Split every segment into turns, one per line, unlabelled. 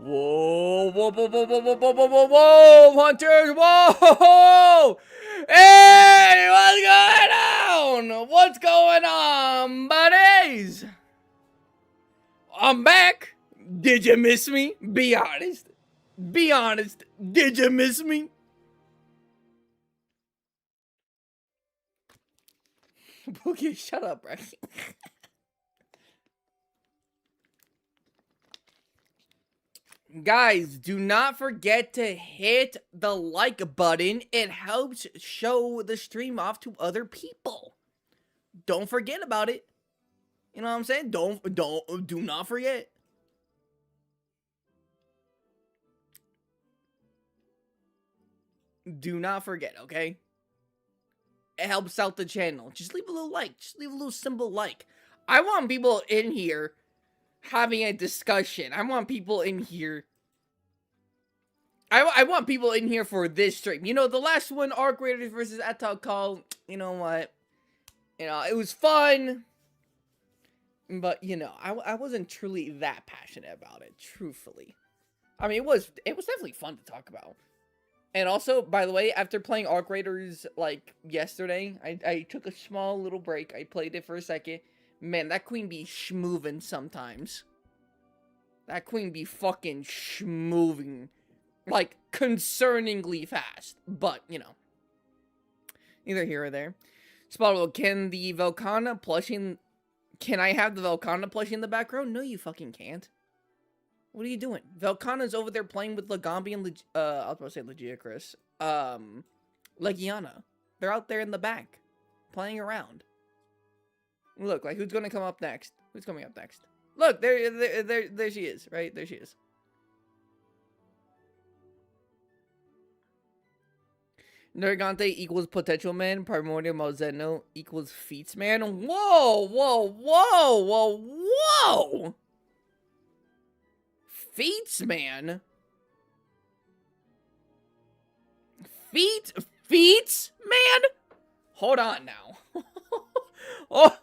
Whoa, whoa, whoa, whoa, whoa, whoa, whoa, whoa, whoa, whoa, hunters, whoa! Hey, what's going on? What's going on, buddies? I'm back. Did you miss me? Be honest. Be honest. Did you miss me? Boogie, shut up, bro. Guys, do not forget to hit the like button. It helps show the stream off to other people. Don't forget about it. You know what I'm saying? Do not forget. Do not forget, okay? It helps out the channel. Just leave a little like. Just leave a little simple like. I want people in here having a discussion. I want people in here. I want people in here for this stream. You know, the last one, Arc Raiders versus Ecological. You know what? You know, it was fun. But, you know, I wasn't truly that passionate about it, truthfully. I mean, it was definitely fun to talk about. And also, by the way, after playing Arc Raiders, like, yesterday, I took a small little break. I played it for a second. Man, that queen be schmoovin' sometimes. That queen be fucking schmooving. Like, concerningly fast. But, you know. Neither here or there. Spottle, can the Velkhana plushing... Can I have the Velkhana plushie in the background? No, you fucking can't. What are you doing? Velkhana's over there playing with Legambi and I was about to say Legiacris. Legiana. They're out there in the back. Playing around. Look, like, who's gonna come up next? Who's coming up next? Look, there she is, right? There she is. Nergigante equals potential man. Primordial Malzeno equals feats man. Whoa, whoa, whoa, whoa, whoa! Feats man? Feats man? Hold on now. Oh,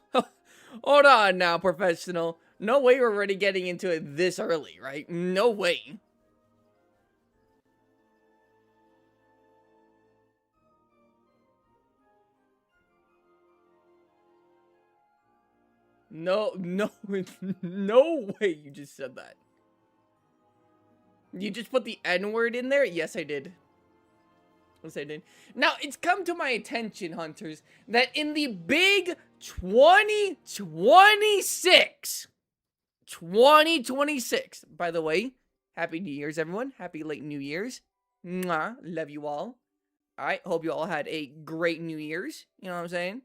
hold on now, professional. No way we're already getting into it this early, right? No way. No, no way you just said that. You just put the N-word in there? Yes, I did. Yes, I did. Now, it's come to my attention, hunters, that in the big 2026, by the way, Happy New Year's, everyone. Happy late New Year's. Mwah, love you all. Alright, hope you all had a great New Year's. You know what I'm saying?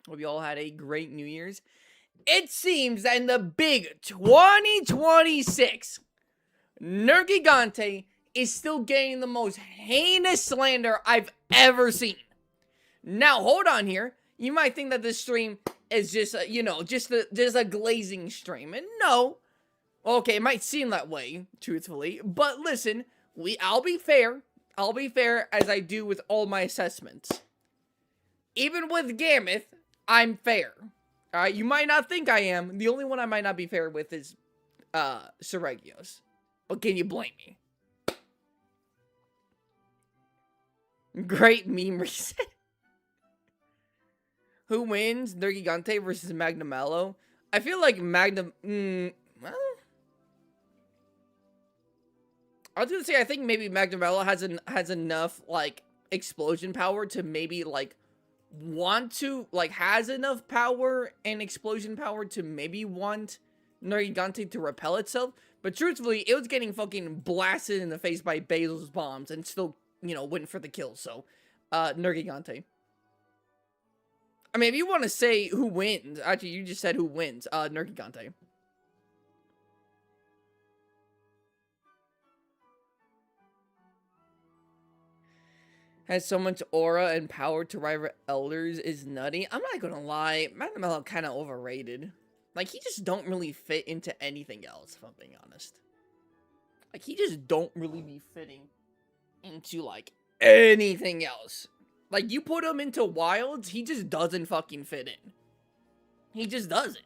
Hope you all had a great New Year's. It seems that in the big 2026, Nergigante is still getting the most heinous slander I've ever seen. Now, hold on here. You might think that this stream is just, you know, just a glazing stream. And no. Okay, it might seem that way, truthfully. But listen, I'll be fair. I'll be fair as I do with all my assessments. Even with Gammoth, I'm fair. Alright, you might not think I am. The only one I might not be fair with is, Seregios. But can you blame me? Great meme reset. Who wins? Nergigante versus Magnamalo? I feel like well... I was gonna say, I think maybe Magnamalo has enough, like, explosion power to maybe, like, has enough power and explosion power to maybe want Nergigante to repel itself. But truthfully, it was getting fucking blasted in the face by Basil's bombs and still, you know, went for the kill. So, Nergigante. I mean, if you want to say who wins, actually, you just said who wins, Nergigante. Has so much aura and power to rival elders is nutty. I'm not gonna lie, Magnamalo kind of overrated. Like, he just don't really fit into anything else, if I'm being honest. Like, he just don't really be fitting into, like, anything else. Like, you put him into Wilds, he just doesn't fucking fit in. He just doesn't.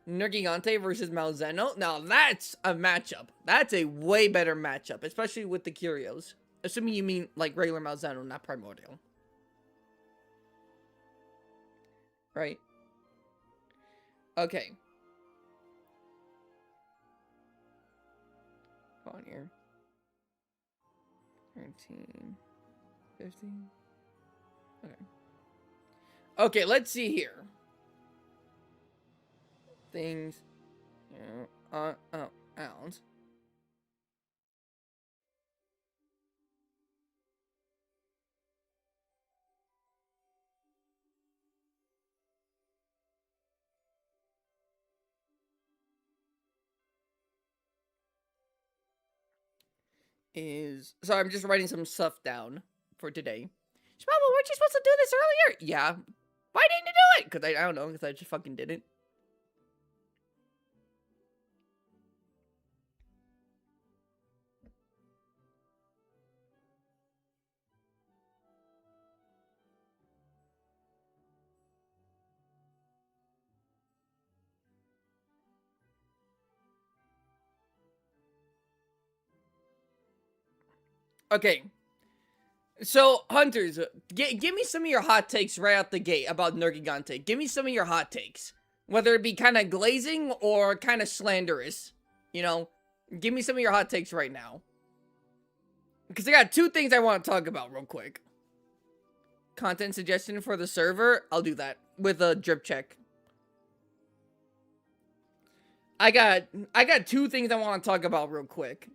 Nergigante versus Malzeno. Now that's a matchup. That's a way better matchup, especially with the curios. Assuming you mean like regular Malzeno, not Primordial. Right? Okay. Come on here. 13, 15. Okay. Okay, let's see here. Things. Out. So I'm just writing some stuff down for today. Shmama, weren't you supposed to do this earlier? Yeah. Why didn't you do it? Because I don't know, because I just fucking did it. Okay. So, Hunters, give me some of your hot takes right out the gate about Nergigante. Give me some of your hot takes. Whether it be kind of glazing or kind of slanderous. You know? Give me some of your hot takes right now. Because I got two things I want to talk about real quick. Content suggestion for the server. I'll do that with a drip check. I got two things I want to talk about real quick.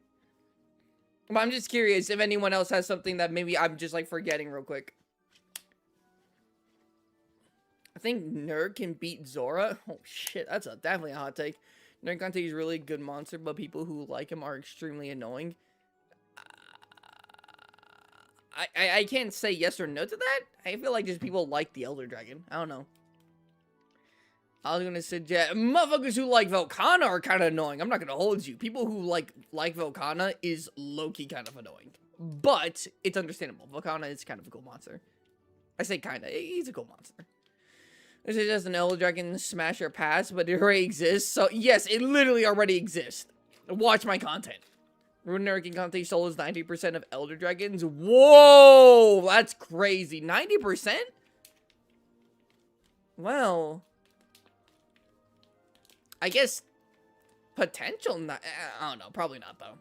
But I'm just curious if anyone else has something that maybe I'm just like forgetting real quick. I think Nerg can beat Zora. Oh shit, that's definitely a hot take. Nergigante is really good monster, but people who like him are extremely annoying. I can't say yes or no to that. I feel like just people like the Elder Dragon. I don't know. I was gonna suggest motherfuckers who like Velkhana are kind of annoying. I'm not gonna hold you. People who like Velkhana is low-key kind of annoying, but it's understandable. Velkhana is kind of a cool monster. I say kind of. He's a cool monster. This is just an Elder Dragon Smasher pass, but it already exists. So yes, it literally already exists. Watch my content. Nergigante soul is 90% of Elder Dragons. Whoa, that's crazy. 90%? Well, I guess potential. I don't know. Probably not though.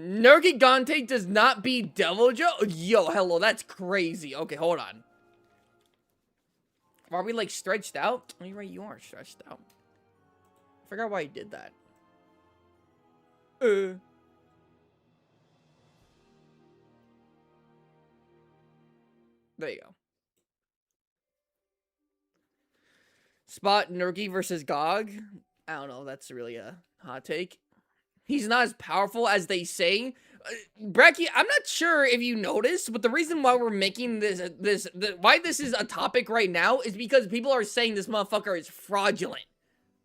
Nergigante does not beat Deviljho. Yo, hello. That's crazy. Okay, hold on. Are we like stretched out? Oh, you're right. You are stretched out. I forgot why he did that. There you go. Spot Nergi versus Gog. I don't know. That's really a hot take. He's not as powerful as they say. Brecky, I'm not sure if you noticed, but the reason why we're making why this is a topic right now is because people are saying this motherfucker is fraudulent.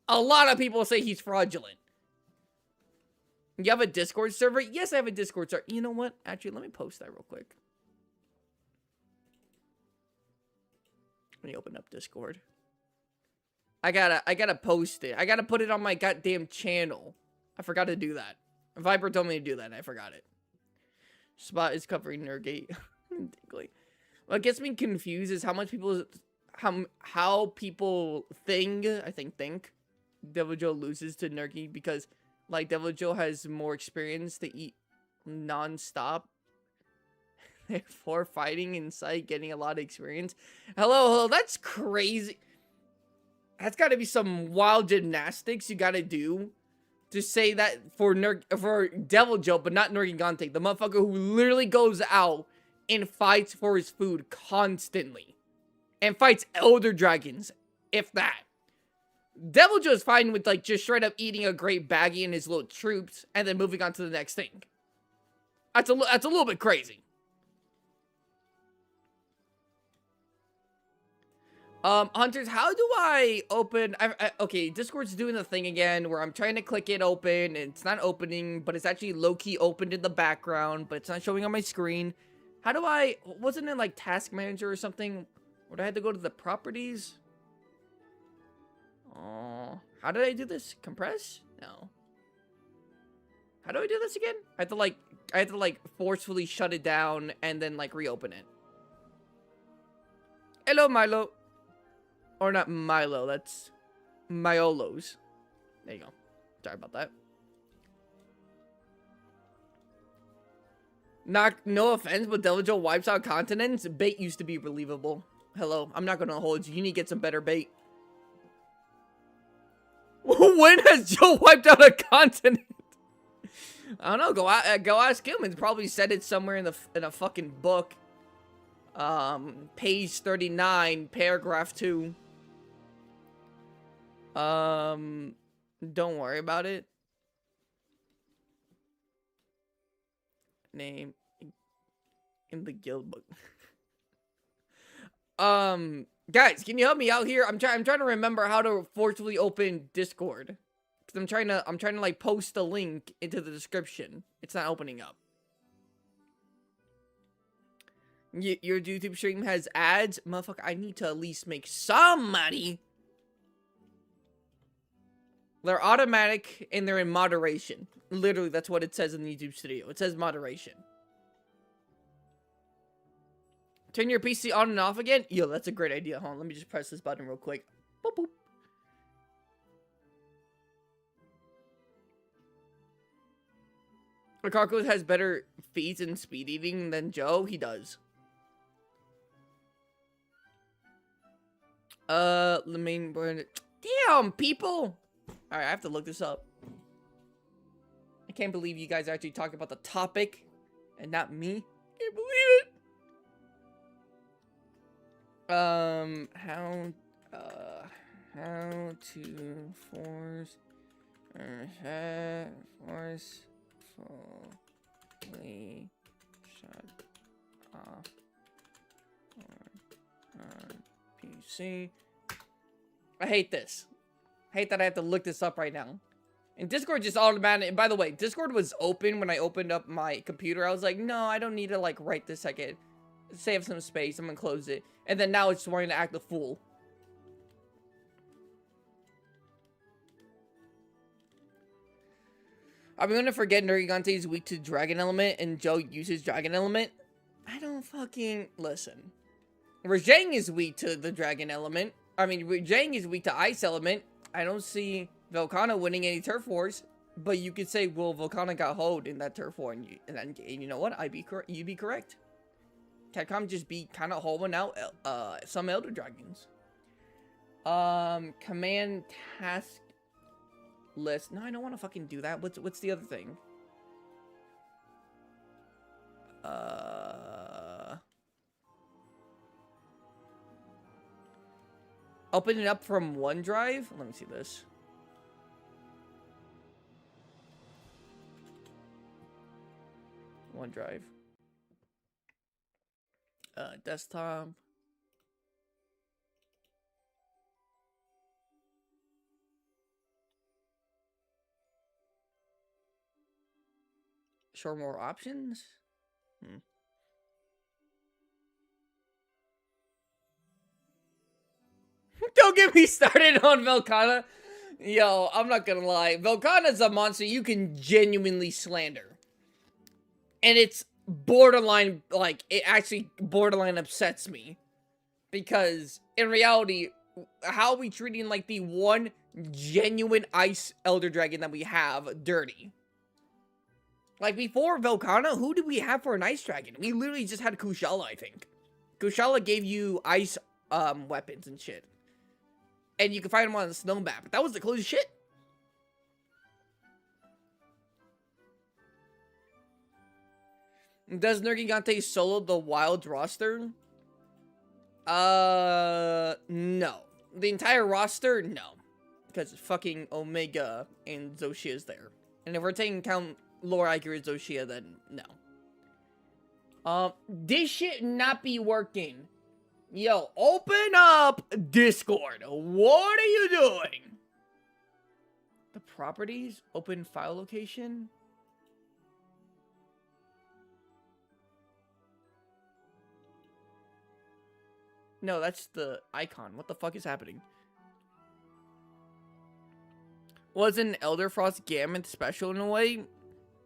A lot of people say he's fraudulent. You have a Discord server? Yes, I have a Discord server. You know what? Actually, let me post that real quick. Let me open up Discord. I gotta post it. I gotta put it on my goddamn channel. I forgot to do that. Viper told me to do that, and I forgot it. Spot is covering Nergate. What gets me confused is how much people, how people think Deviljho loses to Nergi because, like, Deviljho has more experience to eat non-stop. Therefore, fighting inside, getting a lot of experience. Hello, that's crazy. That's gotta be some wild gymnastics you gotta do to say that for Deviljho, but not Nergigante, the motherfucker who literally goes out and fights for his food constantly. And fights Elder Dragons, if that. Deviljho is fine with, like, just straight up eating a great baggie and his little troops, and then moving on to the next thing. That's a little bit crazy. Hunters, how do I open... okay, Discord's doing the thing again where I'm trying to click it open, and it's not opening, but it's actually low-key opened in the background, but it's not showing on my screen. How do I... wasn't it like Task Manager or something? Or do I have to go to the properties? Oh, How did I do this? Compress? No. How do I do this again? I have to like forcefully shut it down and then like reopen it. Hello, Milo. Or not Milo, that's Myolos. There you go. Sorry about that. No offense, but Deviljho wipes out continents. Bait used to be believable. Hello, I'm not gonna hold you. You need to get some better bait. When has Joe wiped out a continent? I don't know. Go ask him. It's probably said it somewhere in a fucking book. Page 39, paragraph 2. Don't worry about it. Name in the guild book. Guys, can you help me out here? I'm trying to remember how to forcibly open Discord. Cause I'm trying to like post a link into the description. It's not opening up. Your YouTube stream has ads? Motherfucker, I need to at least make some money. They're automatic and they're in moderation. Literally, that's what it says in the YouTube studio. It says moderation. Turn your PC on and off again? Yo, that's a great idea. Hold on, let me just press this button real quick. Boop, boop. Ricardo has better feats in speed eating than Joe. He does. The main board. Damn, people! Alright, I have to look this up. I can't believe you guys actually talked about the topic and not me. Can't believe it. How to forcefully shut off PC. I hate this. I hate that I have to look this up right now. And Discord just automatic. And by the way, Discord was open when I opened up my computer. I was like, no, I don't need to like right this second. Save some space. I'm gonna close it. And then now it's wanting to act a fool. I'm gonna forget Nergigante is weak to dragon element and Joe uses dragon element. I don't fucking listen. Rajang is weak to the dragon element. I mean, Rajang is weak to ice element. I don't see Velkhana winning any turf wars. But you could say, well, Velkhana got hoed in that turf war, and you know what? You'd be correct. Capcom just be kind of holding out some Elder Dragons. Command task list. No, I don't want to fucking do that. What's the other thing? Open it up from OneDrive. Let me see this. OneDrive. Desktop. Show more options? Don't get me started on Velkhana. Yo, I'm not gonna lie. Velkhana's a monster you can genuinely slander. And it's borderline, like, it actually borderline upsets me. Because, in reality, how are we treating, like, the one genuine ice elder dragon that we have dirty? Like, before Velkhana, who did we have for an ice dragon? We literally just had Kushala, I think. Kushala gave you ice, weapons and shit. And you can find them on the snow map. But that was the closest shit. Does Nergigante solo the wild roster? No. The entire roster? No. Because fucking Omega and Zoshia is there. And if we're taking count lore accurate Zoshia, then no. This shit not be working. Yo, open up Discord. What are you doing? The properties? Open file location? No, that's the icon. What the fuck is happening? Wasn't Elder Frost Gamut special in a way?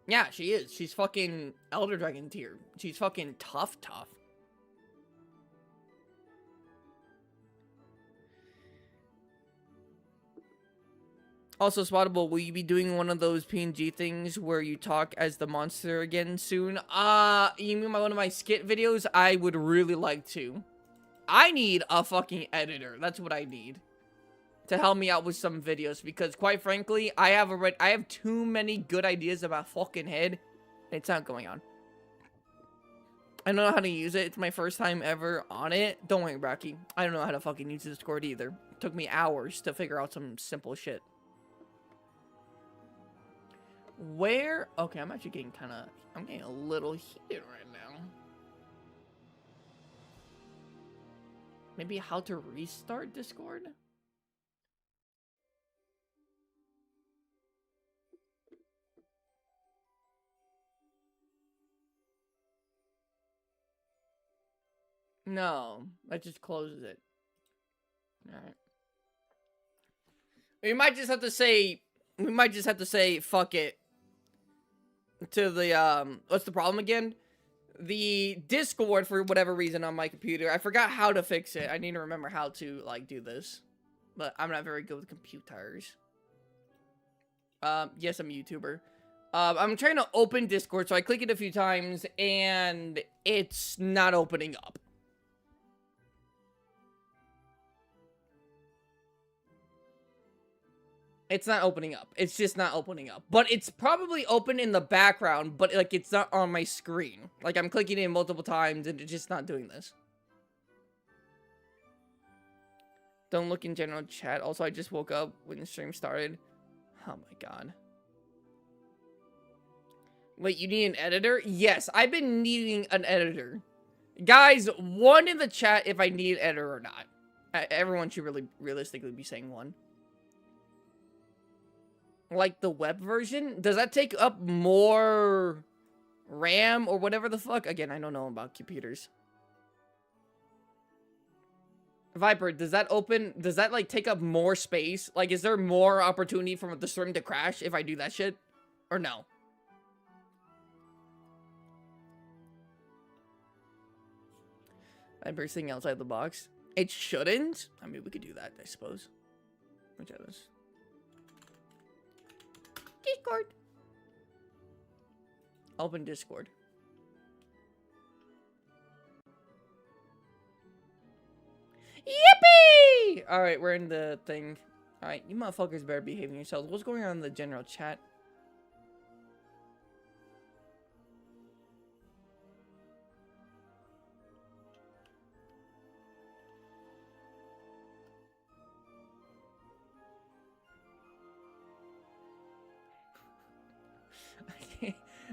Yeah, she is. She's fucking Elder Dragon tier. She's fucking tough. Also, Spottable, will you be doing one of those PNG things where you talk as the monster again soon? You mean one of my skit videos? I would really like to. I need a fucking editor. That's what I need. To help me out with some videos. Because, quite frankly, I have too many good ideas about fucking head. It's not going on. I don't know how to use it. It's my first time ever on it. Don't worry, Bracky. I don't know how to fucking use Discord either. It took me hours to figure out some simple shit. Where? Okay, I'm actually getting I'm getting a little heated right now. Maybe how to restart Discord? No, that just closes it. Alright. We might just have to say, fuck it. To the, what's the problem again? The Discord, for whatever reason, on my computer. I forgot how to fix it. I need to remember how to, like, do this. But I'm not very good with computers. Yes, I'm a YouTuber. I'm trying to open Discord, so I click it a few times, and it's not opening up. It's not opening up. It's just not opening up. But it's probably open in the background, but, like, it's not on my screen. Like, I'm clicking it multiple times, and it's just not doing this. Don't look in general chat. Also, I just woke up when the stream started. Oh my god. Wait, you need an editor? Yes, I've been needing an editor. Guys, one in the chat if I need an editor or not. Everyone should really realistically be saying one. Like the web version? Does that take up more RAM or whatever the fuck? Again, I don't know about computers. Viper, does that like take up more space? Like, is there more opportunity for the stream to crash if I do that shit? Or no? I'm bursting outside the box. It shouldn't? I mean, we could do that, I suppose. Which of this? Discord. Open Discord. Yippee! Alright, we're in the thing. Alright, you motherfuckers better behave yourselves. What's going on in the general chat?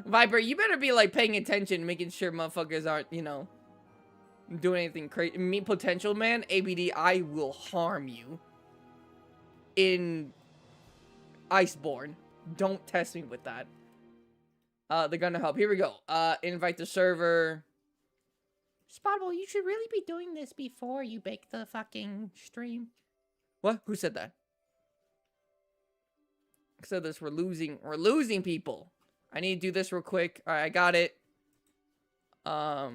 Viper, you better be, like, paying attention, making sure motherfuckers aren't, you know, doing anything crazy. Me, potential man, ABD, I will harm you. In Iceborne. Don't test me with that. They're gonna help. Here we go. Invite the server. Spottable, you should really be doing this before you bake the fucking stream. What? Who said that? I said this, we're losing people. I need to do this real quick. Alright, I got it. What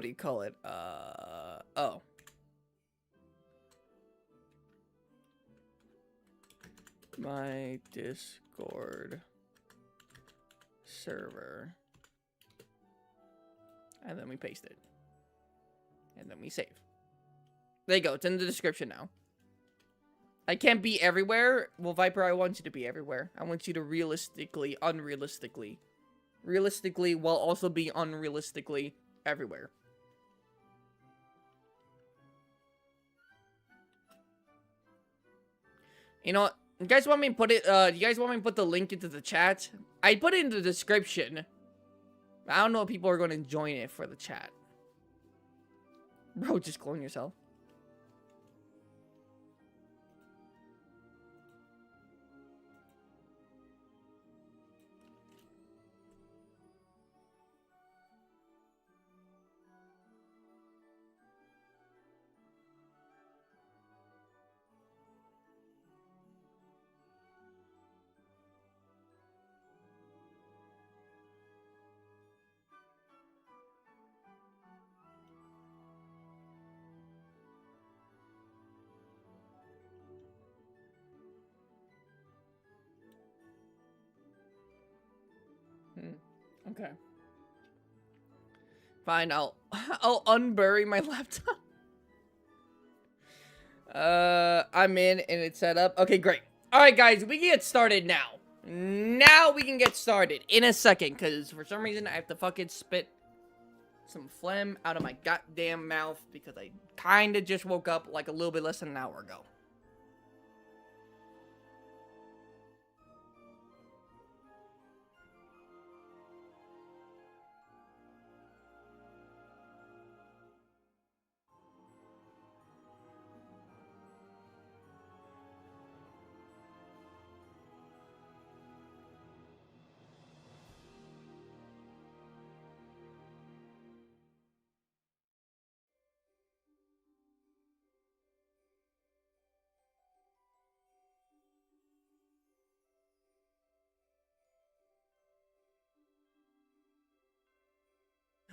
do you call it? Oh. My Discord server. And then we paste it. And then we save. There you go. It's in the description now. I can't be everywhere. Well, Viper, I want you to be everywhere. I want you to realistically, unrealistically. Realistically, while also be unrealistically everywhere. You know what? You guys want me to put it, you guys want me to put the link into the chat? I put it in the description. I don't know if people are going to join it for the chat. Bro, just clone yourself. Okay. Fine, I'll unbury my laptop. I'm in and it's set up. Okay, great. Alright, guys, we can get started now. Now we can get started in a second, because for some reason I have to fucking spit some phlegm out of my goddamn mouth because I kinda just woke up like a little bit less than an hour ago.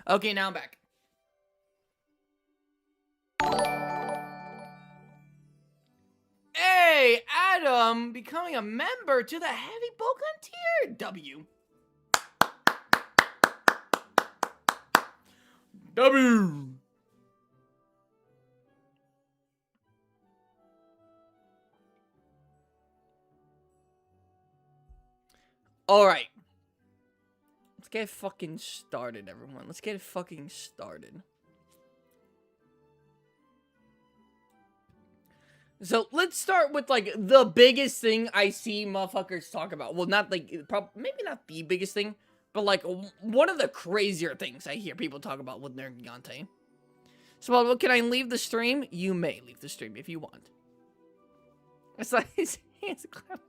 Okay, now I'm back. Hey, Adam, becoming a member to the Heavy Bogan tier. W. W. Alright. Let's get fucking started, everyone. Let's get fucking started. So, let's start with, like, the biggest thing I see motherfuckers talk about. Well, not, like, maybe not the biggest thing, but, like, one of the crazier things I hear people talk about with Nergigante. So, well, can I leave the stream? You may leave the stream if you want. It's like his hands clap.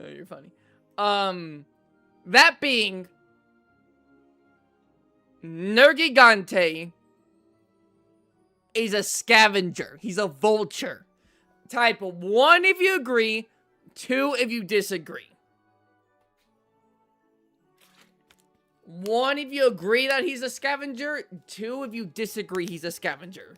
Oh, you're funny. That being Nergigante is a scavenger. He's a vulture. Type 1 if you agree, 2 if you disagree. 1 if you agree that he's a scavenger, 2 if you disagree he's a scavenger.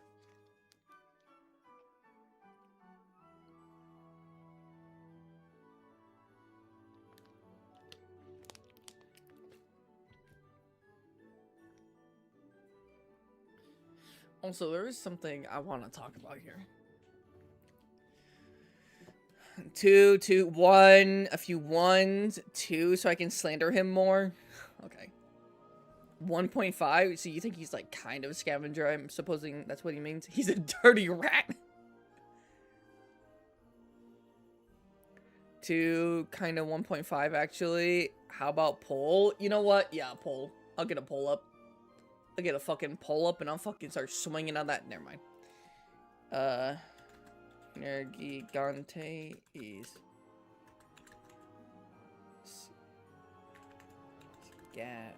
Also, there is something I want to talk about here. 2, 2, 1, a few ones, 2, so I can slander him more. Okay. 1.5, so you think he's like kind of a scavenger? I'm supposing that's what he means. He's a dirty rat. 2, kind of 1.5 actually. How about pull? You know what? Yeah, pull. I'll get a pull up. I'll get a fucking pull up and I'll fucking start swinging on that. Never mind. Nergigante is scavenger.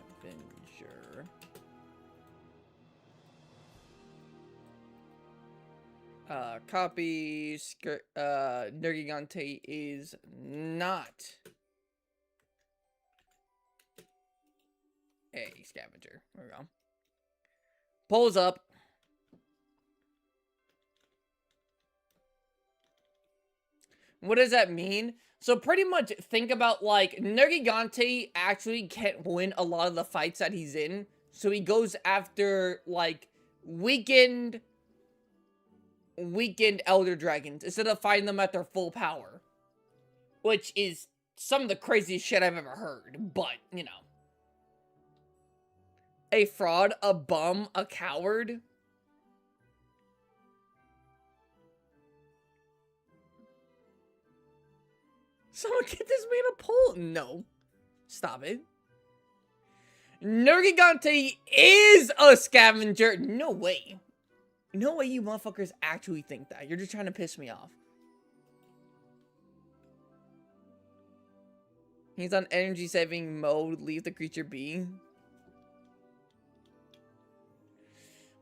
Copy. Nergigante is not a scavenger. There we go. Pulls up. What does that mean? So pretty much think about like Nergigante actually can't win a lot of the fights that he's in. So he goes after like weakened elder dragons instead of fighting them at their full power. Which is some of the craziest shit I've ever heard. But, you know. A fraud, a bum, a coward. Someone get this man a pull. No. Stop it. Nergigante is a scavenger. No way. No way you motherfuckers actually think that. You're just trying to piss me off. He's on energy saving mode. Leave the creature be.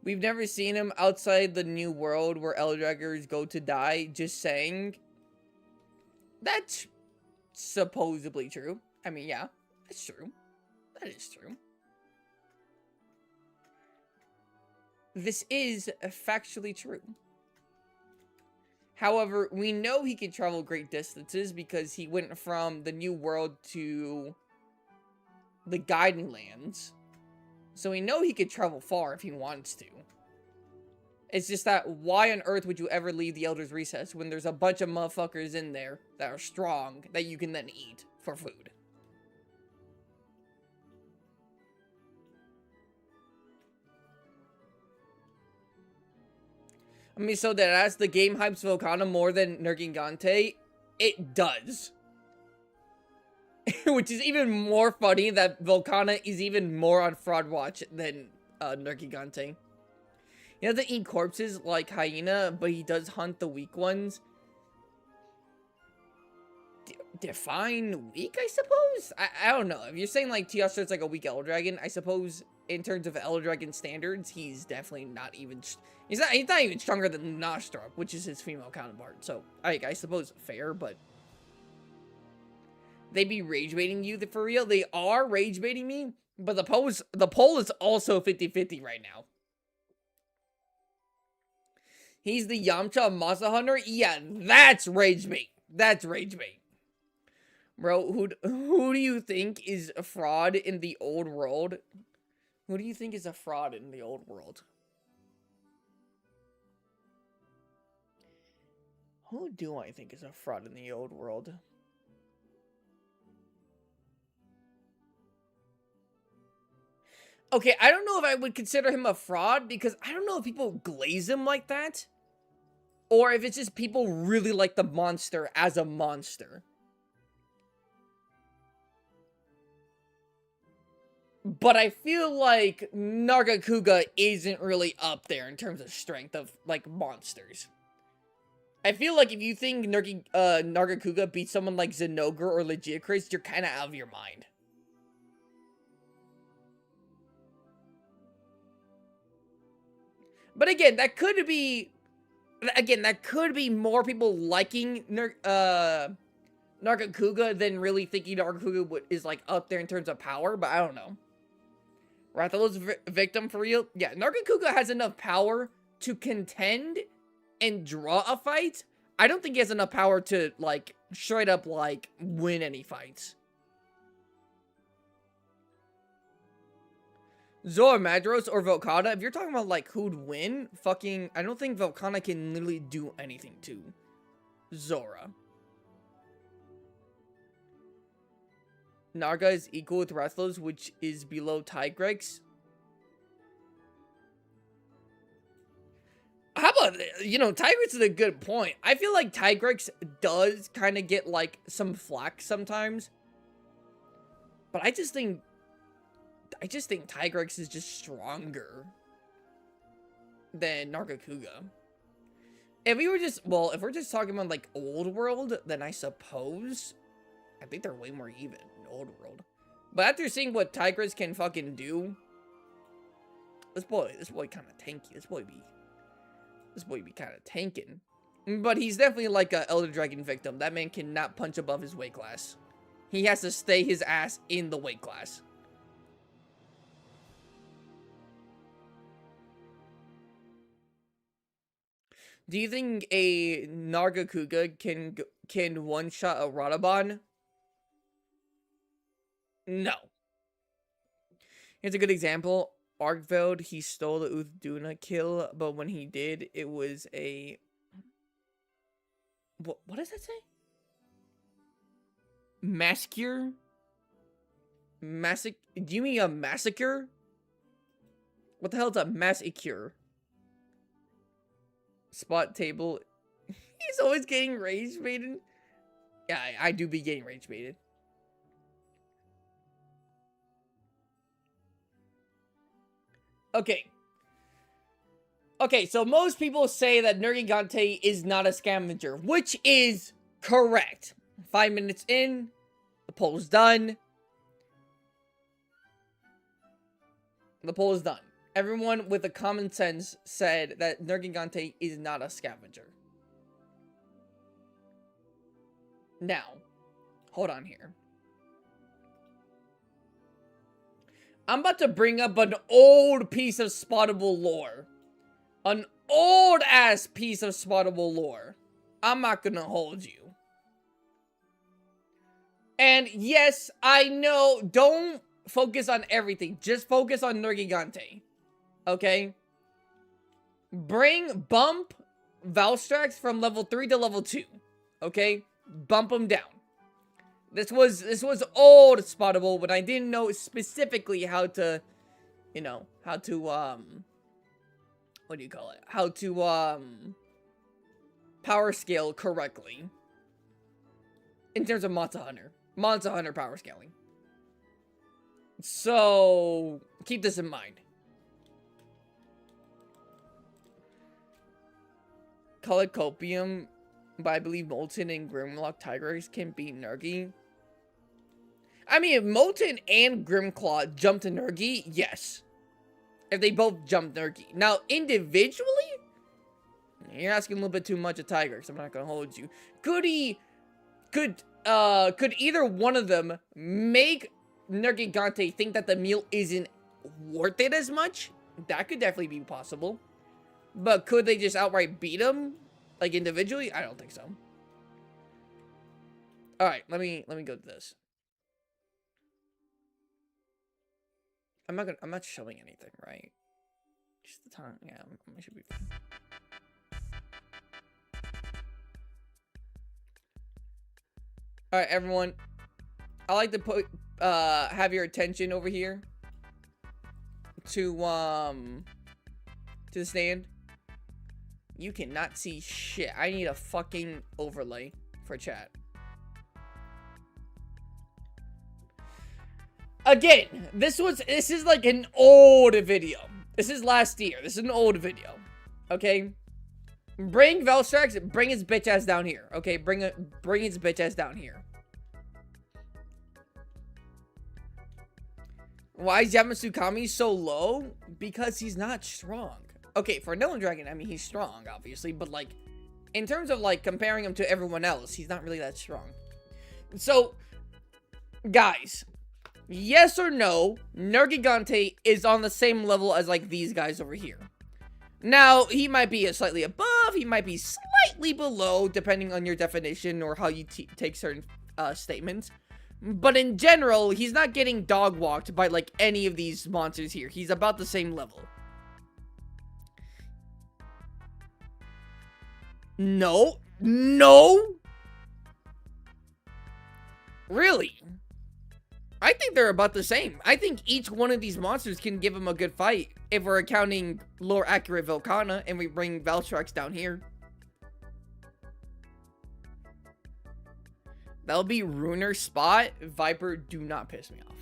We've never seen him outside the new world where Eldraggers go to die. Just saying. That's supposedly true. I mean, yeah. That's true. That is true. This is factually true. However, we know he can travel great distances because he went from the new world to the Guiding Lands. So we know he could travel far if he wants to. It's just that, why on earth would you ever leave the Elder's Recess when there's a bunch of motherfuckers in there that are strong that you can then eat for food? I mean, so that as the game hypes Volcana more than Nergigante, it does. Which is even more funny that Volcana is even more on fraud watch than Nergigante. He doesn't eat corpses like Hyena, but he does hunt the weak ones. Define weak, I suppose? I don't know. If you're saying like Teostro's like a weak Elder Dragon, I suppose in terms of Elder Dragon standards, he's definitely not even... He's not even stronger than Nostrop, which is his female counterpart. So, I suppose fair, but... They be rage baiting you for real? They are rage baiting me, but the poll is also 50-50 right now. He's the Yamcha Masa Hunter? Yeah, that's rage bait. That's rage bait. Bro, who do you think is a fraud in the old world? Who do you think is a fraud in the old world? Who do I think is a fraud in the old world? Okay, I don't know if I would consider him a fraud, because I don't know if people glaze him like that. Or if it's just people really like the monster as a monster. But I feel like Nergigante isn't really up there in terms of strength of, like, monsters. I feel like if you think Nergigante beats someone like Zenogre or Legiocrates, you're kind of out of your mind. But again, that could be... Again, that could be more people liking Nergigante than really thinking Nergigante is, like, up there in terms of power, but I don't know. Rathalos victim for real? Yeah, Nergigante has enough power to contend and draw a fight. I don't think he has enough power to, like, straight up, like, win any fights. Zora Madros or Volcana, if you're talking about, like, who'd win, fucking, I don't think Volcana can literally do anything to Zora. Narga is equal with Rathalos, which is below Tigrex. How about, you know, Tigrex is a good point. I feel like Tigrex does kind of get, like, some flack sometimes. But I just think Tigrex is just stronger than Nergigante. If we were just, well, if we're just talking about, like, old world, then I suppose I think they're way more even in old world. But after seeing what Tigrex can fucking do, this boy kind of tanky. This boy be kind of tanking. But he's definitely like a Elder Dragon victim. That man cannot punch above his weight class. He has to stay his ass in the weight class. Do you think a Nergigante can one-shot a Radabon? No. Here's a good example. Arkveld, he stole the Uthduna kill, but when he did, it was a... What does that say? Massacre? Do you mean a massacre? What the hell is a massacre? Spot table. He's always getting rage baited. Yeah, I do be getting rage baited. Okay. Okay, so most people say that Nergigante is not a scavenger, which is correct. 5 minutes in, the poll is done. The poll is done. Everyone with a common sense said that Nergigante is not a scavenger. Now, hold on here. I'm about to bring up an old piece of spottable lore. An old-ass piece of spottable lore. I'm not gonna hold you. And yes, I know, don't focus on everything. Just focus on Nergigante. Okay? Bump Valstrax from level 3 to level 2. Okay? Bump him down. This was old spottable, but I didn't know specifically how to, you know, how to, what do you call it? How to, power scale correctly. In terms of Monster Hunter. Monster Hunter power scaling. So, keep this in mind. Colored Copium, but I believe Molten and Grimlock Tigers can beat Nergi. I mean, if Molten and Grimclaw jump to Nergi, yes. If they both jump Nergi. Now, individually, you're asking a little bit too much of Tiger, because I'm not going to hold you. Could either one of them make Nergigante think that the meal isn't worth it as much? That could definitely be possible. But could they just outright beat him? Like, individually? I don't think so. Alright, let me go to this. I'm not showing anything, right? Just the time. Yeah, I should be fine. Alright, everyone. I like to put, have your attention over here. To the stand. You cannot see shit. I need a fucking overlay for chat. Again, this is like an old video. This is last year. This is an old video. Okay? Bring Valstrax, bring his bitch ass down here. Okay? Bring his bitch ass down here. Why is Yamatsukami so low? Because he's not strong. Okay, for Nolan Dragon, I mean, he's strong, obviously, but, like, in terms of, like, comparing him to everyone else, he's not really that strong. So, guys, yes or no, Nergigante is on the same level as, like, these guys over here. Now, he might be a slightly above, he might be slightly below, depending on your definition or how you take certain statements. But in general, he's not getting dog-walked by, like, any of these monsters here. He's about the same level. No. No? Really? I think they're about the same. I think each one of these monsters can give him a good fight. If we're accounting lore accurate Velkhana and we bring Valstrax down here. That'll be Ruiner Spot. Viper, do not piss me off.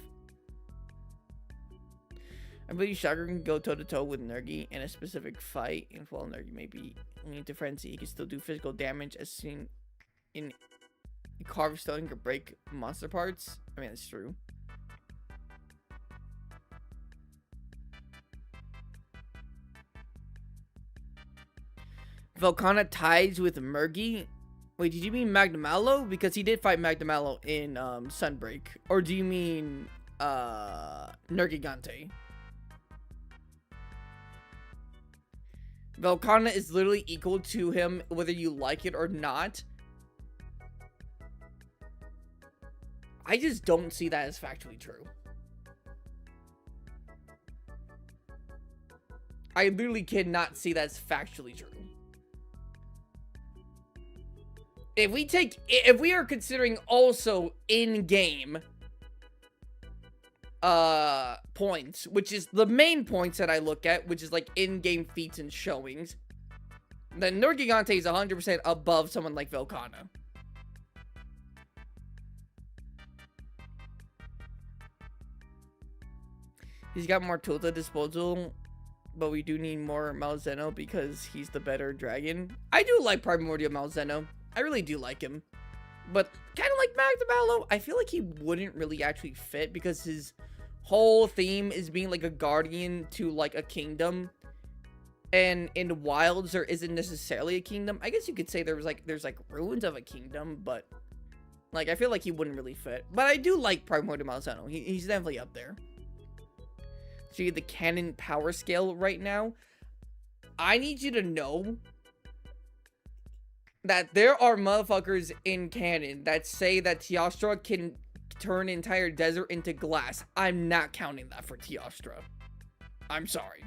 I believe Shagaru can go toe-to-toe with Nergi in a specific fight. And while Nergi may be immune to frenzy, he can still do physical damage as seen in carved stone can break monster parts. I mean, that's true. Velkhana ties with Mergi. Wait, did you mean Magnamalo? Because he did fight Magnamalo in Sunbreak. Or do you mean Nergigante? Velkhana is literally equal to him whether you like it or not. I just don't see that as factually true. I literally cannot see that as factually true. If we are considering also in-game points, which is the main points that I look at, which is like in-game feats and showings, then Nergigante is 100% above someone like Velkhana. He's got more tools at disposal, but we do need more Malzeno because he's the better dragon. I do like Primordial Malzeno. I really do like him. But kind of like Magnamalo, I feel like he wouldn't really actually fit because his whole theme is being like a guardian to like a kingdom. And in the wilds, there isn't necessarily a kingdom. I guess you could say there's like ruins of a kingdom, but like I feel like he wouldn't really fit. But I do like Primordial Malzeno. He's definitely up there. So you get the canon power scale right now. I need you to know that there are motherfuckers in canon that say that Teostra can turn entire desert into glass, I'm not counting that for Teostra. I'm sorry.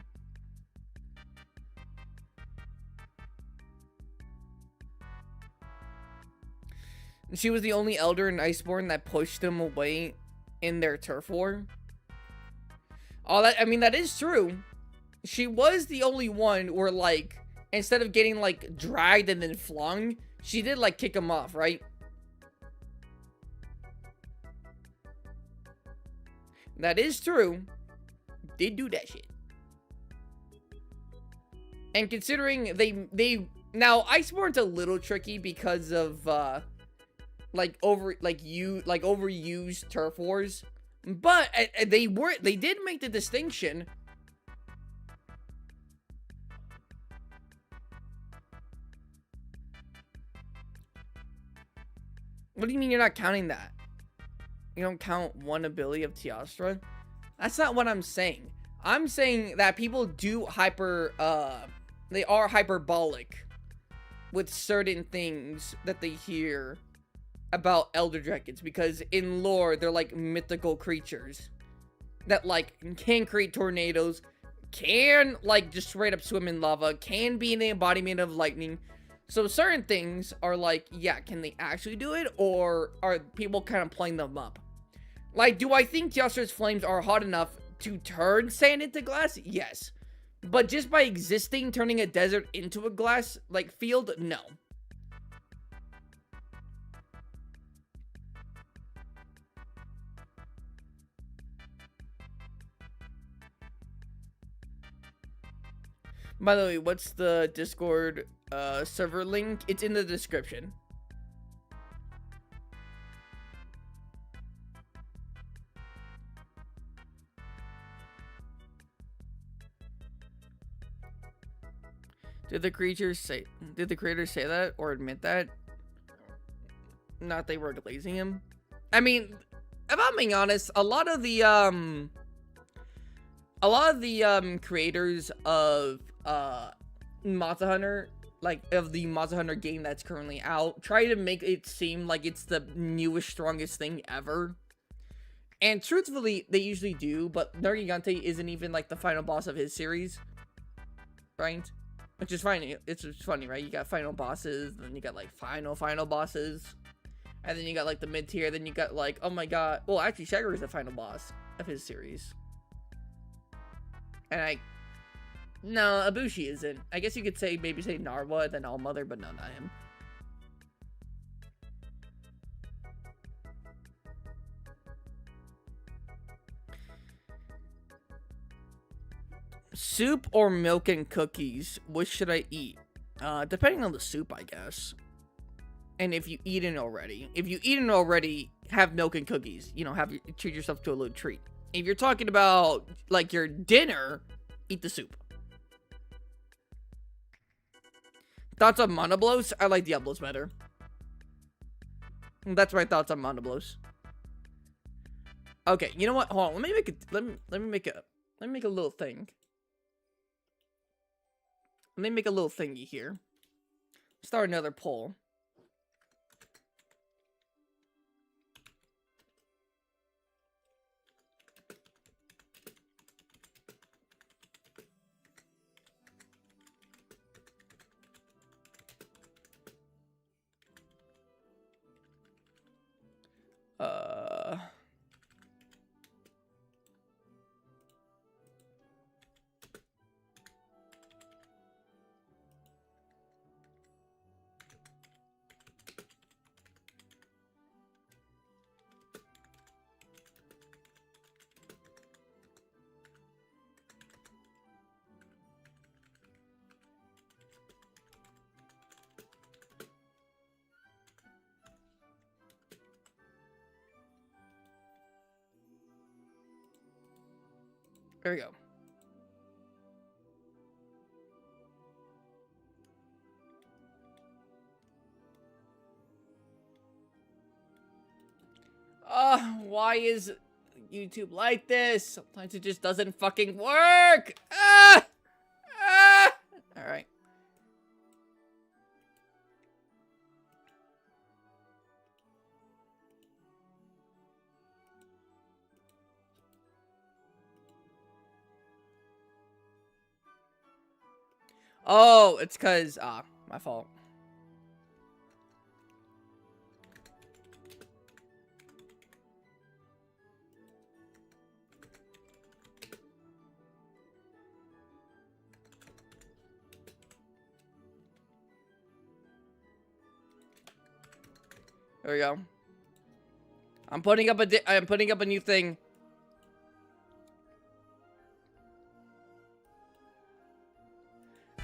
She was the only elder in Iceborne that pushed them away in their turf war. Oh, I mean, that is true. She was the only one where, like, instead of getting, like, dragged and then flung, she did, like, kick him off, right? That is true. Did do that shit. And considering they now, Iceborne's a little tricky because of, overused turf wars. But they did make the distinction. What do you mean you're not counting that? You don't count one ability of Teostra? That's not what I'm saying. I'm saying that people do they are hyperbolic with certain things that they hear about elder dragons, because in lore they're like mythical creatures that like can create tornadoes, can like just straight up swim in lava, can be the embodiment of lightning. So certain things are like, yeah, can they actually do it, or are people kind of playing them up? Like, do I think Teostra's flames are hot enough to turn sand into glass? Yes. But just by existing, turning a desert into a glass like field, no. By the way, what's the Discord server link? It's in the description. Did the creators say that or admit that? Not they were glazing him. I mean, if I'm being honest, a lot of the creators of Monster Hunter, like of the Monster Hunter game that's currently out, try to make it seem like it's the newest, strongest thing ever. And truthfully, they usually do, but Nergigante isn't even like the final boss of his series, right? Which is funny. It's just funny, right? You got final bosses, then you got like final bosses, and then you got like the mid tier. Then you got like, oh my god. Well, actually, Shagaru is the final boss of his series. And no, Ibushi isn't. I guess you could say maybe Narwa, then Allmother, but no, not him. Soup or milk and cookies? Which should I eat? Depending on the soup, I guess. And if you eat it already. If you eat it already, have milk and cookies. You know, treat yourself to a little treat. If you're talking about, like, your dinner, eat the soup. Thoughts on Monoblos? I like Diablos better. That's my thoughts on Monoblos. Okay, you know what? Hold on. Let me make a little thing. Let me make a little thingy here. Start another poll. There we go. Why is YouTube like this? Sometimes it just doesn't fucking work. All right. Oh, it's because, my fault. There we go. I'm putting up a new thing.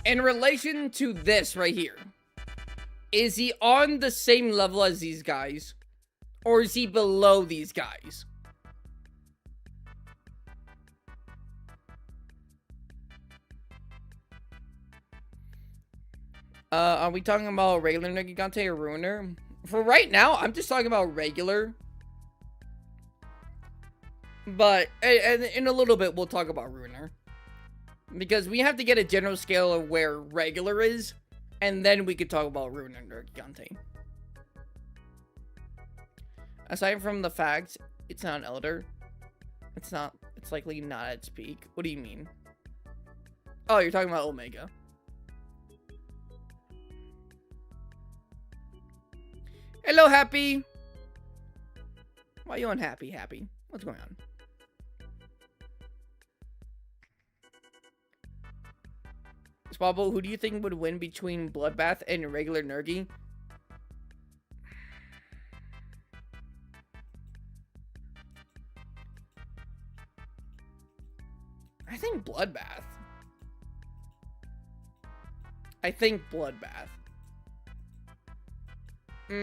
In relation to this right here, is he on the same level as these guys? Or is he below these guys? Are we talking about regular Nergigante or Ruiner? For right now, I'm just talking about regular. But in a little bit, we'll talk about Ruiner. Because we have to get a general scale of where regular is. And then we could talk about Ruiner and Nergigante. Aside from the fact, it's not an Elder. It's not. It's likely not at its peak. What do you mean? Oh, you're talking about Omega. Hello, Happy. Why are you unhappy, Happy? What's going on? Squabble, who do you think would win between Bloodbath and regular Nergi? I think Bloodbath. Yeah,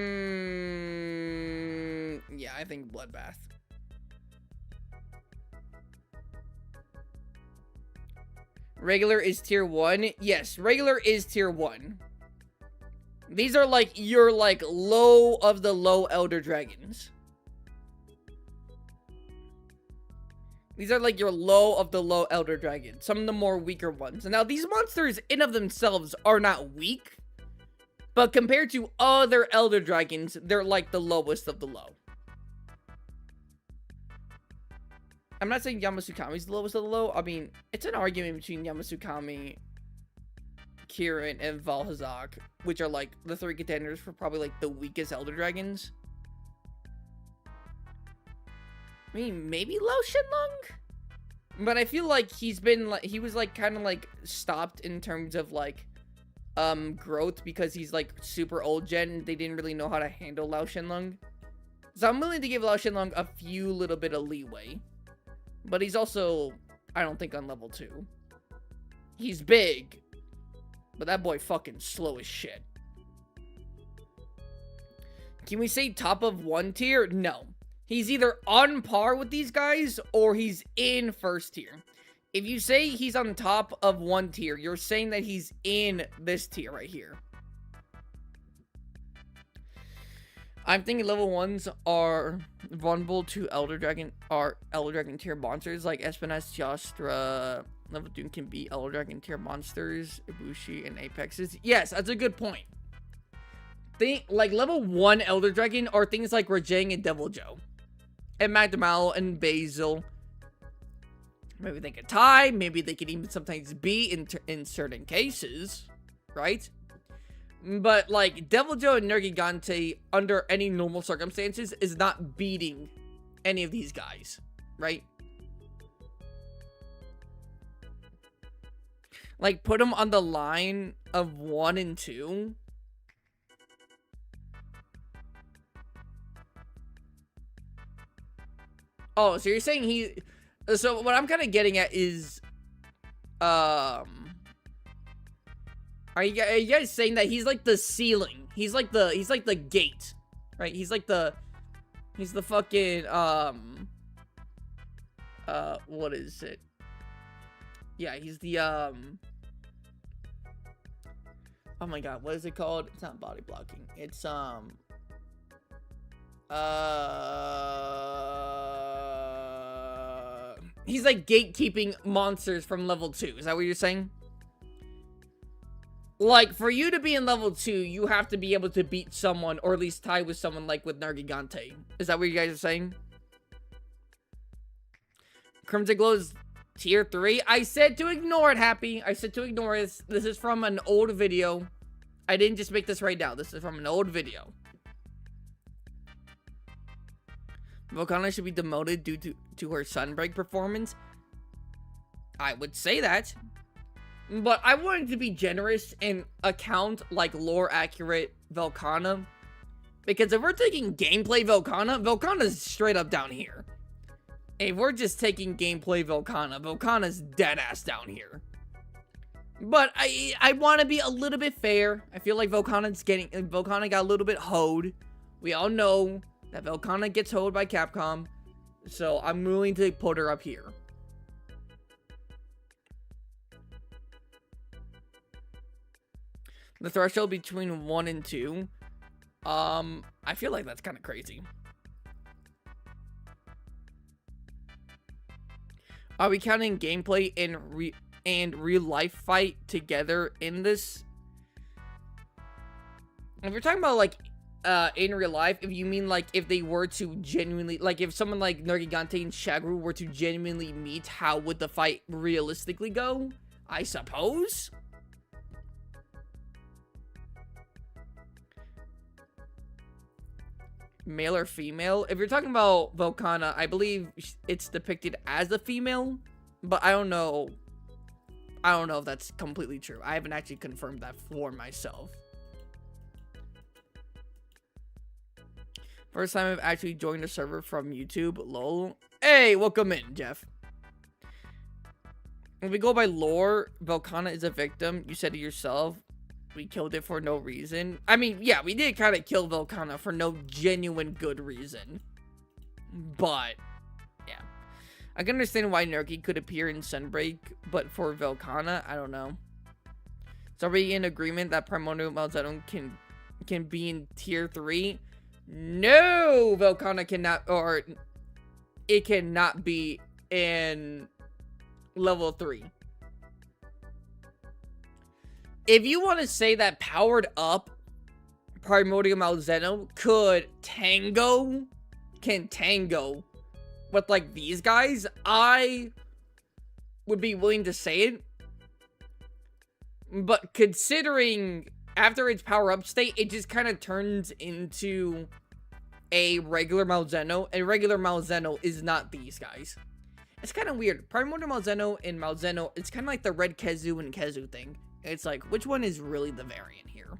I think Bloodbath. Regular is tier 1. Yes, regular is tier 1. These are like your low of the low Elder Dragons. These are like your low of the low Elder Dragons. Some of the more weaker ones. And now these monsters in of themselves are not weak. But compared to other Elder Dragons, they're like the lowest of the low. I'm not saying Yamasukami is the lowest of the low. I mean, it's an argument between Yamasukami, Kirin, and Valhazak, which are like the 3 contenders for probably like the weakest Elder Dragons. I mean, maybe Lao Shenlong? But I feel like he was like kind of like stopped in terms of like growth because he's like super old gen and they didn't really know how to handle Lao Shenlong. So I'm willing to give Lao Shenlong a few little bit of leeway. But he's also, I don't think, on level 2. He's big. But that boy fucking slow as shit. Can we say top of 1 tier? No. He's either on par with these guys or he's in first tier. If you say he's on top of 1 tier, you're saying that he's in this tier right here. I'm thinking level 1s are vulnerable to Elder Dragon tier monsters like Espinaz, Tiastra. Level 2 can be Elder Dragon tier monsters, Ibushi, and Apexes. Yes, that's a good point. Like level 1 Elder Dragon are things like Rajang and Deviljho. And Magnamalo and Basil. Maybe they could tie. Maybe they could even sometimes be in certain cases. Right? But, like, Deviljho and Nergigante, under any normal circumstances, is not beating any of these guys. Right? Like, put them on the line of 1 and 2. Oh, so you're saying so what I'm kind of getting at is, are you guys saying that he's like the ceiling? He's like the gate, right? He's the fucking, what is it? Yeah, he's the, oh my god, what is it called? It's not body blocking. It's, he's like gatekeeping monsters from level 2. Is that what you're saying? Like, for you to be in level 2, you have to be able to beat someone, or at least tie with someone like with Nergigante. Is that what you guys are saying? Crimson Glow is Tier 3. I said to ignore it, Happy. I said to ignore it. This is from an old video. I didn't just make this right now. This is from an old video. Volcana should be demoted due to her Sunbreak performance. I would say that. But I wanted to be generous and account like lore accurate Volcana. Because if we're taking gameplay Volcana's straight up down here. If we're just taking gameplay Volcana's dead ass down here. But I want to be a little bit fair. I feel like Volcana got a little bit hoed. We all know that Volcana gets hoed by Capcom. So I'm willing to put her up here. The threshold between 1 and 2. I feel like that's kind of crazy. Are we counting gameplay and real life fight together in this? If you're talking about like in real life, if you mean like if they were to genuinely, like if someone like Nergigante and Shagaru were to genuinely meet, how would the fight realistically go? I suppose. Male or female? If you're talking about Volcana, I believe it's depicted as a female, but I don't know. I don't know if that's completely true. I haven't actually confirmed that for myself. First time I've actually joined a server from YouTube. Lol. Hey, welcome in, Jeff. If we go by lore, Volcana is a victim. You said it yourself. We killed it for no reason. I mean, yeah, we did kind of kill Volcana for no genuine good reason. But, yeah. I can understand why Nergi could appear in Sunbreak, but for Volcana, I don't know. So are we in agreement that Primordial Malzeno can be in tier 3? No! Volcana cannot, or it cannot be in level 3. If you want to say that powered up Primordial Malzeno can tango with like these guys, I would be willing to say it. But considering after its power up state, it just kind of turns into a regular Malzeno, and regular Malzeno is not these guys. It's kind of weird. Primordial Malzeno and Malzeno, it's kind of like the red Kezu and Kezu thing. It's like, which one is really the variant here?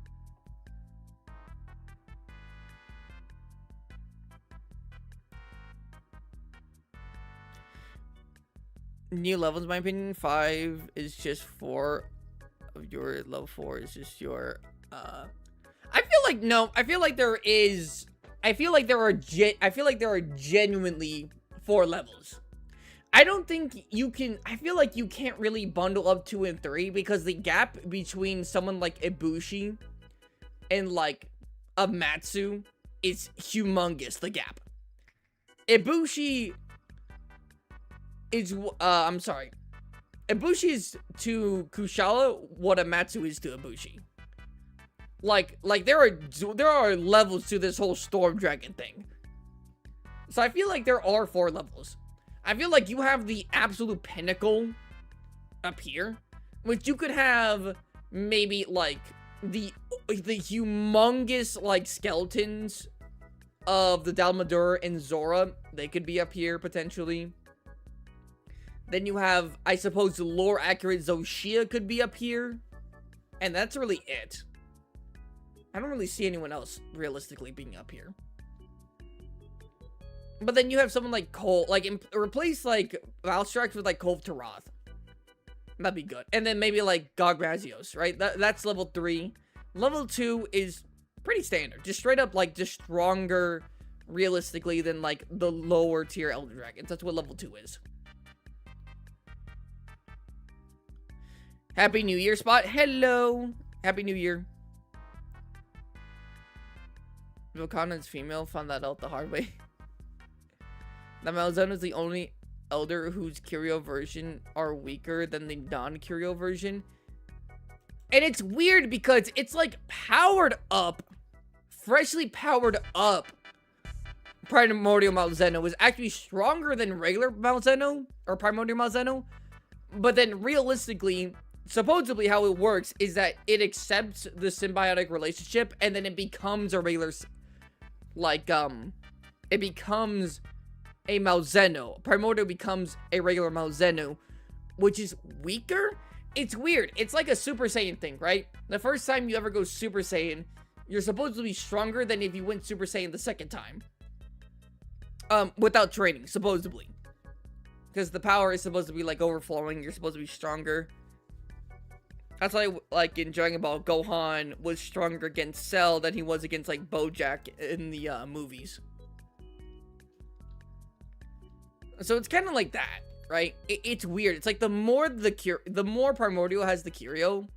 New levels, in my opinion. 5 is just 4 of your level 4 is just your, I feel like, no, I feel like there are genuinely 4 levels. I don't think you can, I feel like you can't really bundle up 2 and 3 because the gap between someone like Ibushi and like Amatsu is humongous, the gap. Ibushi is, Ibushi is to Kushala what Amatsu is to Ibushi. Like there are levels to this whole Storm Dragon thing. So I feel like there are 4 levels. I feel like you have the absolute pinnacle up here, which you could have maybe like the humongous like skeletons of the Dalmadur and Zora. They could be up here potentially. Then you have, I suppose, the lore accurate Zoshia could be up here, and that's really it. I don't really see anyone else realistically being up here. But then you have someone like Cole, like, replace, like, Valstrax with, like, Cove Tarath. That'd be good. And then maybe, like, Gogmazios, right? That's level 3. Level 2 is pretty standard. Just straight up, like, just stronger, realistically, than, like, the lower tier Elder Dragons. That's what level 2 is. Happy New Year, Spot. Hello! Happy New Year. Volcana's female, found that out the hard way. The Malzeno is the only Elder whose Curio version are weaker than the non-Curio version. And it's weird because it's like powered up, freshly powered up Primordial Malzeno is actually stronger than regular Malzeno, or Primordial Malzeno, But then realistically, supposedly how it works is that it accepts the symbiotic relationship and then it becomes a regular, like, it becomes a Malzeno. Primordial becomes a regular Malzeno, which is weaker? It's weird. It's like a Super Saiyan thing, right? The first time you ever go Super Saiyan, you're supposed to be stronger than if you went Super Saiyan the second time. Without training, supposedly. Because the power is supposed to be, like, overflowing. You're supposed to be stronger. That's why, like, in Dragon Ball, Gohan was stronger against Cell than he was against, like, Bojack in the, movies. So it's kind of like that, right? It's weird. It's like the more Primordial has the Curio,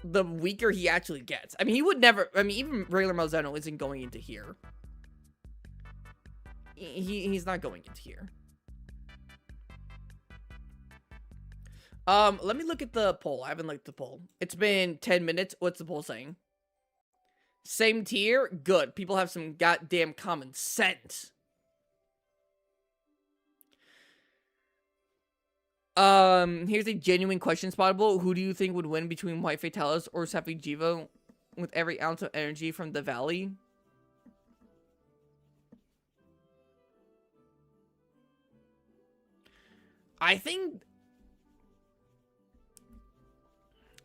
the weaker he actually gets. I mean, he would never... I mean, even regular Malzeno isn't going into here. He's not going into here. Let me look at the poll. I haven't looked at the poll. It's been 10 minutes. What's the poll saying? Same tier? Good. People have some goddamn common sense. Here's a genuine question, Spottable. Who do you think would win between White Fatalis or Safijivo with every ounce of energy from the valley? I think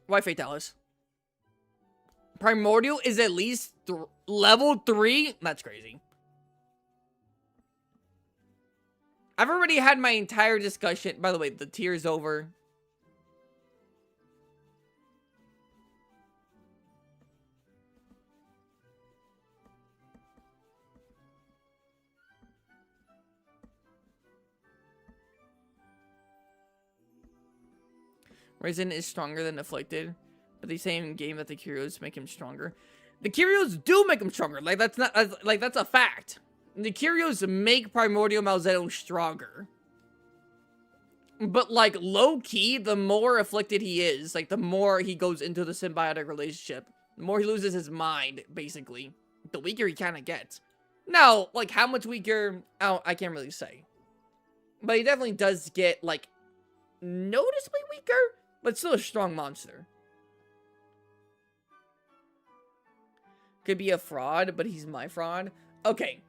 White Fatalis. Primordial is at least level 3? That's crazy. I've already had my entire discussion. By the way, the tier is over. Raisin is stronger than Afflicted, but they say in game that the Curios make him stronger. The Curios do make him stronger. Like, that's not, like, that's a fact. The Curios make Primordial Malzeno stronger. But, like, low-key, the more afflicted he is, like, the more he goes into the symbiotic relationship, the more he loses his mind, basically. The weaker he kind of gets. Now, like, how much weaker, I can't really say. But he definitely does get, like, noticeably weaker, but still a strong monster. Could be a fraud, but he's my fraud. Okay.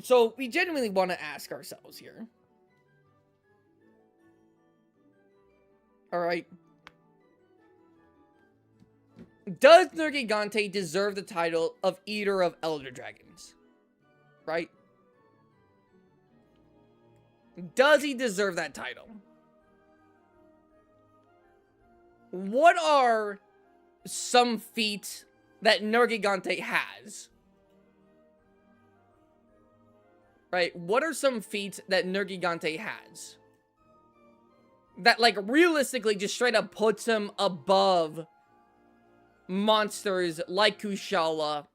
So, we genuinely want to ask ourselves here. Alright. Does Nergigante deserve the title of Eater of Elder Dragons? Right? Does he deserve that title? What are some feats that Nergigante has? Right? What are some feats that Nergigante has? That, like, realistically just straight up puts him above monsters like Kushala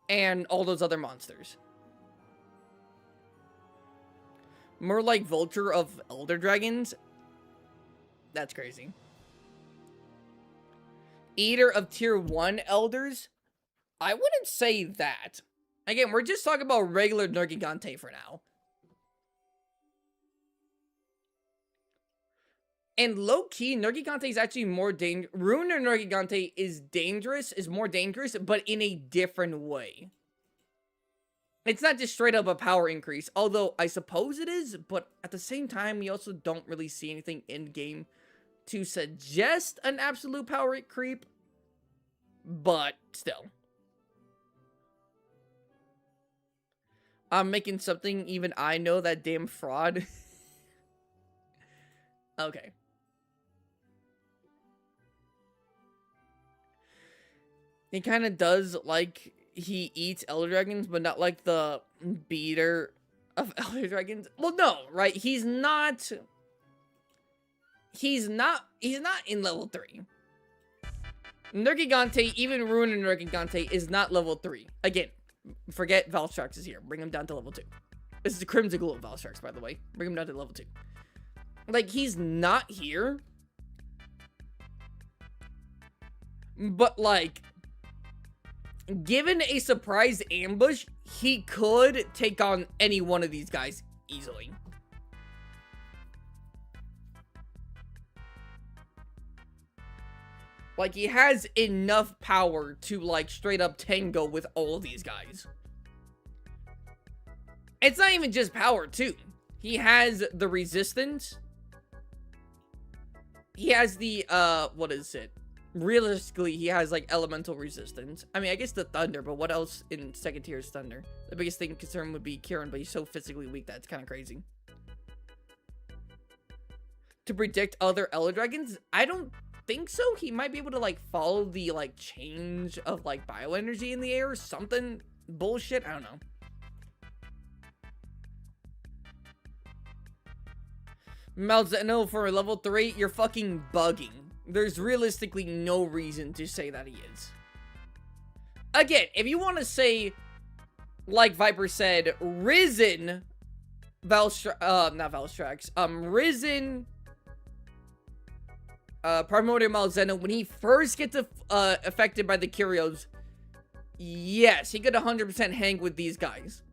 and all those other monsters. More like Vulture of Elder Dragons? That's crazy. Eater of Tier 1 Elders? I wouldn't say that. Again, we're just talking about regular Nergigante for now. And low-key, Nergigante is actually more dangerous. Ruiner Nergigante is dangerous, is more dangerous, but in a different way. It's not just straight up a power increase, although I suppose it is, but at the same time, we also don't really see anything in-game to suggest an absolute power creep, but still. I'm making something even I know, that damn fraud. Okay. He kind of does like he eats Elder Dragons, but not like the beater of Elder Dragons. Well, no, right? He's not in level 3. Nergigante, even Ruiner Nergigante, is not level 3. Again, forget Valstrax is here. Bring him down to level 2. This is the Crimson Glow of Valstrax, by the way. Bring him down to level 2. Like, he's not here. But, like, given a surprise ambush, he could take on any one of these guys easily. Like, he has enough power to, like, straight up tango with all of these guys. It's not even just power, too. He has the resistance. He has the, what is it? Realistically, he has, like, elemental resistance. I mean, I guess the thunder, but what else in second tier is thunder? The biggest thing concern would be Kieran, but he's so physically weak that it's kind of crazy. To predict other Elder Dragons? I don't think so. He might be able to, like, follow the, like, change of, like, bioenergy in the air or something bullshit. I don't know. Malzeno for level 3, you're fucking bugging. There's realistically no reason to say that he is. Again, if you want to say, like Viper said, Risen Risen Primordial Malzeno, when he first gets affected by the Curios, yes, he could 100% hang with these guys.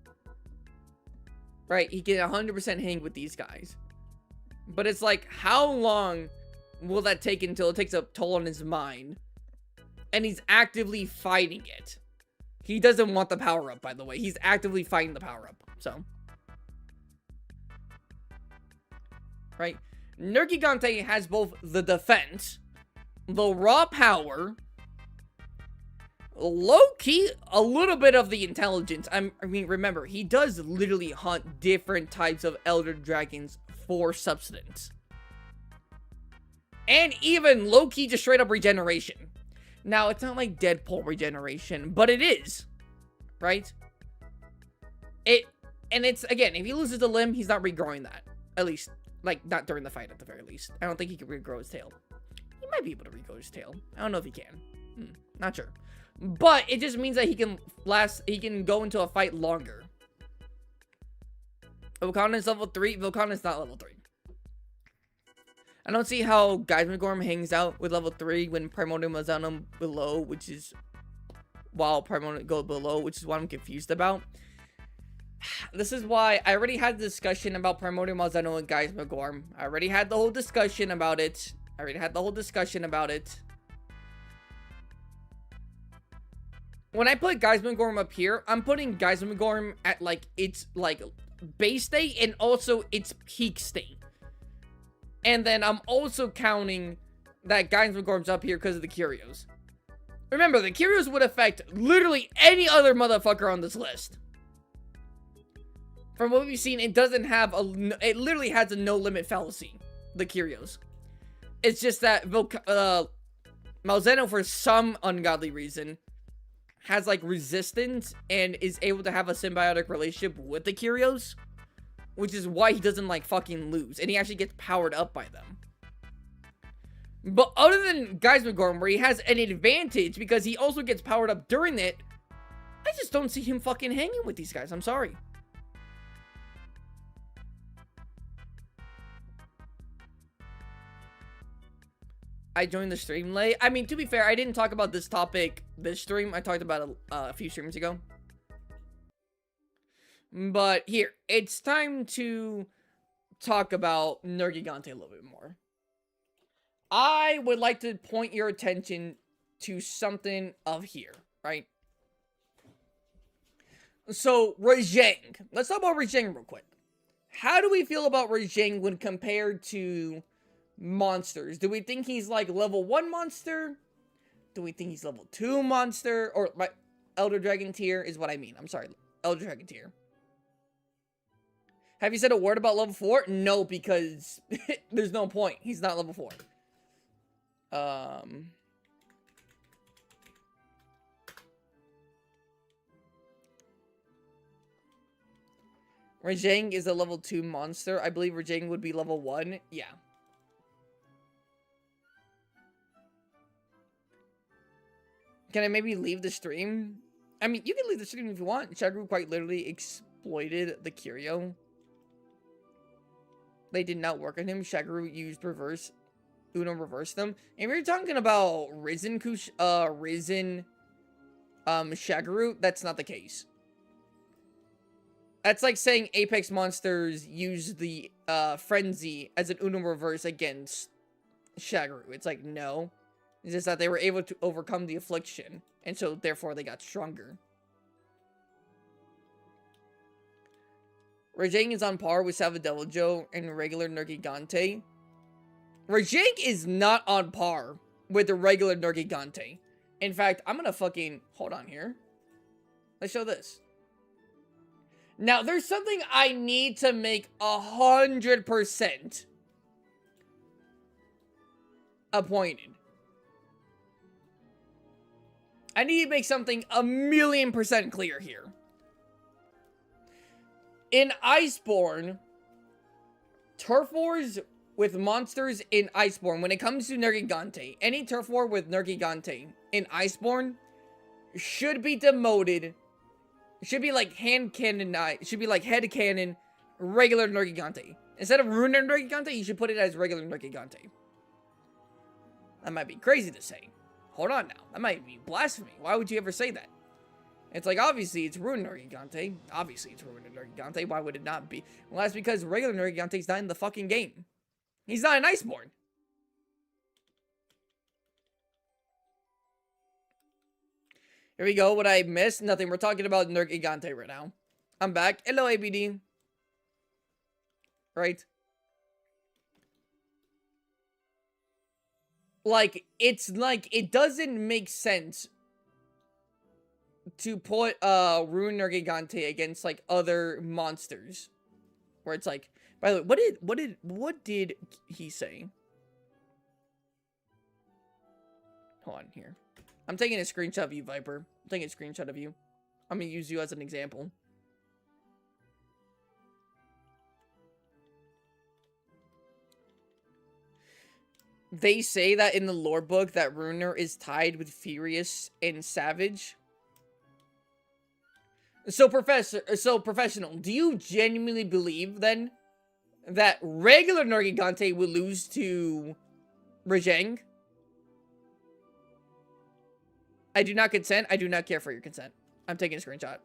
Right, he can 100% hang with these guys. But it's like, how long will that take until it takes a toll on his mind? And he's actively fighting it. He doesn't want the power-up, by the way. He's actively fighting the power-up, so. Right? Nergigante has both the defense, the raw power, low-key, a little bit of the intelligence. I mean, remember, he does literally hunt different types of Elder Dragons for substance. And even low-key just straight up regeneration. Now, it's not like Deadpool regeneration, but it is. Right? And it's, again, if he loses a limb, he's not regrowing that. At least, like, not during the fight at the very least. I don't think he can regrow his tail. He might be able to regrow his tail. I don't know if he can. Not sure. But it just means that he can go into a fight longer. Volcana is level 3. Volcana is not level 3. I don't see how Gaismagorm hangs out with level 3 when Primordial Malzeno below, which is... While Primordial go below, which is what I'm confused about. This is why I already had the discussion about Primordial Malzeno and Gaismagorm. I already had the whole discussion about it. When I put Gaismagorm up here, I'm putting Gaismagorm at, like, its, like, base state and also its peak state. And then I'm also counting that Gaismagorm's up here because of the Curios. Remember, the Curios would affect literally any other motherfucker on this list. From what we've seen, it doesn't have it literally has a no limit fallacy. The Curios. It's just that Malzeno, for some ungodly reason, has, like, resistance and is able to have a symbiotic relationship with the Curios, which is why he doesn't, like, fucking lose, and he actually gets powered up by them. But other than Gaismagorm, where he has an advantage because he also gets powered up during it, I just don't see him fucking hanging with these guys. I'm sorry. I joined the stream late. I mean, to be fair, I didn't talk about this topic this stream. I talked about it a few streams ago. But here, it's time to talk about Nergigante a little bit more. I would like to point your attention to something of here, right? So, Rajang. Let's talk about Rajang real quick. How do we feel about Rajang when compared to monsters? Do we think he's like level 1 monster? Do we think he's level 2 monster? Or my Elder Dragon tier is what I mean. I'm sorry. Elder Dragon tier. Have you said a word about level 4? No, because there's no point. He's not level 4. Rajang is a level 2 monster. I believe Rajang would be level 1. Yeah. Can I maybe leave the stream? I mean, you can leave the stream if you want. Shagaru quite literally exploited the Curio. They did not work on him. Shagaru used reverse. Uno reversed them. And we were talking about Risen Shagaru. That's not the case. That's like saying Apex monsters use the Frenzy as an Uno reverse against Shagaru. It's like, no. It's just that they were able to overcome the affliction, and so therefore they got stronger. Rajang is on par with Deviljho and regular Nergigante. Rajang is not on par with the regular Nergigante. In fact, I'm gonna fucking... Hold on here. Let's show this. Now, there's something I need to make 100% appointed. I need to make something 1,000,000% clear here. In Iceborne, turf wars with monsters in Iceborne, when it comes to Nergigante, any turf war with Nergigante in Iceborne should be demoted. Should be like hand cannon, should be like head cannon, regular Nergigante. Instead of ruiner Nergigante, you should put it as regular Nergigante. That might be crazy to say. Hold on now. That might be blasphemy. Why would you ever say that? It's like, obviously, it's ruiner Nergigante. Obviously, it's ruiner Nergigante. Why would it not be? Well, that's because regular Nergigante's not in the fucking game. He's not in Iceborne. Here we go. What I missed? Nothing. We're talking about Nergigante right now. I'm back. Hello, ABD. Right? Like, it's like, it doesn't make sense to put Ruin Nergigante against like other monsters. Where it's like, by the way, what did he say? Hold on here. I'm taking a screenshot of you, Viper. I'm taking a screenshot of you. I'm gonna use you as an example. They say that in the lore book that Ruiner is tied with Furious and Savage. So, Professional, do you genuinely believe, then, that regular Nergigante will lose to Rajang? I do not consent. I do not care for your consent. I'm taking a screenshot.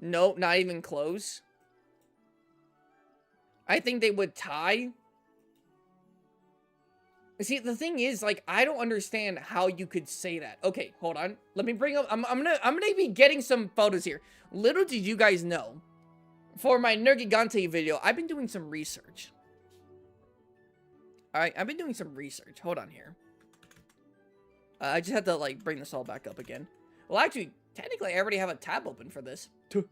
Nope, not even close. I think they would tie. See, the thing is, like, I don't understand how you could say that. Okay, hold on. Let me bring up... I'm gonna be getting some photos here. Little did you guys know, for my Nergigante video, I've been doing some research. Alright, I've been doing some research. Hold on here. I just had to, like, bring this all back up again. Well, actually, technically, I already have a tab open for this. I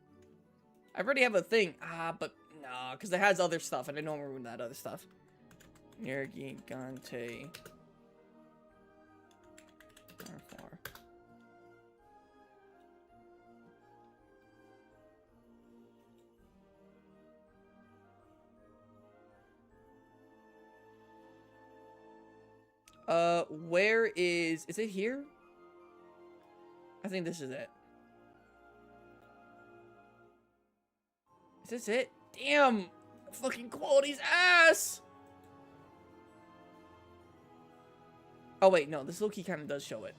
already have a thing. But, nah, because it has other stuff, and I don't want to ruin that other stuff. Nergigante. Where is it here? I think this is it. Is this it? Damn! Fucking quality's ass! Oh wait, no, this low-key kind of does show it.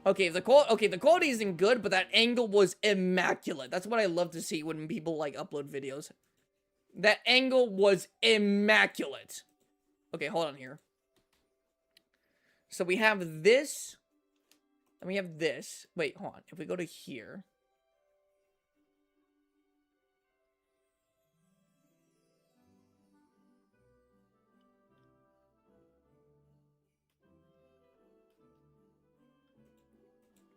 Okay, the quality isn't good, but that angle was immaculate. That's what I love to see when people, like, upload videos. That angle was immaculate. Okay, hold on here. So we have this, and we have this. Wait, hold on. If we go to here...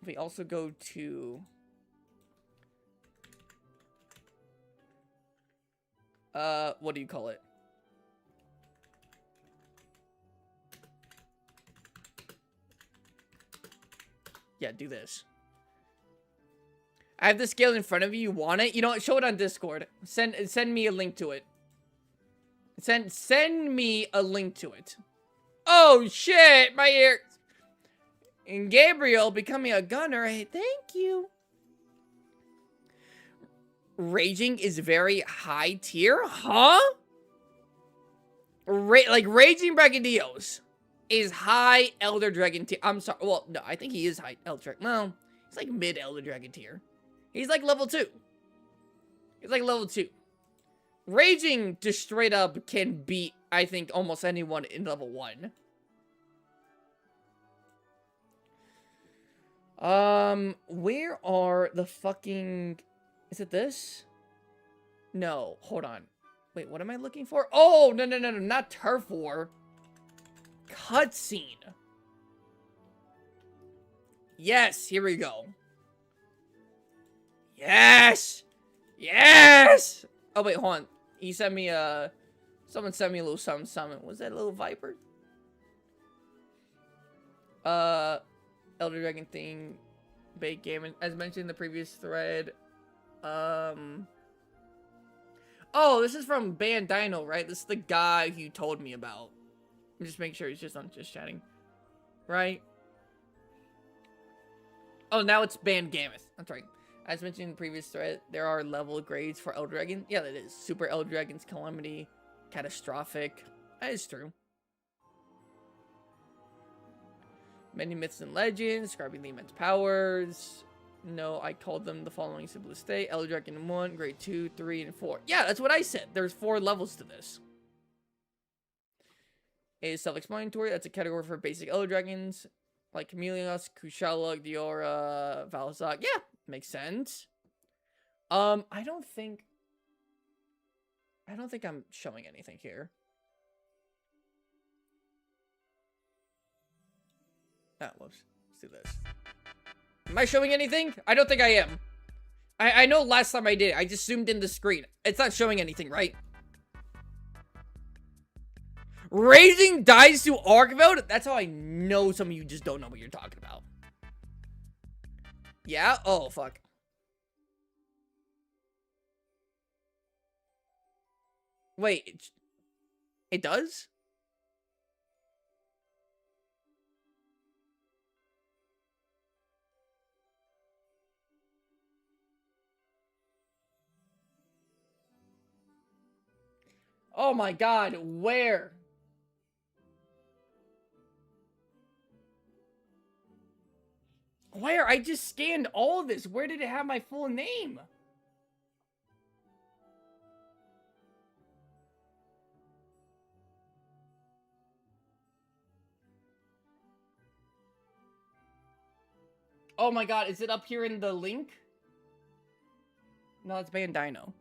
We also go to... what do you call it? Yeah, do this. I have the scale in front of you. You want it? You know what? Show it on Discord. Send me a link to it. Send me a link to it. Oh, shit! My ear... And Gabriel becoming a gunner. Hey, thank you. Raging is very high tier? Huh? Like, Raging Bragadios is high Elder Dragon tier. I'm sorry. Well, no, I think he is high Elder Dragon. Well, He's like mid Elder Dragon tier. He's like level 2. He's like level 2. Raging just straight up can beat, I think, almost anyone in level 1. Where are the fucking... Is it this? No, hold on. Wait, what am I looking for? Oh, no, not Turf War. Cutscene. Yes, here we go. Yes! Yes! Oh, wait, hold on. He sent me, someone sent me a little something. Was that a little Viper? Elder Dragon thing. Bait game. As mentioned in the previous thread. Oh, this is from Bandino, right? This is the guy you told me about. I'm just making sure he's just chatting. Right? Oh, now it's Band Gameth. That's right. As mentioned in the previous thread, there are level grades for Elder Dragon. Yeah, that is. Super Elder Dragon's Calamity. Catastrophic. That is true. Many myths and legends. Describing the immense powers. No, I called them the following simplest state. Elder Dragon 1, grade 2, 3, and 4. Yeah, that's what I said. There's 4 levels to this. It is self-explanatory. That's a category for basic Elder Dragons. Like Chameleos, Kushala, Diora, Valzak. Yeah, makes sense. I don't think I'm showing anything here. Ah, whoops. Let's do this. Am I showing anything? I don't think I am. I know last time I did, I just zoomed in the screen. It's not showing anything, right? Raging dies to arc mode? That's how I know some of you just don't know what you're talking about. Yeah? Oh, fuck. Wait. It does? Oh my god, where? Where? I just scanned all of this. Where did it have my full name? Oh my god, is it up here in the link? No, it's Bandino.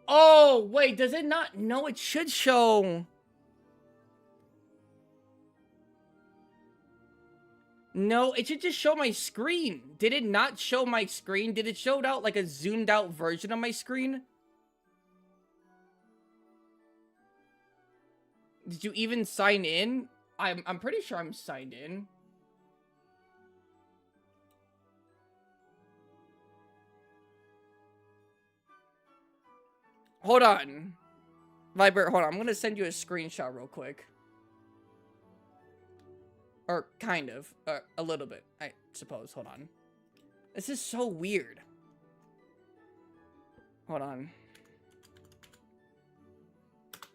Oh, wait, does it not? No, it should show. No, it should just show my screen. Did it not show my screen? Did it show out like a zoomed out version of my screen? Did you even sign in? I'm pretty sure I'm signed in. Hold on. Viper, hold on. I'm gonna send you a screenshot real quick. Or kind of. A little bit, I suppose. Hold on. This is so weird. Hold on.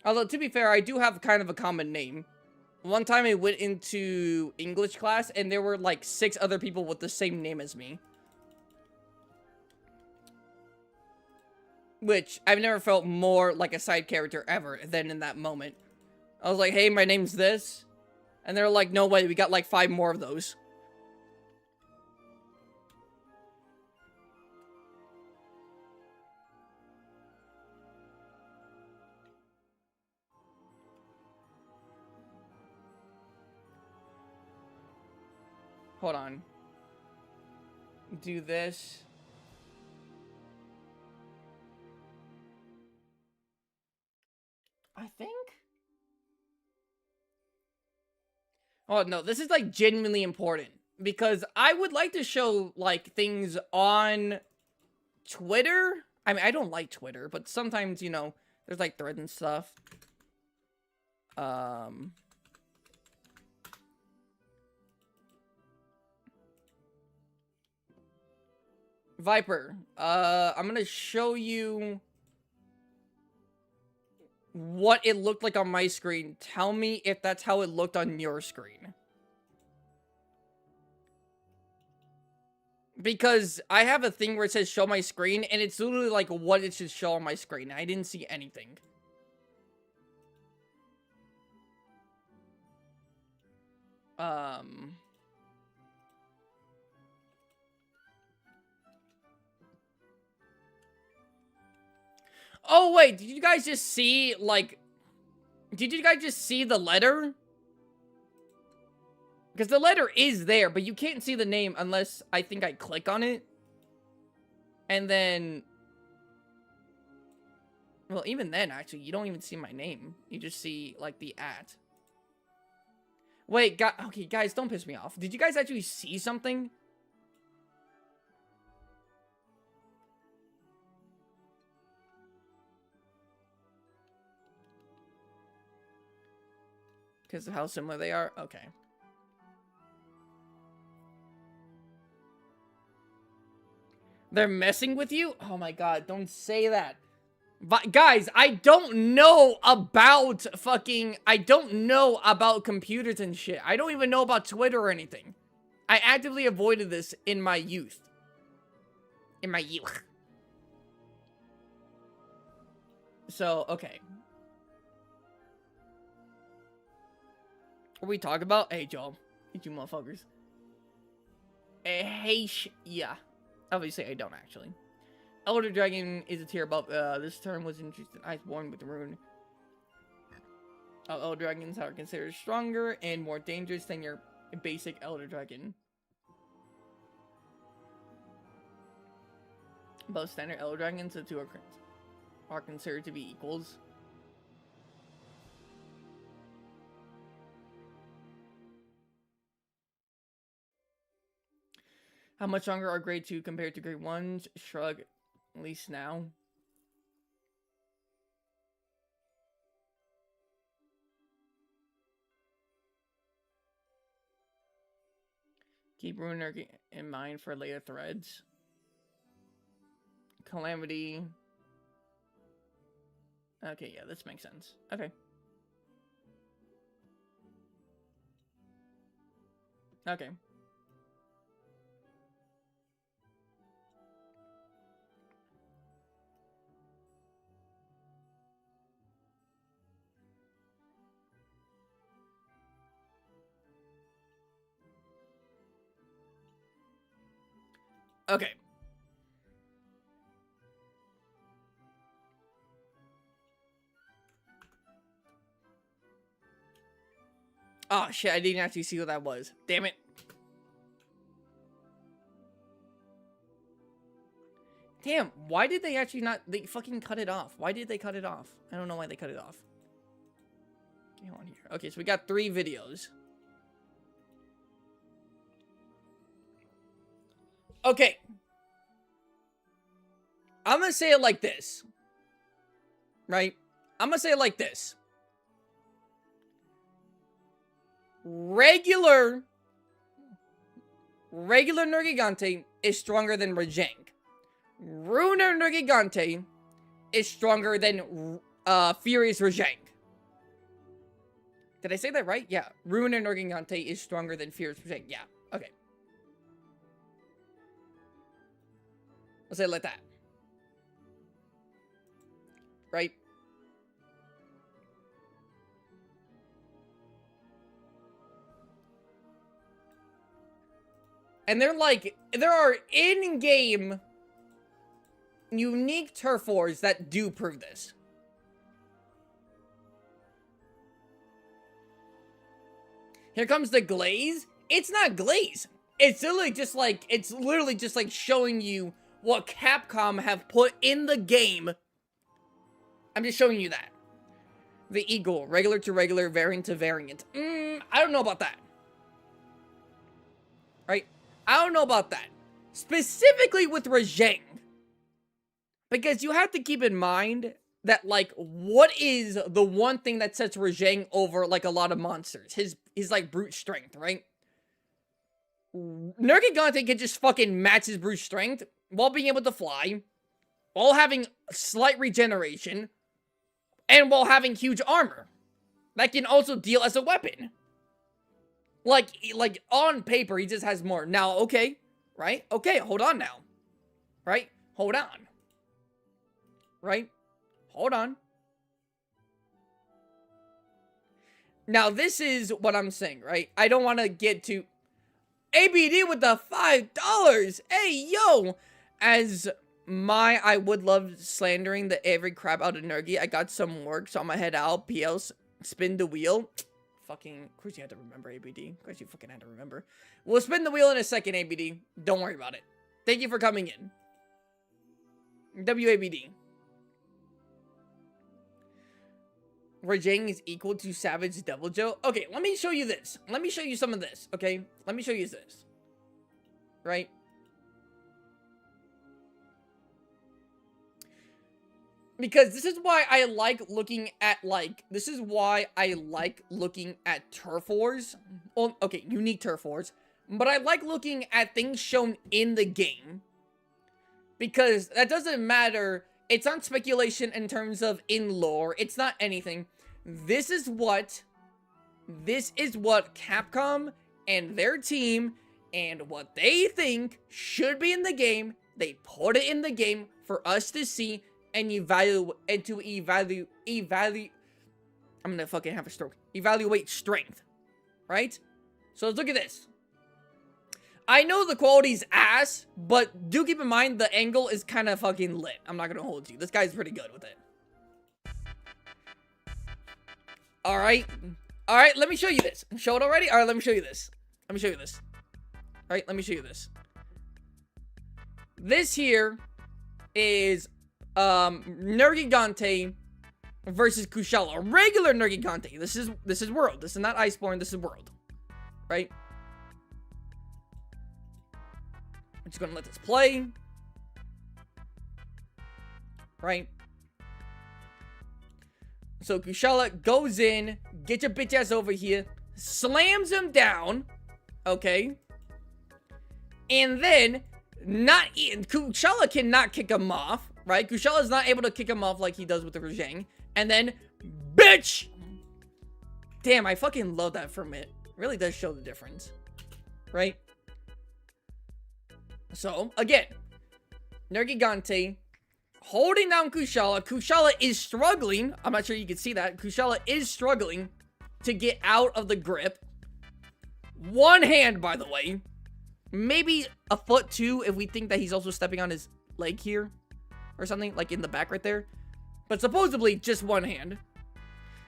Although, to be fair, I do have kind of a common name. One time I went into English class, and there were like 6 other people with the same name as me. Which, I've never felt more like a side character ever than in that moment. I was like, hey, my name's this. And they're like, no way, we got like 5 more of those. Hold on. Do this. I think? Oh, no, this is, like, genuinely important. Because I would like to show, like, things on Twitter. I mean, I don't like Twitter, but sometimes, you know, there's, like, threads and stuff. Viper, I'm gonna show you what it looked like on my screen. Tell me if that's how it looked on your screen. Because I have a thing where it says show my screen, and it's literally like what it should show on my screen. I didn't see anything. Oh, wait, did you guys just see, like... Did you guys just see the letter? Because the letter is there, but you can't see the name unless I think I click on it. And then... Well, even then, actually, you don't even see my name. You just see, like, the @ Wait, okay, guys, don't piss me off. Did you guys actually see something? Because of how similar they are? Okay. They're messing with you? Oh my god, don't say that. But guys, I don't know about I don't know about computers and shit. I don't even know about Twitter or anything. I actively avoided this in my youth. In my youth. So, okay. What we talk about? Hey, Joel. You two motherfuckers. Hey, yeah. Obviously, I don't, actually. Elder Dragon is a tier above. This term was introduced in Iceborne with the rune. Elder Dragons are considered stronger and more dangerous than your basic Elder Dragon. Both standard Elder Dragons, the two are considered to be equals. How much stronger are grade 2 compared to grade 1s? Shrug, at least now. Keep Ruiner in mind for later threads. Calamity. Okay, yeah, this makes sense. Okay. Okay. Okay. Oh, shit, I didn't actually see what that was. Damn it. Damn, why did they actually not... They fucking cut it off. Why did they cut it off? I don't know why they cut it off. Get on here. Okay, so we got 3 videos. Okay. I'm gonna say it like this. Right? I'm gonna say it like this. Regular Nergigante is stronger than Rajang. Ruiner Nergigante is stronger than Furious Rajang. Did I say that right? Yeah. Ruiner Nergigante is stronger than Furious Rajang. Yeah. Okay. I'll say it like that. Right? And they're like, there are in-game unique turf wars that do prove this. Here comes the glaze. It's not glaze. It's literally just like, showing you what Capcom have put in the game. I'm just showing you that. The eagle, regular to regular, variant to variant. I don't know about that. Right? I don't know about that. Specifically with Rajang. Because you have to keep in mind that, like, what is the one thing that sets Rajang over, like, a lot of monsters? His like, brute strength, right? Nergigante can just fucking match his brute strength. while being able to fly, while having slight regeneration, and while having huge armor that can also deal as a weapon. Like on paper, he just has more. Now, okay, right? Okay, hold on now. Right? Hold on. Right? Hold on. Now, this is what I'm saying, right? I don't want to get to ABD with the $5. Hey, yo! I would love slandering the every crap out of Nergi. I got some work, so I'm gonna head out. PLs, spin the wheel. Fucking, of course you had to remember, ABD. Of course you fucking had to remember. We'll spin the wheel in a second, ABD. Don't worry about it. Thank you for coming in. WABD. Rajang is equal to Savage Deviljho. Okay, let me show you this. Let me show you some of this, okay? Let me show you this. Right? Because this is why I like looking at, this is why I like looking at turf wars. Well, okay, unique turf wars. But I like looking at things shown in the game. Because that doesn't matter. It's not speculation in terms of in lore. It's not anything. This is what Capcom and their team and what they think should be in the game. They put it in the game for us to see and evaluate, I'm gonna fucking have a stroke. Evaluate strength, right? So let's look at this. I know the quality's ass, but do keep in mind the angle is kind of fucking lit. I'm not gonna hold you. This guy's pretty good with it. Alright, let me show you this. Show it already? Alright, let me show you this. Alright, let me show you this. This here is Nergigante versus Kushala. Regular Nergigante. This is world. This is not Iceborne. This is world. Right? I'm just gonna let this play. Right? So Kushala goes in, get your bitch ass over here, slams him down. Okay? And then Kushala cannot kick him off. Right? Kushala is not able to kick him off like he does with the Rajang. And then, bitch! Damn, I fucking love that from it. Really does show the difference. Right? So, again. Nergigante holding down Kushala. Kushala is struggling. I'm not sure you can see that. Kushala is struggling to get out of the grip. One hand, by the way. Maybe a foot too, if we think that he's also stepping on his leg here. Or something, like in the back right there. But supposedly, just one hand.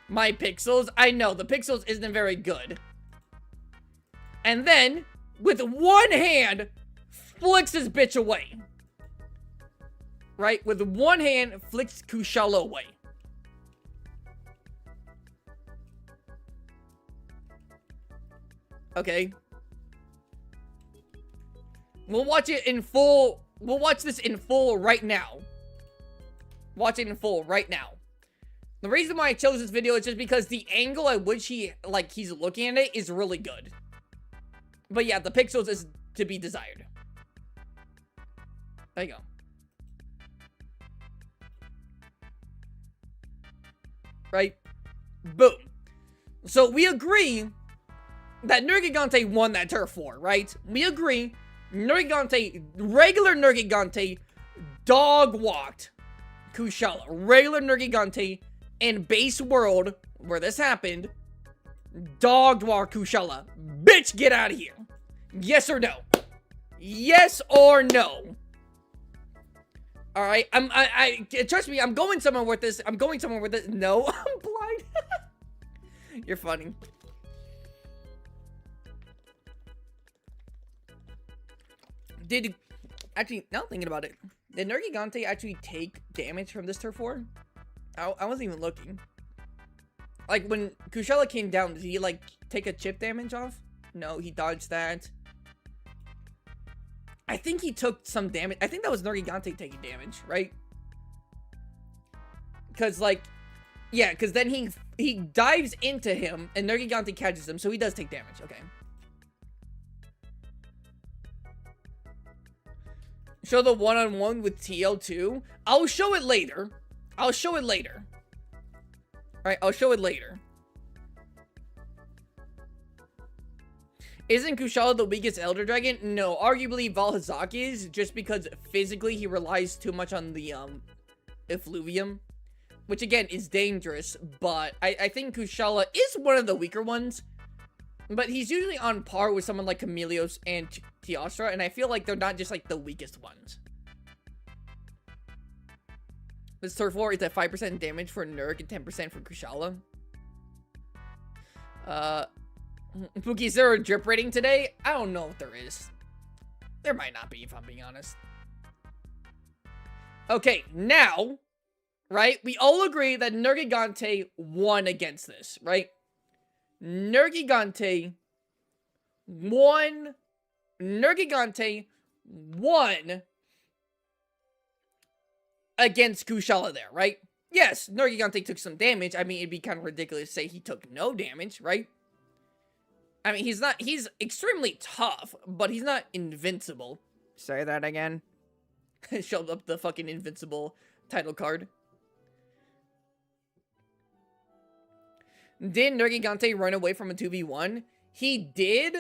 My pixels. I know, the pixels isn't very good. And then, with one hand, flicks his bitch away. Right? With one hand, flicks Kushala away. Okay. We'll watch it in full. We'll watch this in full right now. Watch it in full right now. The reason why I chose this video is just because the angle at which he's looking at it is really good. But yeah, the pixels is to be desired. There you go. Right? Boom. So we agree that Nergigante won that turf war, right? We agree. Nergigante, regular Nergigante, dog walked Kushala. Regular Nergigante in base world, where this happened, dog walked Kushala. Bitch, get out of here. Yes or no? Yes or no? Alright, trust me, I'm going somewhere with this. No, I'm blind. You're funny. Actually, now thinking about it, did Nergigante actually take damage from this turf war? I wasn't even looking. Like, when Kushala came down, did he, take a chip damage off? No, he dodged that. I think he took some damage. I think that was Nergigante taking damage, right? Because, yeah, because then he dives into him, and Nergigante catches him, so he does take damage, okay. show the one-on-one with TL2? I'll show it later. I'll show it later. Alright, I'll show it later. Isn't Kushala the weakest Elder Dragon? No, arguably Valhazak is, just because physically he relies too much on the, effluvium. Which, again, is dangerous, but I think Kushala is one of the weaker ones. But he's usually on par with someone like Chameleos and Teostra, and I feel like they're not just, like, the weakest ones. This turf war is at 5% damage for Nerg and 10% for Kushala. Pookie, is there a drip rating today? I don't know if there is. There might not be, if I'm being honest. Okay, now, right? We all agree that Nergigante won against this, right? Nergigante won. Nergigante won against Kushala there, right? Yes, Nergigante took some damage. I mean, it'd be kind of ridiculous to say he took no damage, right? I mean, he's extremely tough, but he's not invincible. Say that again. Showed up the fucking invincible title card. Did Nergigante run away from a 2v1? He did.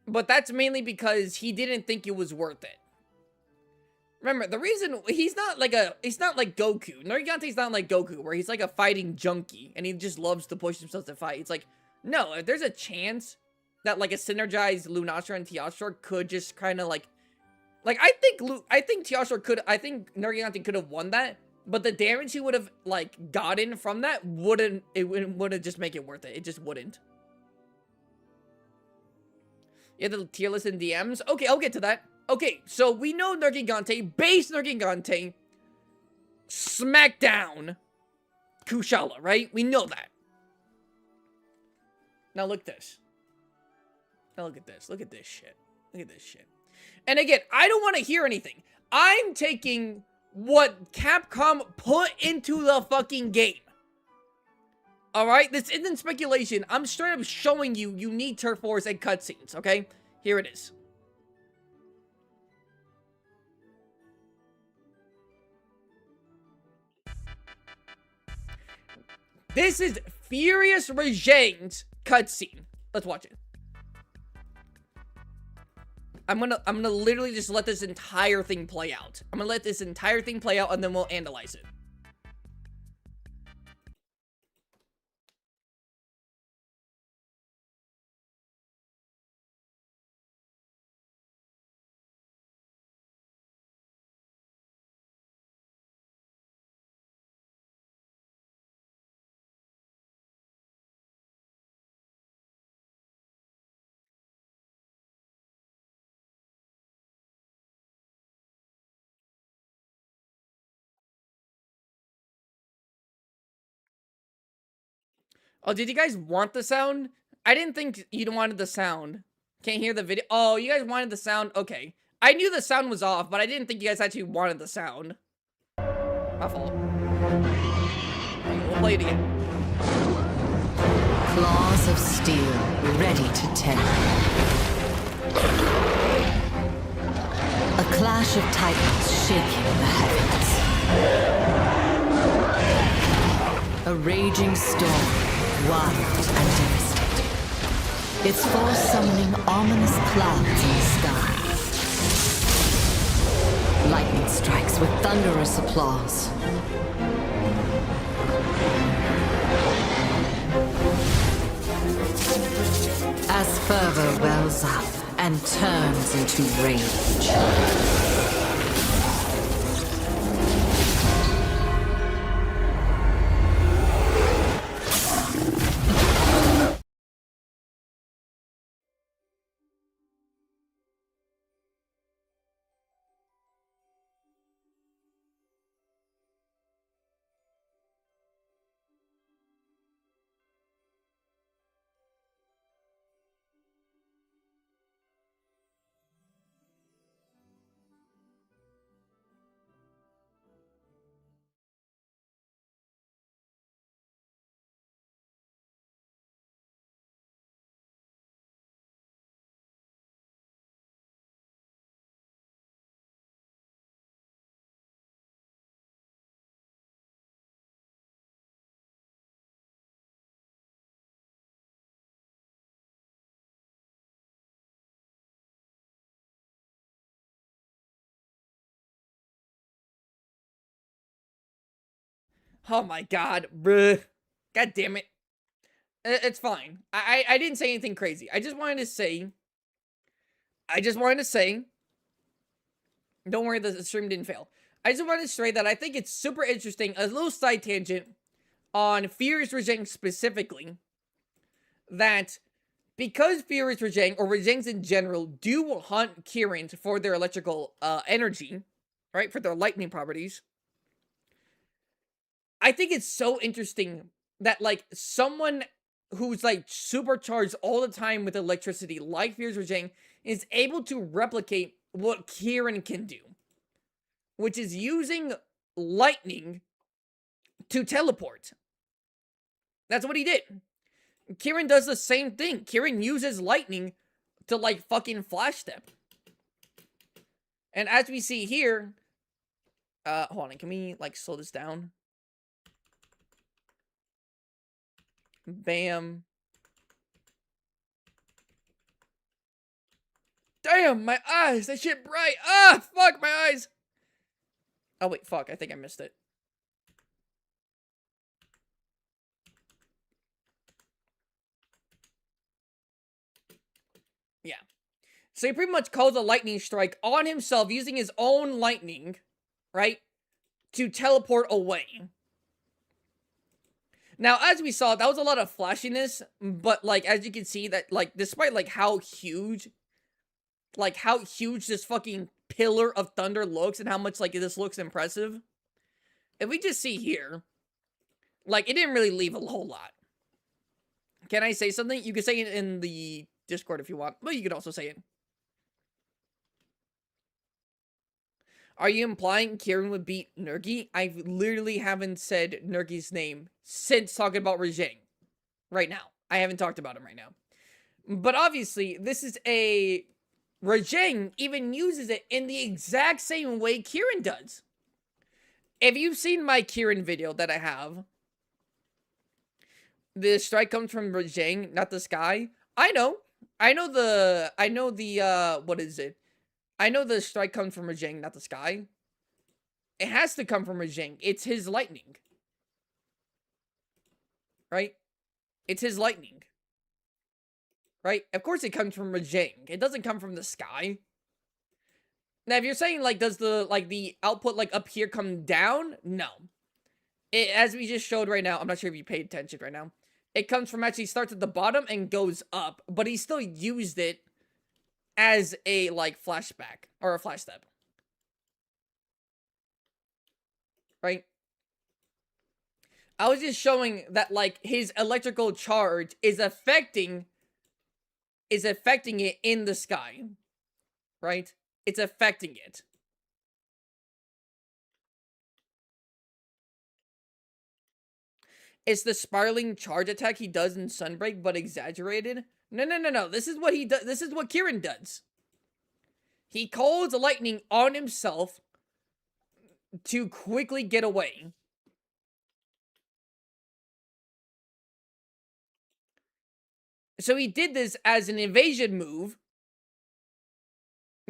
But that's mainly because he didn't think it was worth it. Remember, the reason he's not like Goku. Nergigante's not like Goku, where he's like a fighting junkie and he just loves to push himself to fight. It's like, no, if there's a chance that like a synergized Lunastra and Teostra could just kind of like I think Nergigante could have won that, but the damage he would have like gotten from that wouldn't just make it worth it. It just wouldn't. Yeah, the tier list in DMs. Okay, I'll get to that. Okay, so we know Nergigante, base Nergigante, smack down Kushala, right? We know that. Now look at this. Now look at this. Look at this shit. Look at this shit. And again, I don't want to hear anything. I'm taking what Capcom put into the fucking game. Alright? This isn't speculation. I'm straight up showing you unique turf wars and cutscenes, okay? Here it is. This is Furious Rajang's cutscene. Let's watch it. I'm gonna literally just let this entire thing play out. I'm gonna let this entire thing play out and then we'll analyze it. Oh, did you guys want the sound? I didn't think you wanted the sound. Can't hear the video. Oh, you guys wanted the sound? Okay. I knew the sound was off, but I didn't think you guys actually wanted the sound. My fault. We'll play it again.
Claws of steel, ready to tear. A clash of titans shaking the heavens. A raging storm. Wild and devastating. Its force summoning ominous clouds in the sky. Lightning strikes with thunderous applause. As fervor wells up and turns into rage.
Oh my god, bruh. God damn it. It's fine. I didn't say anything crazy. I just wanted to say. Don't worry, the stream didn't fail. I just wanted to say that I think it's super interesting. A little side tangent on Furious Rajang specifically. That because Furious Rajang, or Rajangs in general, do hunt Kirans for their electrical energy, right? For their lightning properties. I think it's so interesting that, like, someone who's, like, supercharged all the time with electricity, like Furious Rajang, is able to replicate what Kirin can do. Which is using lightning to teleport. That's what he did. Kirin does the same thing. Kirin uses lightning to, like, fucking flash step. And as we see here, hold on, can we, like, slow this down? Bam. Damn, my eyes, that shit bright. Ah, fuck, my eyes. Oh, wait, fuck, I think I missed it. Yeah. So he pretty much calls a lightning strike on himself using his own lightning, right? To teleport away. Now, as we saw, that was a lot of flashiness, but, like, as you can see, that, like, despite, like, how huge this fucking pillar of thunder looks and how much, like, this looks impressive, if we just see here, like, it didn't really leave a whole lot. Can I say something? You can say it in the Discord if you want, but you could also say it. Are you implying Kirin would beat Nergi? I literally haven't said Nergi's name since talking about Rajang. Right now. I haven't talked about him right now. But obviously, this is a... Rajang even uses it in the exact same way Kirin does. If you've seen my Kirin video that I have, the strike comes from Rajang, not the sky. I know the, what is it? I know the strike comes from Rajang, not the sky. It has to come from Rajang. It's his lightning. Right? It's his lightning. Right? Of course it comes from Rajang. It doesn't come from the sky. Now, if you're saying, like, does the, like, the output, like, up here come down? No. It, as we just showed right now, I'm not sure if you paid attention right now. It comes from, actually starts at the bottom and goes up. But he still used it as a, like, flashback. Or a flash step. Right? I was just showing that, like, his electrical charge is affecting it in the sky. Right? It's affecting it. It's the spiraling charge attack he does in Sunbreak, but exaggerated. No. This is what he does. This is what Kirin does. He calls lightning on himself to quickly get away. So he did this as an evasion move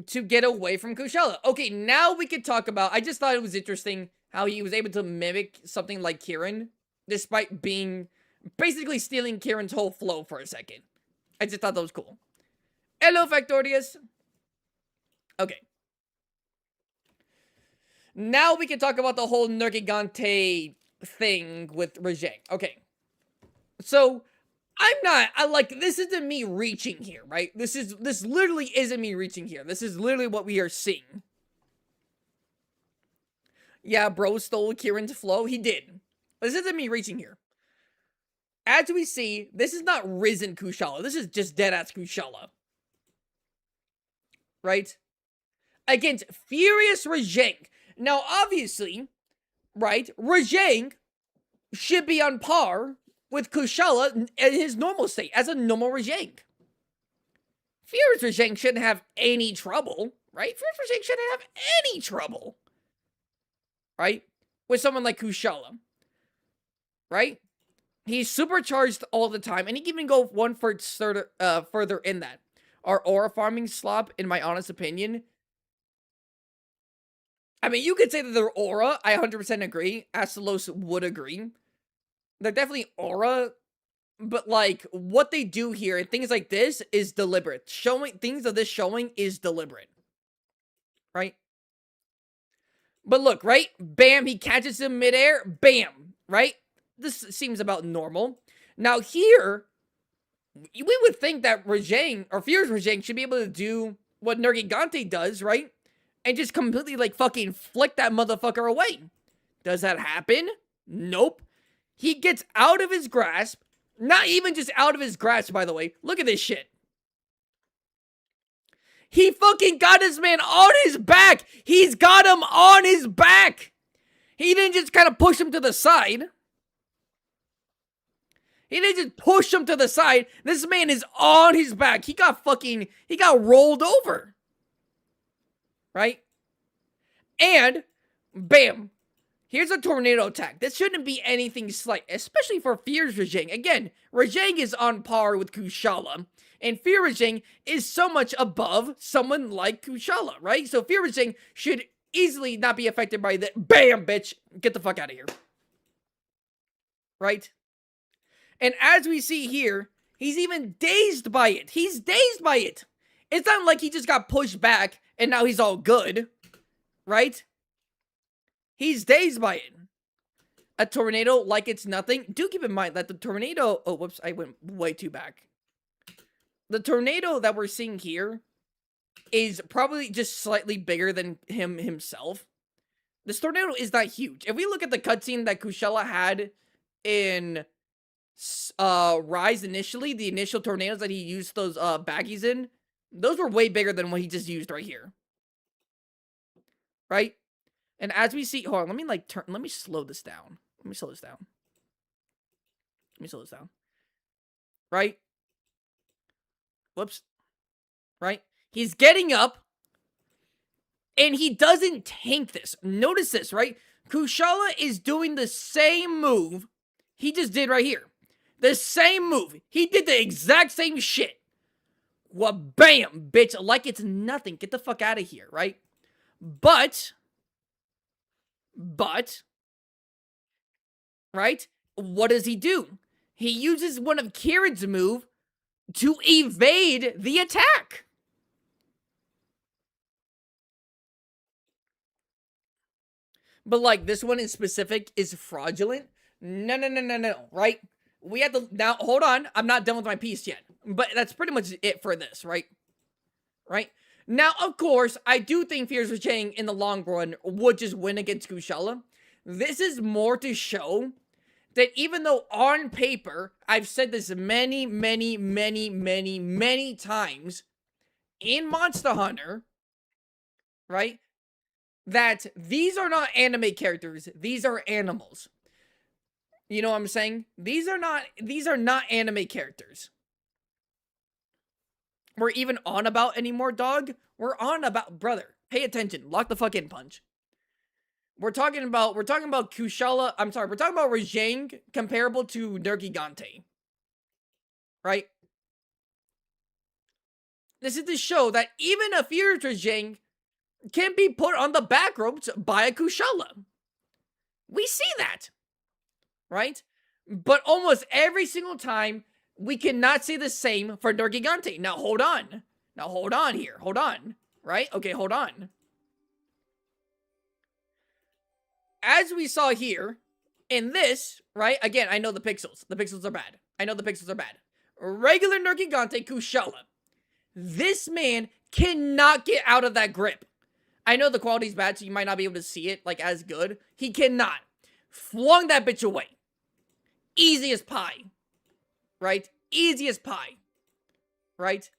to get away from Kushala. Okay, now we could talk about... I just thought it was interesting how he was able to mimic something like Kirin, despite being... basically stealing Kirin's whole flow for a second. I just thought that was cool. Hello, Factorius. Okay. Now we can talk about the whole Nergigante thing with Rajang. Okay. So... this isn't me reaching here, right? This literally isn't me reaching here. This is literally what we are seeing. Yeah, bro stole Kirin's flow. He did. This isn't me reaching here. As we see, this is not risen Kushala. This is just deadass Kushala. Right? Against Furious Rajang. Now, obviously, right, Rajang should be on par with Kushala in his normal state, as a normal Rajang. Furious Rajang shouldn't have any trouble, right? Furious Rajang shouldn't have any trouble, right? With someone like Kushala, right? He's supercharged all the time, and he can even go one further in that. Our aura farming slop, in my honest opinion, I mean, you could say that they're aura. I 100% agree. Astalos would agree. They're definitely aura. But, like, what they do here and things like this is deliberate. Showing things of this showing is deliberate. Right? But look, right? Bam, he catches him midair. Bam. Right? This seems about normal. Now here, we would think that Rajang, or Fierce Rajang, should be able to do what Nergigante does, right? And just completely, like, fucking flick that motherfucker away. Does that happen? Nope. He gets out of his grasp. Not even just out of his grasp, by the way. Look at this shit. He fucking got his man on his back. He's got him on his back. He didn't just kind of push him to the side. He didn't just push him to the side. This man is on his back. He got rolled over. Right? And, bam. Here's a tornado attack. This shouldn't be anything slight, especially for Fierce Rajang. Again, Rajang is on par with Kushala, and Fear Rajang is so much above someone like Kushala, right? So Fear Rajang should easily not be affected by the BAM, bitch! Get the fuck out of here. Right? And as we see here, he's even dazed by it. He's dazed by it. It's not like he just got pushed back and now he's all good. Right? He's dazed by it. A tornado like it's nothing. Do keep in mind that the tornado... Oh, whoops. I went way too back. The tornado that we're seeing here is probably just slightly bigger than him himself. This tornado is not huge. If we look at the cutscene that Kushala had in Rise initially, the initial tornadoes that he used those baggies in, those were way bigger than what he just used right here. Right? And as we see, hold on, let me slow this down. Right? Whoops. Right? He's getting up, and he doesn't tank this. Notice this, right? Kushala is doing the same move he just did right here. The same move. He did the exact same shit. Well, bam, bitch, like it's nothing. Get the fuck out of here, right? But, right? What does he do? He uses one of Kieran's move to evade the attack. But, like, this one in specific is fraudulent. No, right? We have to, now, hold on. I'm not done with my piece yet. But that's pretty much it for this, right? Right? Now, of course, I do think Fierce Rajang in the long run would just win against Kushala. This is more to show that even though on paper, I've said this many times in Monster Hunter, right? That these are not anime characters, these are animals. You know what I'm saying? These are not anime characters. We're even on about anymore, dog. We're on about, brother. Pay attention. Lock the fuck in, Punch. We're talking about Kushala. I'm sorry. We're talking about Rajang comparable to Nergigante. Right? This is to show that even a Fierce Rajang can be put on the back ropes by a Kushala. We see that. Right? But almost every single time, we cannot say the same for Nergigante. Now, hold on. Here. Hold on. Right? Okay, hold on. As we saw here, in this, right? Again, I know the pixels. The pixels are bad. Regular Nergigante Kushala. This man cannot get out of that grip. I know the quality's bad, so you might not be able to see it, like, as good. He cannot. Flung that bitch away. Easy as pie. Right? Easy as pie. Right?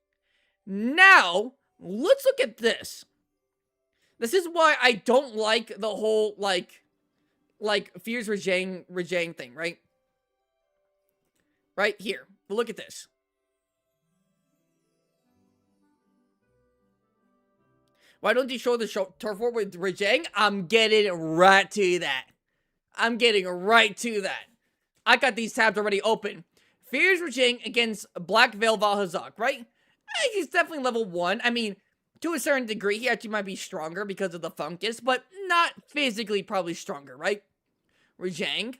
Now, let's look at this. This is why I don't like the whole, like Fierce Rajang thing, right? Right here. Look at this. Why don't you show the turf war with Rajang? I'm getting right to that. I got these tabs already open. Fierce Rajang against Black Veil Valhazak, right? He's definitely level 1. I mean, to a certain degree, he actually might be stronger because of the fungus, but not physically probably stronger, right? Rajang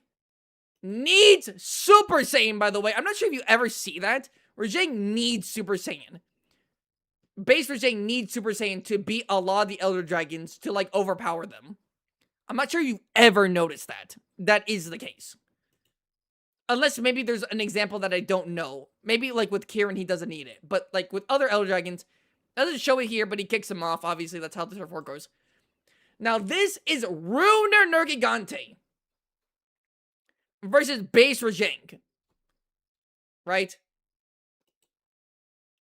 needs Super Saiyan, by the way. I'm not sure if you ever see that. Rajang needs Super Saiyan. Base Rajang needs Super Saiyan to beat a lot of the Elder Dragons to, like, overpower them. I'm not sure you've ever noticed that. That is the case. Unless maybe there's an example that I don't know. Maybe, like, with Kieran, he doesn't need it. But, like, with other Elder Dragons, doesn't show it here, but he kicks him off. Obviously, that's how the Turf War goes. Now, this is Runer Nergigante versus Base Rajang. Right?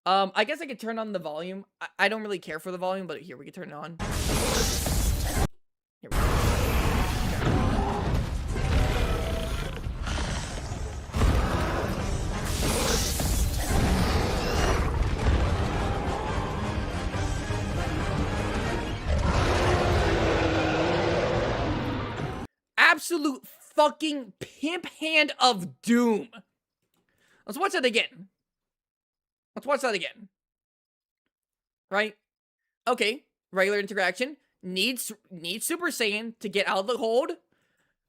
I guess I could turn on the volume. I don't really care for the volume, but here, we can turn it on. Here we go. Absolute fucking pimp hand of doom. Let's watch that again. Right? Okay. Regular interaction. Needs Super Saiyan to get out of the hold.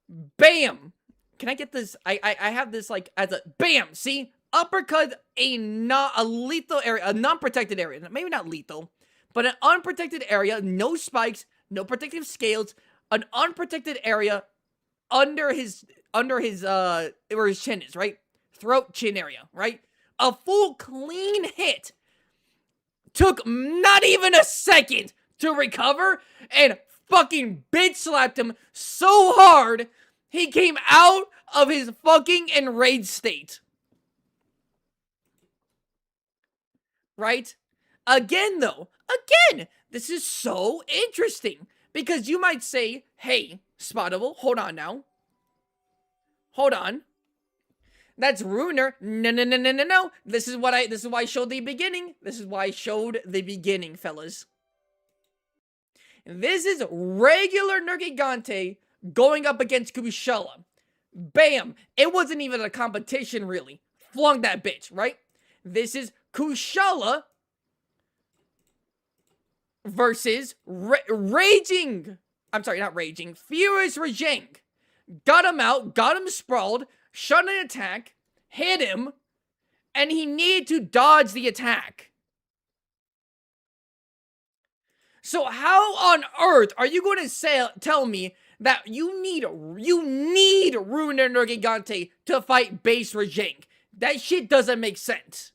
Bam! Can I get this? I have this, like, as a... Bam! See? Uppercut a lethal area. A non-protected area. Maybe not lethal. But an unprotected area. No spikes. No protective scales. An unprotected area under his where his chin is, right? Throat, chin area, right? A full clean hit. Took not even a second to recover and fucking bitch slapped him so hard he came out of his fucking enraged state. Right? Again, though, this is so interesting because you might say, hey, Spottable, hold on now. Hold on. That's Runer. No. This is why I showed the beginning. Fellas. This is regular Nergigante going up against Kushala. Bam! It wasn't even a competition, really. Flung that bitch, right? This is Kushala versus Raging. I'm sorry, not Raging. Furious Rajang. Got him out, got him sprawled, shot an attack, hit him, and he needed to dodge the attack. So how on earth are you going to tell me that you need Runer Nergigante to fight Base Rajang? That shit doesn't make sense.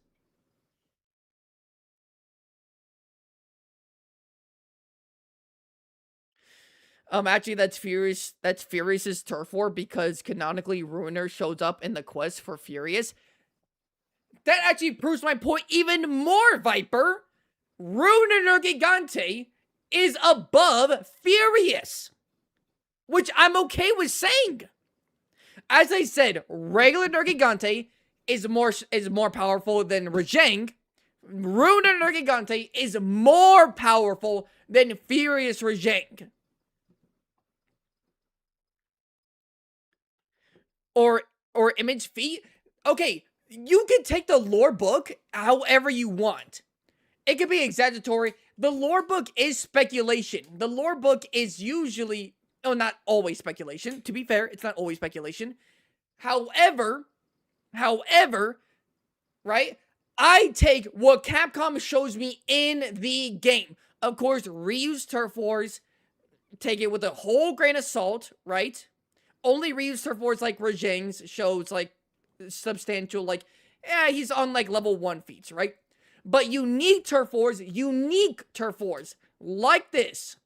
Actually, that's Furious. That's Furious's Turf War because canonically Ruiner shows up in the quest for Furious. That actually proves my point even more, Viper. Ruiner Nergigante is above Furious, which I'm okay with saying. As I said, regular Nergigante is more powerful than Rajang. Ruiner Nergigante is more powerful than Furious Rajang. Or image feat. Okay, you can take the lore book however you want. It could be exaggeratory. The lore book is speculation. The lore book is usually, not always speculation. To be fair, it's not always speculation. However, right? I take what Capcom shows me in the game. Of course, Ryu's Turf Wars, take it with a whole grain of salt, right? Only Ryu's Turf Wars, like Rajang's, shows, like, substantial, like, he's on, like, level 1 feats, right? But unique Turf Wars, like this.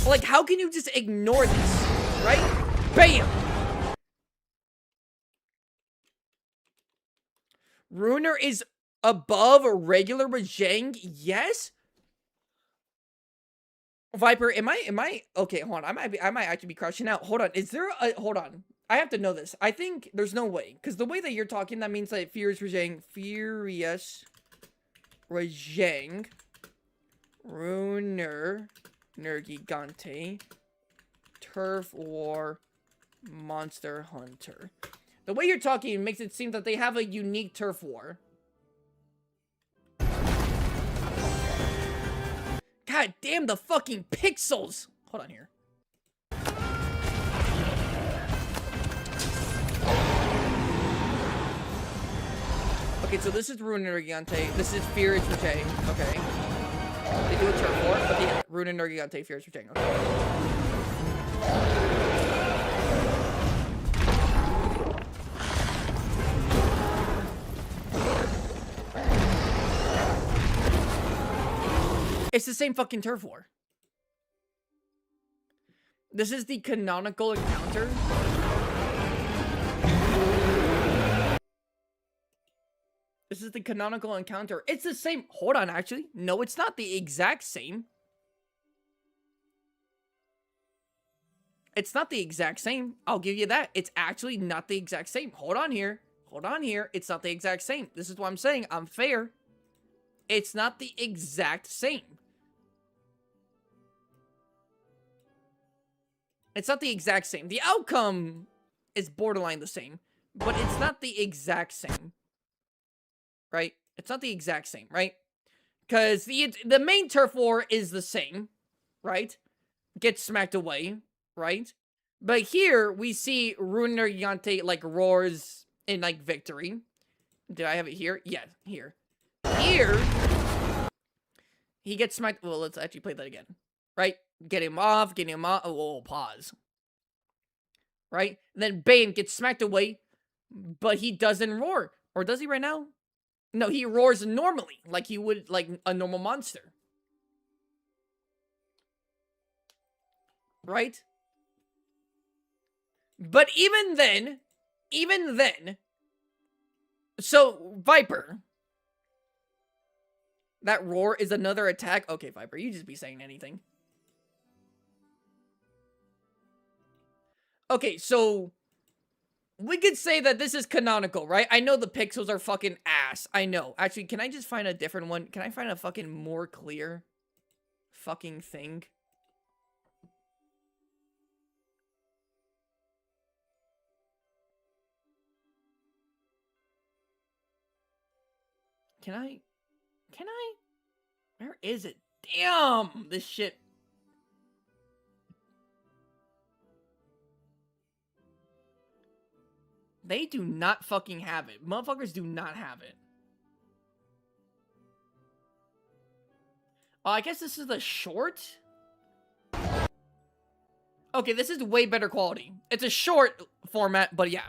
Like, how can you just ignore this, right? Bam! Runer is above a regular Rajang, yes? Viper, am I okay, hold on. I might actually be crushing out. Hold on. Hold on. I have to know this. I think there's no way. Because the way that you're talking, that means that Furious Rajang, Runer, Nergigante, Turf War, Monster Hunter. The way you're talking makes it seem that they have a unique turf war. God damn the fucking pixels! Hold on here. Okay, so this is Rune Nergigante. This is Furious Rajang. Okay. They do a turf war, but yeah, Rune Nergigante, Furious Rajang. Okay. It's the same fucking turf war. This is the canonical encounter. This is the canonical encounter. It's the same. Hold on, actually. No, it's not the exact same. It's not the exact same. I'll give you that. It's actually not the exact same. Hold on here. Hold on here. It's not the exact same. This is what I'm saying. I'm fair. It's not the exact same. It's not the exact same. The outcome is borderline the same, but it's not the exact same. Right? It's not the exact same, right? Because the main turf war is the same, right? Gets smacked away, right? But here, we see Rune Nergigante, like, roars in, like, victory. Did I have it here? Yeah, here. Here, he gets smacked. Well, let's actually play that again. Right? Get him off, get him off. Oh, pause. Right? And then Bane gets smacked away, but he doesn't roar. Or does he right now? No, he roars normally, like he would, like a normal monster. Right? But even then, so, Viper. That roar is another attack. Okay, Viper, you just be saying anything. Okay, so we could say that this is canonical, right? I know the pixels are fucking ass. I know. Actually, can I just find a different one? Can I find a fucking more clear fucking thing? Can I? Where is it? Damn, this shit. They do not fucking have it. Motherfuckers do not have it. Oh, I guess this is the short? Okay, this is way better quality. It's a short format, but yeah.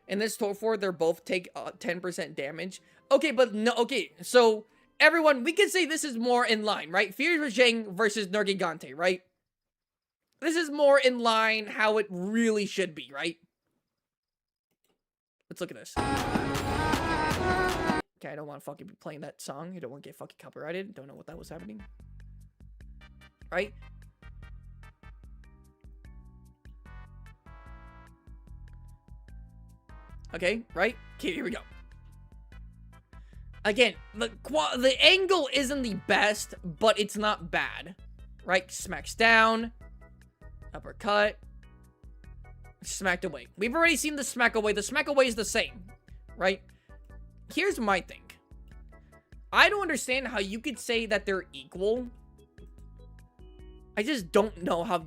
In this turf war, they're both take 10% damage. Okay, but no, okay, so everyone, we can say this is more in line, right? Furious Rajang versus Nergigante, right? This is more in line how it really should be, right? Let's look at this. Okay, I don't want to fucking be playing that song. I don't want to get fucking copyrighted. Don't know what that was happening. Right? Okay, right? Okay, here we go. Again, the angle isn't the best, but it's not bad. Right? Smacks down. Uppercut. Smacked away. We've already seen the smack away. The smack away is the same. Right? Here's my thing. I don't understand how you could say that they're equal. I just don't know how...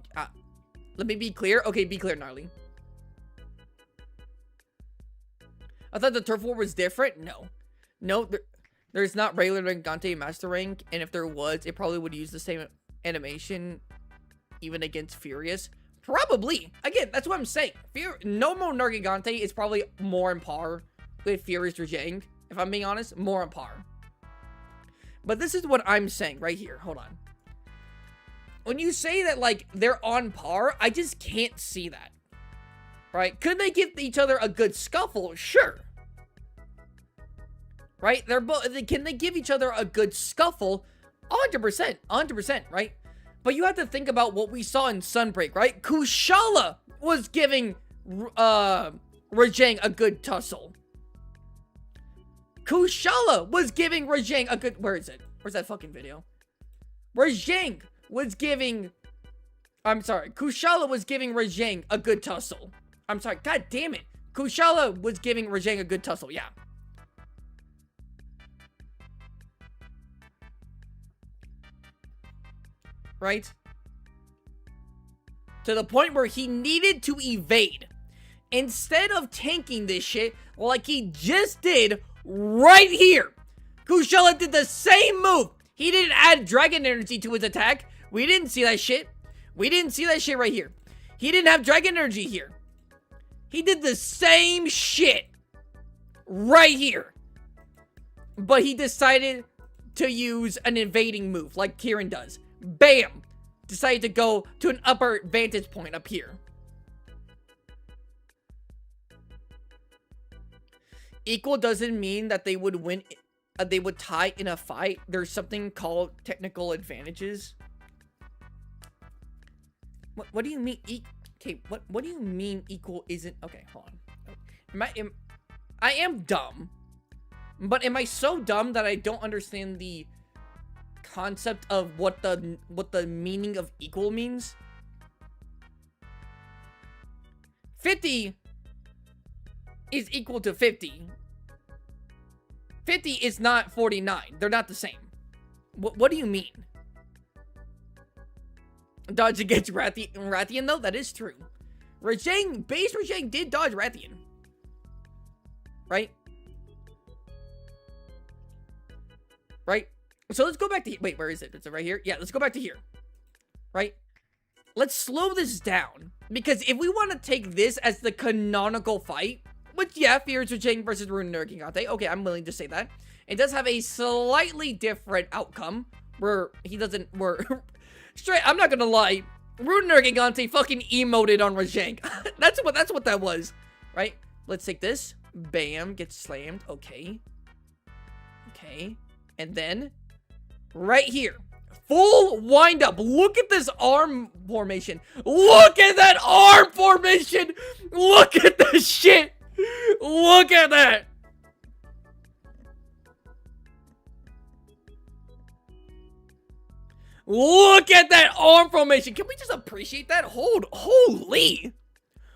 let me be clear. Okay, be clear, Gnarly. I thought the turf war was different. No. No, there's not regular Nergigante Master Rank. And if there was, it probably would use the same animation even against Furious. Probably. Again, that's what I'm saying. Normal Nergigante is probably more on par with Furious Rajang. If I'm being honest, more on par. But this is what I'm saying right here. Hold on. When you say that, like, they're on par, I just can't see that. Right? Could they give each other a good scuffle? Sure. Right? They're both. Can they give each other a good scuffle? 100%. 100%, right? But you have to think about what we saw in Sunbreak, right? Kushala was giving Rajang a good tussle. Kushala was giving Rajang a good... Where is it? Where's that fucking video? Rajang was giving... I'm sorry. Kushala was giving Rajang a good tussle. I'm sorry. God damn it. Kushala was giving Rajang a good tussle. Yeah. Right? To the point where he needed to evade. Instead of tanking this shit like he just did right here. Kushala did the same move. He didn't add dragon energy to his attack. We didn't see that shit. We didn't see that shit right here. He didn't have dragon energy here. He did the same shit right here. But he decided to use an invading move like Kieran does. Bam! Decided to go to an upper vantage point up here. Equal doesn't mean that they would win, they would tie in a fight. There's something called technical advantages. What do you mean? Okay, what do you mean equal isn't? Okay, hold on. I am dumb, but am I so dumb that I don't understand the concept of what the meaning of equal means? 50 is equal to 50. 50 is not 49. They're not the same. What do you mean? Dodge against Rathian, though? That is true. Rajang, base Rajang did dodge Rathian. Right? Right? So let's go back to... Wait, where is it? Is it right here? Yeah, let's go back to here. Right? Let's slow this down. Because if we want to take this as the canonical fight, which, yeah, Fears Rajang versus Rune Nergigante. Okay, I'm willing to say that. It does have a slightly different outcome. Where he doesn't... Straight, I'm not gonna lie. Rune Nergigante fucking emoted on Rajang. That's what that was. Right? Let's take this. Bam. Gets slammed. Okay. Okay. And then... right here. Full wind up. Look at this arm formation. Look at that arm formation. Look at this shit. Look at that. Look at that arm formation. Can we just appreciate that? Holy.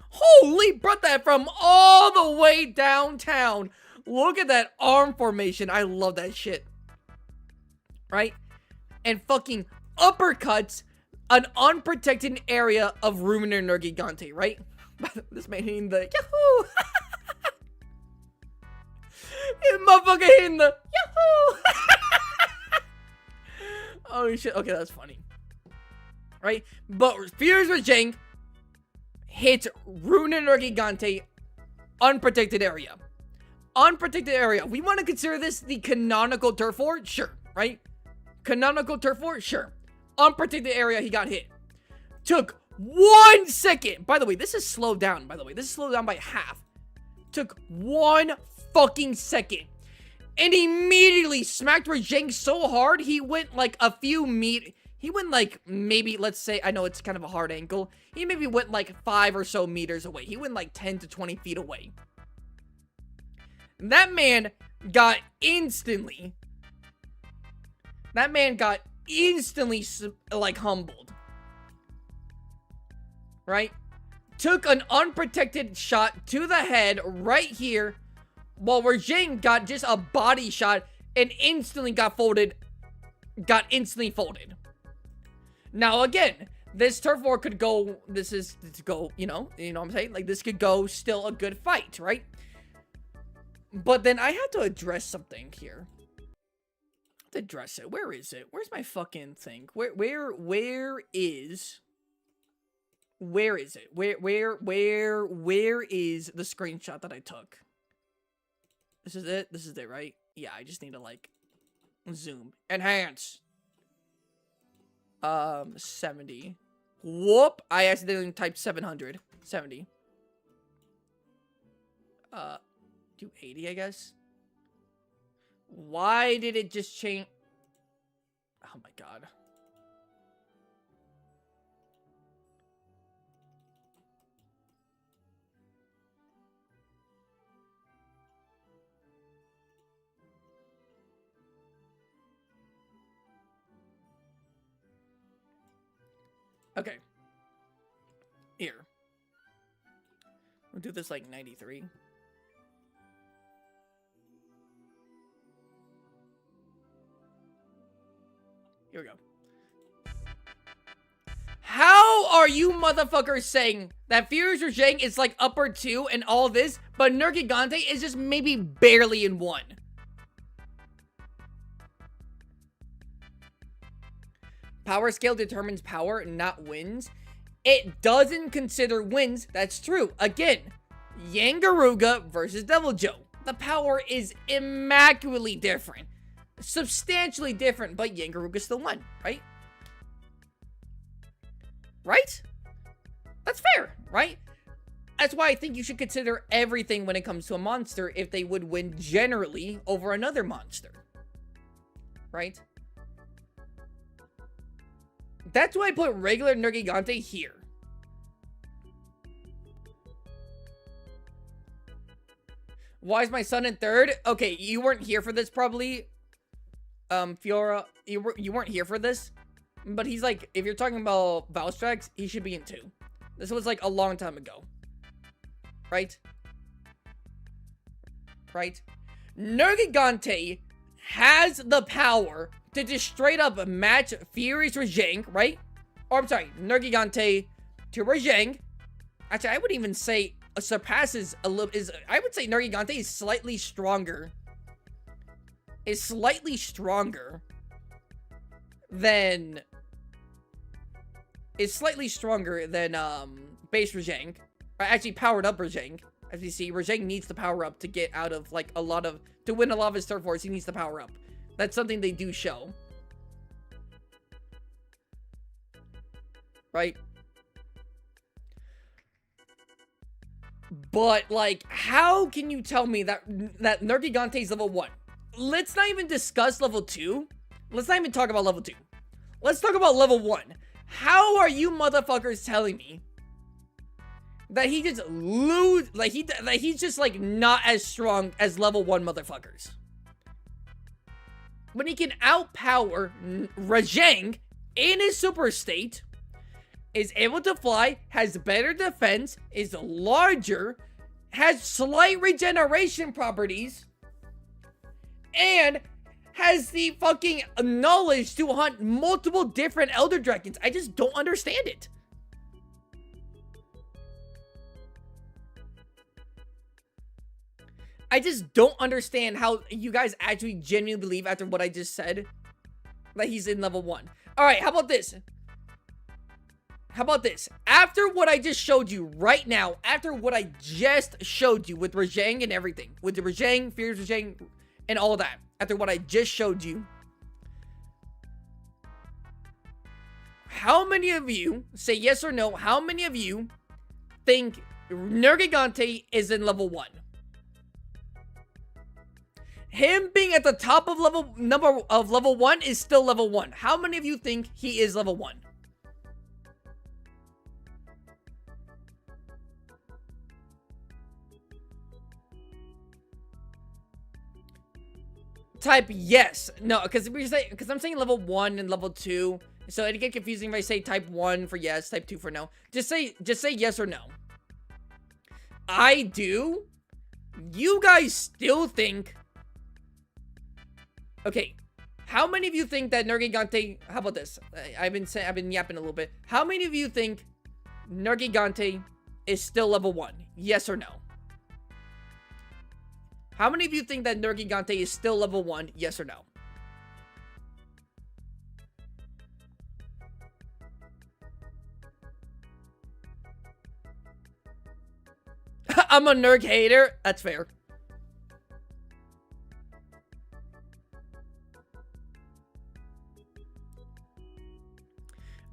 Holy, brought that from all the way downtown. Look at that arm formation. I love that shit. Right? And fucking uppercuts an unprotected area of Rune Nergigante, right? This man hitting the Yahoo! This motherfucker hitting the Yahoo! Oh shit, okay, that's funny. Right? But Fears Rajang hits Rune Nergigante unprotected area. Unprotected area. We want to consider this the canonical turf war? Sure, right? Canonical turf war? Sure. Unprotected area, he got hit. Took 1 second. By the way, this is slowed down, by the way. This is slowed down by half. Took 1 fucking second. And immediately smacked Rajang so hard, he went like a few meters. He went like maybe, let's say, I know it's kind of a hard angle. He maybe went like 5 or so meters away. He went like 10 to 20 feet away. That man got instantly... That man got instantly, like, humbled. Right? Took an unprotected shot to the head right here, while Rajang got just a body shot and instantly got folded. Got instantly folded. Now, again, this turf war could go, you know what I'm saying? Like, this could go still a good fight, right? But then I had to address something here. To address it. Where is it? Where's my fucking thing? Where is it? Where is the screenshot that I took? This is it? This is it, right? Yeah, I just need to, like, zoom. Enhance. 70. Whoop! I accidentally typed 700. 70. Do 80, I guess. Why did it just change? Oh my god. Okay. Here. We'll do this like 93. Here we go. How are you motherfuckers saying that Furious Rajang is like upper 2 and all this, but Nergigante is just maybe barely in 1? Power scale determines power, not wins. It doesn't consider wins. That's true. Again, Yangaruga versus Deviljho. The power is immaculately different. Substantially different, but Yangaruga still won, right? Right? That's fair, right? That's why I think you should consider everything when it comes to a monster if they would win generally over another monster. Right? That's why I put regular Nergigante here. Why is my son in 3rd? Okay, you weren't here for this probably. Fiora, you weren't here for this. But he's like, if you're talking about Valstrax, he should be in 2. This was like a long time ago. Right? Right? Nergigante has the power to just straight up match Furious Rajang, right? Or I'm sorry, Nergigante to Rajang. Actually, I would even say surpasses a little. I would say Nergigante is slightly stronger. Is slightly stronger than. Is slightly stronger than base Rajang. Actually, powered up Rajang. As you see, Rajang needs to power up to get out of like a lot of to win a lot of his turf wars. He needs to power up. That's something they do show. Right? But, like, how can you tell me that Nergigante is level 1? Let's not even discuss level 2. Let's not even talk about level 2. Let's talk about level 1. How are you motherfuckers telling me that he just that he's just, like, not as strong as level 1 motherfuckers? When he can outpower Rajang in his super state, is able to fly, has better defense, is larger, has slight regeneration properties, and has the fucking knowledge to hunt multiple different Elder Dragons. I just don't understand it. I just don't understand how you guys actually genuinely believe after what I just said that he's in level 1. Alright, how about this? How about this? After what I just showed you right now, after what I just showed you with Rajang and everything, with the Rajang, Furious Rajang, and all that, after what I just showed you, how many of you, say yes or no, how many of you think Nergigante is in level 1? Him being at the top of level 1 is still level 1. How many of you think he is level 1? Type yes. No, because I'm saying level 1 and level 2. So it'd get confusing if I say type 1 for yes, type 2 for no. Just say yes or no. I do. You guys still think. Okay. How many of you think that Nergigante, how about this? I've been yapping a little bit. How many of you think Nergigante is still level 1? Yes or no? How many of you think that Nergigante is still level 1? Yes or no? I'm a Nerg hater. That's fair.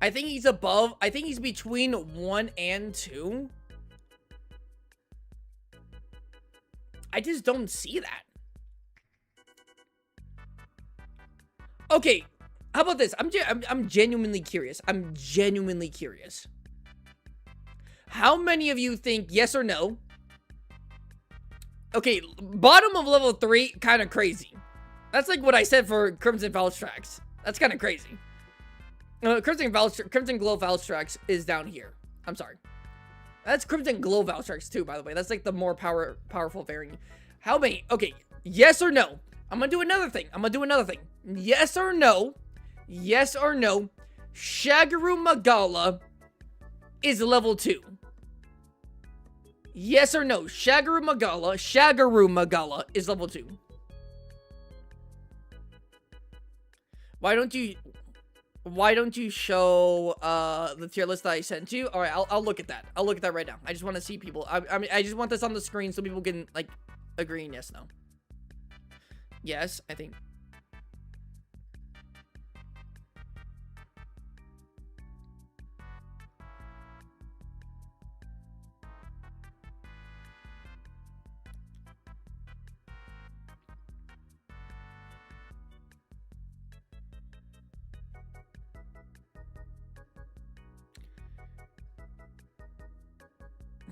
I think he's above. I think he's between 1 and 2. I just don't see that. Okay, how about this? I'm genuinely curious. I'm genuinely curious. How many of you think yes or no? Okay, bottom of level 3, kind of crazy. That's like what I said for Crimson Valstrax. That's kind of crazy. Crimson Glow Valstrax is down here. I'm sorry. That's Crimson Glow Valtrex too, by the way. That's like the more powerful variant. How many? Okay, yes or no? I'm gonna do another thing. Yes or no? Yes or no? Shagaru Magala is level 2. Yes or no? Shagaru Magala is level 2. Why don't you show the tier list that I sent you? All right, I'll look at that. I'll look at that right now. I just want to see people. I mean, I just want this on the screen so people can like agree and yes, no. Yes, I think.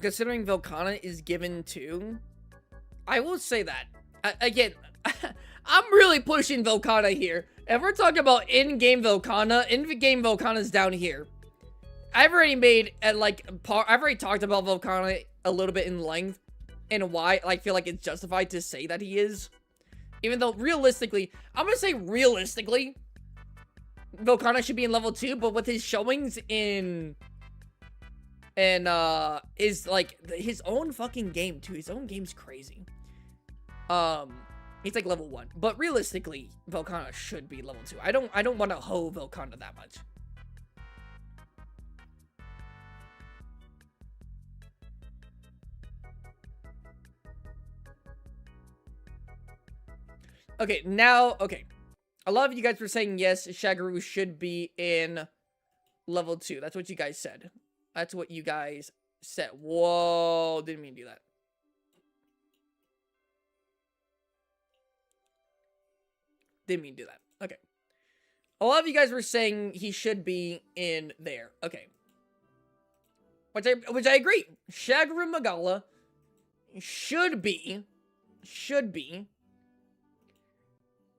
Considering Velkhana is given to, I will say that again. I'm really pushing Velkhana here. If we're talking about in-game Velkhana is down here. I've already made I've already talked about Velkhana a little bit in length and why I feel like it's justified to say that he is. Even though realistically, I'm gonna say realistically, Velkhana should be in level 2, but with his showings in is like his own fucking game too. His own game's crazy. He's like level 1, but realistically, Velkhana should be level 2. I don't want to hoe Velkhana that much. Okay, now, okay. A lot of you guys were saying yes, Shagaru should be in level 2. That's what you guys said. That's what you guys said. Whoa, didn't mean to do that. Didn't mean to do that. Okay. A lot of you guys were saying he should be in there. Okay. Which I agree. Shagaru Magala should be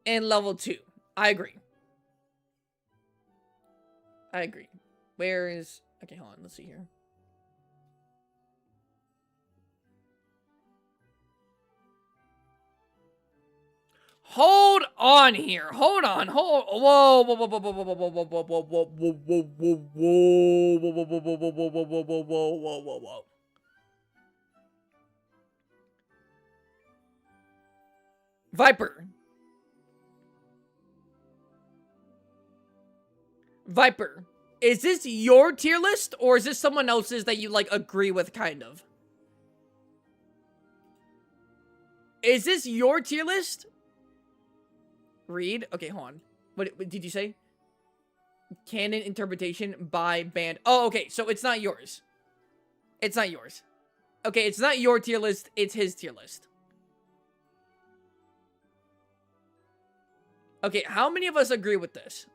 in level 2. I agree. Where is... Okay, hold on. Let's see here. Hold on here. Hold on. Whoa, whoa, whoa, whoa, whoa, whoa, whoa, whoa, whoa, whoa, whoa, whoa, whoa, whoa. Viper, is this your tier list, or is this someone else's that you, like, agree with, kind of? Is this your tier list? Read? Okay, hold on. What did you say? Canon interpretation by band. Oh, okay, so it's not yours. It's not yours. Okay, it's not your tier list, it's his tier list. Okay, how many of us agree with this?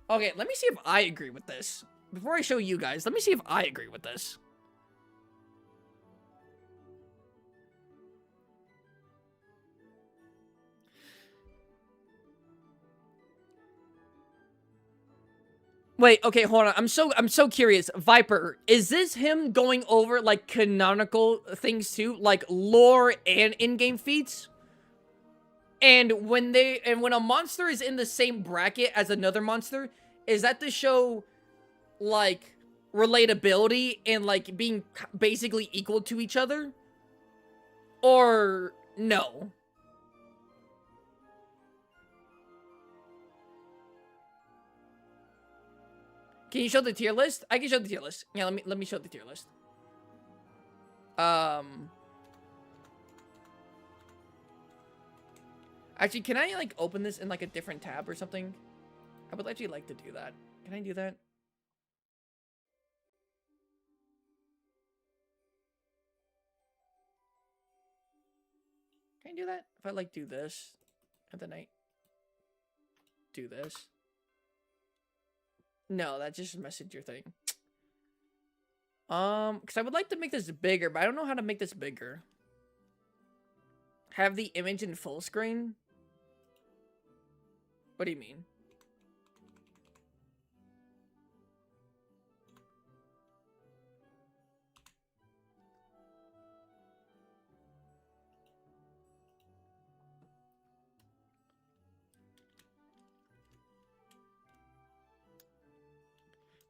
Okay, let me see if I agree with this. Before I show you guys, let me see if I agree with this. Wait, okay, hold on. I'm so curious. Viper, is this him going over like canonical things too, like lore and in-game feats? And when a monster is in the same bracket as another monster, is that to show like relatability and like being basically equal to each other? Or no? Can you show the tier list? I can show the tier list. Yeah, let me show the tier list. Actually, can I like open this in like a different tab or something? I would actually like to do that. Can I do that? Can I do that? If I like do this, and then I do this. No, that just messaged your thing. Because I would like to make this bigger, but I don't know how to make this bigger. Have the image in full screen? What do you mean?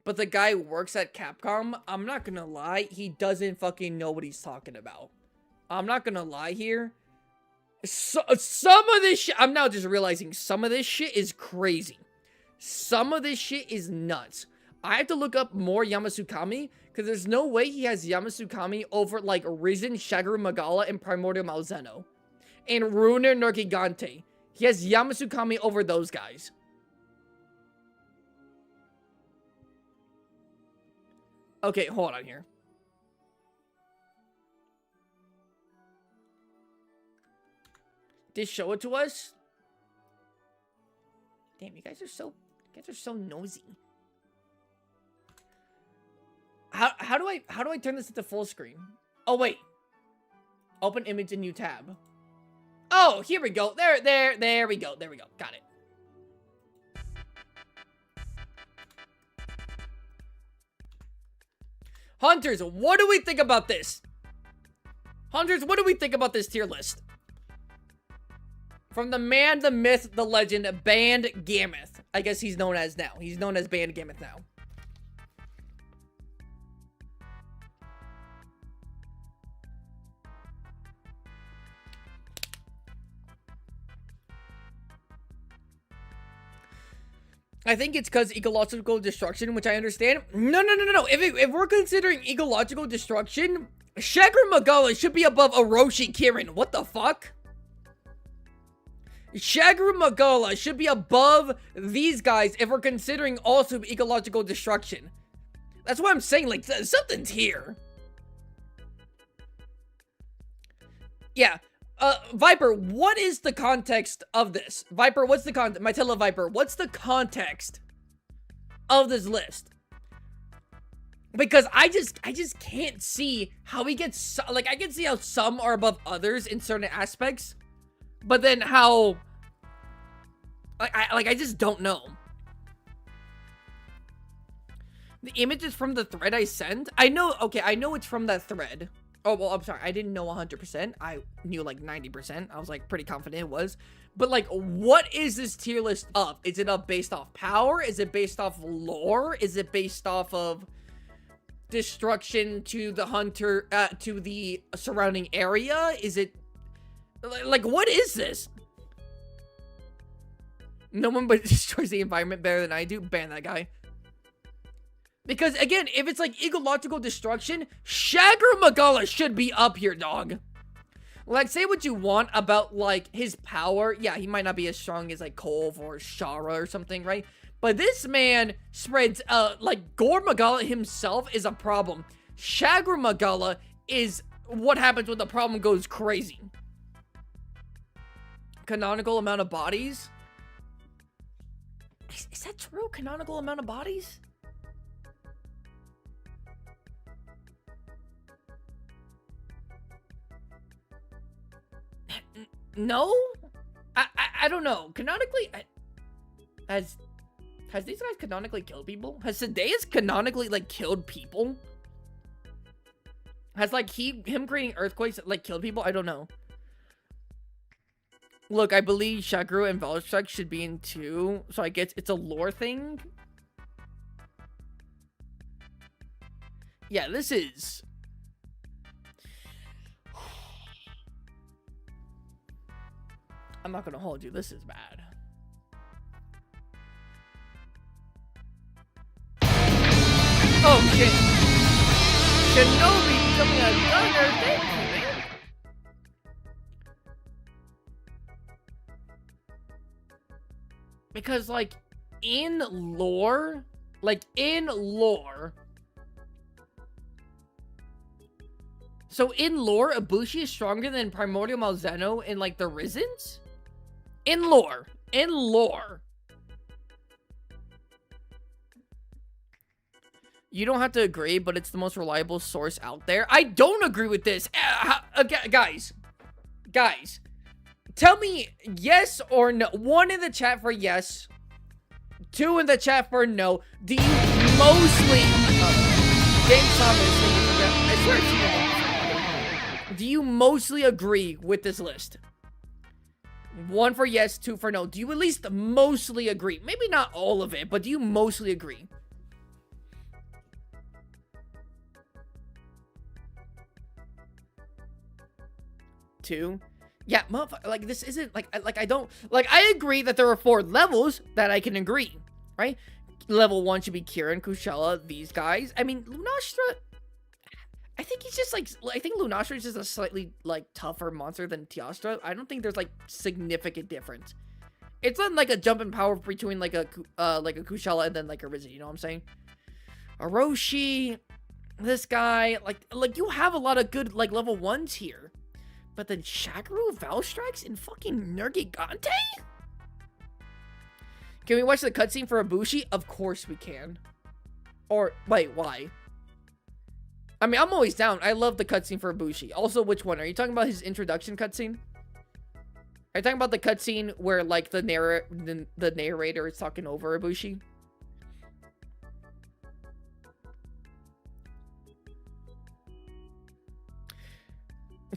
but the guy works at Capcom. I'm not gonna lie, he doesn't fucking know what he's talking about. I'm not gonna lie here. Some of this shit, I'm now just realizing some of this shit is crazy. Some of this shit is nuts. I have to look up more Yamasukami, because there's no way he has Yamasukami over, like, Risen, Shagaru Magala, and Primordial Malzeno. And Ruiner Nergigante. He has Yamasukami over those guys. Okay, hold on here. Did it show it to us? Damn, you guys are so nosy. How do I turn this into full screen? Oh wait. Open image in new tab. Oh, here we go. There we go. There we go. Got it. Hunters, what do we think about this? Hunters, what do we think about this tier list? From the man, the myth, the legend, Band Gameth. I guess he's known as now. He's known as Band Gameth now. I think it's because ecological destruction, which I understand. No. If we're considering ecological destruction, Shagaru Magala should be above Orochi Kirin. What the fuck? Shagaru Magala should be above these guys if we're considering also ecological destruction. That's what I'm saying, like, something's here. Yeah. Viper, what is the context of this? Viper, what's the context? My Viper, what's the context of this list? Because I just can't see how he gets, like, I can see how some are above others in certain aspects, but then how, I just don't know. The image is from the thread I sent. I know, okay, I know it's from that thread. Oh, well, I'm sorry. I didn't know 100%. I knew like 90%. I was like pretty confident it was. But like, what is this tier list of? Is it up based off power? Is it based off lore? Is it based off of destruction to the hunter, to the surrounding area? Is it like, what is this? No one but destroys the environment better than I do. Ban that guy. Because, again, if it's, like, ecological destruction, Shagaru Magala should be up here, dog. Like, say what you want about, like, his power. Yeah, he might not be as strong as, like, Kolv or Shara or something, right? But this man spreads, like, Gore Magala himself is a problem. Shagaru Magala is what happens when the problem goes crazy. Canonical amount of bodies? Is that true? Canonical amount of bodies? No? I don't know. Canonically, has these guys canonically killed people? Has Sadeas canonically, like, killed people? Has, like, him creating earthquakes, like, killed people? I don't know. Look, I believe Shagaru and Valstrike should be in 2, so I guess it's a lore thing. Yeah, this is... I'm not gonna hold you. This is bad. Oh shit! Shinobi becoming a gunner. Thank you, man. Because, like, in lore, so in lore, Ibushi is stronger than Primordial Malzeno in, like, the Risens? In lore. You don't have to agree, but it's the most reliable source out there. I don't agree with this. Guys. Tell me yes or no. 1 in the chat for yes. 2 in the chat for no. Do you mostly... I swear it's you. Do you mostly agree with this list? 1 for yes, 2 for no. Do you at least mostly agree? Maybe not all of it, but do you mostly agree? too. Yeah, like this isn't like I don't like. I agree that there are 4 levels that I can agree, right? Level 1 should be Kieran, Kushala, these guys. I mean, Lunastra. I think he's just like I think Lunastra is just a slightly like tougher monster than Teostra. I don't think there's like significant difference. It's not like a jump in power between like a Kushala and then like a Rizzi. You know what I'm saying? Orochi, this guy, like you have a lot of good like level 1s here. But then Shagaru Valstrax and fucking Nergigante? Can we watch the cutscene for Ibushi? Of course we can. Or, wait, why? I mean, I'm always down. I love the cutscene for Ibushi. Also, which one? Are you talking about his introduction cutscene? Are you talking about the cutscene where, like, the narrator is talking over Ibushi?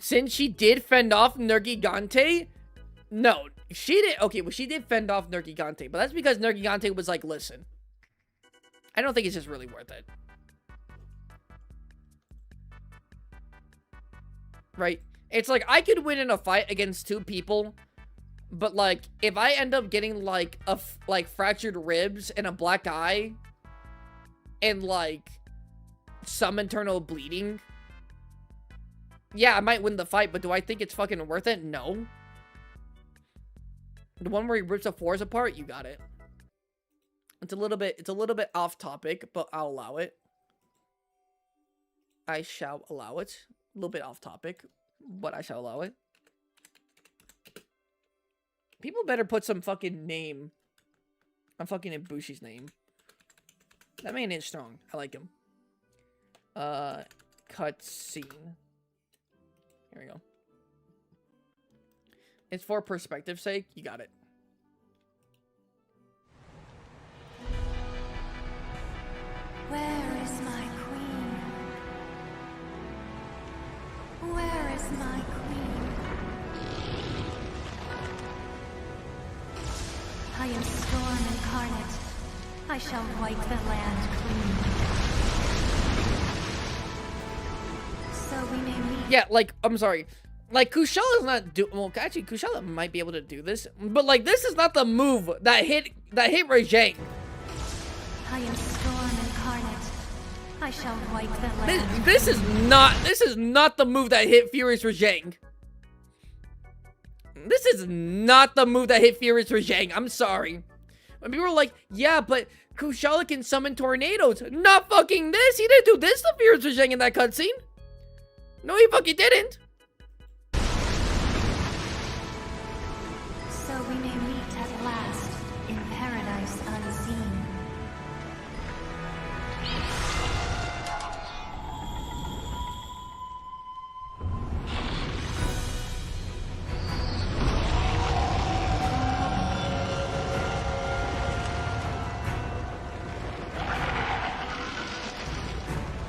Since she did fend off Nergigante? No, she did. Okay, well, she did fend off Nergigante, but that's because Nergigante was like, listen, I don't think it's just really worth it. Right? It's like, I could win in a fight against 2 people, but like, if I end up getting like fractured ribs and a black eye and like some internal bleeding, yeah, I might win the fight, but do I think it's fucking worth it? No. The one where he rips the floors apart, you got it. It's a little bit off topic, but I'll allow it. I shall allow it. A little bit off topic, but I shall allow it. People better put some fucking name on fucking Ibushi's name. That man is strong. I like him. Cutscene. Here we go. It's for perspective's sake. You got it.
Where is my queen? Where is my queen? I am storm incarnate. I shall wipe the land clean. So we may meet.
Yeah, like, I'm sorry. Like, Kushala's not well, actually, Kushala might be able to do this. But, like, this is not the move that hit Rajang.
I am storm incarnate. I shall wipe the land.
This is not the move that hit Furious Rajang. This is not the move that hit Furious Rajang. I'm sorry. When people were like, yeah, but Kushala can summon tornadoes. Not fucking this. He didn't do this to Furious Rajang in that cutscene. No, he fucking didn't.
So we may meet at last in paradise unseen.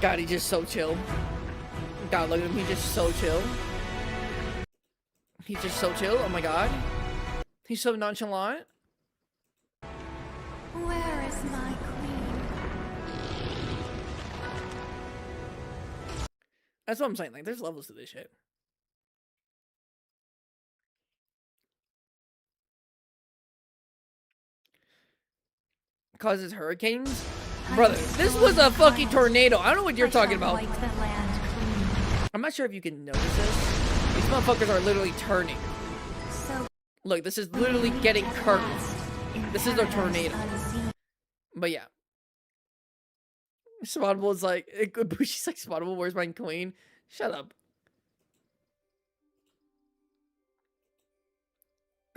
God, he's just so chill. God, look at him. He's just so chill. He's just so chill. Oh my god. He's so nonchalant.
Where is my queen?
That's what I'm saying. Like, there's levels to this shit. Causes hurricanes? Brother, this was a fucking tornado. I don't know what you're talking about. I'm not sure if you can notice this. These motherfuckers are literally turning. Look, this is literally getting curved. This is a tornado. But yeah. Spottable is like, Bushi's like, Spottable, where's my queen? Shut up.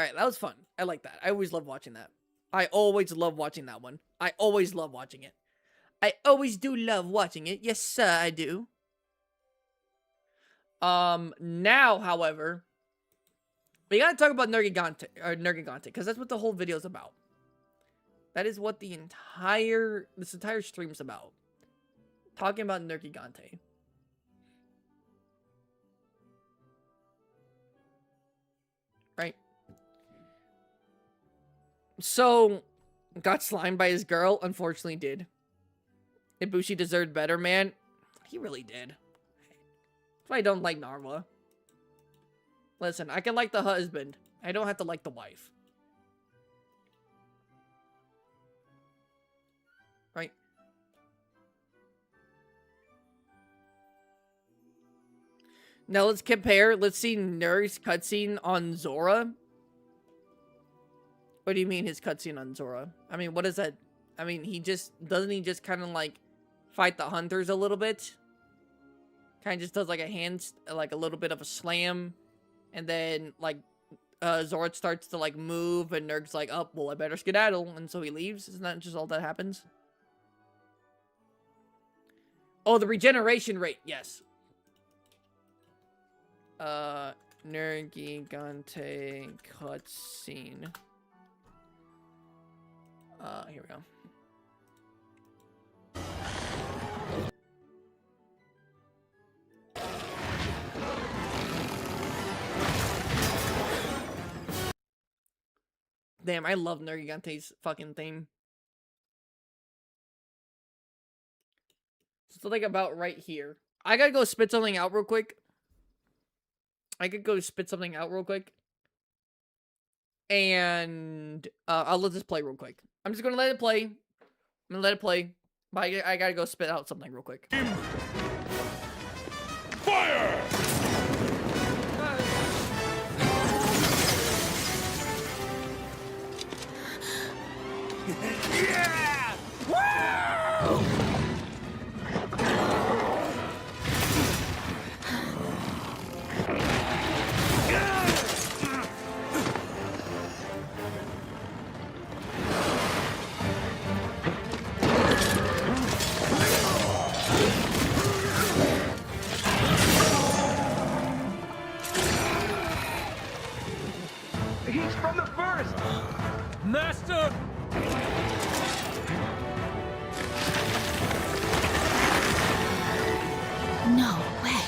Alright, that was fun. I like that. I always love watching that. I always love watching that one. I always love watching it. I always do love watching it. Yes, sir, I do. Now, however, we gotta talk about Nergigante, because that's what the whole video is about. That is what this entire stream is about. Talking about Nergigante. Right? So, got slimed by his girl? Unfortunately did. Ibushi deserved better, man. He really did. That's why I don't like Narwa. Listen, I can like the husband. I don't have to like the wife. Right? Now let's compare. Let's see Nerg's cutscene on Zora. What do you mean his cutscene on Zora? I mean, what is that? I mean, doesn't he just kind of like fight the hunters a little bit? Kind of just does like a little bit of a slam. And then like Zora starts to like move and Nerg's like, oh, well, I better skedaddle. And so he leaves. Isn't that just all that happens? Oh, the regeneration rate. Yes. Nergigante cutscene. Here we go. Damn, I love Nergigante's fucking theme. So like about right here. I gotta go spit something out real quick. And I'll let this play real quick. I'm just gonna let it play. But I gotta go spit out something real quick.
Fire! Yeah! Woo! He's from the first! Master!
No way.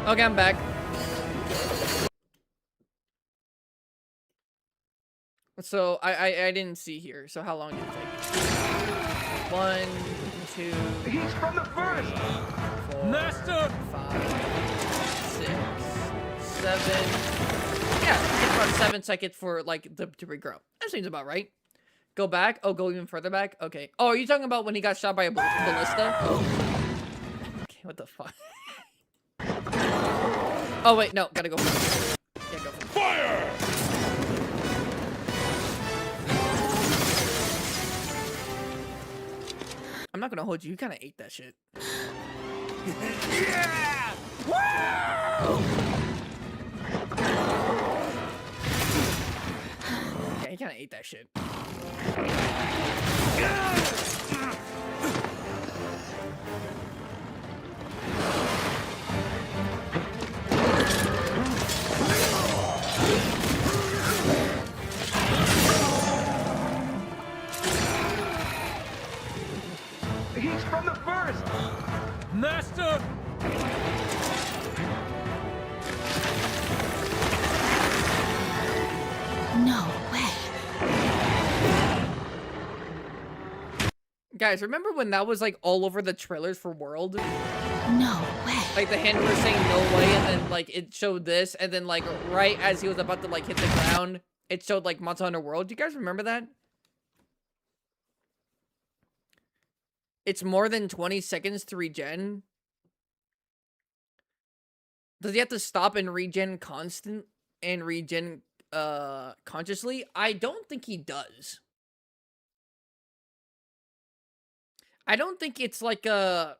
Okay, I'm back. So I didn't see here. So how long did it take? 1, 2.
He's from the first!
4,
Master!
5, 6, 7. Yeah, it's about 7 seconds for like to regrow. That seems about right. Go back. Oh, go even further back. Okay. Oh, are you talking about when he got shot by a ballista? Okay, what the fuck? Oh wait, no, gotta go. Yeah, go.
Fire!
I'm not gonna hold you. You kind of ate that shit.
Yeah! Woo!
Yeah, you kind of ate that shit.
He's from the first! Master!
No way.
Guys, remember when that was like all over the trailers for World?
No way.
Like the handler saying no way, and then like it showed this, and then like right as he was about to like hit the ground, it showed like Monster Hunter World. Do you guys remember that? It's more than 20 seconds to regen. Does he have to stop and regen consciously? I don't think he does. I don't think it's like a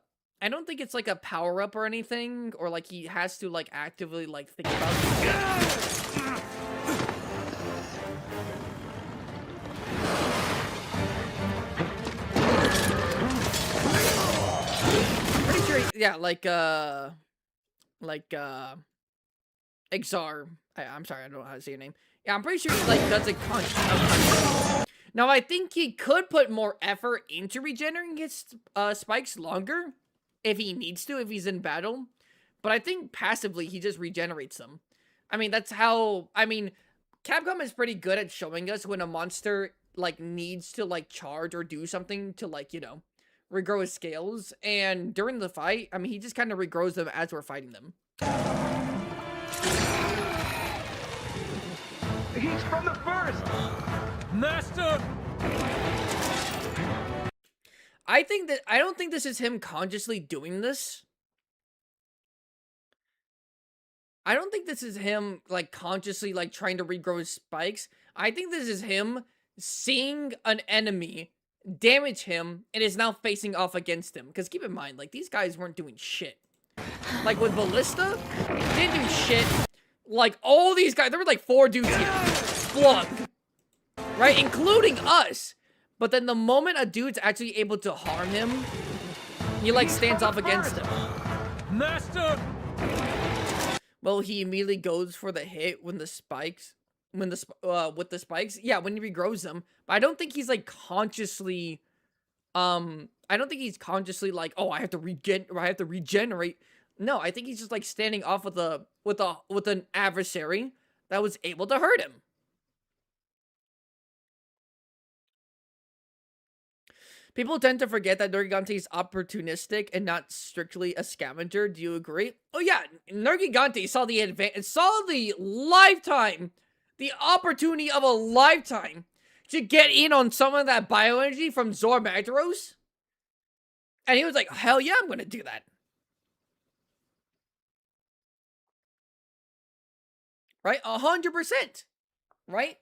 power up or anything, or like he has to like actively like think about it. Pretty sure yeah, Exar. I'm sorry, I don't know how to say your name. Yeah, I'm pretty sure he like does it unconsciously. Now, I think he could put more effort into regenerating his spikes longer if he needs to, if he's in battle. But I think passively, he just regenerates them. I mean, that's how... I mean, Capcom is pretty good at showing us when a monster, like, needs to, like, charge or do something to, like, you know, regrow his scales. And during the fight, I mean, he just kind of regrows them as we're fighting them.
He's from the first! Master!
I don't think this is him consciously doing this. I don't think this is him, like, consciously, like, trying to regrow his spikes. I think this is him seeing an enemy damage him and is now facing off against him. Because keep in mind, like, these guys weren't doing shit. Like, with Ballista, didn't do shit. Like, all these guys, there were, like, 4 dudes here. Flung. Right? Including us. But then the moment a dude's actually able to harm him, he, like, stands off against him.
Master!
Well, he immediately goes for the hit when the spikes, with the spikes. Yeah, when he regrows them. But I don't think he's, like, consciously, I don't think he's consciously like, oh, I have to regenerate. No, I think he's just, like, standing off with an adversary that was able to hurt him. People tend to forget that Nergigante is opportunistic and not strictly a scavenger. Do you agree? Oh yeah, Nergigante saw the lifetime, the opportunity of a lifetime to get in on some of that bioenergy from Zor Magdaros. And he was like, hell yeah, I'm gonna do that. Right? 100%. Right?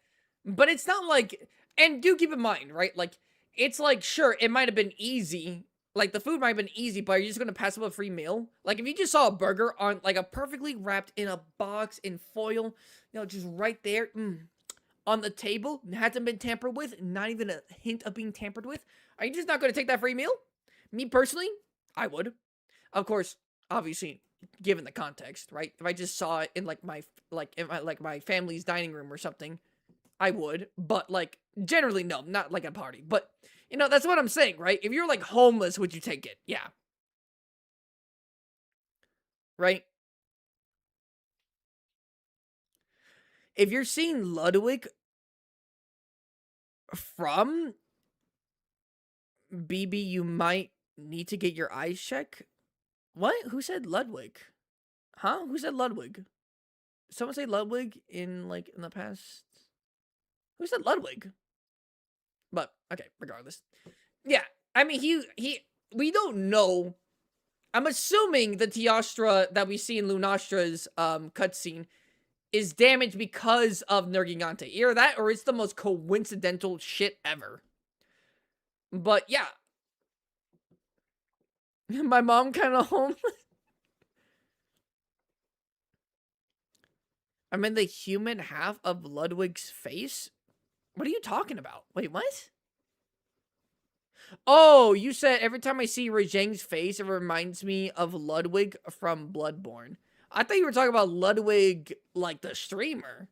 But it's not like, and do keep in mind, right? Like, it's like, sure, it might have been easy. Like, the food might have been easy, but you're just going to pass up a free meal? Like, if you just saw a burger on, like, a perfectly wrapped in a box in foil, you know, just right there, on the table, hasn't been tampered with, not even a hint of being tampered with, are you just not going to take that free meal? Me, personally, I would. Of course, obviously, given the context, right? If I just saw it in, like, my family's dining room or something, I would, but, like, generally, no, not like a party, but, you know, that's what I'm saying, right? If you're, like, homeless, would you take it? Yeah. Right? If you're seeing Ludwig from BB, you might need to get your eyes checked. What? Who said Ludwig? Huh? Who said Ludwig? Someone say Ludwig in, like, in the past? Who said Ludwig? But, okay, regardless. Yeah, I mean, we don't know. I'm assuming the Teostra that we see in Lunastra's cutscene is damaged because of Nergigante. Either that or it's the most coincidental shit ever. But yeah. My mom kind of homeless. I'm in the human half of Ludwig's face? What are you talking about? Wait, what? Oh, you said every time I see Rajang's face, it reminds me of Ludwig from Bloodborne. I thought you were talking about Ludwig, like the streamer.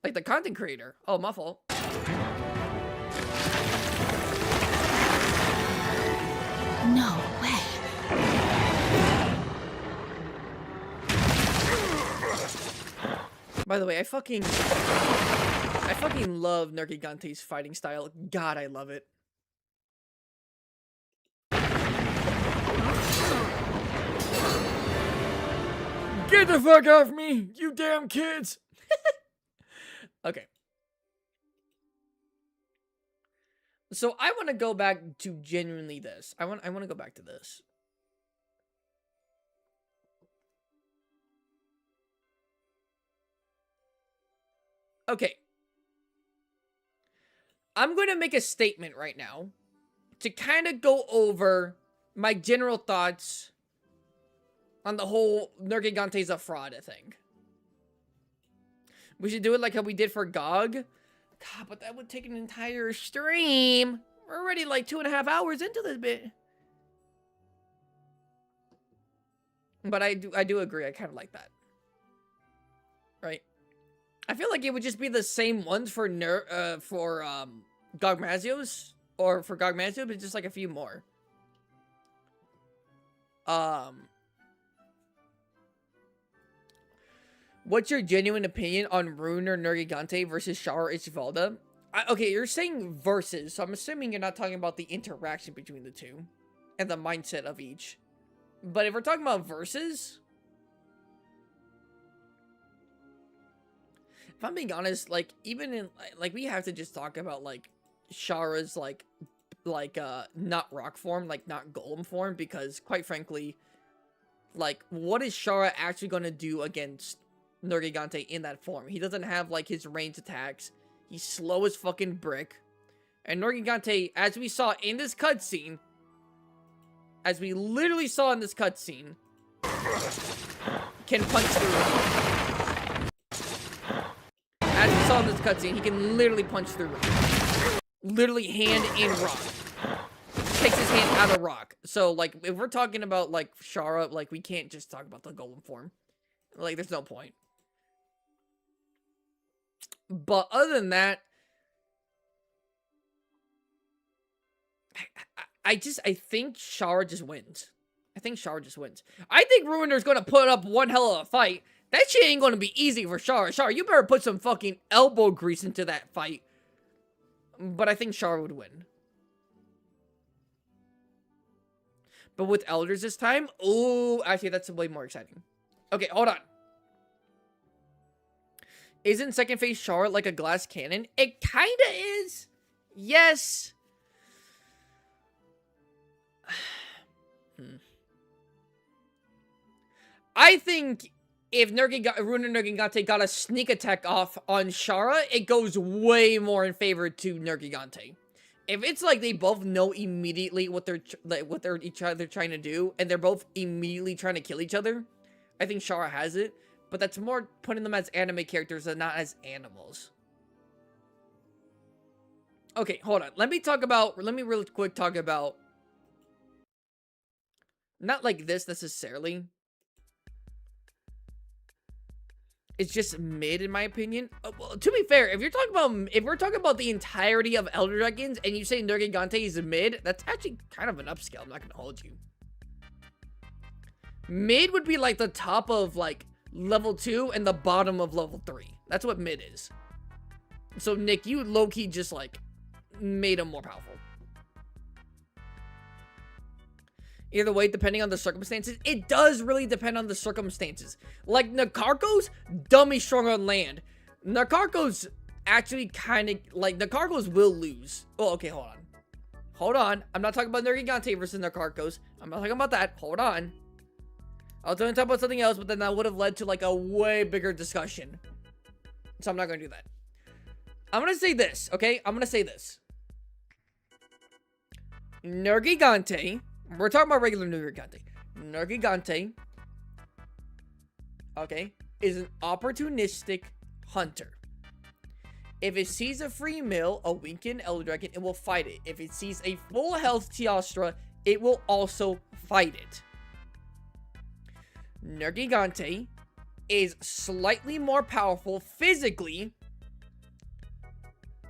Like the content creator. Oh, my fault.
No way.
By the way, I fucking love Nergigante's fighting style. God, I love it. Get the fuck off me, you damn kids! Okay. So I want to go back to genuinely this. I want to go back to this. Okay. I'm going to make a statement right now to kind of go over my general thoughts on the whole Nergigante's a fraud thing. We should do it like how we did for GOG. God, but that would take an entire stream. We're already like 2.5 hours into this bit. But I do agree. I kind of like that. Right? I feel like it would just be the same ones for Gogmazios, or for Gogmazios, but just like a few more. What's your genuine opinion on Ruiner Nergigante versus Shara Ishvalda? Okay, you're saying versus, so I'm assuming you're not talking about the interaction between the two and the mindset of each. But if we're talking about versus, if I'm being honest, like, even in, like, we have to just talk about, like, Shara's, like, not rock form, like, not golem form, because, quite frankly, like, what is Shara actually going to do against Nergigante in that form? He doesn't have, like, his ranged attacks. He's slow as fucking brick. And Nergigante, as we saw in this cutscene, as we literally saw in this cutscene, can punch through. As we saw in this cutscene, he can literally punch through. Literally hand in rock. Takes his hand out of rock. So, like, if we're talking about, like, Shara, like, we can't just talk about the golem form. Like, there's no point. But other than that, I think Shara just wins. I think Shara just wins. I think Ruiner's gonna put up one hell of a fight. That shit ain't gonna be easy for Shara. Shara, you better put some fucking elbow grease into that fight. But I think Shara would win. But with Elders this time, ooh, actually that's way more exciting. Okay, hold on. Isn't second phase Shara like a glass cannon? It kinda is. Yes. I think if Ruiner Nergigante got a sneak attack off on Shara, it goes way more in favor to Nergigante. If it's like they both know immediately what they're each other trying to do, and they're both immediately trying to kill each other, I think Shara has it. But that's more putting them as anime characters and not as animals. Okay, hold on. Let me really quick talk about, not like this necessarily. It's just mid in my opinion. Well, to be fair, if we're talking about the entirety of Elder Dragons and you say Nergigante is mid, that's actually kind of an upscale. I'm not gonna hold you. Mid would be like the top of like level 2 and the bottom of level 3. That's what mid is. So Nick, you low-key just like made him more powerful. Either way, depending on the circumstances, it does really depend on the circumstances. Like Nakarko's dummy strong on land. Nakarko's actually kind of like Nakarko's will lose. Oh, okay, hold on. Hold on. I'm not talking about Nergigante versus Nakarko's. I'm not talking about that. Hold on. I was going to talk about something else, but then that would have led to like a way bigger discussion. So I'm not going to do that. I'm going to say this, okay? I'm going to say this. Nergigante, we're talking about regular Nergigante. Nergigante, okay, is an opportunistic hunter. If it sees a free mill, a weakened Elder Dragon, it will fight it. If it sees a full health Teostra, it will also fight it. Nergigante is slightly more powerful physically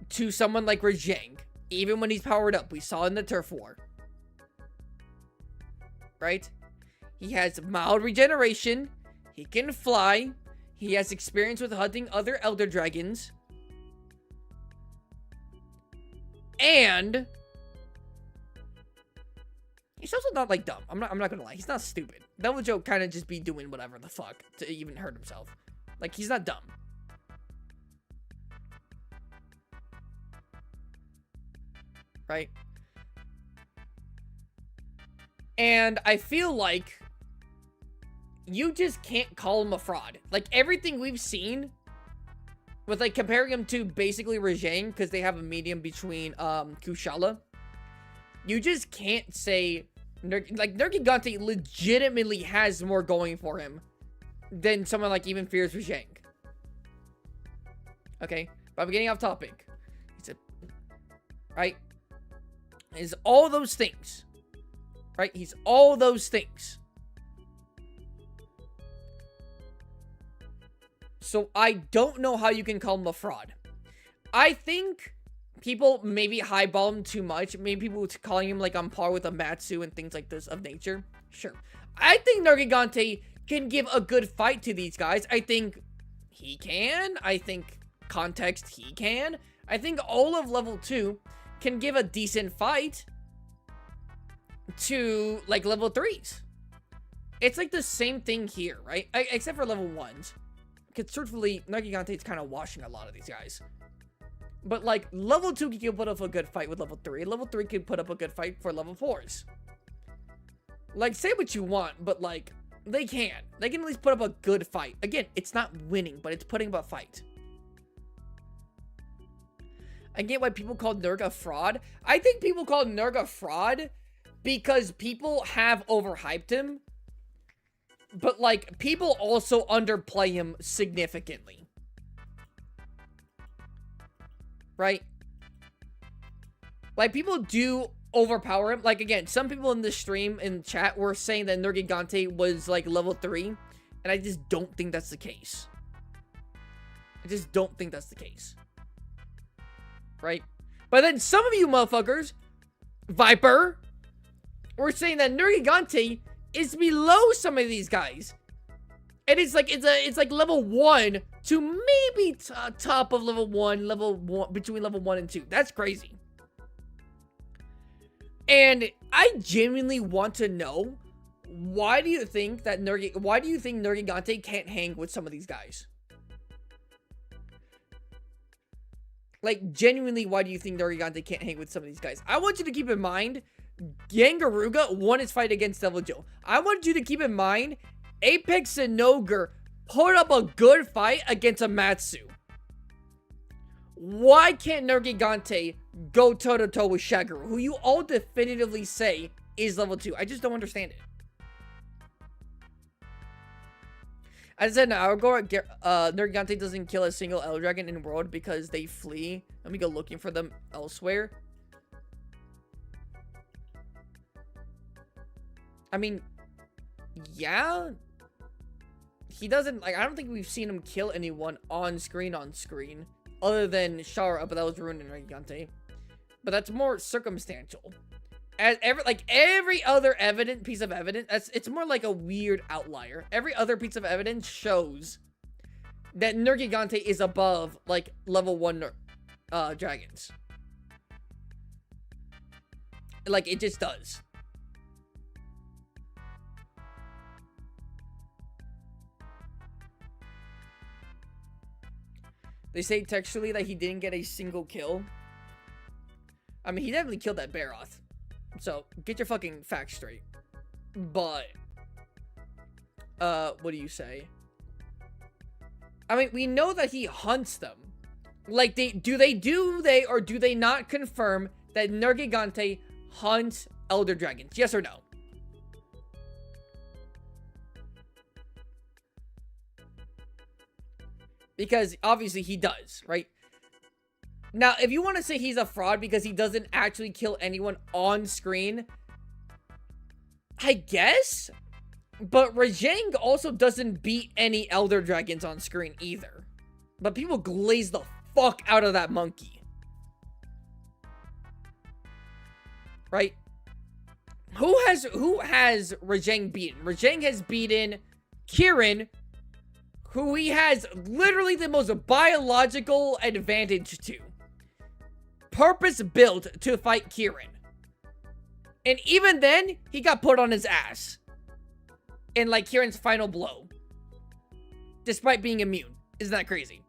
to someone like Rajang, even when he's powered up. We saw in the turf war. Right? He has mild regeneration. He can fly. He has experience with hunting other Elder Dragons. And he's also not like dumb. I'm not gonna lie. He's not stupid. Deviljho kind of just be doing whatever the fuck to even hurt himself. Like, he's not dumb. Right? And I feel like you just can't call him a fraud. Like, everything we've seen with, like, comparing him to basically Rajang, because they have a medium between Kushala, you just can't say Nergigante legitimately has more going for him than someone like even fears Rajang. Okay, but I'm getting off topic. Right? Is all those things. Right? He's all those things. So I don't know how you can call him a fraud. I think people maybe highball him too much. Maybe people calling him like on par with Amatsu and things like this of nature. Sure. I think Nergigante can give a good fight to these guys. I think he can. I think context, he can. I think all of level 2 can give a decent fight to, like, level 3s. It's like the same thing here, right? Except for level 1s. Because truthfully, Nergigante is kind of washing a lot of these guys. But, like, level 2 can put up a good fight with level 3. Level 3 can put up a good fight for level 4s. Like, say what you want, but, like, they can. They can at least put up a good fight. Again, it's not winning, but it's putting up a fight. I get why people call Nerg a fraud. I think people call Nerg a fraud because people have overhyped him. But, like, people also underplay him significantly. Right? Like, people do overpower him. Like, again, some people in the stream, in chat, were saying that Nergigante was, like, level 3. And I just don't think that's the case. I just don't think that's the case. Right? But then some of you motherfuckers, Viper, were saying that Nergigante is below some of these guys. And it's like level 1 to maybe top of level 1, between level 1 and 2. That's crazy. And I genuinely want to know, why do you think Nergigante can't hang with some of these guys? Like, genuinely, why do you think Nergigante can't hang with some of these guys? I want you to keep in mind, Gangaruga won his fight against Deviljho. I want you to keep in mind, Apex and Nogur put up a good fight against Amatsu. Why can't Nergigante go toe-to-toe with Shagaru, who you all definitively say is level 2? I just don't understand it. As I said, now Nergigante doesn't kill a single Elder Dragon in the world because they flee and we go looking for them elsewhere. I mean, yeah. He doesn't, like, I don't think we've seen him kill anyone on screen, other than Shara, but that was ruined in Nergigante. But that's more circumstantial. As every other piece of evidence, it's more like a weird outlier. Every other piece of evidence shows that Nergigante is above, like, level 1 dragons. Like, it just does. They say textually that he didn't get a single kill. I mean, he definitely killed that Baroth. So, get your fucking facts straight. But, what do you say? I mean, we know that he hunts them. Like, do they not confirm that Nergigante hunts Elder Dragons? Yes or no? Because, obviously, he does, right? Now, if you want to say he's a fraud because he doesn't actually kill anyone on screen, I guess? But Rajang also doesn't beat any Elder Dragons on screen either. But people glaze the fuck out of that monkey. Right? Who has Rajang beaten? Rajang has beaten Kieran, who he has literally the most biological advantage to. Purpose built to fight Kieran. And even then, he got put on his ass. In, like, Kieran's final blow. Despite being immune. Isn't that crazy?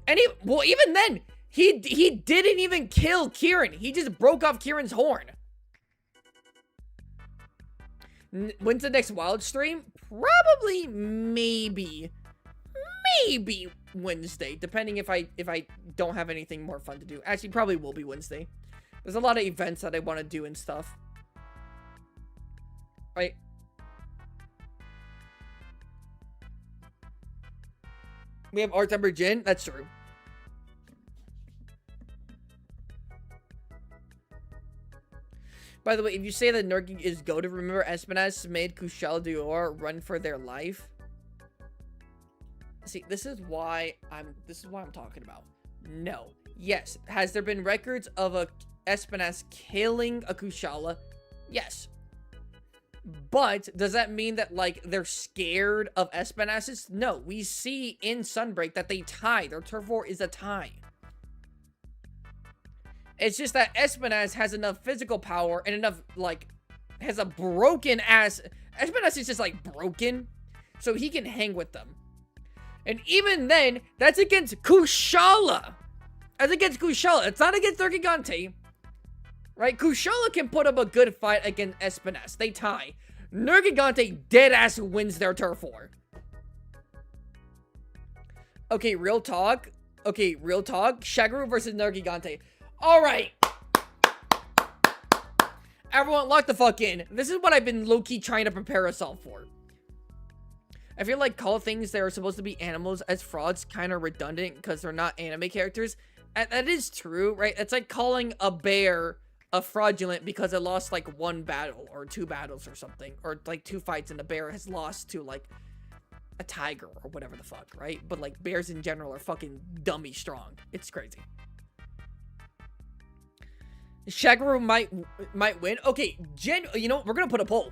And even then, he didn't even kill Kieran. He just broke off Kieran's horn. When's the next wild stream? Probably, maybe Wednesday, depending if I don't have anything more fun to do. Actually, probably will be Wednesday. There's a lot of events that I want to do and stuff. Right? We have Art Temper Jin. That's true. By the way, if you say that Nergi is goated, remember Espinas made Kushala Dior run for their life? See, this is why I'm talking about. No. Yes. Has there been records of a Espinas killing a Kushala? Yes. But does that mean that, like, they're scared of Espinass's? No, we see in Sunbreak that they tie. Their turf war is a tie. It's just that Espinass has enough physical power and enough, like, has a broken ass. Espinass is just, like, broken, so he can hang with them. And even then, that's against Kushala. That's against Kushala. It's not against Nergigante. Right? Kushala can put up a good fight against Espinass. They tie. Nergigante deadass wins their turf war. Okay, real talk. Shagaru versus Nergigante. Alright. Everyone, lock the fuck in. This is what I've been low-key trying to prepare us all for. I feel like call things that are supposed to be animals as frauds kind of redundant because they're not anime characters. And that is true, right? It's like calling a bear a fraudulent because it lost like 1 battle or 2 battles or something, or like 2 fights and the bear has lost to like a tiger or whatever the fuck, right? But like bears in general are fucking dummy strong. It's crazy. Shagaru might win. Okay, you know, we're gonna put a poll.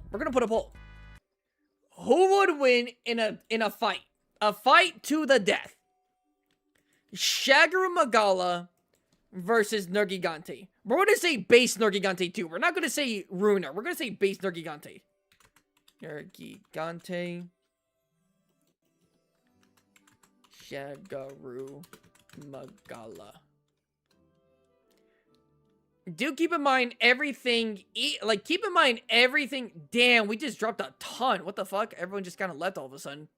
Who would win in a fight? A fight to the death. Shagaru Magala versus Nergigante. We're going to say base Nergigante too. We're not going to say Ruiner. We're going to say base Nergigante. Nergigante. Shagaru Magala. Do keep in mind everything. Keep in mind everything. Damn, we just dropped a ton. What the fuck? Everyone just kind of left all of a sudden.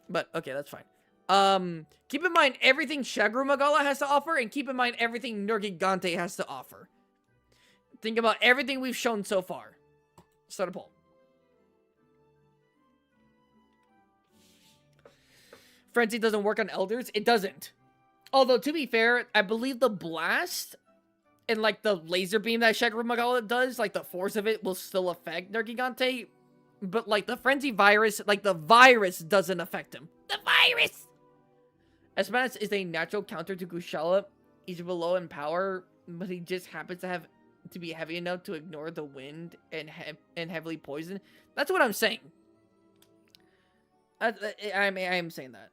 But, okay, that's fine. Keep in mind everything Shagaru Magala has to offer, and keep in mind everything Nergigante has to offer. Think about everything we've shown so far. Start a poll. Frenzy doesn't work on elders. It doesn't. Although, to be fair, I believe the blast and, like, the laser beam that Shagaru Magala does, like, the force of it will still affect Nergigante. But, like, the frenzy virus, like, the virus doesn't affect him. The virus! Espinass is a natural counter to Kushala. He's below in power, but he just happens to be heavy enough to ignore the wind and heavily poison. That's what I'm saying. I am saying that.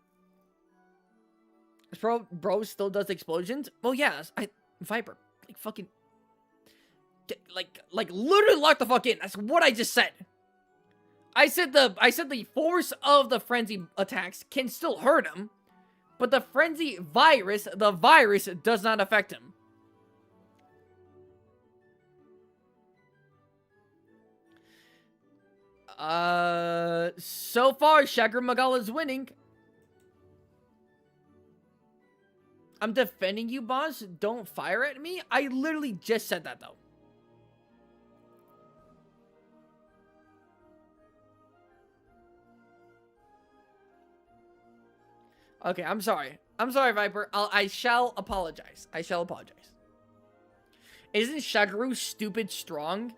Bro still does explosions? Well, yeah, Viper. Like, fucking... Like, literally lock the fuck in. That's what I just said. I said the force of the frenzy attacks can still hurt him, but the frenzy virus, the virus does not affect him. So far, Shagaru Magala is winning. I'm defending you, boss. Don't fire at me. I literally just said that, though. Okay, I'm sorry. I'm sorry, Viper. I shall apologize. I shall apologize. Isn't Shagaru stupid strong?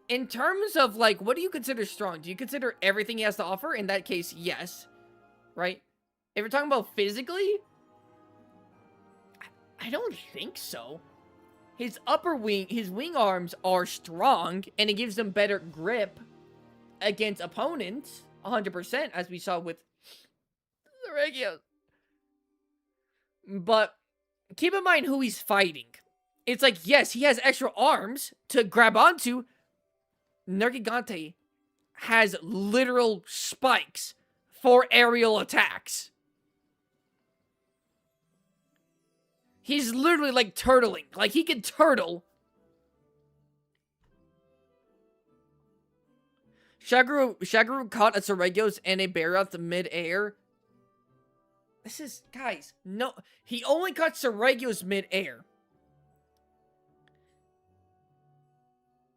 In terms of, like, what do you consider strong? Do you consider everything he has to offer? In that case, yes. Right? If you're talking about physically, I don't think so. His upper wing, his wing arms are strong, and it gives him better grip against opponents. 100%, as we saw with the Regios. But keep in mind who he's fighting. It's like, yes, he has extra arms to grab onto. Nergigante has literal spikes for aerial attacks. He's literally like turtling. Like, he can turtle. Shagaru caught a Seregios and a Barioth mid-air. This is, guys, no, he only caught Seregios mid-air.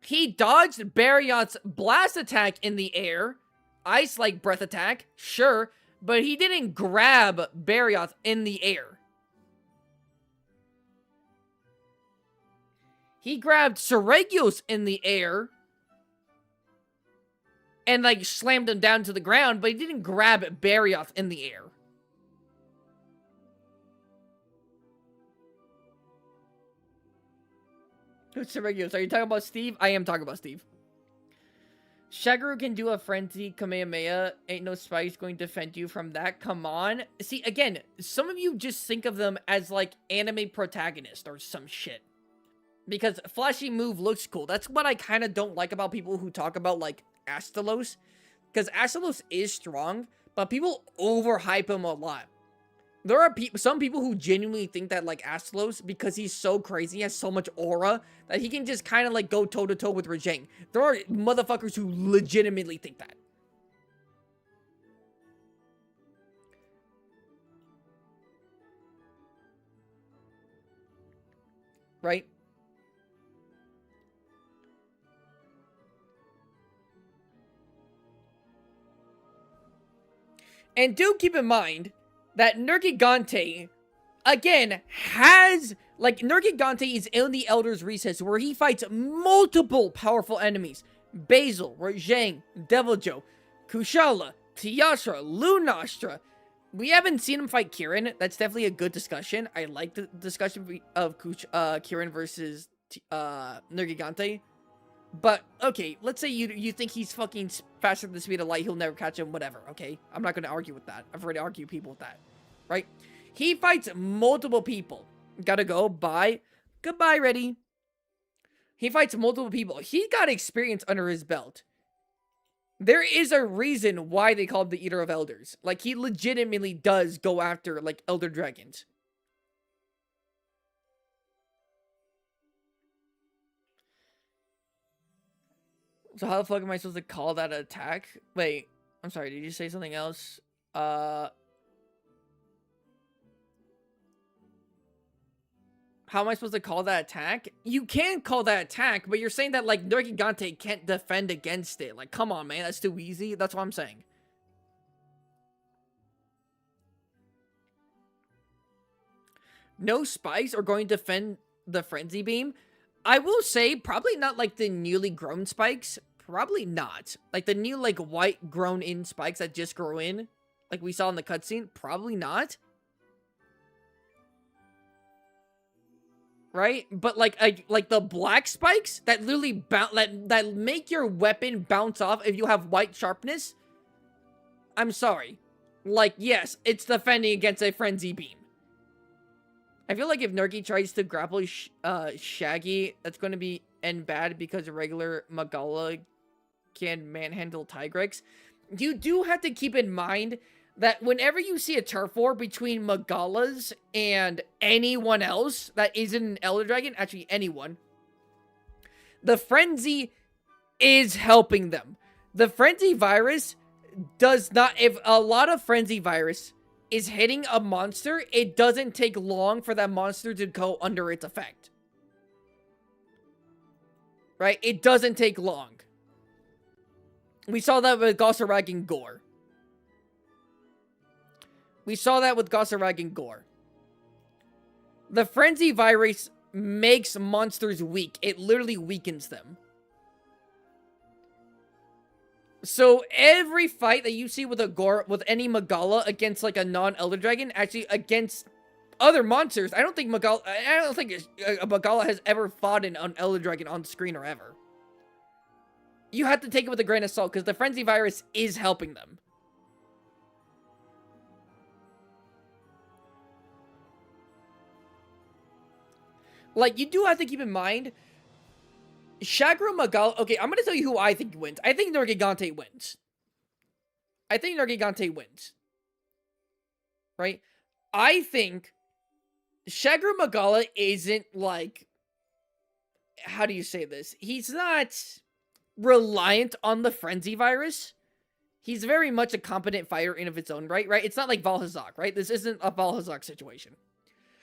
He dodged Barioth's blast attack in the air, ice-like breath attack, sure, but he didn't grab Barioth in the air. He grabbed Seregios in the air and, like, slammed him down to the ground, but he didn't grab Barioth in the air. Who's Nergigante? Are you talking about Steve? I am talking about Steve. Shagaru can do a frenzy Kamehameha. Ain't no spice going to defend you from that. Come on. See, again, some of you just think of them as, like, anime protagonist or some shit. Because flashy move looks cool. That's what I kind of don't like about people who talk about, like, Astalos. Because Astalos is strong, but people overhype him a lot. There are some people who genuinely think that, like, Astalos, because he's so crazy, he has so much aura, that he can just kind of, like, go toe-to-toe with Rajang. There are motherfuckers who legitimately think that. Right? And do keep in mind that Nergigante, again, has, like, Nergigante is in the Elder's Recess, where he fights multiple powerful enemies. Basil, Rajang, Deviljho, Kushala, Tiashra, Lunastra. We haven't seen him fight Kirin. That's definitely a good discussion. I like the discussion of Kirin versus Nergigante. But, okay, let's say you think he's fucking faster than the speed of light, he'll never catch him, whatever, okay? I'm not gonna argue with that. I've already argued people with that, right? He fights multiple people. Gotta go, bye. Goodbye, ready. He fights multiple people. He got experience under his belt. There is a reason why they call him the Eater of Elders. Like, he legitimately does go after, like, Elder Dragons. So how the fuck am I supposed to call that an attack? Wait, I'm sorry, did you say something else? How am I supposed to call that attack? You can call that attack, but you're saying that, like, Nergigante can't defend against it. Like, come on, man, that's too easy. That's what I'm saying. No spikes are going to defend the Frenzy Beam. I will say, probably not, like, the newly grown spikes. Probably not. Like, the new, like, white grown-in spikes that just grow in, like we saw in the cutscene. Probably not. Right? But, like the black spikes that literally that make your weapon bounce off if you have white sharpness. I'm sorry. Like, yes, it's defending against a Frenzy Beam. I feel like if Nergi tries to grapple Shaggy, that's going to end bad because regular Magala can manhandle Tigrex. You do have to keep in mind that whenever you see a turf war between Magalas and anyone else that isn't an Elder Dragon, actually anyone, the Frenzy is helping them. The Frenzy virus does not, if a lot of Frenzy virus is hitting a monster, it doesn't take long for that monster to go under its effect. Right? It doesn't take long. We saw that with Gaismagorm and Gore. We saw that with Gaismagorm and Gore. The Frenzy virus makes monsters weak. It literally weakens them. So every fight that you see with any Magala against like a non-Elder Dragon, actually against other monsters, I don't think a Magala has ever fought an Elder Dragon on screen or ever. You have to take it with a grain of salt because the Frenzy virus is helping them. Like, you do have to keep in mind, Shagaru Magala... Okay, I'm going to tell you who I think wins. I think Nergigante wins. Right? I think Shagaru Magala isn't, like... How do you say this? He's not reliant on the Frenzy virus. He's very much a competent fighter in of its own right? It's not like Valhazak, right? This isn't a Valhazak situation.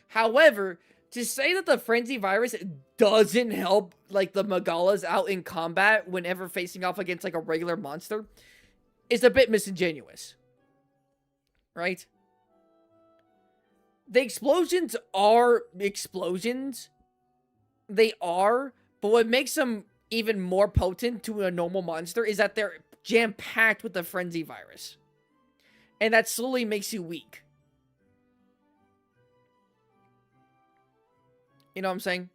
However, to say that the Frenzy virus doesn't help, like, the Magalas out in combat whenever facing off against, like, a regular monster is a bit disingenuous. Right? The explosions are explosions. They are, but what makes them even more potent to a normal monster is that they're jam-packed with the Frenzy virus. And that slowly makes you weak. You know what I'm saying?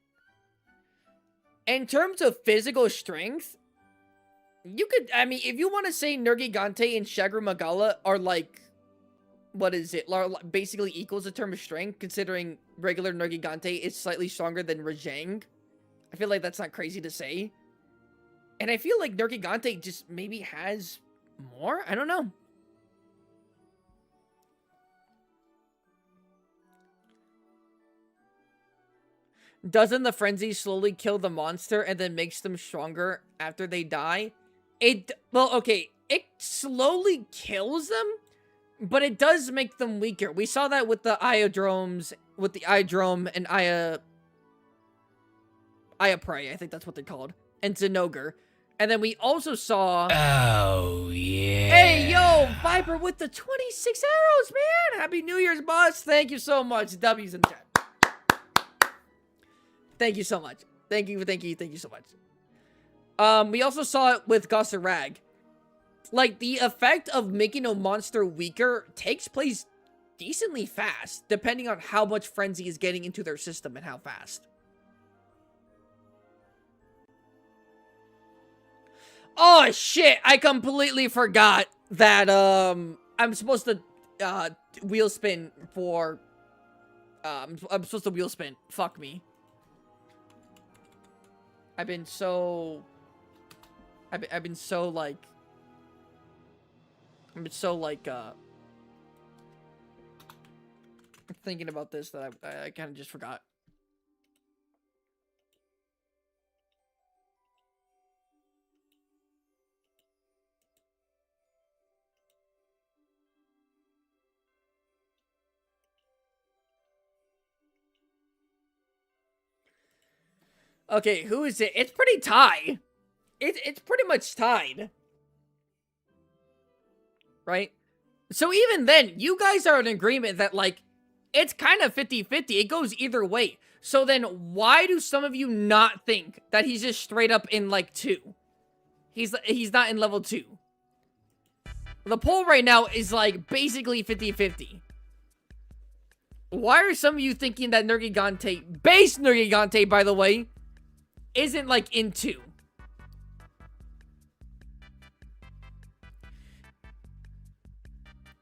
In terms of physical strength, you could, I mean, if you want to say Nergigante and Shagaru Magala are like, what is it? Basically equals the term of strength, considering regular Nergigante is slightly stronger than Rajang. I feel like that's not crazy to say. And I feel like Nergigante just maybe has more? I don't know. Doesn't the frenzy slowly kill the monster and then makes them stronger after they die? Well, okay, it slowly kills them, but it does make them weaker. We saw that with the Iodromes, with the Iodrome and Prey, I think that's what they're called, and Zinogre. And then we also saw...
Oh, yeah.
Hey, yo, Viper with the 26 arrows, man! Happy New Year's, boss! Thank you so much. W's in the chat. Thank you so much. Thank you so much. We also saw it with Gosarag. Like, the effect of making a monster weaker takes place decently fast, depending on how much frenzy is getting into their system and how fast. Oh, shit! I completely forgot that, I'm supposed to, wheel spin for, I'm supposed to wheel spin. Fuck me. I've been so, like, thinking about this that I kind of just forgot. Okay, who is it? It's pretty tied. It's pretty much tied. Right? So even then, you guys are in agreement that, like, it's kind of 50-50. It goes either way. So then, why do some of you not think that he's just straight up in, like, 2? He's not in level 2. The poll right now is, like, basically 50-50. Why are some of you thinking that Nergigante, base Nergigante, by the way, isn't, like, in 2?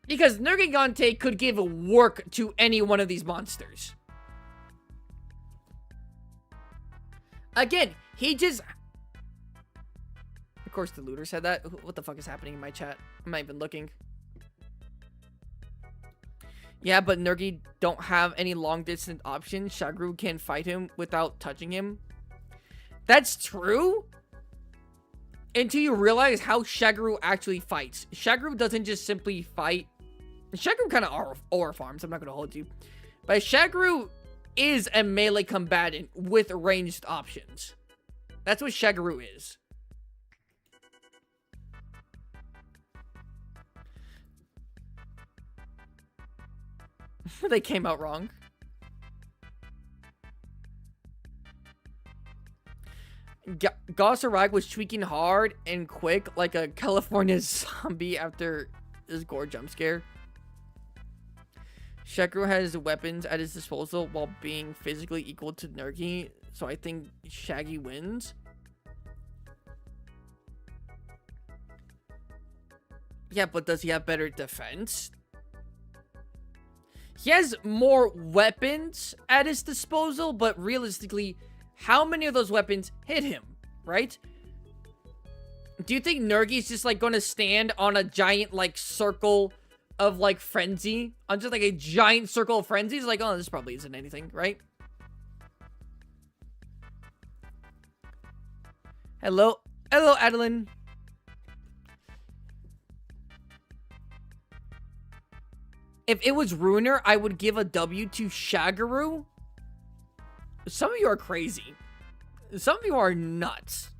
Because Nergigante could give work to any one of these monsters. Again, he just... Of course the looter said that. What the fuck is happening in my chat? I'm not even looking. Yeah, but Nergi don't have any long-distance options. Shagaru can't fight him without touching him. That's true, until you realize how Shagaru actually fights. Shagaru doesn't just simply fight. Shagaru kind of aura farms, I'm not going to hold you. But Shagaru is a melee combatant with ranged options. That's what Shagaru is. They came out wrong. Gosarag was tweaking hard and quick like a California zombie after his gore jump scare. Shagaru has weapons at his disposal while being physically equal to Nergi, so I think Shaggy wins. Yeah, but does he have better defense? He has more weapons at his disposal, but realistically, how many of those weapons hit him, right? Do you think Nergi's just, like, going to stand on a giant, like, circle of, like, frenzy? On just, like, a giant circle of frenzy? He's like, oh, this probably isn't anything, right? Hello? Hello, Adeline. If it was Ruiner, I would give a W to Shagaru. Some of you are crazy. Some of you are nuts.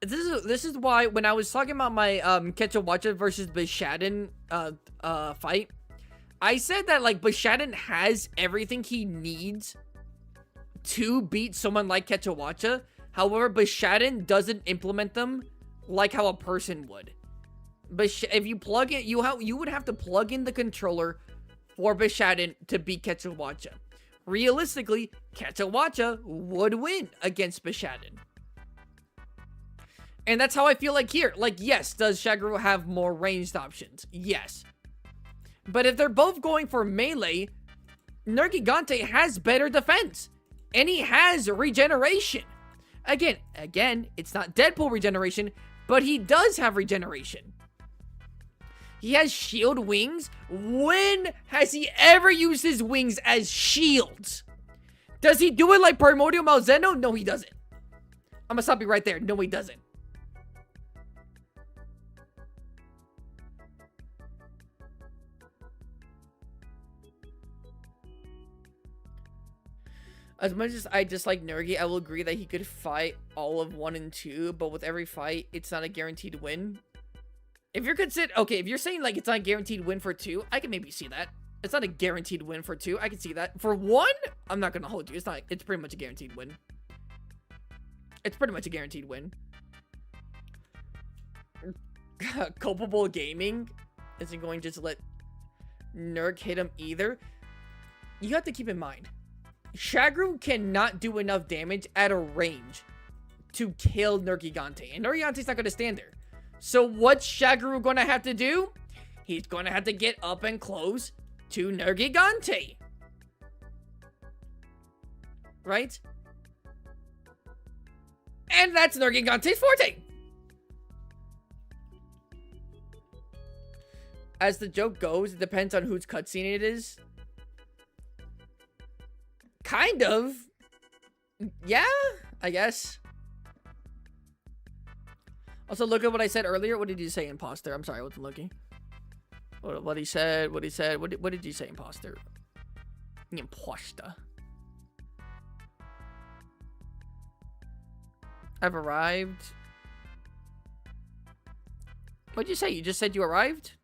This is why when I was talking about my Kechawacha versus Bishaden fight, I said that, like, Bishaden has everything he needs to beat someone like Kechawacha. However, Bishaden doesn't implement them like how a person would. But if you plug it, you would have to plug in the controller for Bishaden to beat Kechawacha. realistically, Ketawacha would win against Bishaden. And that's how I feel like here. Like, yes, does Shagaru have more ranged options? Yes. But if they're both going for melee, Nergigante has better defense. And he has regeneration. Again, it's not Deadpool regeneration, but he does have regeneration. He has shield wings. When has he ever used his wings as shields? Does he do it like Primordial Malzeno? No, he doesn't. I'm gonna stop you right there. No, he doesn't. As much as I dislike Nergi, I will agree that he could fight all of 1 and 2, but with every fight, it's not a guaranteed win. If you're if you're saying like it's not a guaranteed win for 2, I can maybe see that. It's not a guaranteed win for 2. I can see that. For 1, I'm not gonna hold you. It's pretty much a guaranteed win. It's pretty much a guaranteed win. Culpable Gaming isn't going to just let Nerg hit him either. You have to keep in mind, Shagaru cannot do enough damage at a range to kill Nergigante. And Nergigante's not going to stand there. So what's Shagaru going to have to do? He's going to have to get up and close to Nergigante. Right? And that's Nergigante's forte. As the joke goes, it depends on whose cutscene it is. Kind of. Yeah, I guess. Also, look at what I said earlier. What did you say, imposter? I'm sorry, I wasn't looking. What he said, what did you say, imposter? Imposter. I've arrived. What'd you say? You just said you arrived?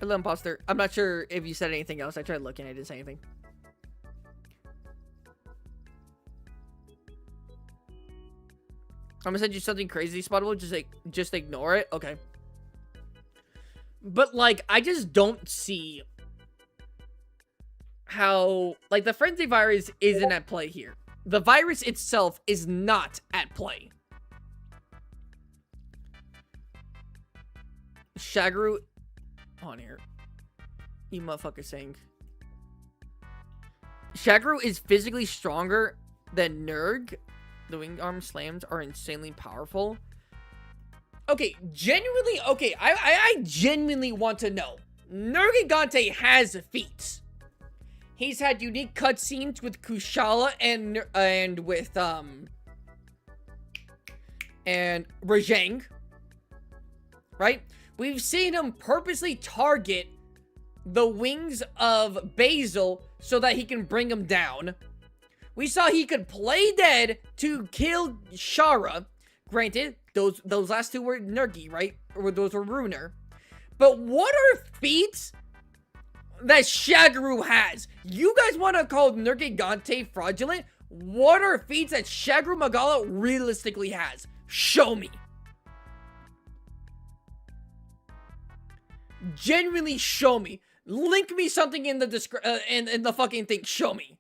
Hello, imposter. I'm not sure if you said anything else. I tried looking. I didn't say anything. I'm gonna send you something crazy, Spottable. Just ignore it. Okay. But, like, I just don't see how... Like, the Frenzy Virus isn't at play here. The virus itself is not at play. Shagaru... On here. You motherfucker saying. Shagaru is physically stronger than Nerg. The wing arm slams are insanely powerful. Okay, genuinely, okay, I genuinely want to know. Nergigante has feats. He's had unique cutscenes with Kushala and with and Rajang. Right? We've seen him purposely target the wings of Basil so that he can bring him down. We saw he could play dead to kill Shara. Granted, those last two were Nergi, right? Or those were Runer. But what are feats that Shagaru has? You guys want to call Nergigante fraudulent? What are feats that Shagaru Magala realistically has? Show me. Genuinely show me. Link me something in the in the fucking thing. Show me.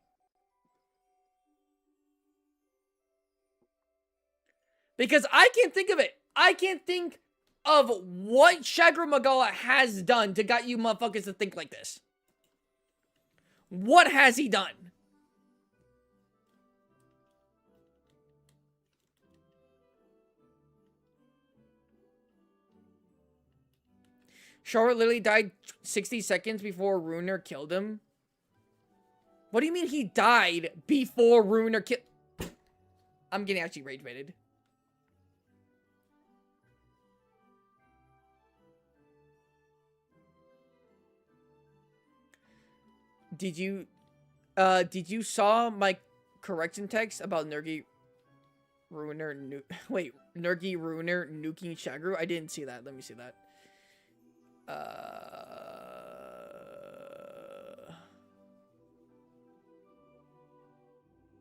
Because I can't think of it. I can't think of what Shagaru Magala has done to got you motherfuckers to think like this. What has he done? Shara literally died 60 seconds before Runer killed him. What do you mean he died before Runer killed? I'm getting actually rage baited. Did you saw my correction text about Nergi Runer Nergi Runer nuking Shagaru? I didn't see that. Let me see that.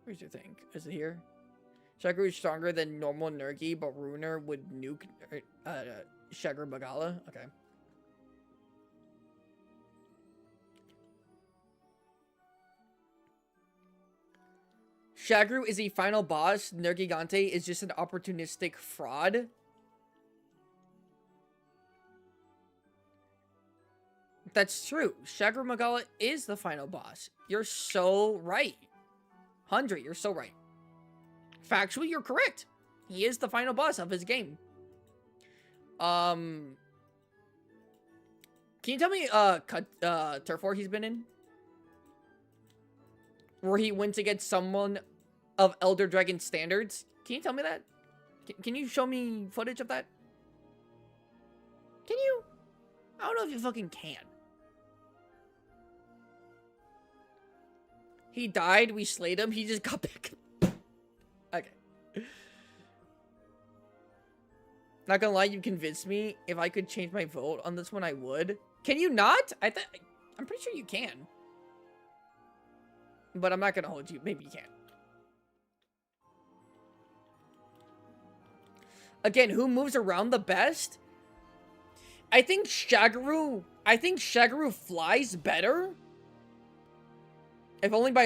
Where's your thing? Is it here? Shagaru is stronger than normal Nergi, but Ruiner would nuke Shagaru Magala. Okay. Shagaru is a final boss. Nergigante is just an opportunistic fraud. That's true. Shagaru Magala is the final boss. You're so right. 100, you're so right. Factually, you're correct. He is the final boss of his game. Can you tell me, turf war he's been in? Where he went against someone of Elder Dragon standards? Can you tell me that? Can you show me footage of that? Can you? I don't know if you fucking can. He died, we slayed him, he just got back. Okay. Not gonna lie, you convinced me. If I could change my vote on this one, I would. Can you not? I'm pretty sure you can. But I'm not gonna hold you. Maybe you can. Again, who moves around the best? I think Shagaru flies better. If only by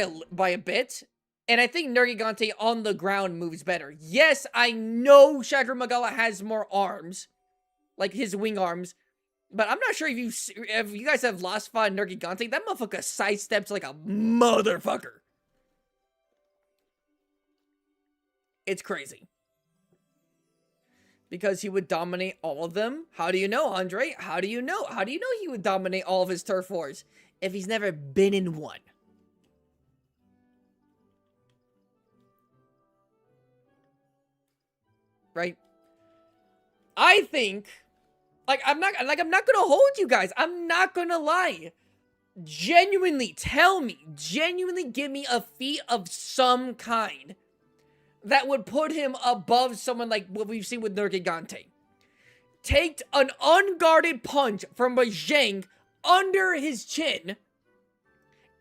a bit. And I think Nergigante on the ground moves better. Yes, I know Shagaru Magala has more arms. Like his wing arms. But I'm not sure if you guys have last fought Nergigante. That motherfucker sidesteps like a motherfucker. It's crazy. Because he would dominate all of them. How do you know, Andre? How do you know? How do you know he would dominate all of his turf wars if he's never been in one? Right? I think, I'm not gonna hold you guys. I'm not gonna lie. Genuinely, genuinely give me a feat of some kind that would put him above someone like what we've seen with Nergigante. Take an unguarded punch from Rajang under his chin,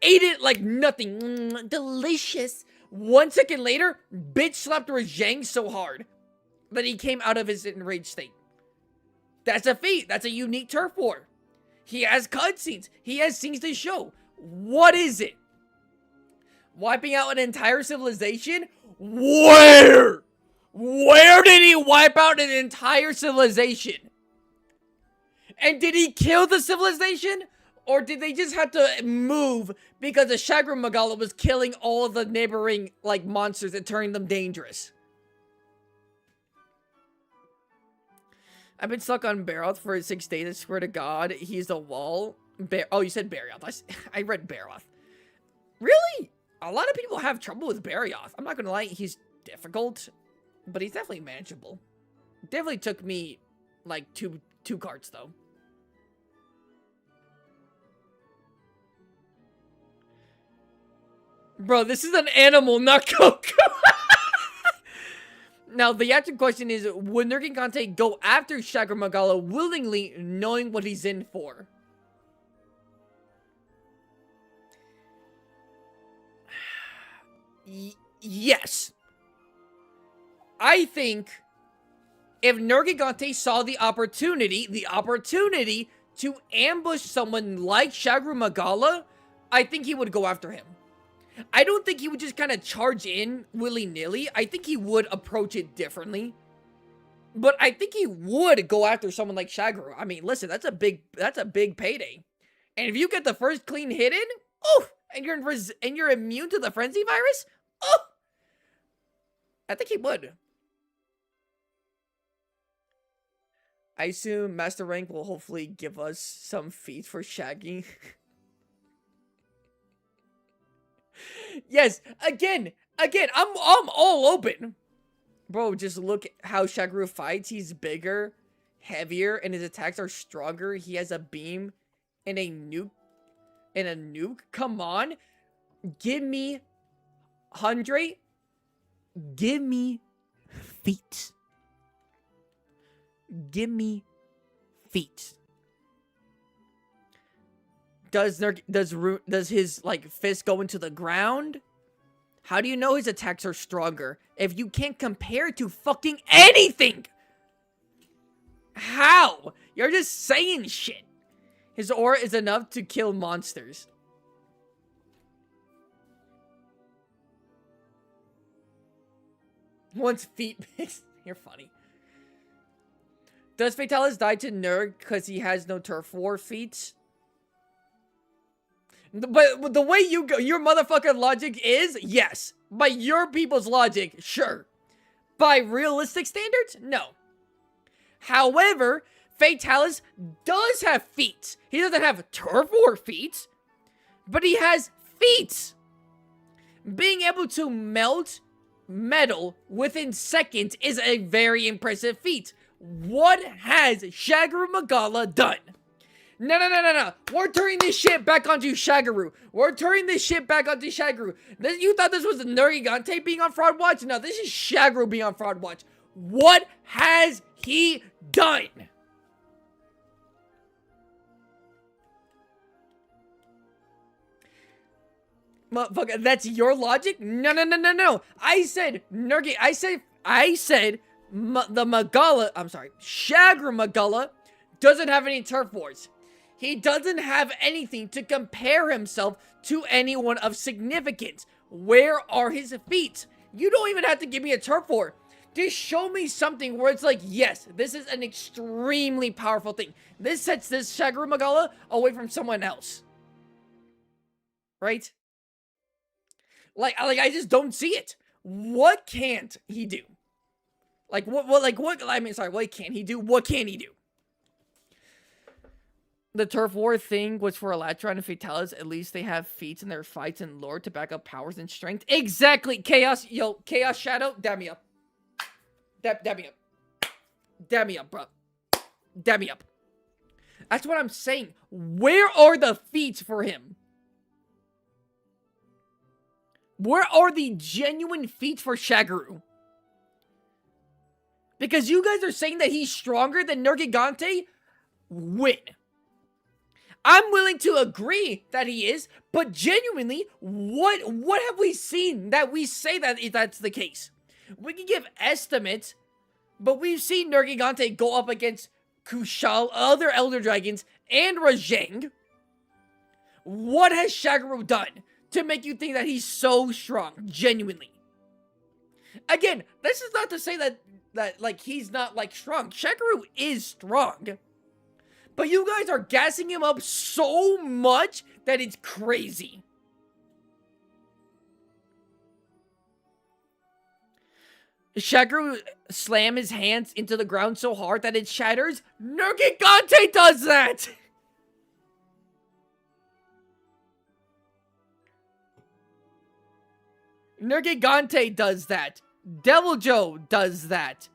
ate it like nothing, delicious. 1 second later, bitch slapped Rajang so hard that he came out of his enraged state. That's a feat. That's a unique turf war. He has cutscenes. He has scenes to show. What is it? Wiping out an entire civilization? Where? Where did he wipe out an entire civilization? And did he kill the civilization? Or did they just have to move because the Shagaru Magala was killing all of the neighboring, monsters and turning them dangerous? I've been stuck on Barroth for 6 days. I swear to God, he's the wall. Oh, you said Barroth. I read Barroth. Really? A lot of people have trouble with Barroth. I'm not gonna lie, he's difficult, but he's definitely manageable. Definitely took me, two carts, though. Bro, this is an animal, not Goku. Now, the actual question is, would Nergigante go after Shagaru Magala willingly, knowing what he's in for? Yes. I think if Nergigante saw the opportunity to ambush someone like Shagaru Magala, I think he would go after him. I don't think he would just kind of charge in willy-nilly. I think he would approach it differently. But I think he would go after someone like Shagaru. I mean, listen, that's a big payday. And if you get the first clean hit in, oh, and you're immune to the frenzy virus, oh, I think he would. I assume Master Rank will hopefully give us some feats for Shaggy. Yes, again, I'm all open. Bro, just look at how Shagaru fights. He's bigger, heavier, and his attacks are stronger. He has a beam and a nuke. Come on. Give me 100. Give me feats. Give me feats. Does his fist go into the ground? How do you know his attacks are stronger if you can't compare it to fucking anything? How? You're just saying shit. His aura is enough to kill monsters. Once feet mixed. You're funny. Does Fatalis die to Nerg because he has no turf war feats? But the way you go, your motherfucking logic is, yes. By your people's logic, sure. By realistic standards, no. However, Fatalis does have feats. He doesn't have turf war feats, but he has feats. Being able to melt metal within seconds is a very impressive feat. What has Shagaru Magala done? No. We're turning this shit back onto Shagaru. You thought this was Nergigante being on Fraud Watch? No, this is Shagaru being on Fraud Watch. What has he done? Motherfucker, that's your logic? No. I said Shagaru Magala doesn't have any turf wars. He doesn't have anything to compare himself to anyone of significance. Where are his feats? You don't even have to give me a turf war. Just show me something where it's like, yes, this is an extremely powerful thing. This sets this Shagaru Magala away from someone else. Right? Like I just don't see it. What can't he do? What can't he do? What can he do? The turf war thing was for Elatron and Fatalis. At least they have feats in their fights and lore to back up powers and strength. Exactly. Chaos Shadow, dab me up. Dab me up. Dab me up, bro. Dab me up. That's what I'm saying. Where are the feats for him? Where are the genuine feats for Shagaru? Because you guys are saying that he's stronger than Nergigante? Win. I'm willing to agree that he is, but genuinely, what have we seen that we say that that's the case? We can give estimates, but we've seen Nergigante go up against Kushala, other Elder Dragons, and Rajang. What has Shagaru done to make you think that he's so strong, genuinely? Again, this is not to say that he's not strong. Shagaru is strong. But you guys are gassing him up so much that it's crazy. Shagaru slam his hands into the ground so hard that it shatters. Nergigante does that! Nergigante does that. Deviljho does that.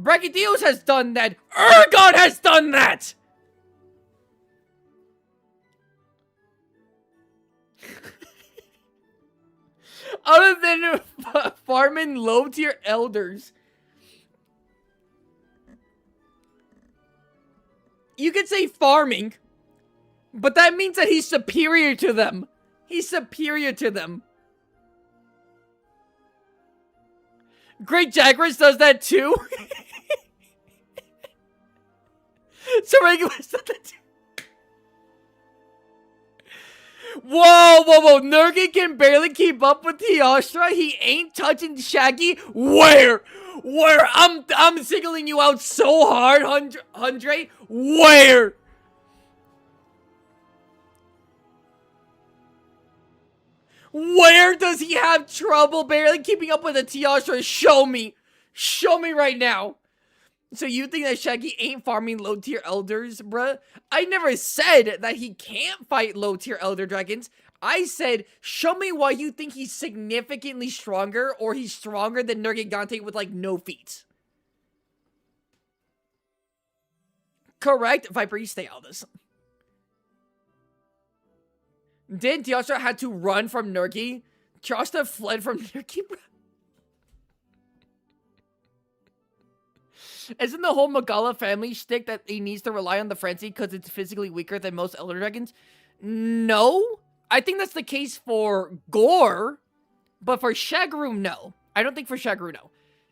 Brachydios has done that. Ergon has done that! Other than farming low-tier elders. You could say farming, but that means that he's superior to them. He's superior to them. Great Jaguars does that too. So Regulus does that too. Whoa. Nergi can barely keep up with Teostra. He ain't touching Shaggy. Where? I'm singling you out so hard, Andre. Where? Where does he have trouble barely keeping up with a Teostra? Show me. Show me right now. So you think that Shaggy ain't farming low-tier elders, bruh? I never said that he can't fight low-tier elder dragons. I said, show me why you think he's significantly stronger, or he's stronger than Nergigante with, no feats. Correct? Viper, you stay out of this. Didn't Teostra had to run from Nergi? Teostra fled from Nergi, bruh? Isn't the whole Magala family shtick that he needs to rely on the frenzy because it's physically weaker than most Elder Dragons? No. I think that's the case for Gore, But for Shagaru, no. I don't think for Shagaru, no.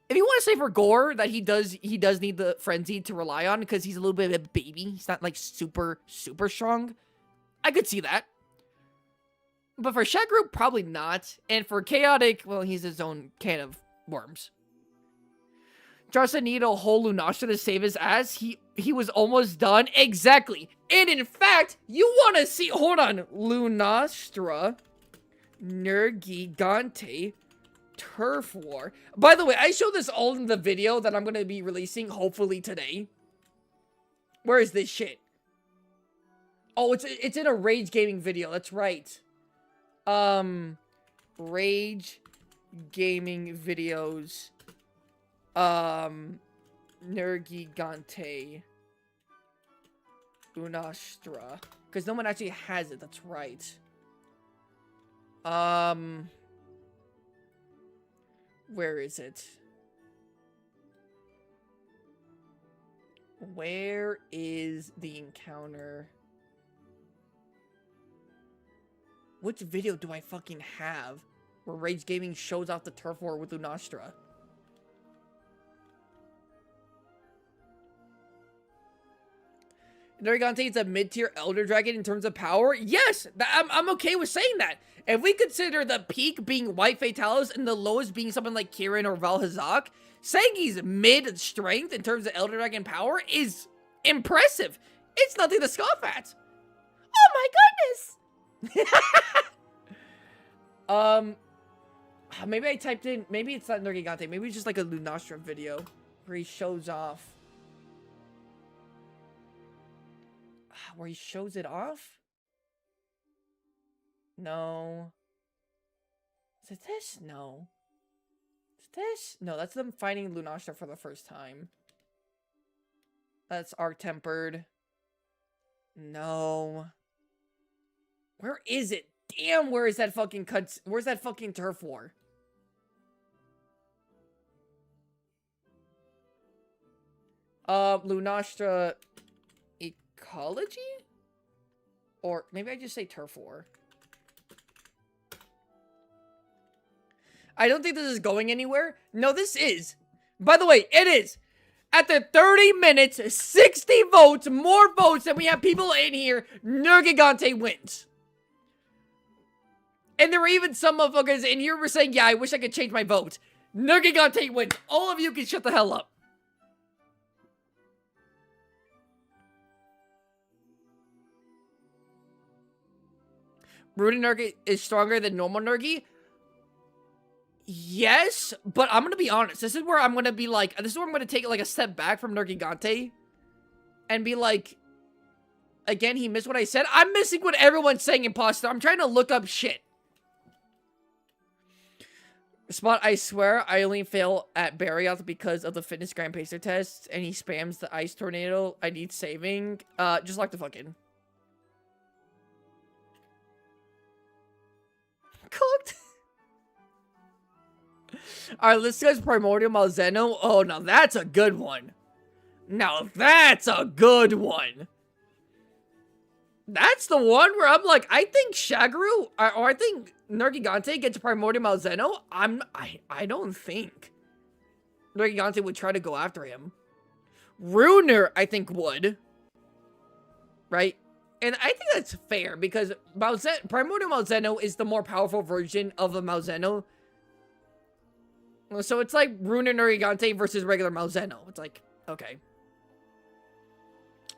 If you want to say for Gore that he does need the frenzy to rely on because he's a little bit of a baby. He's not like super strong. I could see that. But for Shagaru, probably not. And for Chaotic, well, he's his own can of worms. Doesn't need a whole Lunastra to save his ass. He was almost done. Exactly. And in fact, you want to see... Hold on. Lunastra, Nergigante, Turf War. By the way, I showed this all in the video that I'm going to be releasing, hopefully today. Where is this shit? Oh, it's in a Rage Gaming video. That's right. Rage Gaming videos. Nergigante. Lunastra. Because no one actually has it. That's right. Where is it? Where is the encounter? Which video do I fucking have where Rage Gaming shows off the turf war with Lunastra? Nergigante is a mid-tier Elder Dragon in terms of power? Yes! I'm okay with saying that. If we consider the peak being White Fatalis and the lowest being someone like Kirin or Valhazak, saying he's mid-strength in terms of Elder Dragon power is impressive. It's nothing to scoff at. Oh my goodness! Maybe I typed in, maybe it's not Nergigante, maybe it's just like a Lunastra video where he shows off. Where he shows it off? No. Is it this? No. Is it this? No, that's them fighting Lunastra for the first time. That's Arc-Tempered. No. Where is it? Damn, where is that fucking where's that fucking turf war? Lunastra Ecology? Or maybe I just say turf war. I don't think this is going anywhere. No, this is. By the way, it is. After 30 minutes, 60 votes, more votes than we have people in here, Nergigante wins. And there were even some motherfuckers in here who were saying, yeah, I wish I could change my vote. Nergigante wins. All of you can shut the hell up. Rooted Nergi is stronger than normal Nergi? Yes, but I'm gonna be honest. This is where I'm gonna be like, this is where I'm gonna take like a step back from Nergigante and be like, again, he missed what I said. I'm missing what everyone's saying, imposter. I'm trying to look up shit. Spot, I swear, I only fail at Barrioth because of the fitness Grand Pacer test, and he spams the ice tornado. I need saving. Just like the fucking. Cooked. Alright, let's go to Primordial Malzeno. Oh, now that's a good one. Now that's a good one. That's the one where I'm like, I think Shagaru, or I think Nergigante gets Primordial Malzeno. I don't think Nergigante would try to go after him. Runer, I think, would. Right? And I think that's fair, because Primordial Malzeno is the more powerful version of the Malzeno. So it's like Runer Nergigante versus regular Malzeno. It's like, okay.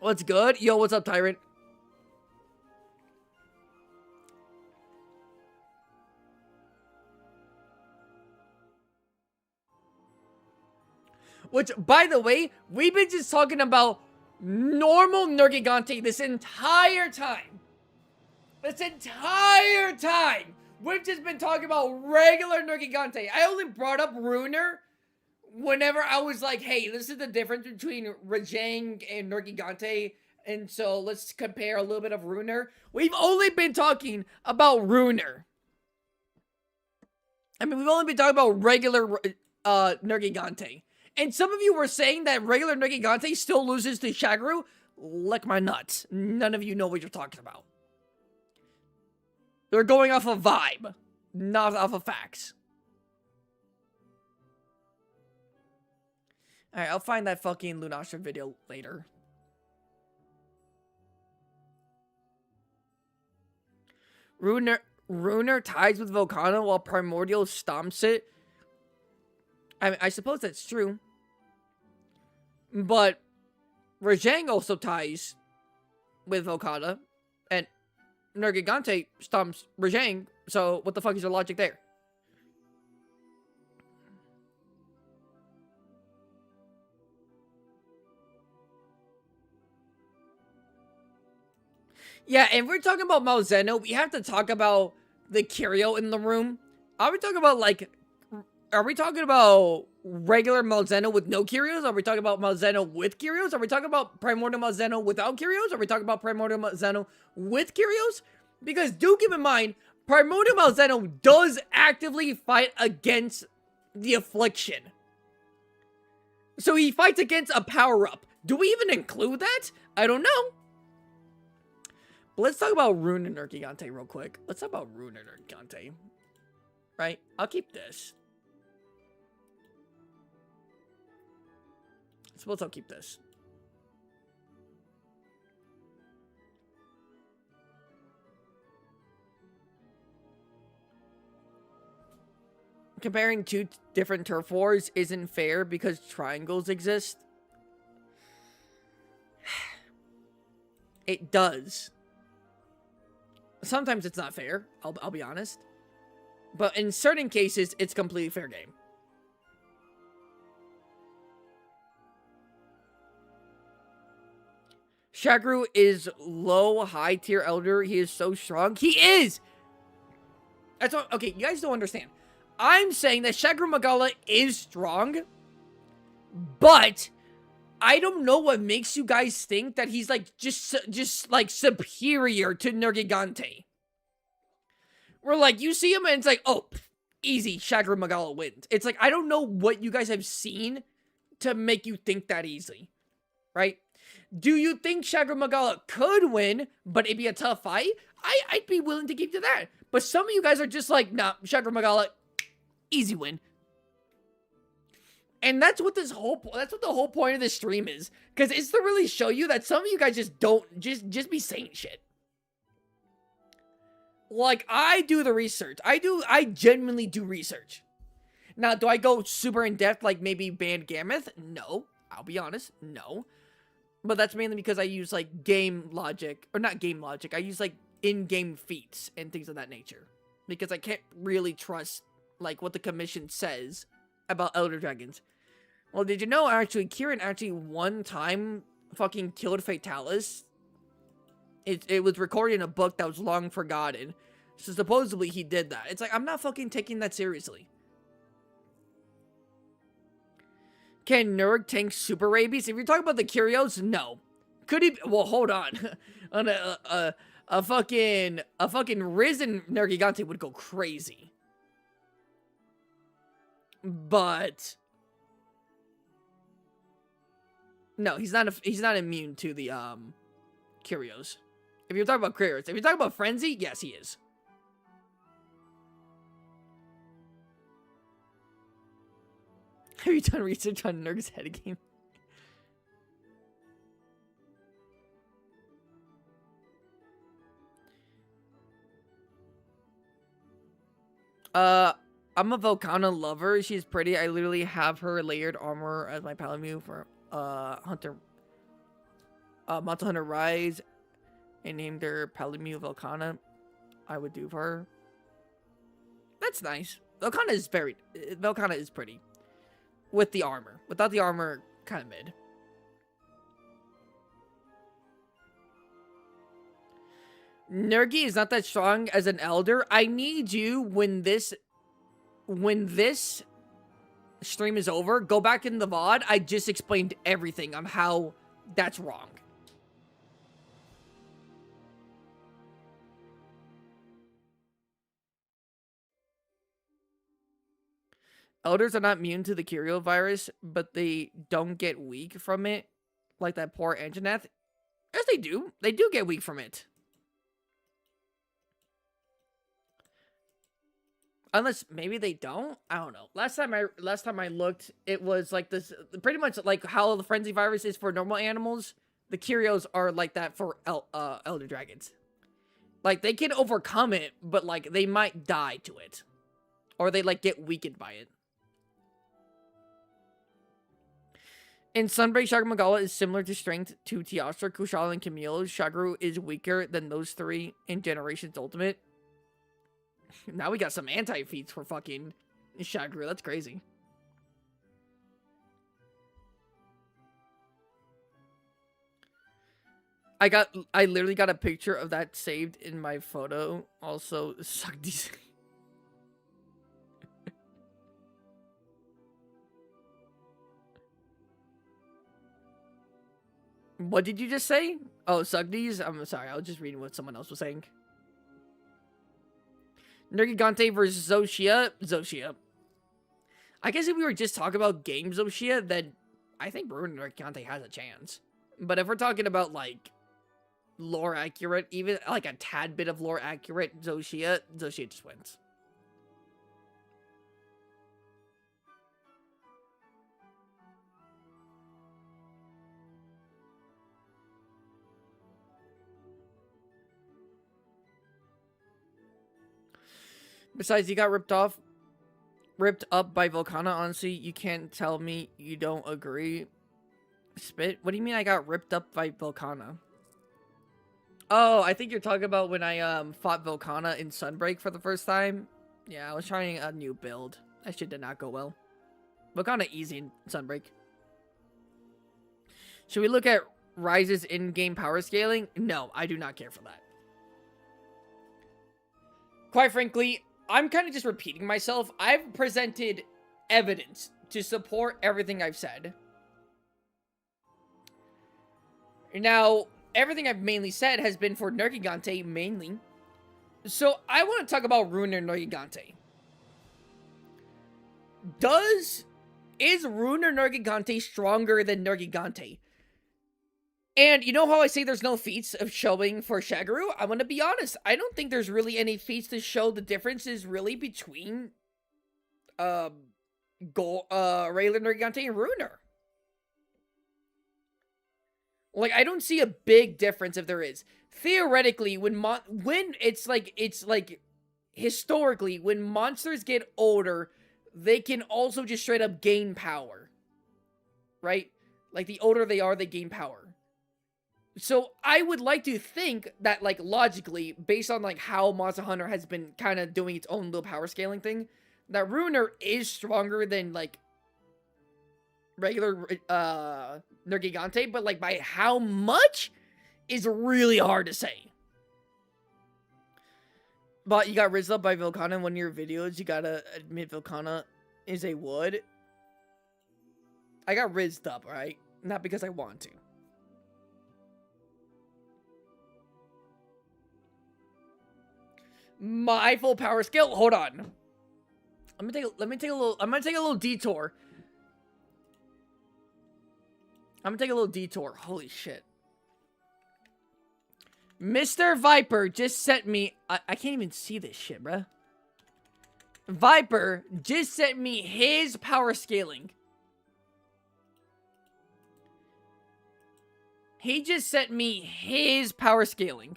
What's good? Yo, what's up, Tyrant? Which, by the way, we've been just talking about normal Nergigante this entire time. This entire time. We've just been talking about regular Nergigante. I only brought up Runer whenever I was like, hey, this is the difference between Rajang and Nergigante. And so let's compare a little bit of Runer. We've only been talking about Runer. I mean, we've only been talking about regular Nergigante. And some of you were saying that regular Nergigante still loses to Shagaru. Lick my nuts. None of you know what you're talking about. They're going off of vibe, not off of facts. Alright, I'll find that fucking Lunastra video later. Runer ties with Volcano while Primordial stomps it. I mean, I suppose that's true. But Rajang also ties with Volcano. And Nergigante stomps Rajang. So what the fuck is the logic there? Yeah, and if we're talking about Malzeno, we have to talk about the curio in the room. Are we talking about, like, are we talking about regular Malzeno with no curios? Are we talking about Malzeno with curios? Are we talking about Primordial Malzeno without curios? Are we talking about Primordial Malzeno with curios? Because do keep in mind, Primordial Malzeno does actively fight against the affliction. So he fights against a power-up. Do we even include that? I don't know. But let's talk about Rune and Nergigante real quick. Let's talk about Rune and Nergigante. Right? I'll keep this. Suppose I'll keep this. Comparing two different turf wars isn't fair because triangles exist. It does. Sometimes it's not fair, I'll be honest. But in certain cases, it's completely fair game. Shagaru is low, high tier elder. He is so strong. He is! That's what, okay, you guys don't understand. I'm saying that Shagaru Magala is strong, but I don't know what makes you guys think that he's like just like superior to Nergigante. We're like, you see him and it's like, oh, easy, Shagaru Magala wins. It's like, I don't know what you guys have seen to make you think that easy, right? Do you think Shagaru Magala could win, but it'd be a tough fight? I'd be willing to give you that. But some of you guys are just like, nah, Shagaru Magala, easy win. And that's what the whole point of this stream is. Because it's to really show you that some of you guys just don't, just be saying shit. Like, I do the research. I genuinely do research. Now, do I go super in depth like maybe Band Gammoth? No. I'll be honest, no. But that's mainly because I use like game logic, or not game logic. I use like in-game feats and things of that nature. Because I can't really trust like what the commission says about Elder Dragons. Well, did you know actually Kieran actually one time fucking killed Fatalis? It was recorded in a book that was long forgotten. So supposedly he did that. It's like, I'm not fucking taking that seriously. Can Nerg tank super rabies? If you're talking about the curios, no. Could he? Well, hold on. On a fucking risen Nergigante would go crazy. But no, he's not immune to the curios. If you're talking about curios, if you're talking about frenzy, yes, he is. Have you done research on Nerg's head game? I'm a Volcana lover. She's pretty. I literally have her layered armor as my Palamu for Monster Hunter Rise, and named her Palamu Volcana. I would do for her. That's nice. Volcana is pretty. With the armor. Without the armor, kind of mid. Nergi is not that strong as an elder. I need you when this stream is over, go back in the VOD. I just explained everything on how that's wrong. Elders are not immune to the Curio virus, but they don't get weak from it, like that poor Anjanath. Yes, they do. They do get weak from it. Unless maybe they don't. I don't know. Last time I looked, it was like this, pretty much like how the frenzy virus is for normal animals. The Curios are like that for elder dragons. Like they can overcome it, but like they might die to it, or they like get weakened by it. In Sunbreak, Shagaru Magala is similar to strength to Teostra, Kushala, and Camille. Shagaru is weaker than those three in Generation's Ultimate. Now we got some anti-feats for fucking Shagaru. That's crazy. I literally got a picture of that saved in my photo. Also, suck these. What did you just say? Oh, Sugdies? I'm sorry, I was just reading what someone else was saying. Nergigante versus Zoshia. Zoshia. I guess if we were just talking about game Zoshia, then I think Ruin Nergigante has a chance. But if we're talking about, like, lore accurate, even, like, a tad bit of lore accurate Zoshia just wins. Besides, you got ripped up by Volcana. Honestly, you can't tell me you don't agree. Spit? What do you mean I got ripped up by Volcana? Oh, I think you're talking about when I fought Volcana in Sunbreak for the first time. Yeah, I was trying a new build. That shit did not go well. Volcana easy in Sunbreak. Should we look at Rise's in-game power scaling? No, I do not care for that. Quite frankly, I'm kind of just repeating myself. I've presented evidence to support everything I've said. Now, everything I've mainly said has been for Nergigante, mainly. So, I want to talk about Ruiner Nergigante. Is Ruiner Nergigante stronger than Nergigante? And you know how I say there's no feats of showing for Shagaru? I'm gonna be honest. I don't think there's really any feats to show the differences really between Raylan Nergigante and Ruiner. Like, I don't see a big difference if there is. Theoretically, historically, when monsters get older, they can also just straight up gain power. Right? Like, the older they are, they gain power. So, I would like to think that, like, logically, based on, like, how Monster Hunter has been kind of doing its own little power scaling thing, that Ruiner is stronger than, like, regular, Nergigante, but, like, by how much is really hard to say. But you got rizzed up by Volcana in one of your videos. You gotta admit Volcana is a wood. I got rizzed up, right? Not because I want to. My full power scale. Hold on. I'm gonna take a little detour. Holy shit. Mr. Viper just sent me... I can't even see this shit, bruh. Viper just sent me his power scaling. He just sent me his power scaling.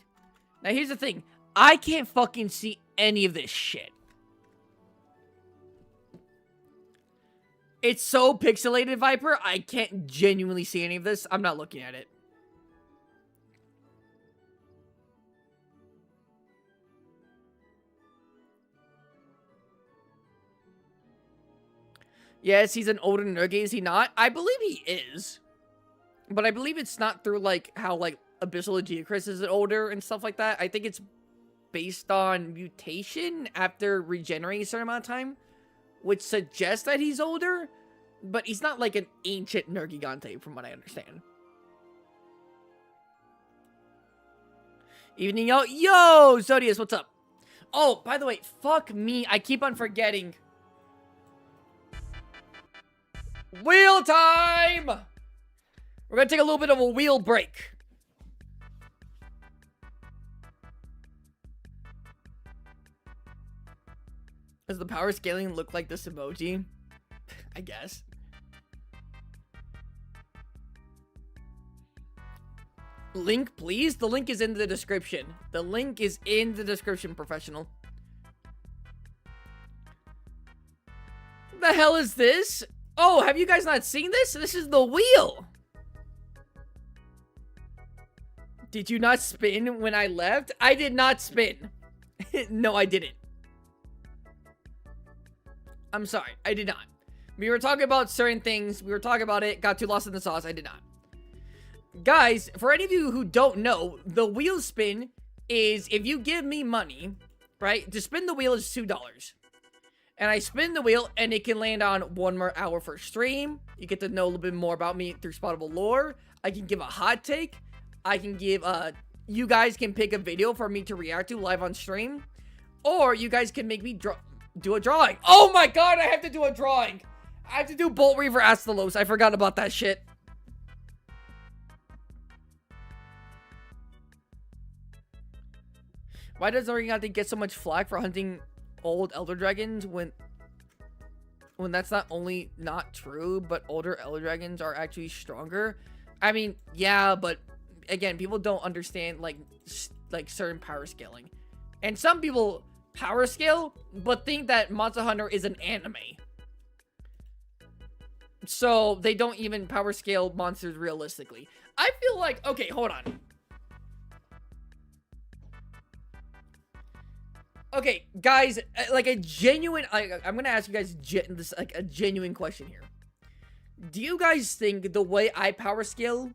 Now, here's the thing. I can't fucking see any of this shit. It's so pixelated, Viper, I can't genuinely see any of this. I'm not looking at it. Yes, he's an older Nergi, is he not? I believe he is. But I believe it's not through, like, how, like, Abyssal Aegeocris is older and stuff like that. I think it's based on mutation after regenerating a certain amount of time, which suggests that he's older, but he's not like an ancient Nergigante from what I understand. Evening, yo, Zodius, what's up? Oh, by the way, fuck me, I keep on forgetting. Wheel time! We're gonna take a little bit of a wheel break. Does the power scaling look like this emoji? I guess. Link, please? The link is in the description. The link is in the description, professional. The hell is this? Oh, have you guys not seen this? This is the wheel. Did you not spin when I left? I did not spin. No, I didn't. I'm sorry. I did not. We were talking about certain things. We were talking about it. Got too lost in the sauce. I did not. Guys, for any of you who don't know, the wheel spin is if you give me money, right? To spin the wheel is $2. And I spin the wheel and it can land on 1 more hour for stream. You get to know a little bit more about me through spottable lore. I can give a hot take. I can give, you guys can pick a video for me to react to live on stream. Or you guys can make me do a drawing. Oh my god, I have to do a drawing. I have to do Bolt Reaver Astalos. I forgot about that shit. Why does Nergigante get so much flack for hunting old Elder Dragons when that's not only not true, but older Elder Dragons are actually stronger? I mean, yeah, but again, people don't understand like certain power scaling. And some people power scale, but think that Monster Hunter is an anime. So they don't even power scale monsters realistically. I feel like, okay, hold on. Okay, guys, like a genuine, I'm gonna ask you guys this like a genuine question here. Do you guys think the way I power scale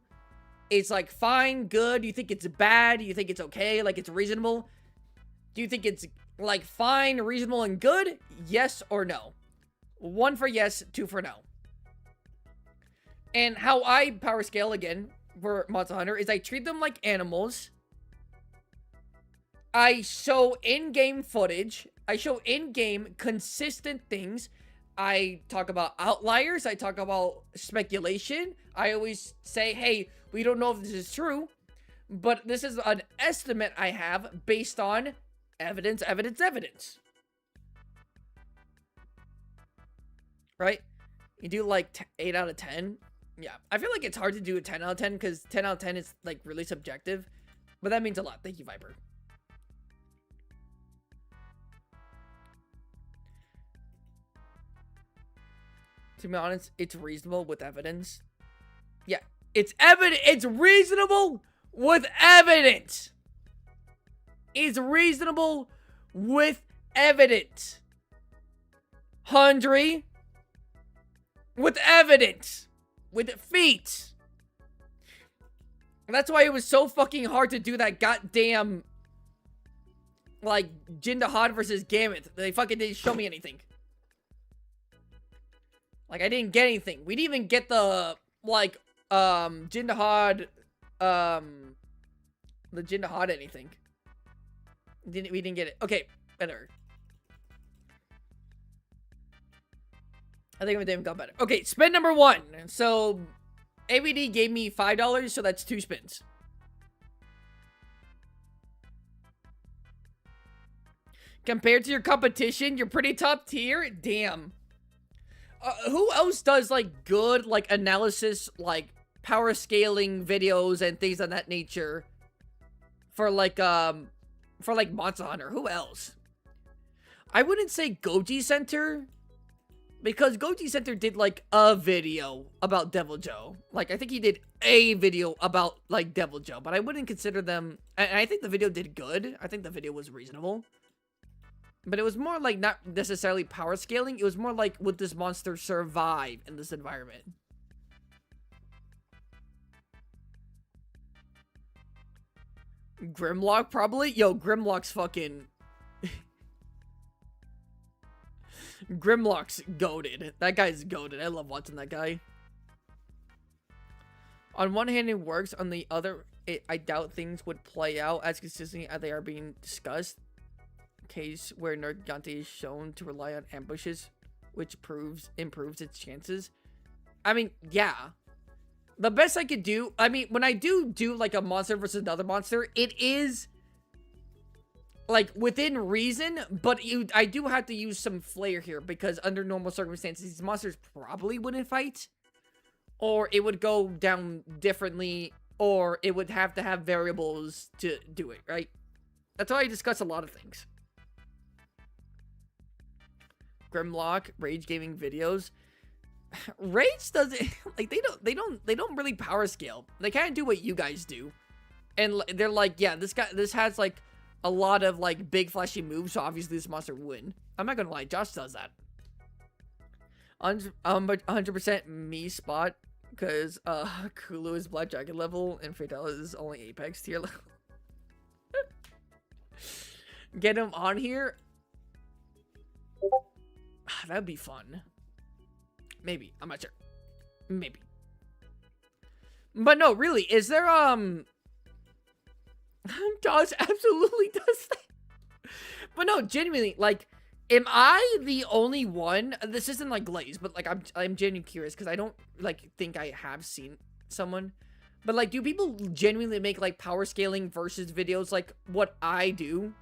is like fine, good? Do you think it's bad? Do you think it's okay? Like it's reasonable? Do you think it's like fine, reasonable, and good? Yes or no? 1 for yes, 2 for no. And how I power scale again for Monster Hunter is I treat them like animals. I show in-game footage. I show in-game consistent things. I talk about outliers. I talk about speculation. I always say, hey, we don't know if this is true, but this is an estimate I have based on evidence. Right? You do like 8 out of 10. Yeah, I feel like it's hard to do a 10 out of 10 because 10 out of 10 is like really subjective, but that means a lot. Thank you, Viper. To be honest, it's reasonable with evidence. Yeah, it's evident. It's reasonable with evidence. It's reasonable with evidence. Hundry with evidence. With feats. That's why it was so fucking hard to do that goddamn like Jindahad versus Gamut. They fucking didn't show me anything. Like, I didn't get anything. We didn't even get the, like, Jindahad, the Jindahad anything. We didn't get it. Okay, better. I think everything got better. Okay, spin number 1. So, AVD gave me $5, so that's 2 spins. Compared to your competition, you're pretty top tier? Damn. Who else does, like, good, like, analysis, like, power scaling videos and things of that nature for, like, Monster Hunter? Who else? I wouldn't say Goji Center, because Goji Center did, like, a video about Deviljho. Like, I think he did a video about, like, Deviljho, but I wouldn't consider them, and I think the video did good. I think the video was reasonable. But it was more like not necessarily power scaling. It was more like, would this monster survive in this environment? Grimlock, probably? Yo, Grimlock's fucking... Grimlock's goated. That guy's goated. I love watching that guy. On one hand, it works. On the other, I doubt things would play out as consistently as they are being discussed. Case where Nergigante is shown to rely on ambushes, which improves its chances. I mean, yeah. The best I could do, I mean, when I do like a monster versus another monster, it is like, within reason, but I do have to use some flair here, because under normal circumstances, these monsters probably wouldn't fight, or it would go down differently, or it would have to have variables to do it, right? That's why I discuss a lot of things. Grimlock, Rage Gaming videos. Rage doesn't, like, they don't really power scale. They kind of do what you guys do. And they're like, yeah, this has, like, a lot of, like, big flashy moves, so obviously this monster would win. I'm not gonna lie, Josh does that. 100% me spot, because, Kulu is Black Dragon level, and Fatal is only Apex tier level. Get him on here? That'd be fun. Maybe. I'm not sure. Maybe. But no, really, is there, Josh absolutely does that. But no, genuinely, like, am I the only one? This isn't like Glaze, but like I'm genuinely curious because I don't like think I have seen someone. But like, do people genuinely make like power scaling versus videos like what I do?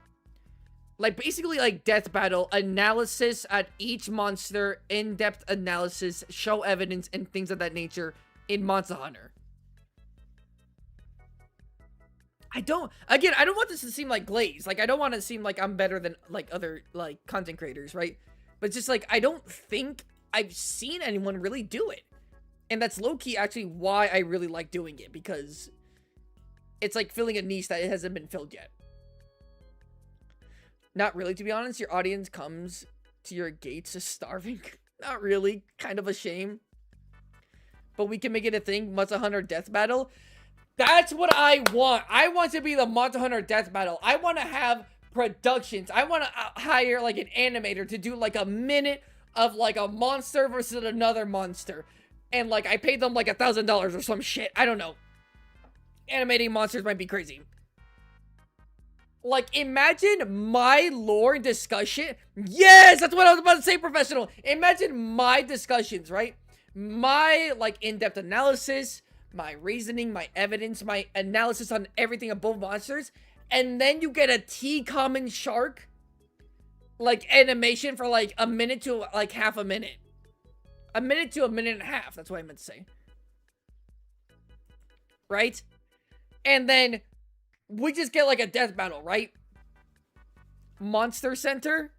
Like basically like death battle analysis at each monster, in-depth analysis, show evidence, and things of that nature in Monster Hunter. I don't want this to seem like Glaze. Like, I don't want to seem like I'm better than, like, other, like, content creators, right? But just, like, I don't think I've seen anyone really do it. And that's low-key actually why I really like doing it, because it's, like, filling a niche that hasn't been filled yet. Not really, to be honest. Your audience comes to your gates just starving. Not really. Kind of a shame. But we can make it a thing. Monster Hunter Death Battle. That's what I want. I want to be the Monster Hunter Death Battle. I want to have productions. I want to hire, like, an animator to do, like, a minute of, like, a monster versus another monster. And, like, I paid them, like, $1,000 or some shit. I don't know. Animating monsters might be crazy. Like, imagine my lore discussion. Yes! That's what I was about to say, professional. Imagine my discussions, right? My, like, in-depth analysis, my reasoning, my evidence, my analysis on everything of both monsters, and then you get a T-common shark, like, animation for, like, a minute to, like, half a minute. A minute to a minute and a half, that's what I meant to say. Right? And then we just get, like, a death battle, right? Monster Center?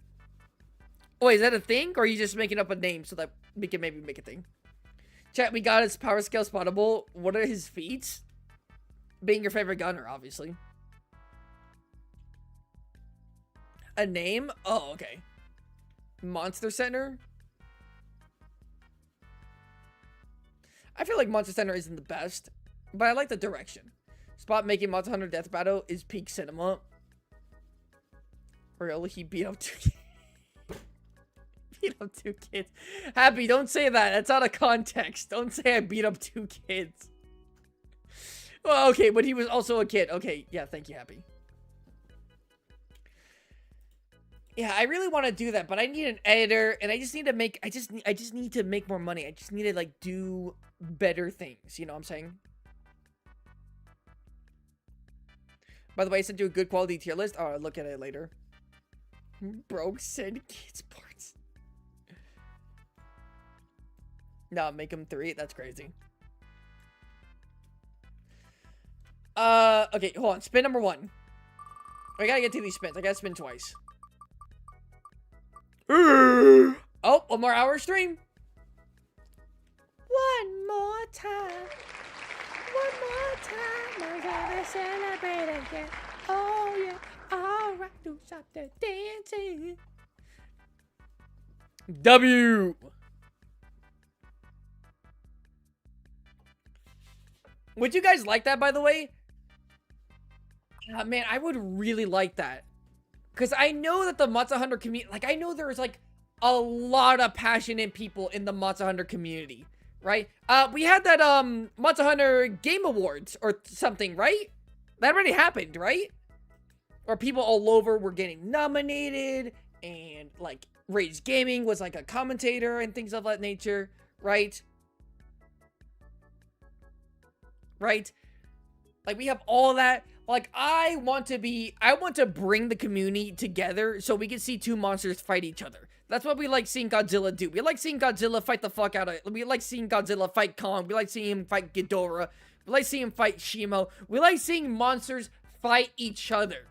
Wait, is that a thing? Or are you just making up a name so that we can maybe make a thing? Chat, we got his power scale spottable. What are his feats? Being your favorite gunner, obviously. A name? Oh, okay. Monster Center? I feel like Monster Center isn't the best, but I like the direction. Spot making Monster Hunter Death Battle is peak cinema. Really? He beat up 2 kids. Beat up 2 kids. Happy, don't say that. That's out of context. Don't say I beat up 2 kids. Well, okay, but he was also a kid. Okay, yeah, thank you, Happy. Yeah, I really want to do that, but I need an editor, and I just need to make, I just need to make more money. I just need to, like, do better things, you know what I'm saying? By the way, I sent you a good quality tier list. Oh, I'll look at it later. Broke send kids parts. No, make them 3. That's crazy. Okay, hold on. Spin number 1. I gotta get to these spins. I gotta spin twice. Oh, 1 more hour stream. 1 more time. 1 more time. I'm gonna celebrate again. Oh, yeah. Alright, do stop the dancing. W. Would you guys like that, by the way? Man, I would really like that. Because I know that the Monster Hunter community, like, I know there's, like, a lot of passionate people in the Monster Hunter community, right? We had that, Monster Hunter Game Awards or something, right? That already happened, right? Or people all over were getting nominated, and, like, Rage Gaming was, like, a commentator and things of that nature, right? Right? Like, we have all that. Like, I want to bring the community together so we can see two monsters fight each other. That's what we like seeing Godzilla do. We like seeing Godzilla fight the fuck out of it. We like seeing Godzilla fight Kong. We like seeing him fight Ghidorah. We like seeing him fight Shimo. We like seeing monsters fight each other.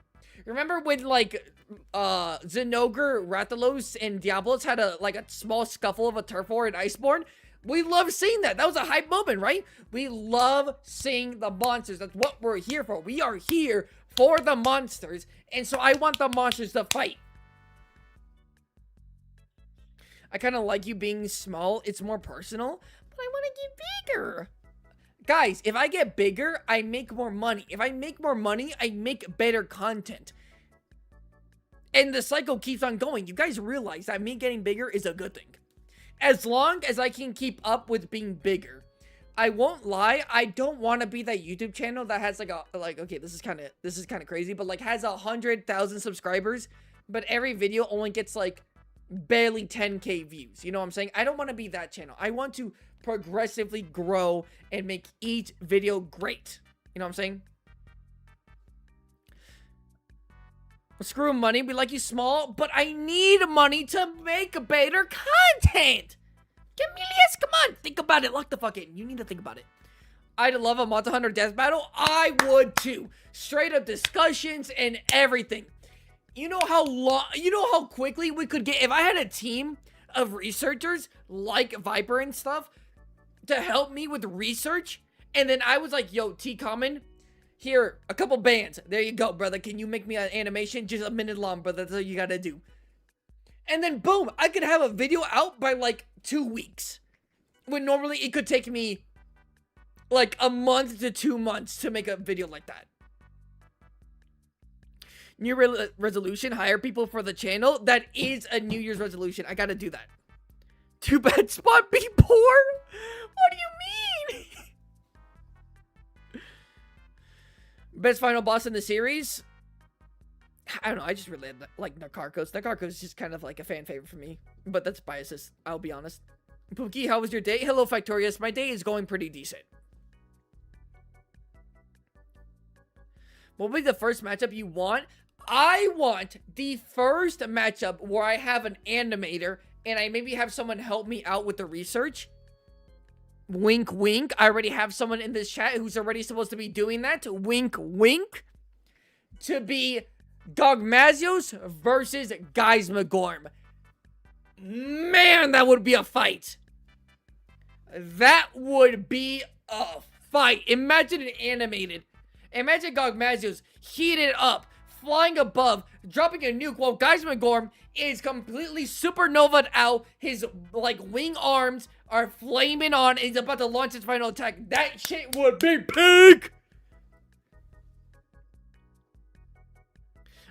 Remember when, like, Zinogre, Rathalos, and Diablos had a small scuffle of a turf war in Iceborne? We love seeing that. That was a hype moment, right? We love seeing the monsters. That's what we're here for. We are here for the monsters. And so I want the monsters to fight. I kind of like you being small. It's more personal. But I want to get bigger. Guys, if I get bigger, I make more money. If I make more money, I make better content. And the cycle keeps on going. You guys realize that me getting bigger is a good thing. As long as I can keep up with being bigger. I won't lie, I don't want to be that YouTube channel that has okay, this is kind of crazy, but like has 100,000 subscribers, but every video only gets like barely 10k views. You know what I'm saying? I don't want to be that channel. I want to progressively grow and make each video great. You know what I'm saying? Screw money, we like you small, but I need money to make better content. Camillus, come on, think about it. Lock the fuck in. You need to think about it. I'd love a Monster Hunter death battle. I would too. Straight up discussions and everything. You know how quickly we could get if I had a team of researchers like Viper and stuff to help me with research, and then I was like, yo, T-Common, here, a couple bands. There you go, brother. Can you make me an animation? Just a minute long, brother. That's all you gotta do. And then, boom, I could have a video out by, like, 2 weeks. When normally it could take me, like, a month to 2 months to make a video like that. New resolution, hire people for the channel. That is a New Year's resolution. I gotta do that. Too bad Spot be poor? What do you mean? Best final boss in the series? I don't know, I just really like Nakarkos. Nakarkos is just kind of like a fan favorite for me. But that's biases, I'll be honest. Pookie, how was your day? Hello, Factorious. My day is going pretty decent. What will be the first matchup you want? I want the first matchup where I have an animator and I maybe have someone help me out with the research. Wink, wink. I already have someone in this chat who's already supposed to be doing that. Wink, wink. To be Gogmazios versus Gaismagorm. Man, that would be a fight. That would be a fight. Imagine it animated. Imagine Gogmazios heated up, flying above, dropping a nuke while Gaismagorm is completely supernovaed out. His, like, wing arms are flaming on and he's about to launch his final attack. That shit would be peak!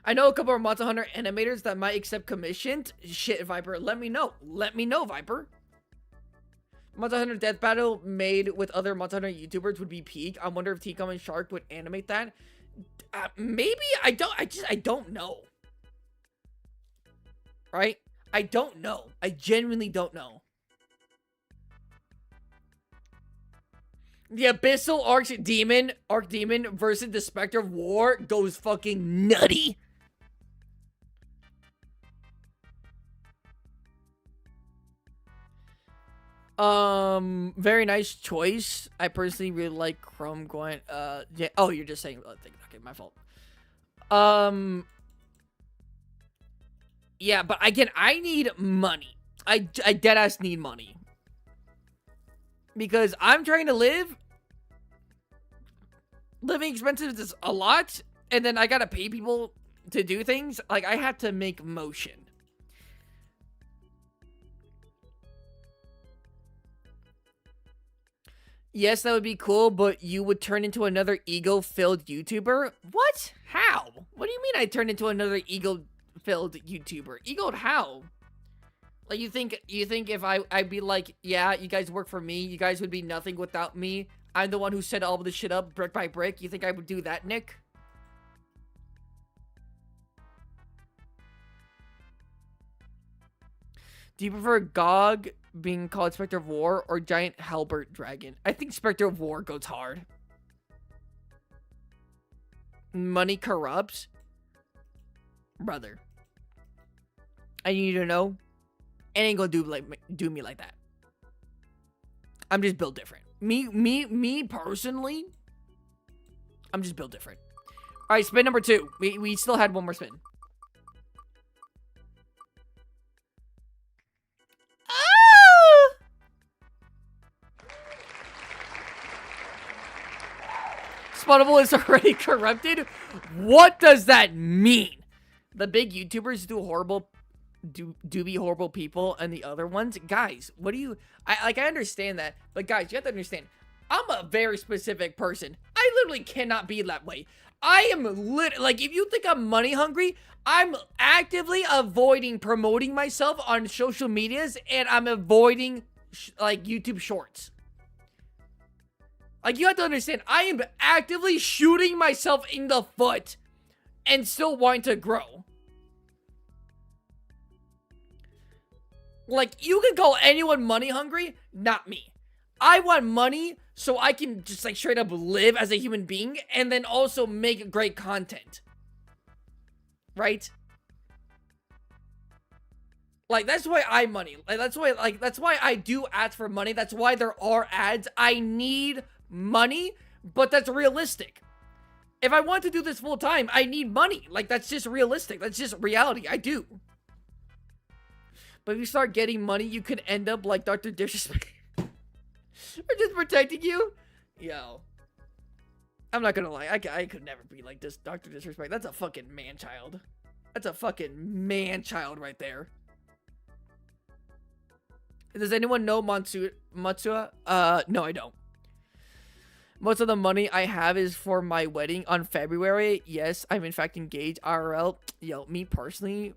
I know a couple of Monster Hunter animators that might accept commissioned. Shit, Viper, let me know. Let me know, Viper. Monster Hunter Death Battle made with other Monster Hunter YouTubers would be peak. I wonder if T-Com and Shark would animate that. Maybe? I don't know. Right? I don't know. I genuinely don't know. The Abyssal Archdemon versus the Spectre of War goes fucking nutty. Very nice choice. I personally really like Chrome going, yeah. Oh, you're just saying, okay, my fault. Yeah, but again, I need money. I deadass need money. Because I'm trying to live. Living expenses is a lot. And then I gotta pay people to do things. Like, I have to make motion. Yes, that would be cool, but you would turn into another ego-filled YouTuber? What? How? What do you mean I turn into another ego-filled YouTuber? Egoed how? Like, you think if I'd be like, yeah, you guys work for me, you guys would be nothing without me, I'm the one who set all this shit up brick by brick, you think I would do that, Nick? Do you prefer Gog being called Spectre of War or Giant Halberd Dragon? I think Spectre of War goes hard. money corrupts, brother, I need you to know, it ain't gonna do me like that. I'm just built different. Me personally, I'm just built different. All right, spin number 2. We still had one more spin. Ah! Spawnable is already corrupted. What does that mean? The big YouTubers do be horrible people, and the other ones, guys, what do you? I understand that, but guys, you have to understand. I'm a very specific person. I literally cannot be that way. I am like, if you think I'm money hungry, I'm actively avoiding promoting myself on social medias, and I'm avoiding like YouTube shorts. Like, you have to understand, I am actively shooting myself in the foot and still wanting to grow. Like, you can call anyone money hungry, not me. I want money so I can just, like, straight up live as a human being and then also make great content. Right? Like, that's why I money. Like, that's why I do ads for money. That's why there are ads. I need money, but that's realistic. If I want to do this full time, I need money. Like, that's just realistic. That's just reality. I do. But if you start getting money, you could end up like Dr. Disrespect. Or just protecting you. Yo. I'm not gonna lie. I could never be like this Dr. Disrespect. That's a fucking man-child. That's a fucking man-child right there. Does anyone know Matsua? No, I don't. Most of the money I have is for my wedding on February. Yes, I'm in fact engaged. IRL. Yo, me personally,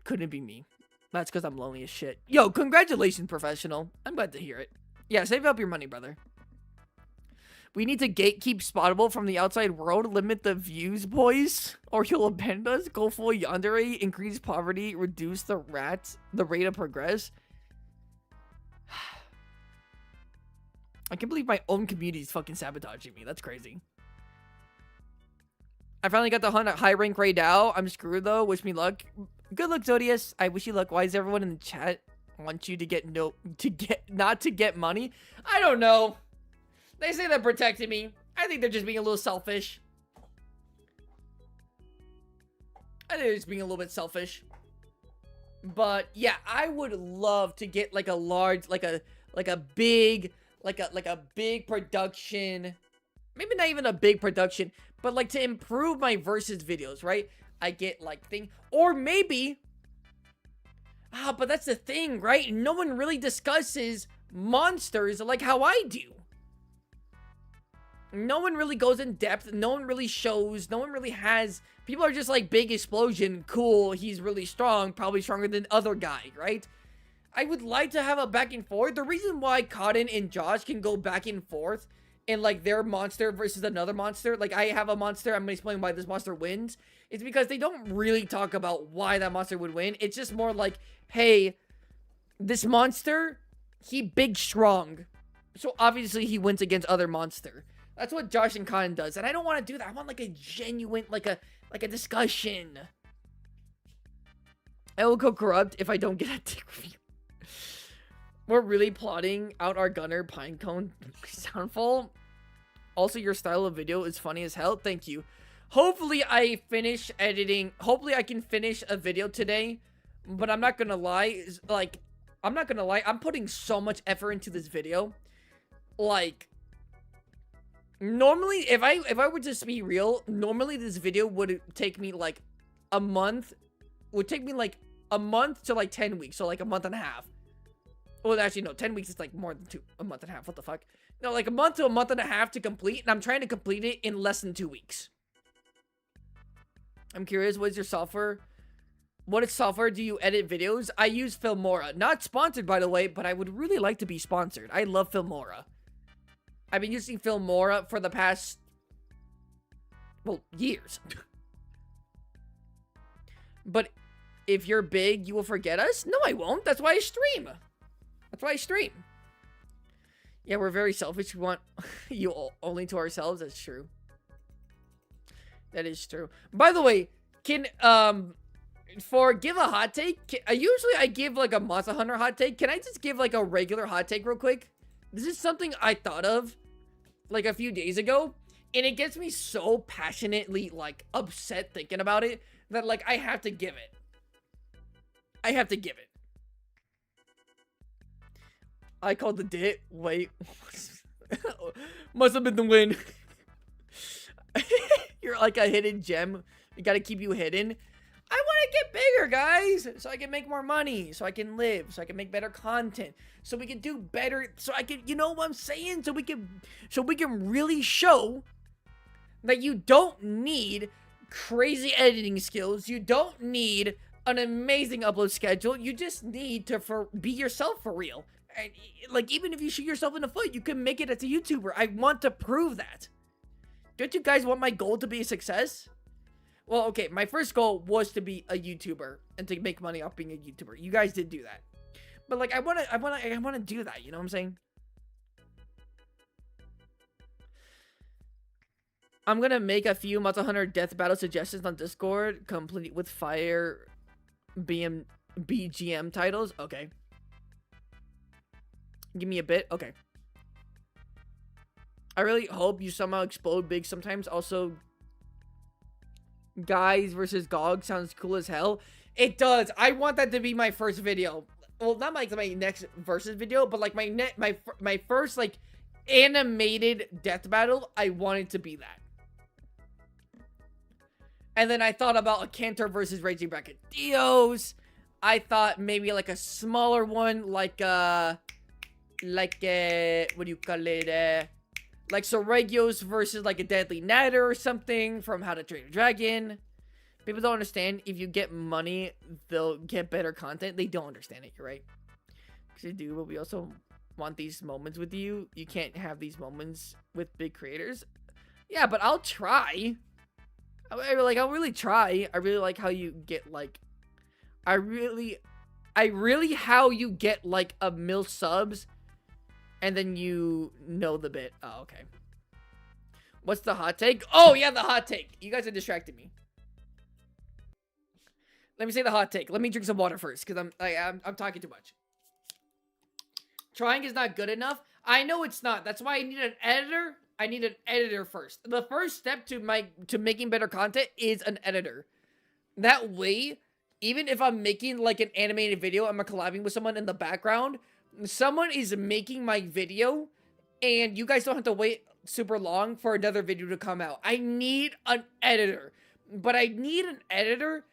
couldn't be me. That's because I'm lonely as shit. Yo, congratulations, professional. I'm glad to hear it. Yeah, save up your money, brother. We need to gatekeep Spottable from the outside world. Limit the views, boys. Or you'll abandon us. Go full yandere. Increase poverty. Reduce the rate of progress. I can't believe my own community is fucking sabotaging me. That's crazy. I finally got the hunt at high rank right now. I'm screwed though. Wish me luck. Good luck, Zodius. I wish you luck. Why does everyone in the chat want you to not to get money? I don't know. They say they're protecting me. I think they're just being a little selfish. I think they're just being a little bit selfish. But yeah, I would love to get like a large, like a big production. Maybe not even a big production, but like to improve my versus videos, right? I get like thing, or maybe, but that's the thing, right? No one really discusses monsters like how I do. No one really goes in depth. No one really shows. No one really has. People are just like, big explosion, cool. He's really strong, probably stronger than other guy, right? I would like to have a back and forth. The reason why Cotton and Josh can go back and forth in like their monster versus another monster, like I have a monster, I'm gonna explain why this monster wins. It's because they don't really talk about why that monster would win. It's just more like, hey, this monster, he big strong, so obviously he wins against other monster. That's what Josh and Cotton does, and I don't want to do that. I want like a genuine, like a discussion. I will go corrupt if I don't get a dick review. We're really plotting out our gunner pinecone soundfall. Also, your style of video is funny as hell. Thank you. Hopefully I finish editing. Hopefully I can finish a video today. But I'm not gonna lie. Like, I'm not gonna lie. I'm putting so much effort into this video. Like, normally, if I were to just be real, normally this video would take me like a month. Would take me like a month to like 10 weeks. So like a month and a half. Well, actually, no. 10 weeks is like more than a month and a half. What the fuck? No, like a month to a month and a half to complete. And I'm trying to complete it in less than 2 weeks. I'm curious, what is your software? What software do you edit videos? I use Filmora. Not sponsored, by the way, but I would really like to be sponsored. I love Filmora. I've been using Filmora for the past, well, years. But if you're big, you will forget us? No, I won't. That's why I stream. That's why I stream. Yeah, we're very selfish. We want you only to ourselves. That's true. That is true. By the way, can for give a hot take, usually I give like a Monster Hunter hot take. Can I just give like a regular hot take real quick? This is something I thought of like a few days ago, and it gets me so passionately like upset thinking about it that like I have to give it. I have to give it. I called the dit. Wait. Must have been the win. You're like a hidden gem. We gotta keep you hidden. I want to get bigger, guys, so I can make more money, so I can live, so I can make better content, so we can do better, so I can, you know what I'm saying? So we can really show that you don't need crazy editing skills. You don't need an amazing upload schedule. You just need to be yourself for real. And, like, even if you shoot yourself in the foot, you can make it as a YouTuber. I want to prove that. Don't you guys want my goal to be a success? Well, okay, my first goal was to be a YouTuber and to make money off being a YouTuber. You guys did do that. But like I want to do that, you know what I'm saying? I'm going to make a few Monster Hunter death battle suggestions on Discord, complete with fire BGM titles. Okay. Give me a bit. Okay. I really hope you somehow explode big sometimes. Also, guys versus Gog sounds cool as hell. It does. I want that to be my first video. Well, not like my next versus video, but like my first like animated death battle. I wanted to be that. And then I thought about a Cantor versus Raging Brachydios. I thought maybe like a smaller one, like what do you call it? Like Soregios versus like a Deadly Natter or something from How to Train a Dragon. People don't understand. If you get money, they'll get better content. They don't understand it. You're right. Because they do, but we also want these moments with you. You can't have these moments with big creators. Yeah, but I'll try. I'll really try. I really like how you get like, I really how you get like a mil subs, and then you know the bit. Oh, okay. What's the hot take? Oh yeah, the hot take. You guys are distracting me. Let me say the hot take. Let me drink some water first, because I'm talking too much. Trying is not good enough. I know it's not. That's why I need an editor. I need an editor first. The first step to making better content is an editor. That way, even if I'm making like an animated video, I'm collabing with someone in the background, someone is making my video, and you guys don't have to wait super long for another video to come out. I need an editor, but I need an editor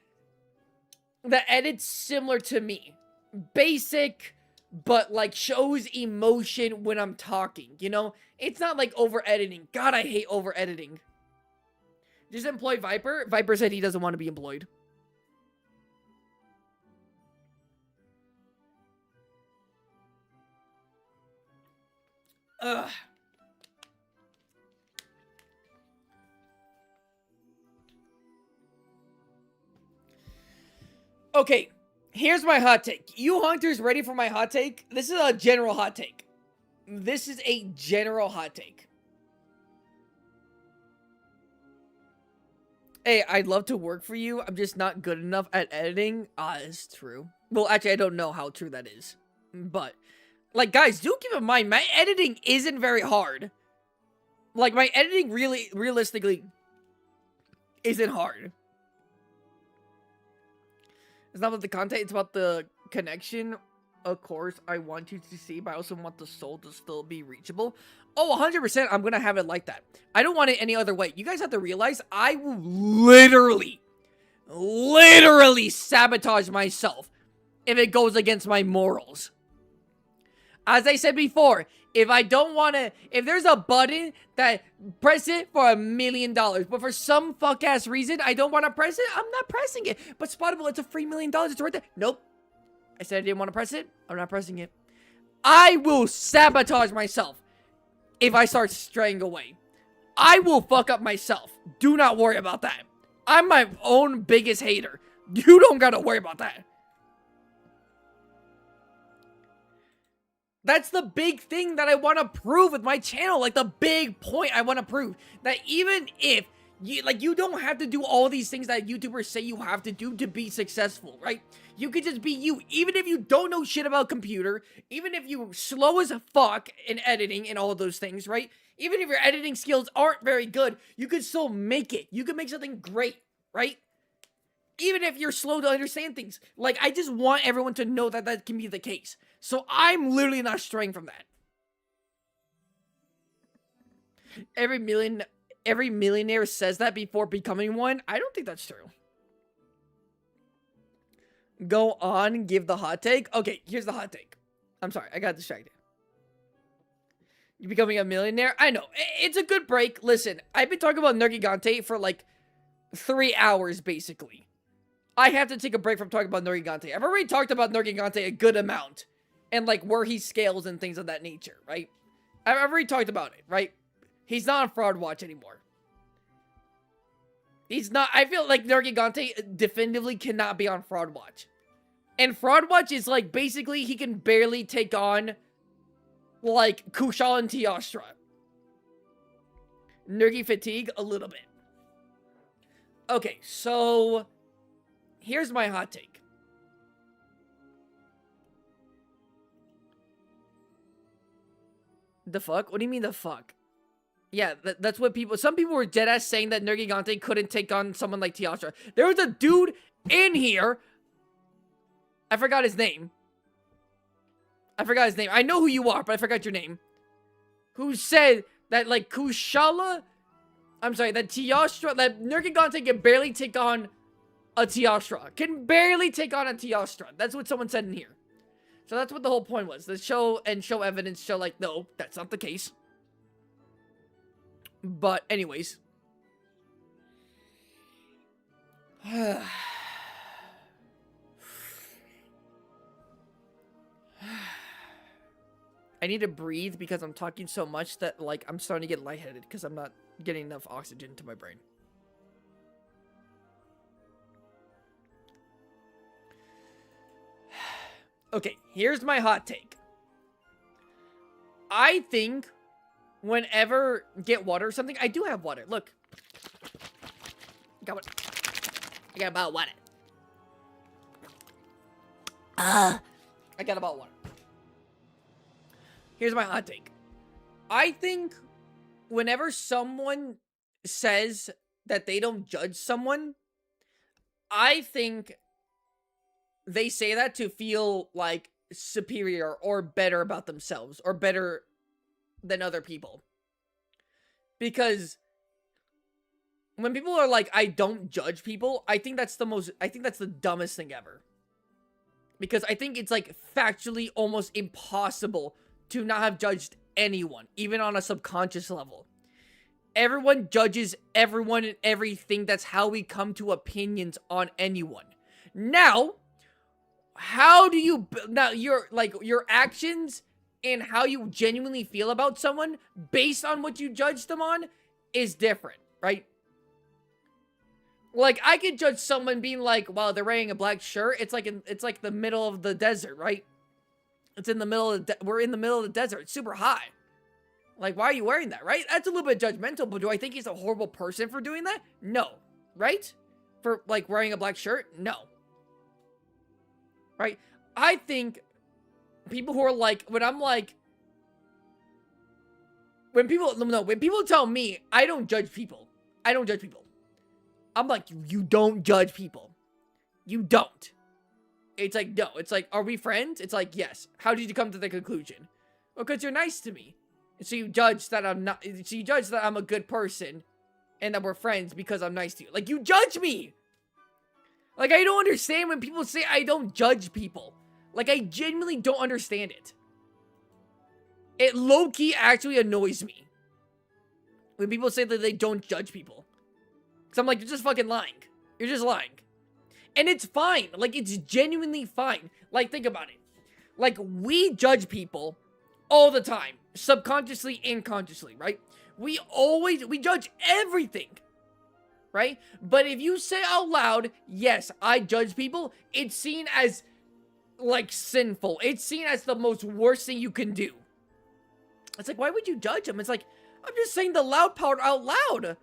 that edits similar to me. Basic, but like shows emotion when I'm talking, you know? It's not like over editing. God, I hate over editing. Just employ Viper. Viper said he doesn't want to be employed. Ugh. Okay, here's my hot take. You hunters ready for my hot take? This is a general hot take. This is a general hot take. Hey, I'd love to work for you. I'm just not good enough at editing. Ah, it's true. Well, actually, I don't know how true that is. But, like, guys, do keep in mind, my editing isn't very hard. Like, my editing realistically isn't hard. It's not about the content, it's about the connection. Of course, I want you to see, but I also want the soul to still be reachable. Oh, 100%, I'm gonna have it like that. I don't want it any other way. You guys have to realize, I will literally sabotage myself if it goes against my morals. As I said before, if I don't want to, if there's a button that press it for $1 million, but for some fuck-ass reason, I don't want to press it, I'm not pressing it. But Spottable, it's a free $1 million, it's right there. Nope. I said I didn't want to press it, I'm not pressing it. I will sabotage myself if I start straying away. I will fuck up myself. Do not worry about that. I'm my own biggest hater. You don't gotta worry about that. That's the big thing that I want to prove with my channel. Like, the big point I want to prove. That even if You don't have to do all these things that YouTubers say you have to do to be successful, right? You could just be you, even if you don't know shit about computer, even if you're slow as a fuck in editing and all of those things, right? Even if your editing skills aren't very good, you could still make it. You could make something great, right? Even if you're slow to understand things. Like, I just want everyone to know that that can be the case. So I'm literally not straying from that. Every millionaire says that before becoming one. I don't think that's true. Go on, give the hot take. Okay, here's the hot take. I'm sorry, I got distracted. You're becoming a millionaire? I know. It's a good break. Listen, I've been talking about Nergigante for like 3 hours, basically. I have to take a break from talking about Nergigante. I've already talked about Nergigante a good amount. And like where he scales and things of that nature, right? I've already talked about it, right? He's not on Fraud Watch anymore. He's not. I feel like Nergigante definitively cannot be on Fraud Watch. And Fraud Watch is like, basically, he can barely take on, like, Kushala and Teostra. Nergi fatigue, a little bit. Okay, so here's my hot take. The fuck? What do you mean the fuck? Yeah, that's what people... Some people were deadass saying that Nergigante couldn't take on someone like Teostra. There was a dude in here... I forgot his name. I know who you are, but I forgot your name. Who said that, like, Kushala... I'm sorry, that Teostra... That Nergigante can barely take on a Teostra. Can barely take on a Teostra. That's what someone said in here. So that's what the whole point was. The show and show evidence show, like, no, that's not the case. But, anyways. I need to breathe because I'm talking so much that, like, I'm starting to get lightheaded because I'm not getting enough oxygen to my brain. Okay, here's my hot take. I think whenever get water or something, I do have water. Look. I got a bottle of water. I got a bottle of water. Here's my hot take. I think whenever someone says that they don't judge someone, I think they say that to feel like superior or better about themselves or better than other people. Because when people are like, I don't judge people, I think that's the dumbest thing ever. Because I think it's like factually almost impossible to not have judged anyone, even on a subconscious level. Everyone judges everyone and everything. That's how we come to opinions on anyone. Now, how do you... Now, your actions and how you genuinely feel about someone based on what you judge them on is different, right? Like, I could judge someone being like, wow, they're wearing a black shirt. It's like the middle of the desert, right? It's in the middle of we're in the middle of the desert. It's super high. Like, why are you wearing that, right? That's a little bit judgmental, but do I think he's a horrible person for doing that? No. Right? For, like, wearing a black shirt? No. Right? I think people who are like, when people tell me, I don't judge people. I'm like, you don't judge people. You don't. It's like, no. It's like, are we friends? It's like, yes. How did you come to the conclusion? Well, because you're nice to me. And so you judge that I'm not, so you judge that I'm a good person and that we're friends because I'm nice to you. Like, you judge me! Like, I don't understand when people say I don't judge people. Like, I genuinely don't understand it. It low-key actually annoys me when people say that they don't judge people. Because I'm like, you're just fucking lying. You're just lying. And it's fine. Like, it's genuinely fine. Like, think about it. Like, we judge people all the time. Subconsciously and consciously, right? We judge everything. Right? But if you say out loud, yes, I judge people, it's seen as, like, sinful. It's seen as the most worst thing you can do. It's like, why would you judge them? It's like, I'm just saying the loud part out loud.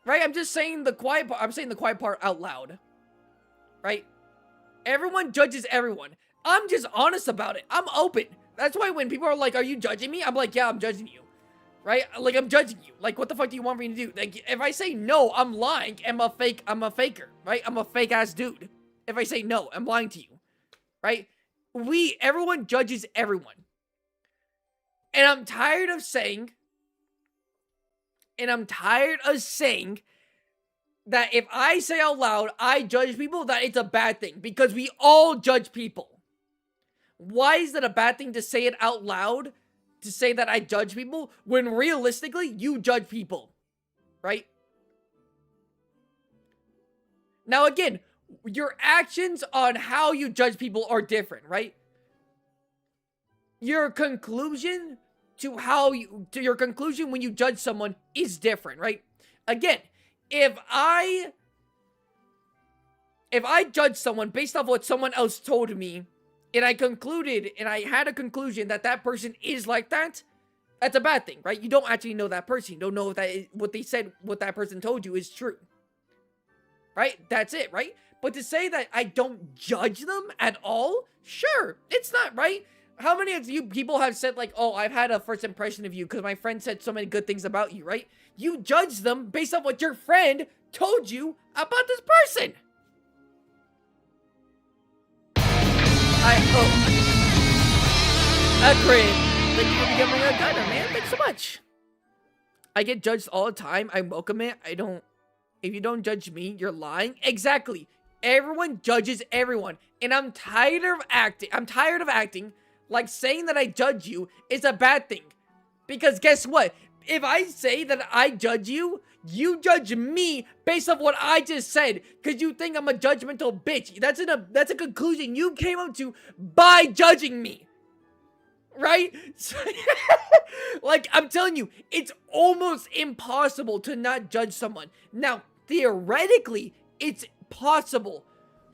Right? I'm just saying the quiet part. I'm saying the quiet part out loud. Right? Everyone judges everyone. I'm just honest about it. I'm open. That's why when people are like, are you judging me? I'm like, yeah, I'm judging you. Right? Like, I'm judging you. Like, what the fuck do you want me to do? Like, if I say no, I'm lying. I'm a faker. Right? I'm a fake ass dude. If I say no, I'm lying to you. Right? Everyone judges everyone. And I'm tired of saying that if I say out loud, I judge people, that it's a bad thing. Because we all judge people. Why is it a bad thing to say it out loud? To say that I judge people, when realistically, you judge people. Right? Now again, your actions on how you judge people are different, right? Your conclusion to your conclusion when you judge someone is different, right? Again, if I judge someone based off what someone else told me, and I had a conclusion that that person is like that, that's a bad thing, right? You don't actually know that person. You don't know if what they said, what that person told you is true. Right? That's it, right? But to say that I don't judge them at all, sure, it's not, right? How many of you people have said like, oh, I've had a first impression of you because my friend said so many good things about you, right? You judge them based on what your friend told you about this person. Agreed. Thank you for becoming a diner, man. Thanks so much. I get judged all the time. I welcome it. If you don't judge me, you're lying. Exactly. Everyone judges everyone. And I'm tired of acting like saying that I judge you is a bad thing. Because guess what? If I say that I judge you, you judge me based off what I just said. Because you think I'm a judgmental bitch. That's a conclusion you came up to by judging me. Right? Like, I'm telling you, it's almost impossible to not judge someone. Now, theoretically, it's possible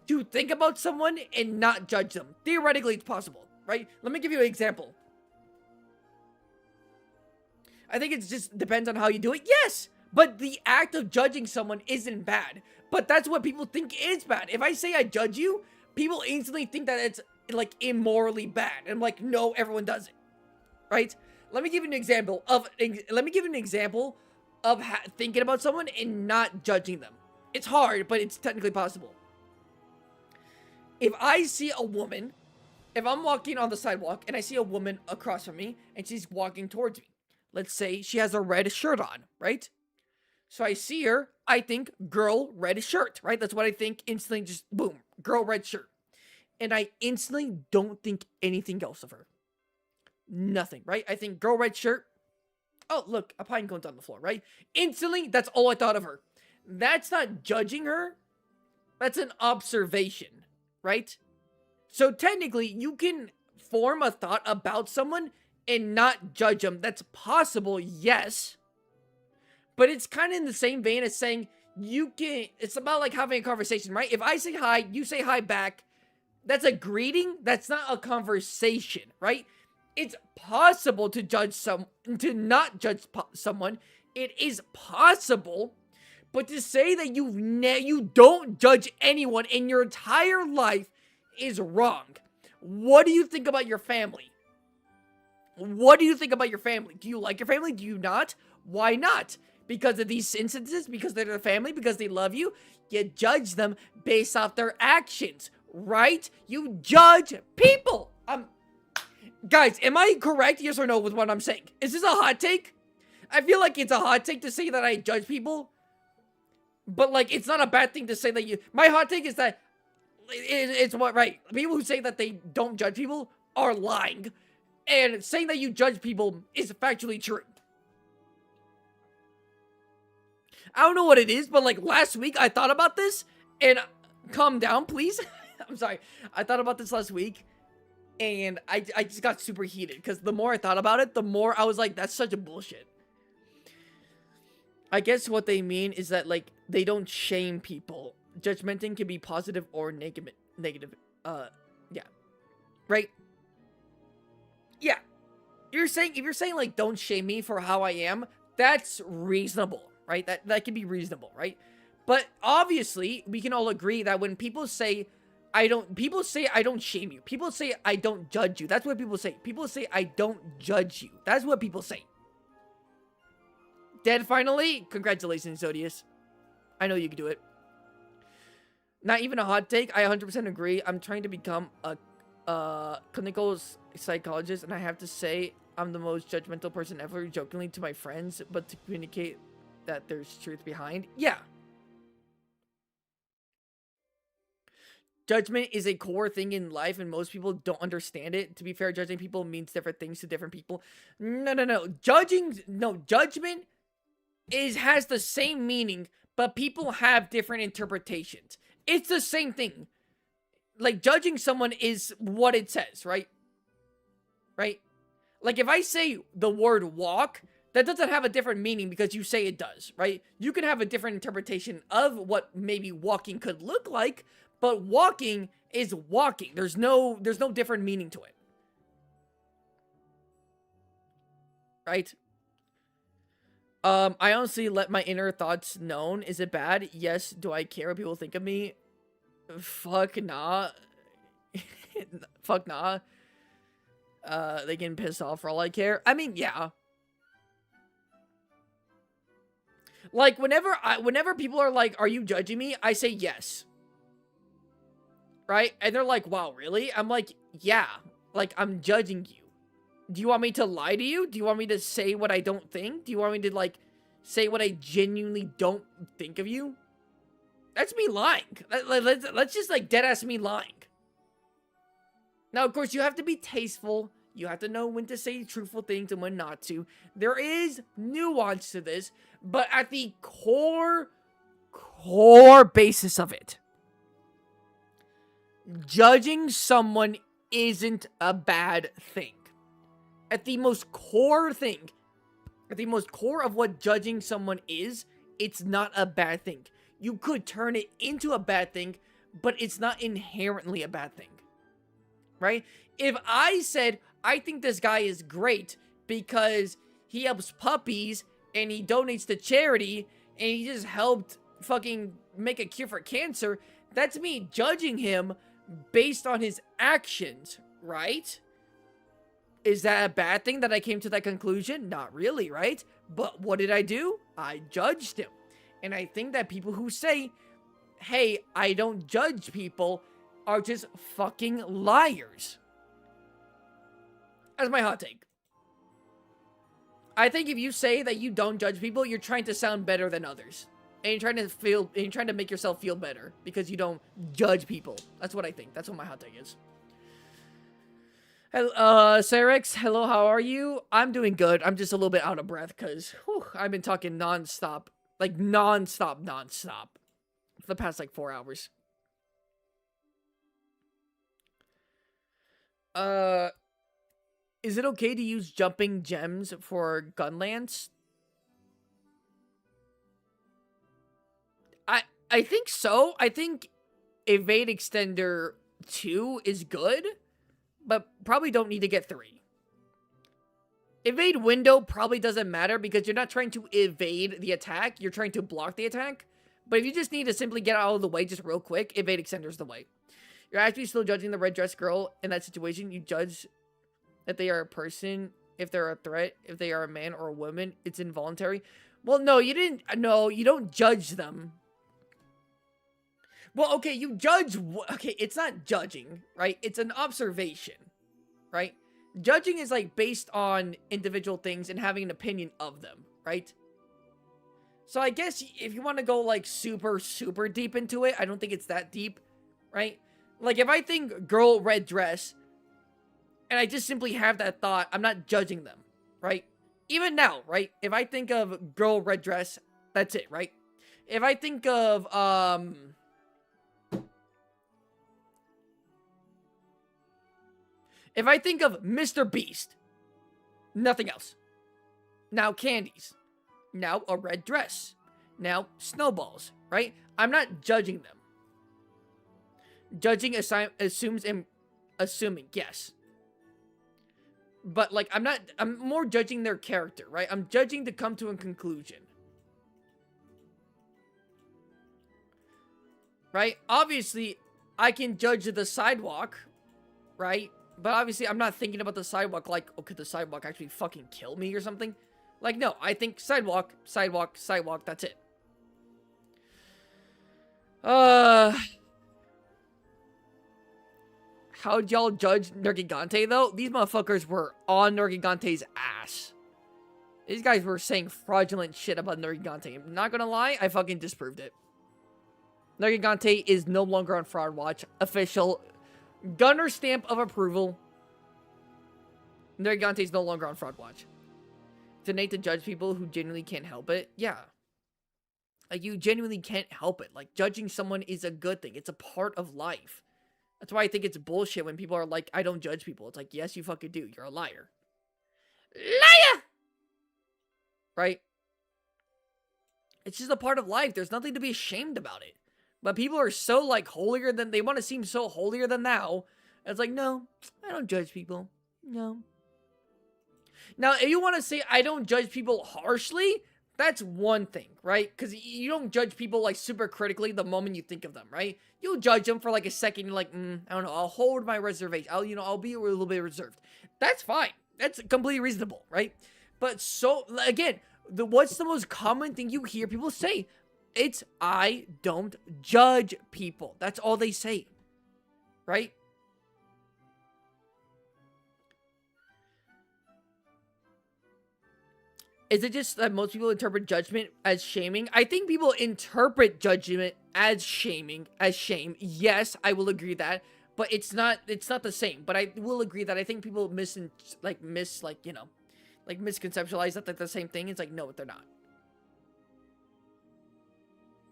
to think about someone and not judge them. Theoretically, it's possible, right? Let me give you an example. I think it just depends on how you do it. Yes, but the act of judging someone isn't bad. But that's what people think is bad. If I say I judge you, people instantly think that it's like immorally bad. And I'm like, no, everyone does it, right? Let me give you an example of thinking about someone and not judging them. It's hard, but it's technically possible. If I'm walking on the sidewalk and I see a woman across from me and she's walking towards me. Let's say she has a red shirt on, right? So I see her, I think, girl, red shirt, right? That's what I think instantly, just boom, girl, red shirt. And I instantly don't think anything else of her. Nothing, right? I think girl, red shirt. Oh, look, a pine cone's on the floor, right? Instantly, that's all I thought of her. That's not judging her. That's an observation, right? So technically, you can form a thought about someone and not judge them. That's possible, yes. But it's kind of in the same vein as saying it's about like having a conversation, right? If I say hi, you say hi back. That's a greeting. That's not a conversation, right? It's possible to not judge someone. It is possible, but to say that you don't judge anyone in your entire life is wrong. What do you think about your family? What do you think about your family? Do you like your family? Do you not? Why not? Because of these instances? Because they're their family? Because they love you? You judge them based off their actions, right? You judge people. Guys, am I correct, yes or no, with what I'm saying? Is this a hot take? I feel like it's a hot take to say that I judge people. But, like, it's not a bad thing to say that you... My hot take is that it's what, right? People who say that they don't judge people are lying. And saying that you judge people is factually true. I don't know what it is, but, like, last week I thought about this. And... Calm down, please. I'm sorry. I thought about this last week. And I just got super heated. Because the more I thought about it, the more I was like, that's such a bullshit. I guess what they mean is that, like, they don't shame people. Judgmenting can be positive or negative. Yeah. Right? Yeah. If you're saying, like, don't shame me for how I am, that's reasonable. right? That can be reasonable, right? But obviously, we can all agree that when people say I don't shame you. People say I don't judge you. That's what people say. People say I don't judge you. That's what people say. Dead finally? Congratulations, Zodius. I know you can do it. Not even a hot take. I 100% agree. I'm trying to become a clinical psychologist, and I have to say I'm the most judgmental person ever, jokingly to my friends, but to communicate that there's truth behind. Yeah. Judgment is a core thing in life, and most people don't understand it. To be fair, judging people means different things to different people. No. Judgment has the same meaning, but people have different interpretations. It's the same thing. Like, judging someone is what it says, right? Right? Like, if I say the word walk, that doesn't have a different meaning because you say it does, right? You can have a different interpretation of what maybe walking could look like, but walking is walking. There's no different meaning to it. Right? I honestly let my inner thoughts known. Is it bad? Yes. Do I care what people think of me? Fuck nah. Fuck nah. They can piss off for all I care. I mean, yeah. Like, whenever people are like, are you judging me? I say yes. Right? And they're like, wow, really? I'm like, yeah. Like, I'm judging you. Do you want me to lie to you? Do you want me to say what I don't think? Do you want me to, like, say what I genuinely don't think of you? That's me lying. Let's just, like, deadass me lying. Now, of course, you have to be tasteful. You have to know when to say truthful things and when not to. There is nuance to this, but at the core basis of it, judging someone isn't a bad thing. At the most core thing, at the most core of what judging someone is, it's not a bad thing. You could turn it into a bad thing, but it's not inherently a bad thing. Right? If I said, I think this guy is great because he helps puppies and he donates to charity and he just helped fucking make a cure for cancer, that's me judging him based on his actions, right? Is that a bad thing that I came to that conclusion? Not really, right? But what did I do? I judged him. And I think that people who say, hey, I don't judge people, are just fucking liars. That's my hot take. I think if you say that you don't judge people, you're trying to sound better than others. And you're trying to make yourself feel better because you don't judge people. That's what I think. That's what my hot take is. Cerex, hello, how are you? I'm doing good. I'm just a little bit out of breath because I've been talking non-stop. Like, non-stop for the past, like, 4 hours. Is it okay to use jumping gems for Gunlance? I think so. I think Evade Extender 2 is good, but probably don't need to get 3. Evade Window probably doesn't matter because you're not trying to evade the attack, you're trying to block the attack. But if you just need to simply get out of the way just real quick, Evade Extender is the way. You're actually still judging the red dress girl in that situation. You judge that they are a person, if they're a threat, if they are a man or a woman. It's involuntary. Well, no, you didn't. No, you don't judge them. Well, okay, you judge. Okay, it's not judging, right? It's an observation, right? Judging is like based on individual things and having an opinion of them, right? So I guess if you want to go like super deep into it, I don't think it's that deep, right? Like if I think girl red dress and I just simply have that thought, I'm not judging them, right? Even now, right? If I think of girl red dress, that's it, right? If I think of if I think of Mr. Beast, nothing else. Now candies. Now a red dress. Now snowballs, right? I'm not judging them. Judging assuming, yes. But like I'm more judging their character, right? I'm judging to come to a conclusion. right? Obviously, I can judge the sidewalk, right? But obviously, I'm not thinking about the sidewalk like, oh, could the sidewalk actually fucking kill me or something? Like, no, I think sidewalk, sidewalk, sidewalk, that's it. How'd y'all judge Nergigante, though? These motherfuckers were on Nergigante's ass. These guys were saying fraudulent shit about Nergigante. I'm not gonna lie, I fucking disproved it. Nergigante is no longer on Fraud Watch. Official. Gunner stamp of approval. Nergigante is no longer on Fraud Watch. It's innate to judge people who genuinely can't help it. Yeah. Like, you genuinely can't help it. Like, judging someone is a good thing. It's a part of life. That's why I think it's bullshit when people are like, I don't judge people. It's like, yes, you fucking do. You're a liar. Liar! Right? It's just a part of life. There's nothing to be ashamed about it. But people are so, like, holier than... They want to seem so holier than thou. It's like, no, I don't judge people. No. Now, if you want to say I don't judge people harshly, that's one thing, right? Because you don't judge people, like, super critically the moment you think of them, right? You'll judge them for, like, a second. You're like, I don't know. I'll hold my reservation. I'll be a little bit reserved. That's fine. That's completely reasonable, right? But so, again, what's the most common thing you hear people say? It's, I don't judge people. That's all they say. Right? Is it just that most people interpret judgment as shaming? I think people interpret judgment as shaming, as shame. Yes, I will agree that. But it's not the same. But I will agree that I think people misconceptualize that they're the same thing. It's like, no, they're not.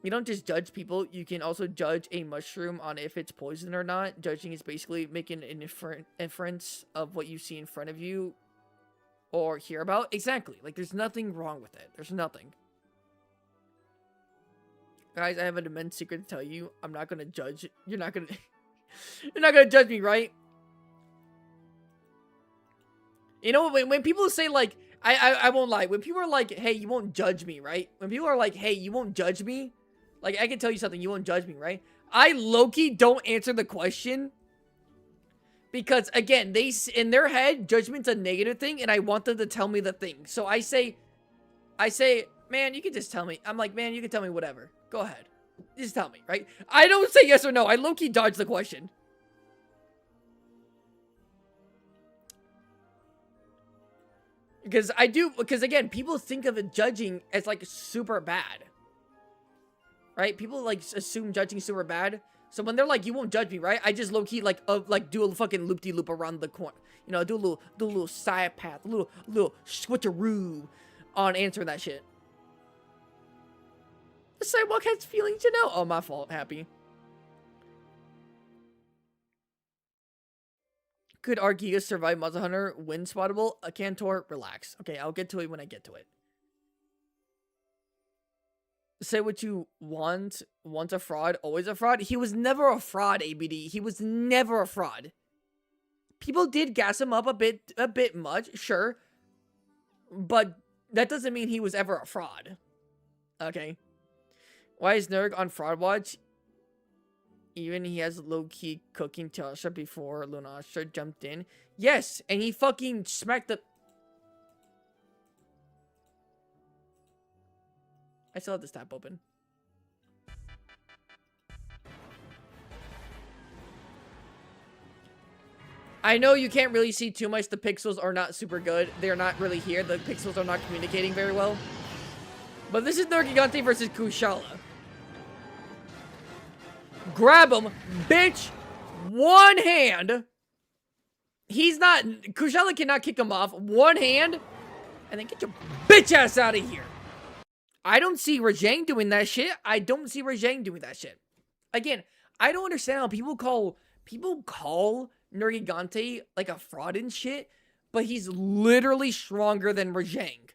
You don't just judge people. You can also judge a mushroom on if it's poison or not. Judging is basically making an inference of what you see in front of you or hear about. Exactly. Like, there's nothing wrong with it. There's nothing. Guys, I have an immense secret to tell you. I'm not going to judge. You're not going to... You're not going to judge me, right? You know, when people say, like... I won't lie. When people are like, hey, you won't judge me, right? When people are like, hey, you won't judge me... Like, I can tell you something, you won't judge me, right? I low-key don't answer the question. Because, again, in their head, judgment's a negative thing, and I want them to tell me the thing. So I say, man, you can just tell me. I'm like, man, you can tell me whatever. Go ahead. Just tell me, right? I don't say yes or no. I low-key dodge the question. Because again, people think of it judging as, like, super bad. Right? People, like, assume judging is super bad. So when they're like, you won't judge me, right? I just low-key, like, do a fucking loop-de-loop around the corner. You know, do a little side path, a little switcheroo on answering that shit. The sidewalk has feelings, you know? Oh, my fault. Happy. Could Argigas survive Muzzle Hunter? Wind spottable? A Cantor? Relax. Okay, I'll get to it when I get to it. Say what you want. Once a fraud, always a fraud. He was never a fraud, ABD. He was never a fraud. People did gas him up a bit much, sure. But that doesn't mean he was ever a fraud. Okay. Why is Nerg on Fraud Watch? Even he has low-key cooking Tasha before Lunastra jumped in. Yes, and he fucking smacked the... I still have this tab open. I know you can't really see too much. The pixels are not super good. They're not really here. The pixels are not communicating very well. But this is Nergigante versus Kushala. Grab him, bitch. One hand. He's not... Kushala cannot kick him off. One hand. And then get your bitch ass out of here. I don't see Rajang doing that shit. I don't see Rajang doing that shit. Again, I don't understand how people call Nergigante like a fraud and shit, but he's literally stronger than Rajang.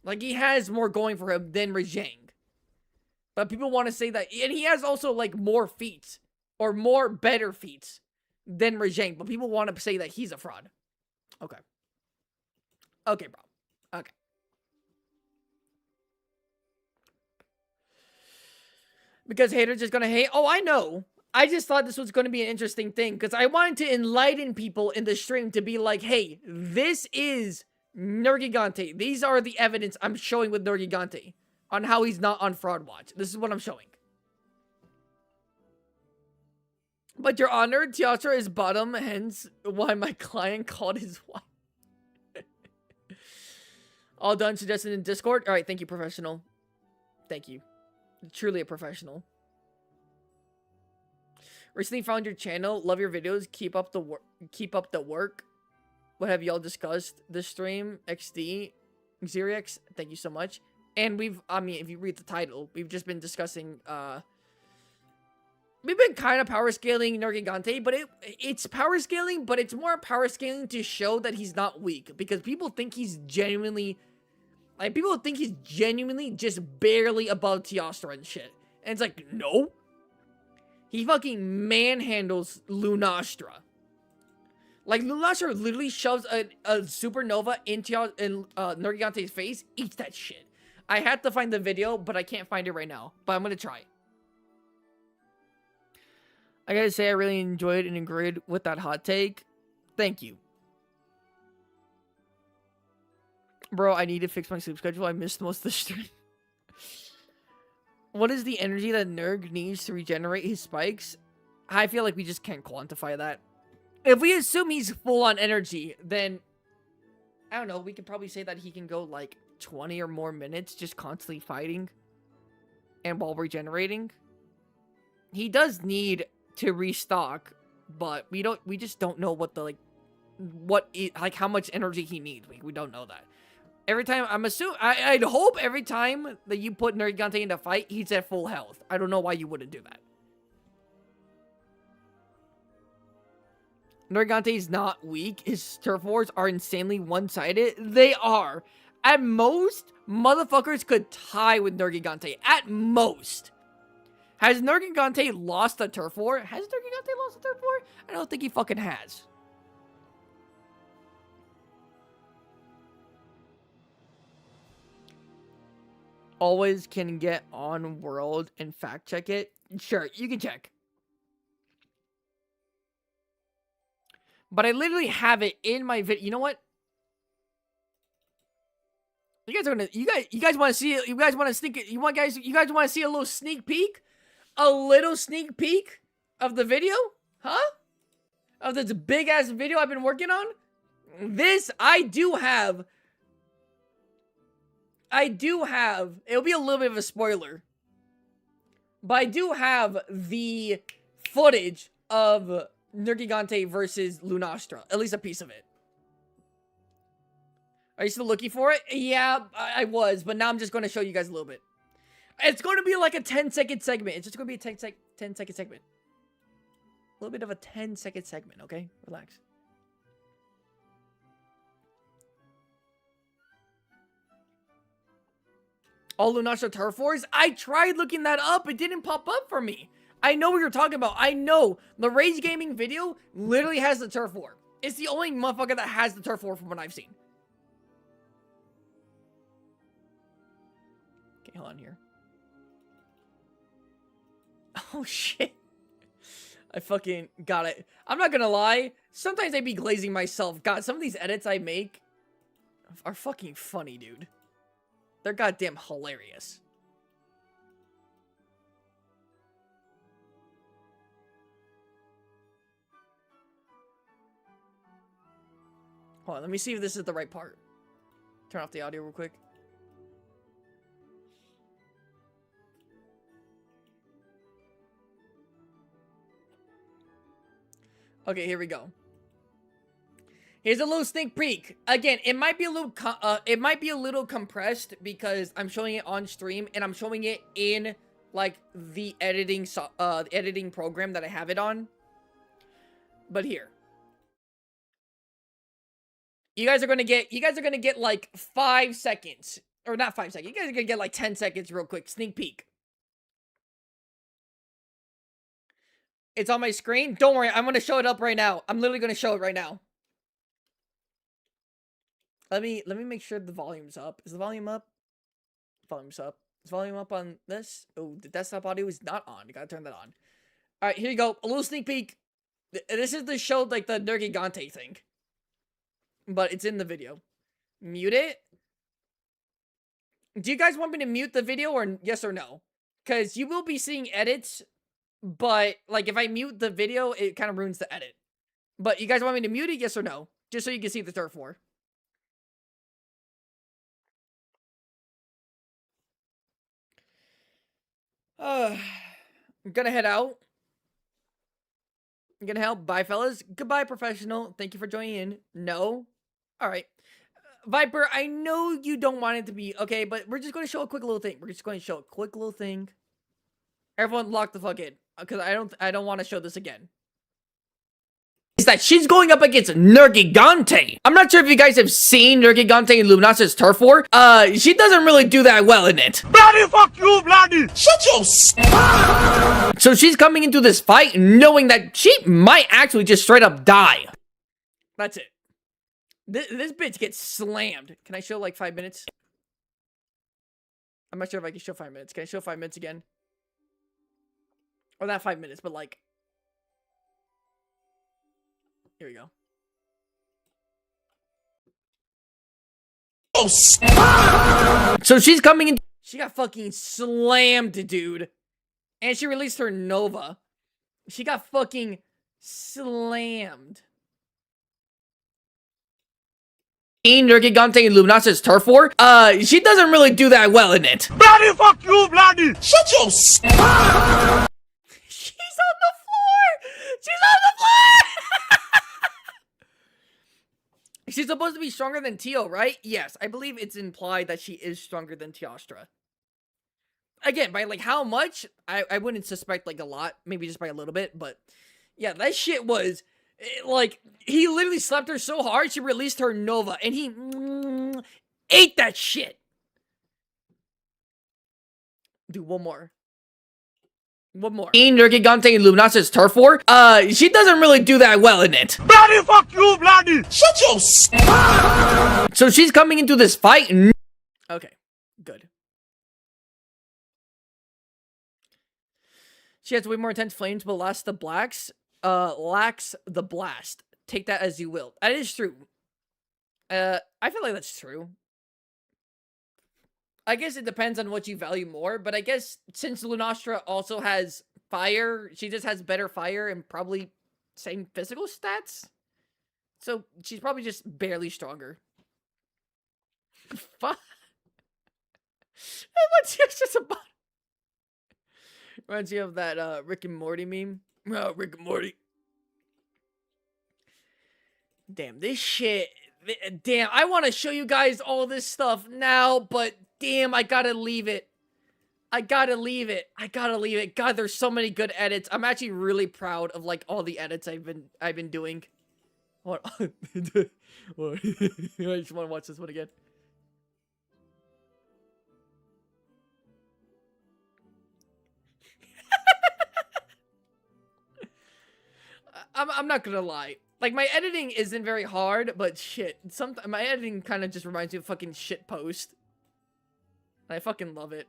Like, he has more going for him than Rajang. But people want to say that, and he has also, like, more feats, or more better feats than Rajang, but people want to say that he's a fraud. Okay. Okay, bro. Okay. Because haters just gonna hate. Oh, I know. I just thought this was gonna be an interesting thing because I wanted to enlighten people in the stream to be like, hey, this is Nergigante. These are the evidence I'm showing with Nergigante on how he's not on Fraud Watch. This is what I'm showing. But your honor, Teatra is bottom, hence why my client called his wife. All done, suggested in Discord. All right, thank you, professional. Thank you. Truly a professional. Recently found your channel. Love your videos. Keep up the work. Keep up the work. What have y'all discussed this stream? XD, Xerix. Thank you so much. And I mean, if you read the title, we've just been discussing. We've been kind of power scaling Nergigante, but it's power scaling, but it's more power scaling to show that he's not weak because people think he's genuinely. Like, people think he's genuinely just barely above Teostra and shit. And it's like, no. He fucking manhandles Lunastra. Like, Lunastra literally shoves a supernova into Nergigante's face, eats that shit. I had to find the video, but I can't find it right now. But I'm gonna try. I gotta say, I really enjoyed and agreed with that hot take. Thank you. Bro, I need to fix my sleep schedule. I missed most of the stream. What is the energy that Nerg needs to regenerate his spikes? I feel like we just can't quantify that. If we assume he's full on energy, then I don't know, we could probably say that he can go like 20 or more minutes just constantly fighting and while regenerating. He does need to restock, but we just don't know what the how much energy he needs. We don't know that. Every time, I'm assuming, I'd hope every time that you put Nergigante in a fight, he's at full health. I don't know why you wouldn't do that. Nergigante is not weak. His turf wars are insanely one-sided. They are. At most, motherfuckers could tie with Nergigante. At most. Has Nergigante lost a turf war? Has Nergigante lost a turf war? I don't think he fucking has. Always can get on world and fact check it. Sure, you can check. But I literally have it in my video. You know what? You guys are gonna. You guys want to see it? You guys want to sneak it? You guys want to see a little sneak peek? A little sneak peek of the video? Huh? Of this big ass video I've been working on? This I do have. It'll be a little bit of a spoiler. But I do have the footage of Nergigante versus Lunastra. At least a piece of it. Are you still looking for it? Yeah, I was. But now I'm just going to show you guys a little bit. It's going to be like a 10-second segment. It's just going to be a 10-second segment. A little bit of a 10-second segment, okay? Relax. All Lunastra turf wars? I tried looking that up. It didn't pop up for me. I know what you're talking about. I know. The Rage Gaming video literally has the turf war. It's the only motherfucker that has the turf war from what I've seen. Okay, hold on here. Oh, shit. I fucking got it. I'm not gonna lie. Sometimes I be glazing myself. God, some of these edits I make are fucking funny, dude. They're goddamn hilarious. Hold on, let me see if this is the right part. Turn off the audio real quick. Okay, here we go. Here's a little sneak peek. Again, it might be a little compressed because I'm showing it on stream and I'm showing it in like the editing program that I have it on. But here. You guys are going to get like 5 seconds, or not 5 seconds. You guys are going to get like 10 seconds real quick sneak peek. It's on my screen. Don't worry, I'm going to show it up right now. I'm literally going to show it right now. Let me make sure the volume's up. Is the volume up? Volume's up. Is volume up on this? Oh, the desktop audio is not on. You gotta turn that on. Alright, here you go. A little sneak peek. This is the show, like, the Nergigante thing. But it's in the video. Mute it. Do you guys want me to mute the video or yes or no? Because you will be seeing edits, but, like, if I mute the video, it kind of ruins the edit. But you guys want me to mute it, yes or no? Just so you can see the turf war. I'm gonna head out. I'm gonna help. Bye, fellas. Goodbye, professional. Thank you for joining in. No? Alright. Viper, I know you don't want it to be okay, but we're just going to show a quick little thing. We're just going to show a quick little thing. Everyone lock the fuck in, because I don't want to show this again. Is that she's going up against Nergigante. I'm not sure if you guys have seen Nergigante in Luminas's turf war. She doesn't really do that well in it.
Bloody fuck you, bloody!
Shut your
So she's coming into this fight knowing that she might actually just straight up die. That's it. This bitch gets slammed. Can I show like 5 minutes? I'm not sure if I can show 5 minutes. Can I show 5 minutes again? Or not 5 minutes, but like... Here we go. So she's coming in. She got fucking slammed, dude. And she released her Nova. She got fucking slammed. Nergigante in Luminas's turf war. She doesn't really do that well in it.
Bloody fuck you, bloody!
Shut your
She's on the floor! She's on the floor! She's supposed to be stronger than Tio, right? Yes, I believe it's implied that she is stronger than Teostra. Again, by like how much? I wouldn't suspect like a lot. Maybe just by a little bit, but yeah, that shit was... like, he literally slapped her so hard, she released her Nova, and he ate that shit. Dude, one more. One more. Nergigante in Luminas's turf war. She doesn't really do that well in it.
Bloody fuck you, bloody!
Shut your
So she's coming into this fight. Okay, good. She has way more intense flames, but lacks the blast. Take that as you will. That is true. I feel like that's true. I guess it depends on what you value more, but I guess since Lunastra also has fire, she just has better fire and probably same physical stats. So she's probably just barely stronger. Fuck. What's just about? Reminds you of that Rick and Morty meme. Oh, Rick and Morty. Damn, this shit. Damn, I want to show you guys all this stuff now, but damn, I gotta leave it. I gotta leave it. God, there's so many good edits. I'm actually really proud of like all the edits I've been doing. What? I just want to watch this one again. I'm not gonna lie. Like, my editing isn't very hard, but shit. My editing kind of just reminds me of fucking shit post. And I fucking love it.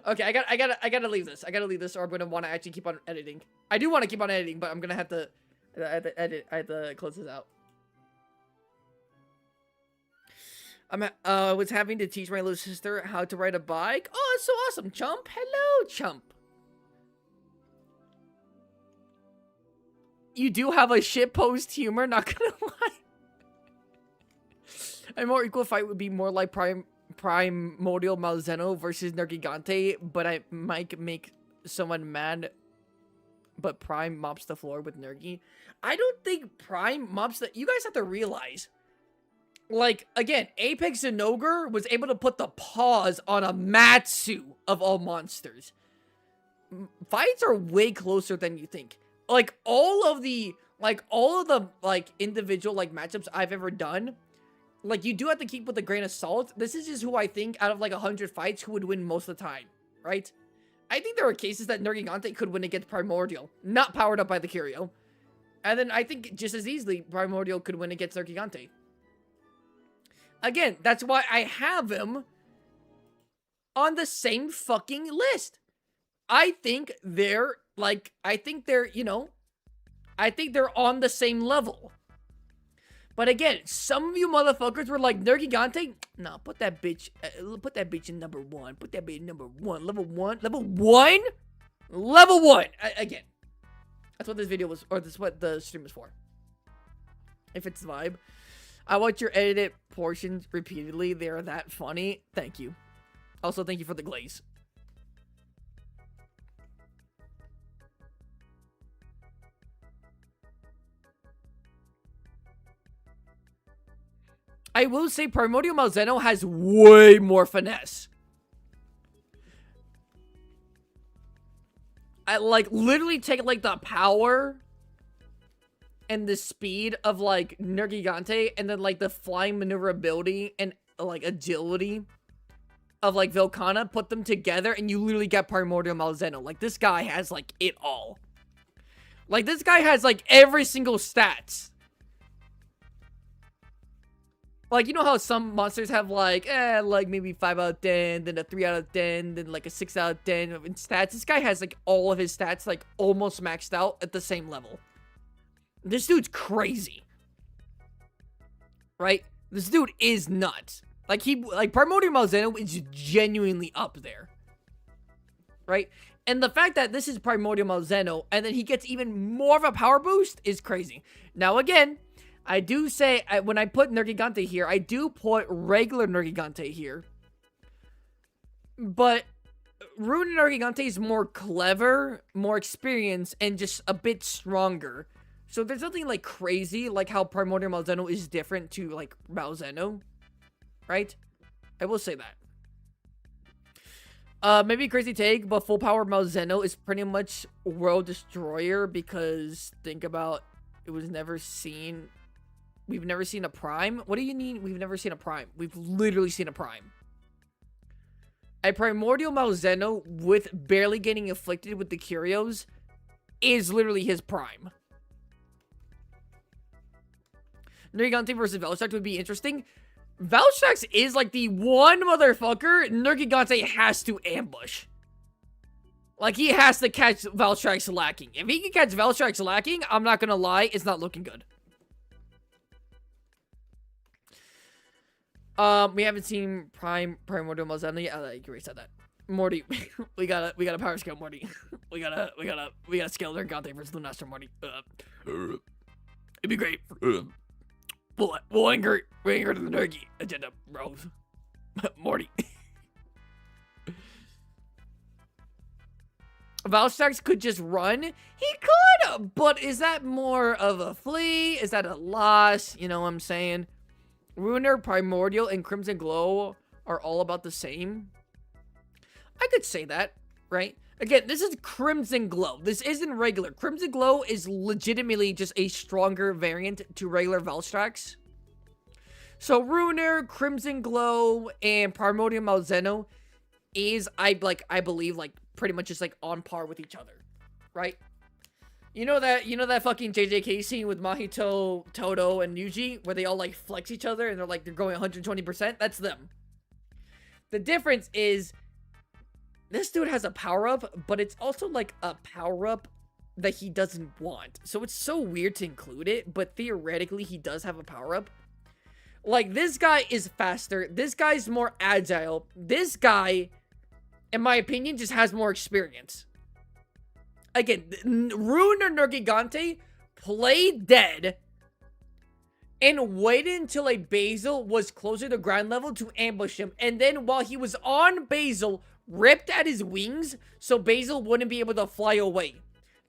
Okay, I gotta leave this. I gotta leave this, or I'm gonna want to actually keep on editing. I do want to keep on editing, but I'm gonna have to edit. I have to close this out. I was having to teach my little sister how to ride a bike. Oh, that's so awesome, Chump. Hello, Chump. You do have a shitpost humor, not gonna lie. A more equal fight would be more like Primordial Malzeno versus Nergigante, but I might make someone mad. But Prime mops the floor with Nergi. I don't think Prime mops the... You guys have to realize. Like, again, Apex and Ogre was able to put the pause on Amatsu of all monsters. Fights are way closer than you think. Like, all of the individual, matchups I've ever done, like, you do have to keep with a grain of salt. This is just who I think, out of, 100 fights, who would win most of the time, right? I think there are cases that Nergigante could win against Primordial, not powered up by the Curio. And then I think, just as easily, Primordial could win against Nergigante. Again, that's why I have him on the same fucking list. I think they're, you know, I think they're on the same level. But again, some of you motherfuckers were like, Nergigante? No, put that bitch in number 1. Put that bitch in number 1. Level 1? Level 1? Level 1! Again. That's what this video was, or this is what the stream is for. If it's the vibe. I watch your edited portions repeatedly. They are that funny. Thank you. Also, thank you for the glaze. I will say Primordial Malzeno has way more finesse. I literally take the power and the speed of Nergigante, and then the flying maneuverability and agility of Velkhana, put them together, and you literally get Primordial Malzeno. This guy has it all. This guy has every single stats. You know how some monsters have, maybe 5 out of 10, then a 3 out of 10, then, a 6 out of 10 in stats? This guy has, all of his stats, almost maxed out at the same level. This dude's crazy. Right? This dude is nuts. Primordial Malzeno is genuinely up there. Right? And the fact that this is Primordial Malzeno, and then he gets even more of a power boost is crazy. Now, again, I do say, when I put Nergigante here, I do put regular Nergigante here. But Rune Nergigante is more clever, more experienced, and just a bit stronger. So there's nothing crazy how Primordial Malzeno is different to Malzeno. Right? I will say that. Maybe crazy take, but full power Malzeno is pretty much World Destroyer, because think about, it was never seen. We've never seen a prime. What do you mean we've never seen a prime? We've literally seen a prime. A Primordial Malzeno with barely getting afflicted with the Curios is literally his prime. Nergigante versus Velstrax would be interesting. Velstrax is the one motherfucker Nergigante has to ambush. He has to catch Velstrax lacking. If he can catch Velstrax lacking, I'm not gonna lie, it's not looking good. We haven't seen Primordial Malzeno yet. You already said that. Morty, we gotta power scale Morty. we gotta scale Nergigante versus Lunastra Morty. It'd be great. We'll anchor to the Nergi agenda, bro. Morty. Velstrax could just run. He could, but is that more of a flee? Is that a loss? You know what I'm saying? Ruiner, Primordial, and Crimson Glow are all about the same. I could say that, right? Again, this is Crimson Glow. This isn't regular. Crimson Glow is legitimately just a stronger variant to regular Velstrax. So Ruiner, Crimson Glow, and Primordial Malzeno is, I believe, pretty much just on par with each other, right? You know that fucking JJK scene with Mahito, Toto, and Yuji, where they all flex each other and they're going 120%? That's them. The difference is this dude has a power-up, but it's also a power-up that he doesn't want. So it's so weird to include it, but theoretically he does have a power-up. This guy is faster. This guy's more agile. This guy, in my opinion, just has more experience. Again, Rune or Nergigante played dead and waited until a Basil was closer to ground level to ambush him. And then while he was on Basil, ripped at his wings so Basil wouldn't be able to fly away.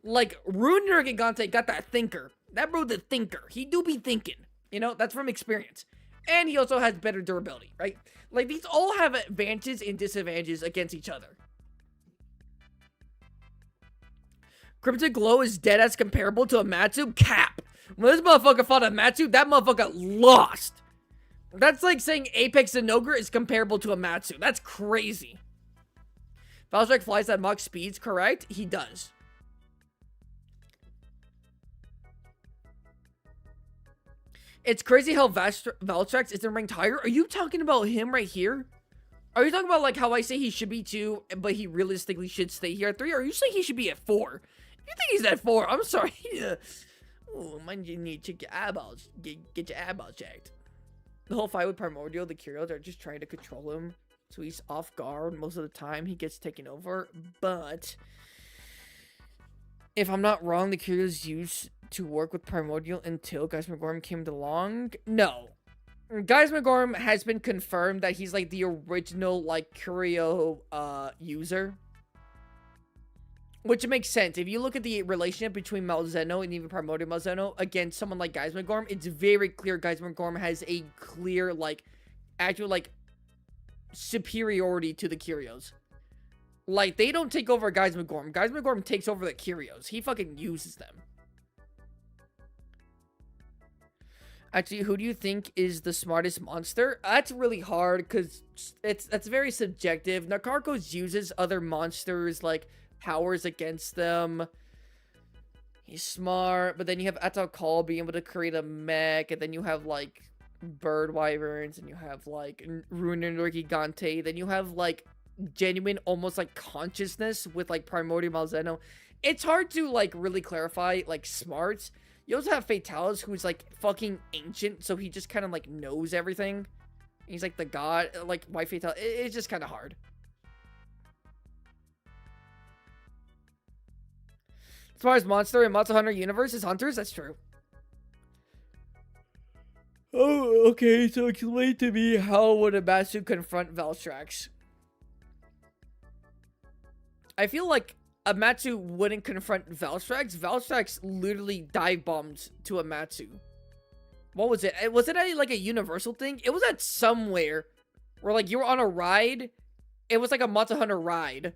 Rune Nergigante got that thinker. That bro the thinker. He do be thinking. You know, that's from experience. And he also has better durability, right? These all have advantages and disadvantages against each other. Crimson Glow is dead as comparable to Amatsu? Cap. When this motherfucker fought Amatsu, that motherfucker lost. That's like saying Apex and Ogre is comparable to Amatsu. That's crazy. Velstrax flies at Mach speeds, correct? He does. It's crazy how Velstrax isn't ranked higher. Are you talking about him right here? Are you talking about like how I say he should be 2, but he realistically should stay here at 3? Or are you saying he should be at 4? If you think he's at 4, I'm sorry. Oh, mind you need to check your eyeballs. Get your eyeballs checked. The whole fight with Primordial, the Curios are just trying to control him. So he's off guard most of the time. He gets taken over. But if I'm not wrong, the Curios used to work with Primordial until Gaismagorm came along. No. Gaismagorm has been confirmed that he's like the original like Curio user. Which makes sense. If you look at the relationship between Malzeno and even Primordial Malzeno against someone like Gaismagorm, it's very clear Gaismagorm has a clear, like, actual, like, superiority to the Curios. Like, they don't take over Gaismagorm. Gaismagorm takes over the Curios. He fucking uses them. Actually, who do you think is the smartest monster? That's really hard, because that's very subjective. Nakarkos uses other monsters, like, powers against them. He's smart, but then you have Atakal being able to create a mech, and then you have like bird wyverns, and you have like Nergigante, then you have like genuine almost like consciousness with like Primordial Malzeno. It's hard to like really clarify like smarts. You also have Fatalis, who's like fucking ancient, so he just kind of like knows everything. He's like the god, like why Fatalis? It's just kind of hard. As far as monster and Monster Hunter universe is hunters, that's true. Oh, okay, so explain to me how would Amatsu confront Velstrax? I feel like Amatsu wouldn't confront Velstrax. Velstrax literally dive bombs to Amatsu. What was it? Was it like a universal thing? It was at somewhere where like you were on a ride. It was like a Monster Hunter ride.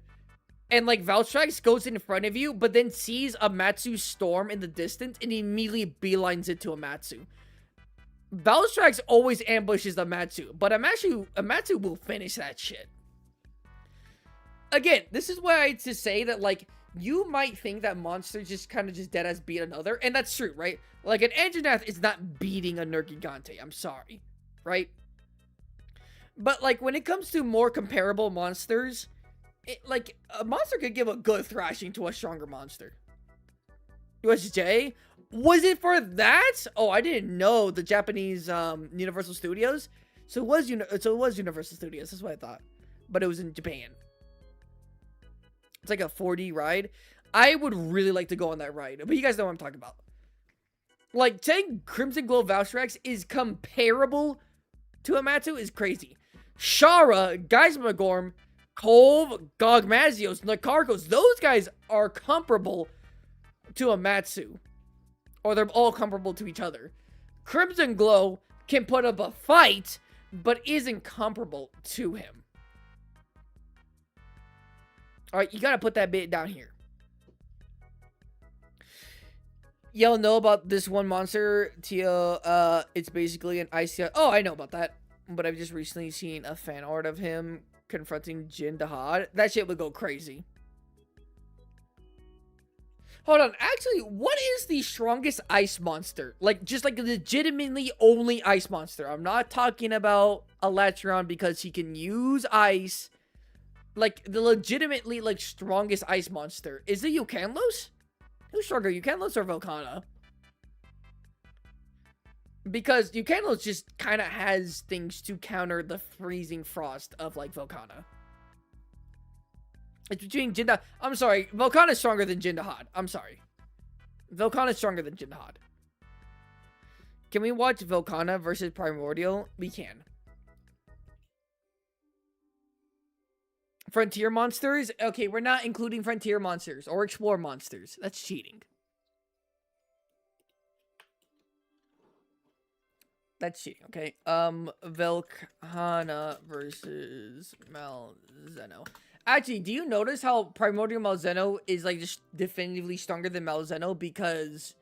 And, like, Velstrax goes in front of you, but then sees Amatsu storm in the distance and immediately beelines it to Amatsu. Velstrax always ambushes Amatsu, but Amatsu will finish that shit. Again, this is why I to say that, like, you might think that monsters just kind of just deadass beat another, and that's true, right? Like, an Anjanath is not beating a Nergigante, I'm sorry, right? But, like, when it comes to more comparable monsters, like, a monster could give a good thrashing to a stronger monster. USJ? Was it for that? Oh, I didn't know the Japanese Universal Studios. So it was Universal Studios. That's what I thought. But it was in Japan. It's like a 4D ride. I would really like to go on that ride. But you guys know what I'm talking about. Like, saying Crimson Glow Velstrax is comparable to Amatsu is crazy. Shara, Gaismagorm, Kolv, Gogmazios, Nakarkos, those guys are comparable to Amatsu. Or they're all comparable to each other. Crimson Glow can put up a fight, but isn't comparable to him. Alright, you gotta put that bit down here. Y'all know about this one monster, Tia, it's basically an icy... Oh, I know about that. But I've just recently seen a fan art of him confronting Jin Dahad. That shit would go crazy. Hold on, actually, what is the strongest ice monster? Like, just like legitimately only ice monster. I'm not talking about Electron because he can use ice. Like, the legitimately, like, strongest ice monster. Is it Eucanlos? Who's stronger, Eucanlos or Volcana? Because Eucanlos just kind of has things to counter the freezing frost of, like, Volcana. It's between Jindahad. I'm sorry. Volcana is stronger than Jindahad. I'm sorry. Volcana is stronger than Jindahad. Can we watch Volcana versus Primordial? We can. Frontier monsters? Okay, we're not including frontier monsters or explore monsters. That's cheating. That's cheating, okay? Volcana versus Malzeno. Actually, do you notice how Primordial Malzeno is, like, just definitively stronger than Malzeno? Because,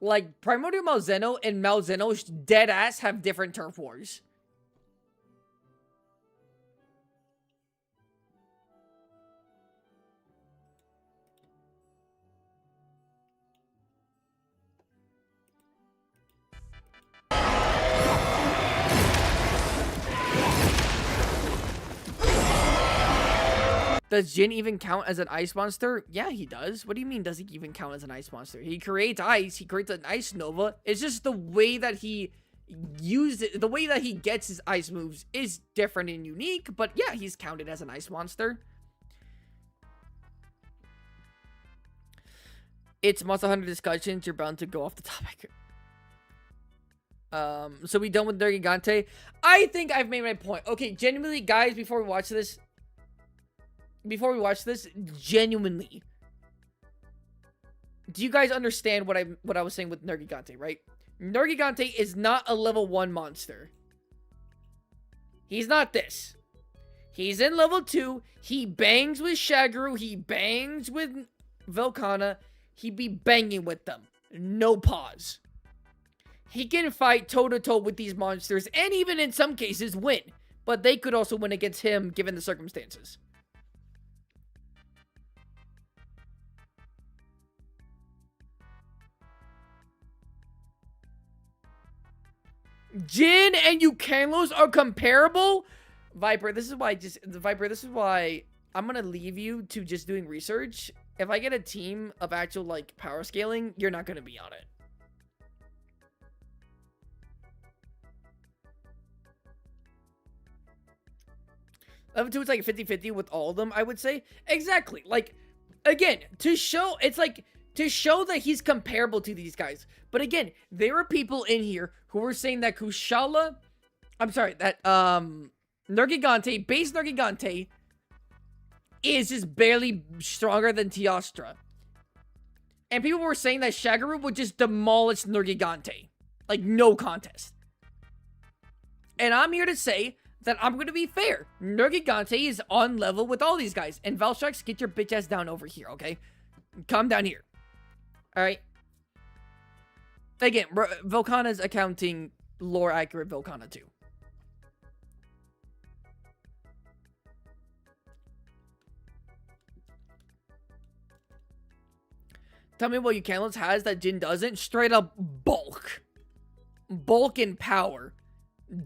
like, Primordial Malzeno and Malzeno deadass have different turf wars. Does Jin even count as an ice monster? Yeah, he does. What do you mean, does he even count as an ice monster? He creates ice. He creates an ice nova. It's just the way that he uses it, the way that he gets his ice moves is different and unique. But yeah, he's counted as an ice monster. It's Monster Hunter discussions. You're bound to go off the topic. So we done with Nergigante? I think I've made my point. Okay, genuinely, guys, before we watch this, genuinely, do you guys understand what I was saying with Nergigante, right? Nergigante is not a level 1 monster. He's not this. He's in level 2. He bangs with Shagaru. He bangs with Velkhana. He be banging with them. No pause. He can fight toe-to-toe with these monsters and even in some cases win. But they could also win against him given the circumstances. Jin and Eukanlos are comparable? Viper, this is why I'm gonna leave you to just doing research. If I get a team of actual, like, power scaling, you're not gonna be on it. Level 2, it's like 50-50 with all of them, I would say. Exactly. Like, again, to show that he's comparable to these guys. But again, there are people in here who were saying that Kushala, Nergigante, base Nergigante, is just barely stronger than Teostra. And people were saying that Shagaru would just demolish Nergigante. Like, no contest. And I'm here to say that I'm going to be fair. Nergigante is on level with all these guys. And Valstrax, get your bitch ass down over here, okay? Come down here. Alright? Again, Velkhana's accounting lore accurate Velkhana too. Tell me what Eukanlos has that Jin doesn't. Straight up bulk. Bulk and power.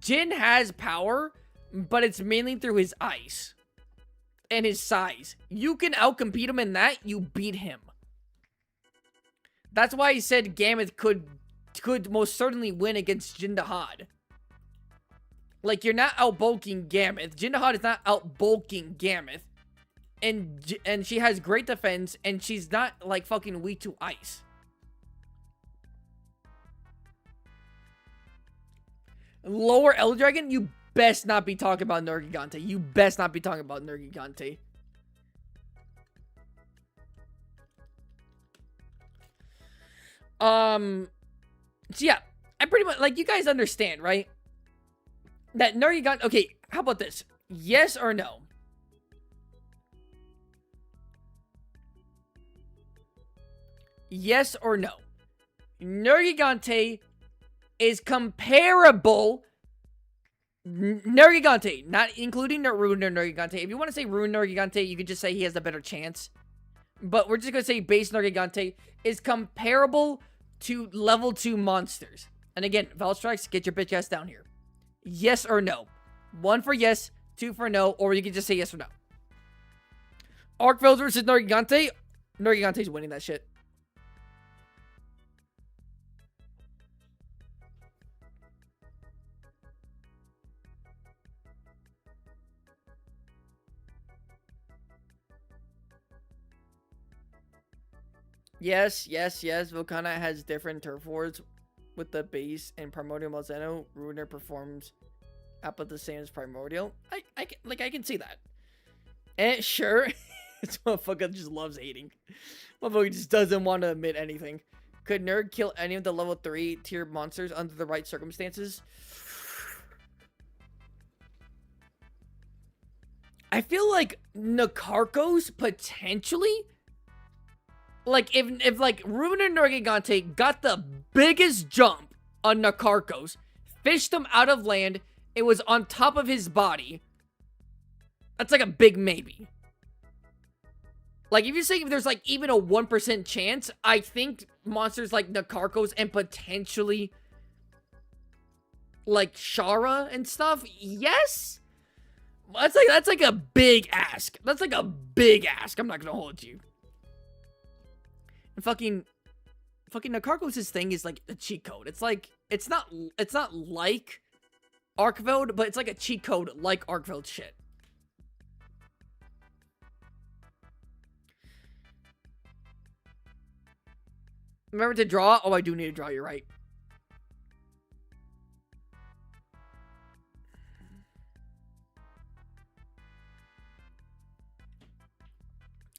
Jin has power, but it's mainly through his ice. And his size. You can outcompete him in that, you beat him. That's why he said Gameth could most certainly win against Jindahad. Like, you're not outbulking Gameth. Jindahad is not outbulking Gameth. And she has great defense, and she's not, like, fucking weak to ice. Lower Elder Dragon, you best not be talking about Nergigante. You best not be talking about Nergigante. So yeah, I pretty much, like, you guys understand, right? That Nergigante, okay, how about this? Yes or no? Yes or no? Nergigante is comparable. Nergigante, not including Ruined Nergigante. If you want to say Ruined Nergigante, you could just say he has a better chance. But we're just going to say base Nergigante is comparable to level 2 monsters. And again, Valstrax, get your bitch ass down here. Yes or no? 1 for yes, 2 for no, or you can just say yes or no. Arcveld versus Nergigante. Nergigante's winning that shit. Yes. Velkhana has different turf wars with the base and Primordial Malzeno. Ruiner performs about the same as Primordial. I can see that. And sure, this motherfucker just loves hating. Motherfucker just doesn't want to admit anything. Could Nerg kill any of the level 3 tier monsters under the right circumstances? I feel like Nakarkos potentially. Like, if like, Ruiner Nergigante got the biggest jump on Nakarkos, fished him out of land, it was on top of his body, that's like a big maybe. Like, if you say there's, like, even a 1% chance, I think monsters like Nakarkos and potentially, like, Shara and stuff, yes? That's like a big ask. That's like a big ask. I'm not gonna hold you. And fucking Nakarkos' thing is like a cheat code. It's like it's not like Arkveld, but it's like a cheat code like Arkveld shit. Remember to draw? Oh, I do need to draw, you're right.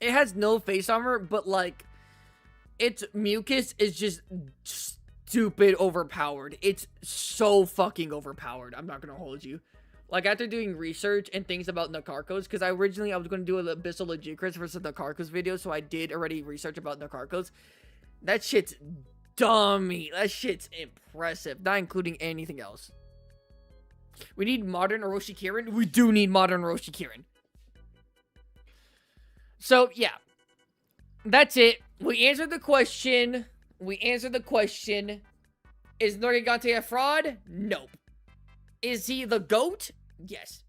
It has no face armor, but like its mucus is just stupid overpowered. It's so fucking overpowered. I'm not gonna hold you. Like, after doing research and things about Nakarkos, because I was gonna do an Abyssal Legicris versus Nakarkos video, so I did already research about Nakarkos. That shit's dummy. That shit's impressive. Not including anything else. We need modern Orochi Kirin. We do need modern Orochi Kirin. So, yeah. That's it. We answered the question. Is Nergigante a fraud? Nope. Is he the GOAT? Yes.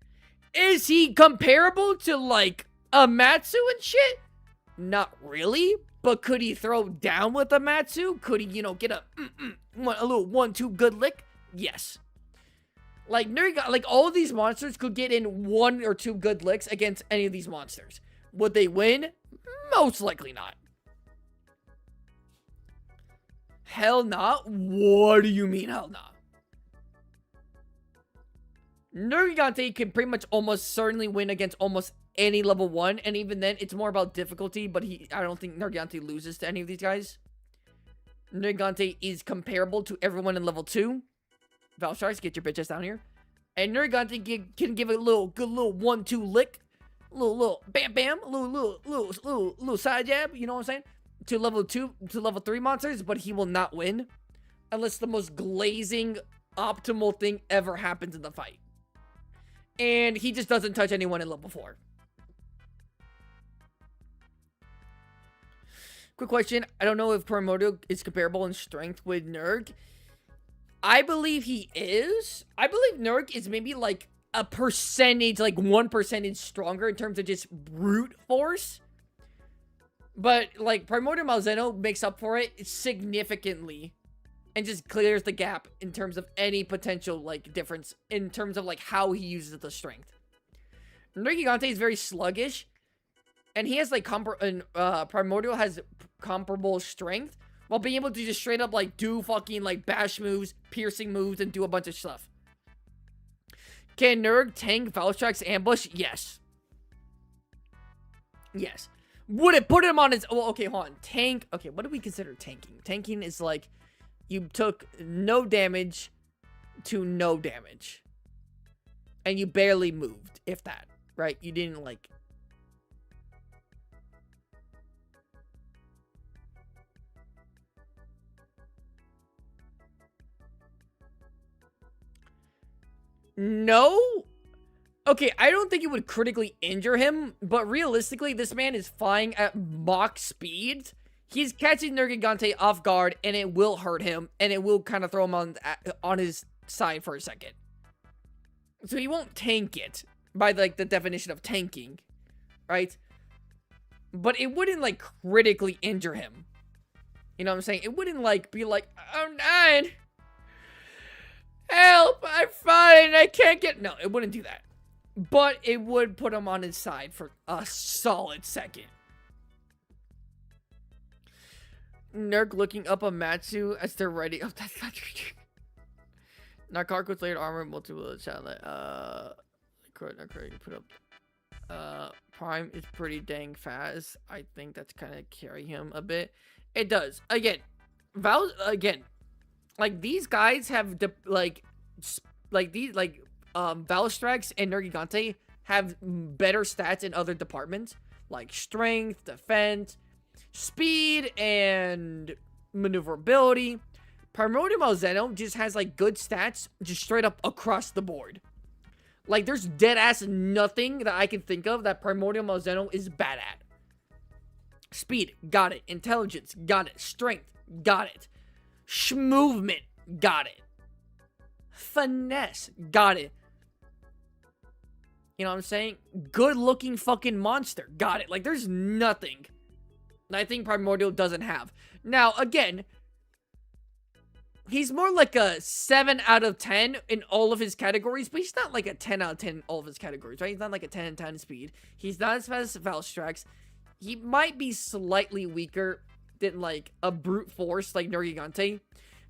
Is he comparable to, like, Amatsu and shit? Not really. But could he throw down with Amatsu? Could he, get a little 1-2 good lick? Yes. Like, all of these monsters could get in 1 or 2 good licks against any of these monsters. Would they win? Most likely not. Hell not? What do you mean hell not? Nergigante can pretty much almost certainly win against almost any level 1, and even then, it's more about difficulty, but I don't think Nergigante loses to any of these guys. Nergigante is comparable to everyone in level 2. Valsharks, get your bitches down here. And Nergigante can give a good little 1-2 lick. Little bam bam, little side jab, you know what I'm saying? To level 2, to level 3 monsters, but he will not win. Unless the most glazing, optimal thing ever happens in the fight. And he just doesn't touch anyone in level 4. Quick question. I don't know if Primordial is comparable in strength with Nerg. I believe he is. I believe Nerg is maybe like a percentage, like 1% stronger in terms of just brute force. But like Primordial Malzeno makes up for it significantly. And just clears the gap in terms of any potential like difference in terms of like how he uses the strength. Nergigante is very sluggish. And he has like Primordial has comparable strength, while being able to just straight up like do fucking like bash moves, piercing moves, and do a bunch of stuff. Can Nerg tank Valstrax's ambush? Yes. Yes. Would it put him on his... Well, okay, hold on. Tank... Okay, what do we consider tanking? Tanking is like you took no damage to no damage. And you barely moved, if that. Right? You didn't like... No? Okay, I don't think it would critically injure him, but realistically, this man is flying at Mach speed. He's catching Nergigante off guard, and it will hurt him, and it will kind of throw him on his side for a second. So he won't tank it, by like the definition of tanking, right? But it wouldn't like critically injure him. You know what I'm saying? It wouldn't like be like, I'm dying. Help! I'm fine. I can't get... No, it wouldn't do that. But it would put him on his side for a solid second. Nerg looking up Amatsu as they're ready. Oh, that's not true. Nakarkos layered armor, multiple satellite. Put up. Prime is pretty dang fast. I think that's kind of carry him a bit. It does. Again, like these guys have Valstrax and Nergigante have better stats in other departments like strength, defense, speed, and maneuverability. Primordial Malzeno just has like good stats just straight up across the board. Like there's dead ass nothing that I can think of that Primordial Malzeno is bad at. Speed, got it. Intelligence, got it. Strength, got it. Movement, got it. Finesse, got it. You know what I'm saying? Good looking fucking monster. Got it. Like, there's nothing that I think Primordial doesn't have. Now, again, he's more like a 7 out of 10 in all of his categories, but he's not like a 10 out of 10 in all of his categories, right? He's not like a 10 out of 10 speed. He's not as fast as Valstrax. He might be slightly weaker than like a brute force like Nergigante.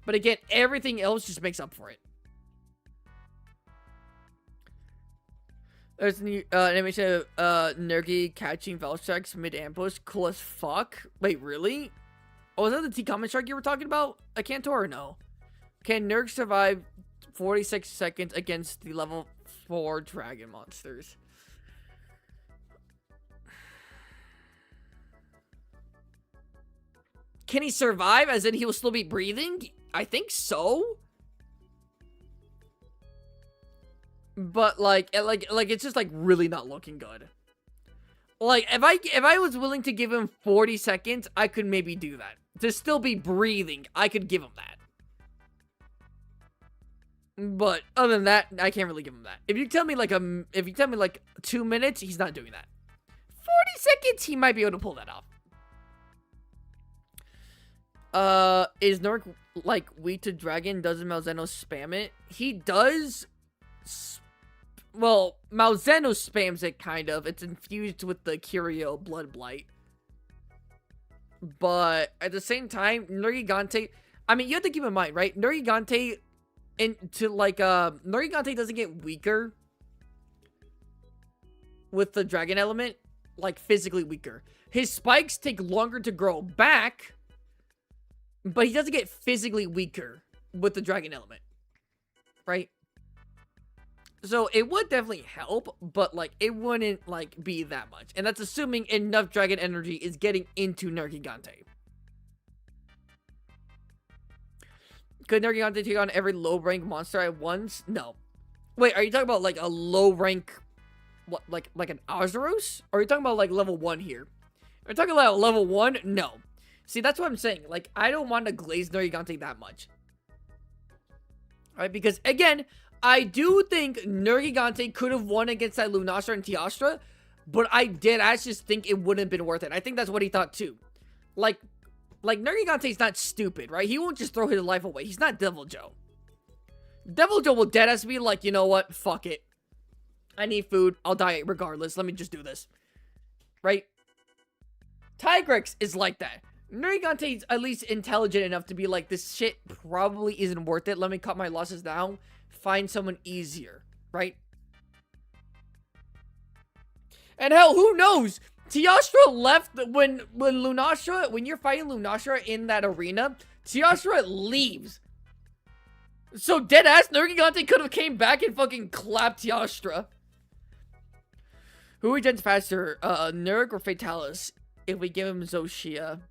But again, everything else just makes up for it. There's an animation of Nergi catching Valstrax mid-ambush. Cool as fuck. Wait, really? Oh, was that the T-Common Shark you were talking about? A Cantor or no? Can Nerg survive 46 seconds against the level 4 dragon monsters? Can he survive as in he will still be breathing? I think so. But like it's just like really not looking good. Like if I was willing to give him 40 seconds, I could maybe do that. To still be breathing, I could give him that. But other than that, I can't really give him that. If you tell me like 2 minutes, he's not doing that. 40 seconds, he might be able to pull that off. Is Nork like weak to dragon? Doesn't Malzeno spam it? He does. Well, Malzeno spams it kind of. It's infused with the Curio Blood Blight. But at the same time, Nergigante, I mean, you have to keep in mind, right? Nergigante Nergigante doesn't get weaker with the dragon element, like physically weaker. His spikes take longer to grow back, but he doesn't get physically weaker with the dragon element, right? So it would definitely help, but like it wouldn't like be that much. And that's assuming enough dragon energy is getting into Nergigante. Could Nergigante take on every low rank monster at once? No. Wait, are you talking about like a low rank, what, like an Azuros? Or are you talking about like level 1 here? Are you talking about level 1? No. See, that's what I'm saying. Like, I don't want to glaze Nergigante that much. Alright, because again, I do think Nergigante could have won against that Lunastra and Teostra, but I just think it wouldn't have been worth it. I think that's what he thought too. Like Nergigante's not stupid, right? He won't just throw his life away. He's not Deviljho. Deviljho will deadass be like, you know what? Fuck it. I need food. I'll die regardless. Let me just do this. Right? Tigrex is like that. Nergigante's at least intelligent enough to be like, this shit probably isn't worth it. Let me cut my losses down. Find someone easier, right? And hell, who knows? Teostra left when Lunastra, when you're fighting Lunastra in that arena, Teostra leaves. So deadass Nergigante could have came back and fucking clapped Teostra. Who regens faster, Nerg or Fatalis? If we give him Zoshia.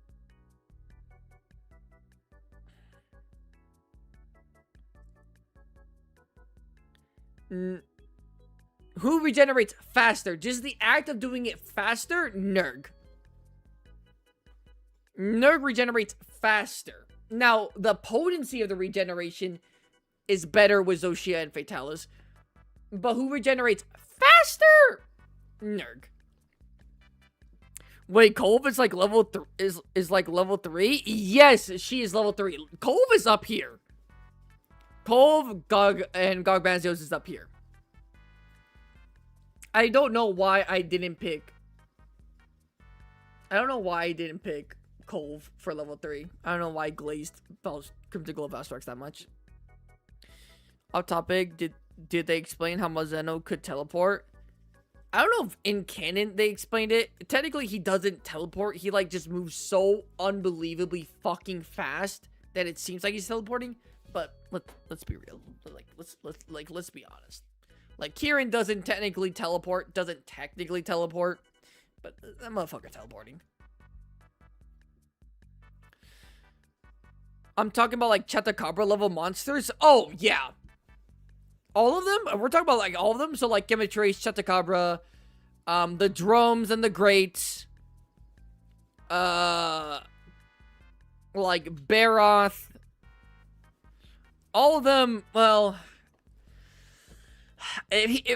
Who regenerates faster? Just the act of doing it faster? Nerg. Nerg regenerates faster. Now, the potency of the regeneration is better with Zoshia and Fatalis. But who regenerates faster? Nerg. Wait, Kolv is like level is like level 3? Yes, she is level 3. Kolv is up here. Kolv, Gogmazios is up here. I don't know why I didn't pick. I don't know why I didn't pick Kolv for level 3. I don't know why I glazed Cryptical Valstrax that much. Off topic, did they explain how Malzeno could teleport? I don't know if in canon they explained it. Technically, he doesn't teleport. He like just moves so unbelievably fucking fast that it seems like he's teleporting. But let's be real. Let's be honest. Like, Kieran doesn't technically teleport. But that motherfucker teleporting. I'm talking about like Chatacabra level monsters. Oh yeah. All of them? We're talking about like all of them. So like Gematrace, Chatacabra, the Dromes and the Greats, like Baroth. All of them, well,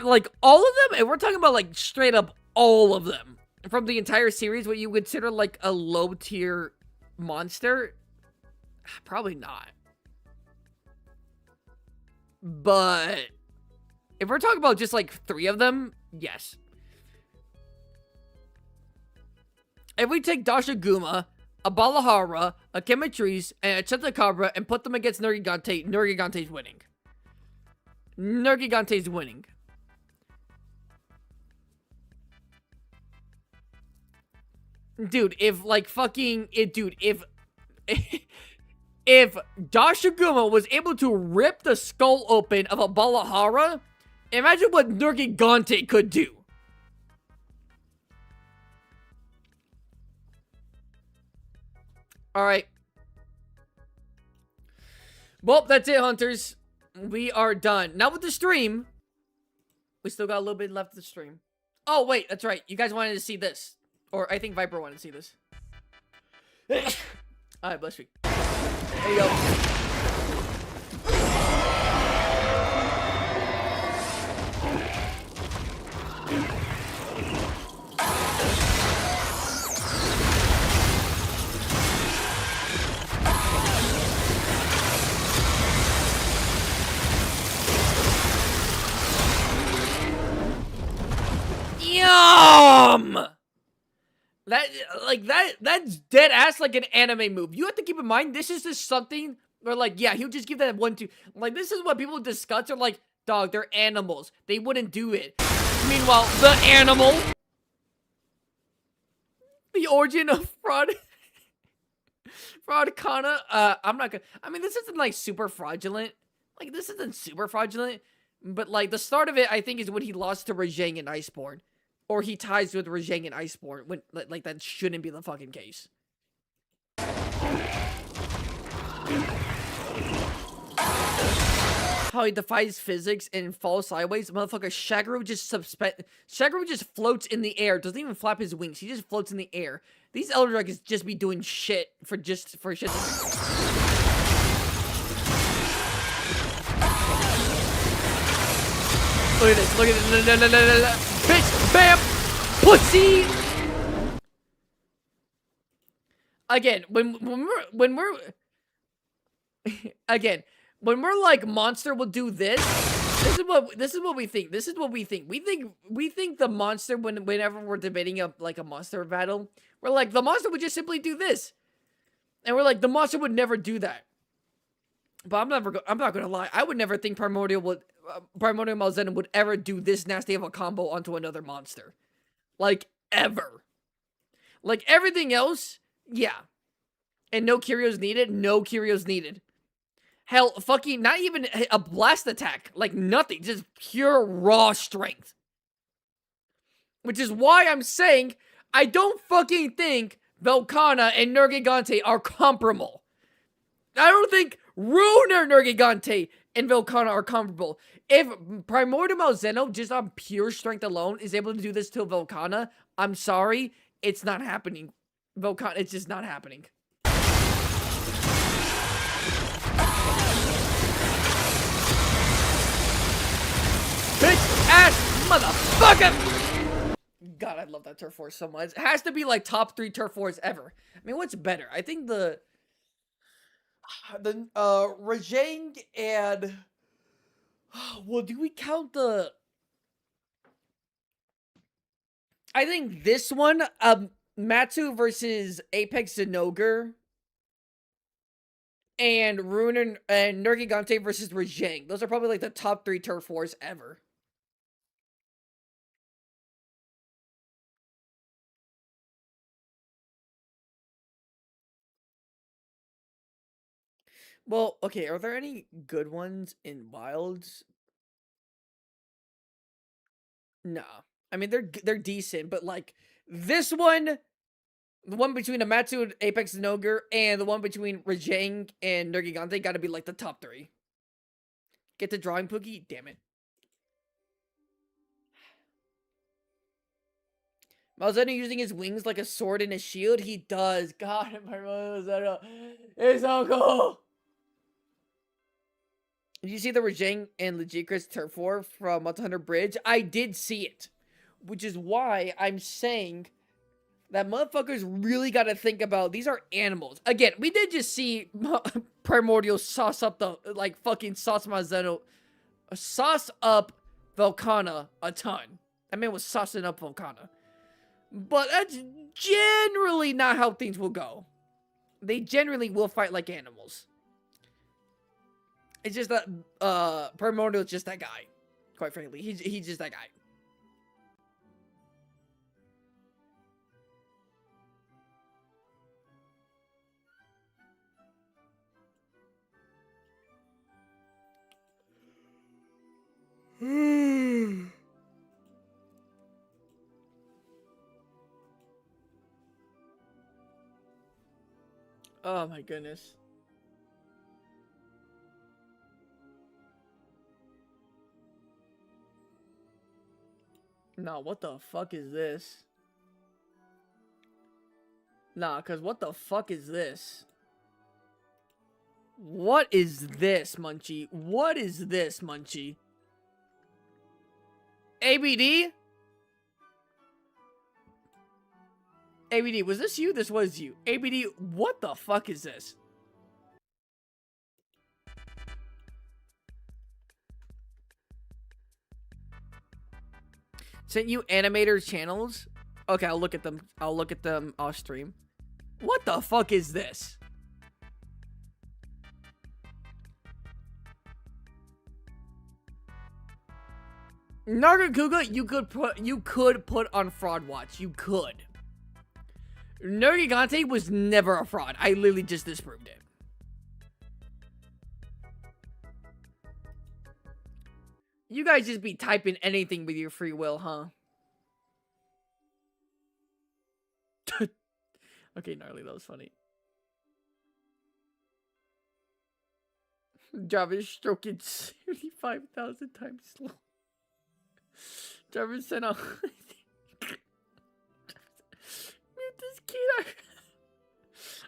like all of them, and we're talking about like straight up all of them from the entire series, what you consider like a low tier monster, probably not. But if we're talking about just like 3 of them, yes. If we take Dashaguma, a Balahara, a Chemitrice, and a Chetacabra and put them against Nergigante, Nergigante's winning. Nergigante's winning. Dude, if like fucking if if Dashaguma was able to rip the skull open of a Balahara, imagine what Nergigante could do. Alright. Well, that's it, hunters. We are done. Now with the stream. We still got a little bit left of the stream. Oh, wait, that's right. You guys wanted to see this. Or I think Viper wanted to see this. Alright, bless you. There you go. Yum! That's dead ass like an anime move. You have to keep in mind, this is just something where like, yeah, he'll just give that 1-2. Like, this is what people discuss are like, dog, they're animals. They wouldn't do it. Meanwhile, the animal, the origin of Fraudicana, I'm not gonna, I mean, this isn't like super fraudulent. Like, this isn't super fraudulent, but like the start of it, I think, is when he lost to Rajang and Iceborne. Or he ties with Rajang and Iceborne, when like that shouldn't be the fucking case. How he defies physics and falls sideways, motherfucker. Shagaru just floats in the air, doesn't even flap his wings. He just floats in the air. These Elder Dragons just be doing shit for shit. Look at this. Look at this. Bitch, bam, pussy. Again, when we're like monster will do this. This is what we think. This is what we think. We think the monster whenever we're debating a monster battle, we're like the monster would just simply do this, and we're like the monster would never do that. But I'm not gonna lie. I would never think Primordial Malzeno would ever do this nasty of a combo onto another monster. Like, ever. Like, everything else, yeah. And no curios needed? No curios needed. Hell, fucking, not even a blast attack. Like, nothing. Just pure raw strength. Which is why I'm saying, I don't fucking think Velkhana and Nergigante are comparable. I don't think Runer Nergigante and Velkhana are comparable. If Primordial Malzeno, just on pure strength alone, is able to do this to Velkhana, I'm sorry, it's not happening. Velkhana, it's just not happening. Bitch ass motherfucker! God, I love that turf force so much. It has to be like top 3 turf force ever. I mean, what's better? I think the Rajang and well, do we count the I think this one, Amatsu versus Apex Zenogre and Runer and Nergigante versus Rajang. Those are probably like the top 3 turf wars ever. Well, okay, are there any good ones in Wilds? No. I mean, they're decent, but like this one, the one between Amatsu and Apex Zenogre, and the one between Rajang and Nergigante gotta be like the top 3. Get the drawing, Pookie? Damn it. Malzeno using his wings like a sword and a shield? He does. God, Malzeno. It's so cool. Did you see the Rajang and Legicris turf war from Monster Hunter Bridge? I did see it. Which is why I'm saying that motherfuckers really got to think about, these are animals. Again, we did just see Primordial sauce up the, like, fucking sauce Malzeno. Sauce up Velkhana a ton. That man was saucing up Velkhana. But that's generally not how things will go. They generally will fight like animals. It's just that Primordial is just that guy. Quite frankly, he's just that guy. Oh my goodness. Nah, what the fuck is this? Nah, cause what the fuck is this? What is this, Munchie? What is this, Munchie? ABD? ABD, was this you? This was you. ABD, what the fuck is this? Sent you animators channels? Okay, I'll look at them. I'll look at them off stream. What the fuck is this? Nergigante, you could put on fraud watch. You could. Nergigante was never a fraud. I literally just disproved it. You guys just be typing anything with your free will, huh? Okay, gnarly, that was funny. Jarvis stroking 75,000 times slow. Jarvis sent out. Mute this kid.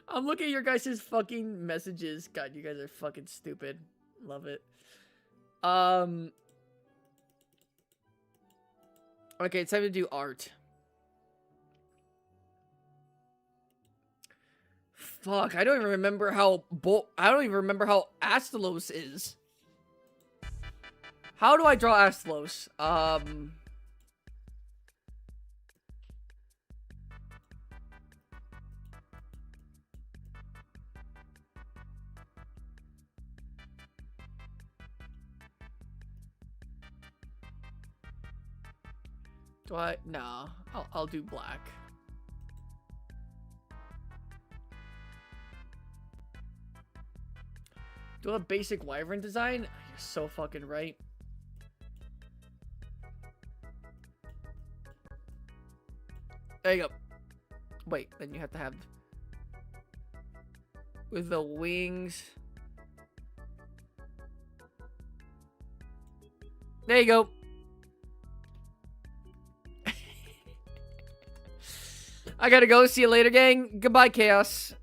I'm looking at your guys' fucking messages. God, you guys are fucking stupid. Love it. Okay, it's time to do art. Fuck, I don't even remember how Astalos is. How do I draw Astalos? Do I? No, I'll do black. Do a basic wyvern design? You're so fucking right. There you go. Wait, then you have to have with the wings. There you go. I gotta go. See you later, gang. Goodbye, Chaos.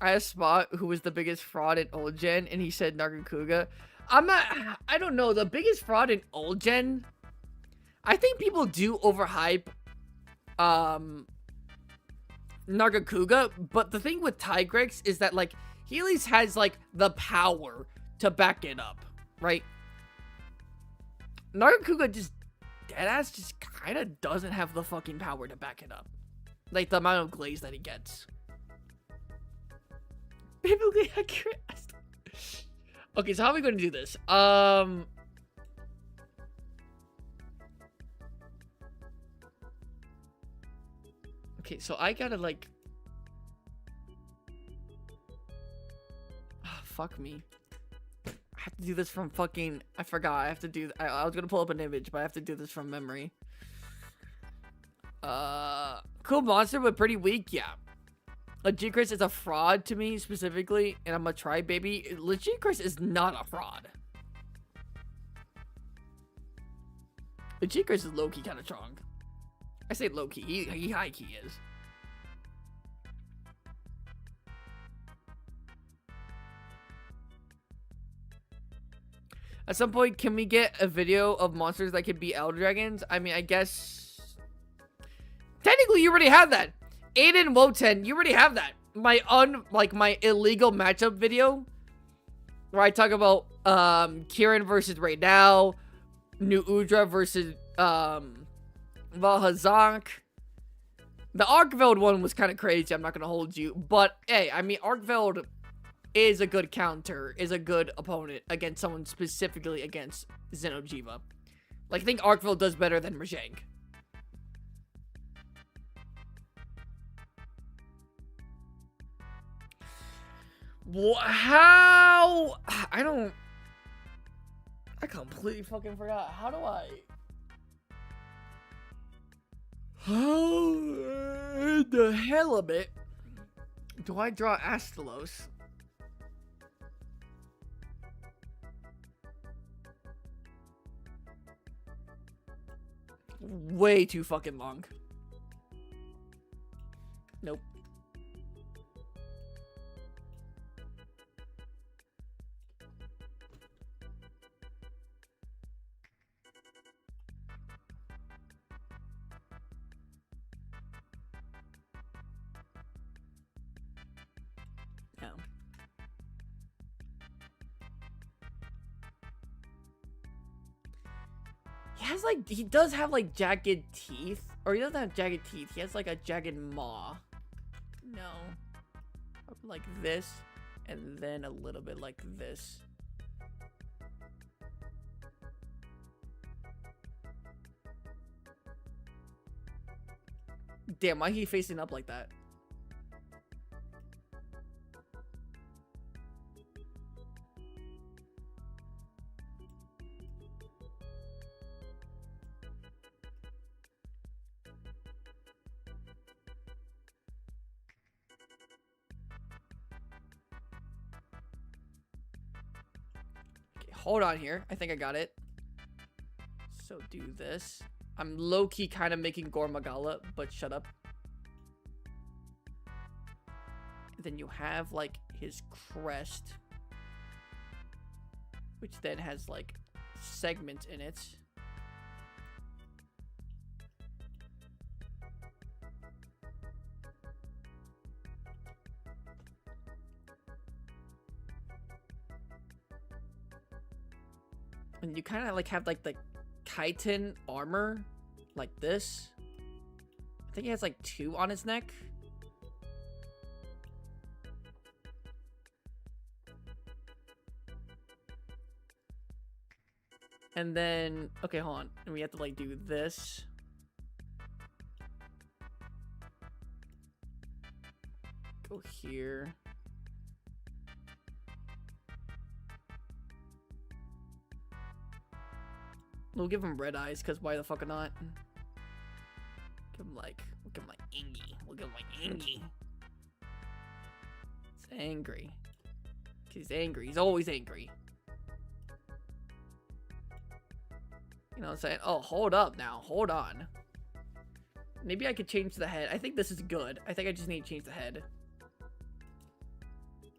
I asked Spot who was the biggest fraud in old gen, and he said Nergigante. I don't know. The biggest fraud in old gen, I think people do overhype Nergigante, but the thing with Tigrex is that, like, he at least has, like, the power to back it up, right? Nergigante just, deadass, just kind of doesn't have the fucking power to back it up. Like, the amount of glaze that he gets. Biblically accurate. Okay, so how are we going to do this? Okay, so I gotta, like... Oh, fuck me. I have to do this from fucking... I forgot. I have to do... I was gonna pull up an image, but I have to do this from memory. Cool monster, but pretty weak? Yeah. Legicris is a fraud to me, specifically, and I'm gonna try, baby. Legicris is not a fraud. Legicris is low-key kind of strong. I say low-key. He high-key is. At some point, can we get a video of monsters that could be Elder Dragons? I mean, I guess... Technically, you already have that. Aiden Woten, you already have that. My illegal matchup video. Where I talk about, Kieran versus Right Now. New Udra versus, Valhazank. The Arkveld one was kind of crazy, I'm not gonna hold you. But, hey, I mean, Arkveld is a good counter, is a good opponent against someone specifically against Xeno'jiiva. Like, I think Arkveld does better than Rajang. How? I completely fucking forgot. How do I? How the hell of it do I draw Astalos? Way too fucking long. Nope. No. He does have like jagged teeth. Or he doesn't have jagged teeth. He has like a jagged maw. No. Like this. And then a little bit like this. Damn, why is he facing up like that? Hold on here. I think I got it. So do this. I'm low-key kind of making Magala, but shut up. And then you have, like, his crest. Which then has, like, segments in it. And you kind of like have like the chitin armor like this. I think he has like 2 on his neck. And then, okay, hold on. And we have to like do this. Go here. We'll give him red eyes, because why the fuck not? Give him like, we'll give him like Ingy. We'll give him like Ingy. He's angry. He's angry. He's always angry. You know what I'm saying? Oh, hold up now. Hold on. Maybe I could change the head. I think this is good. I think I just need to change the head.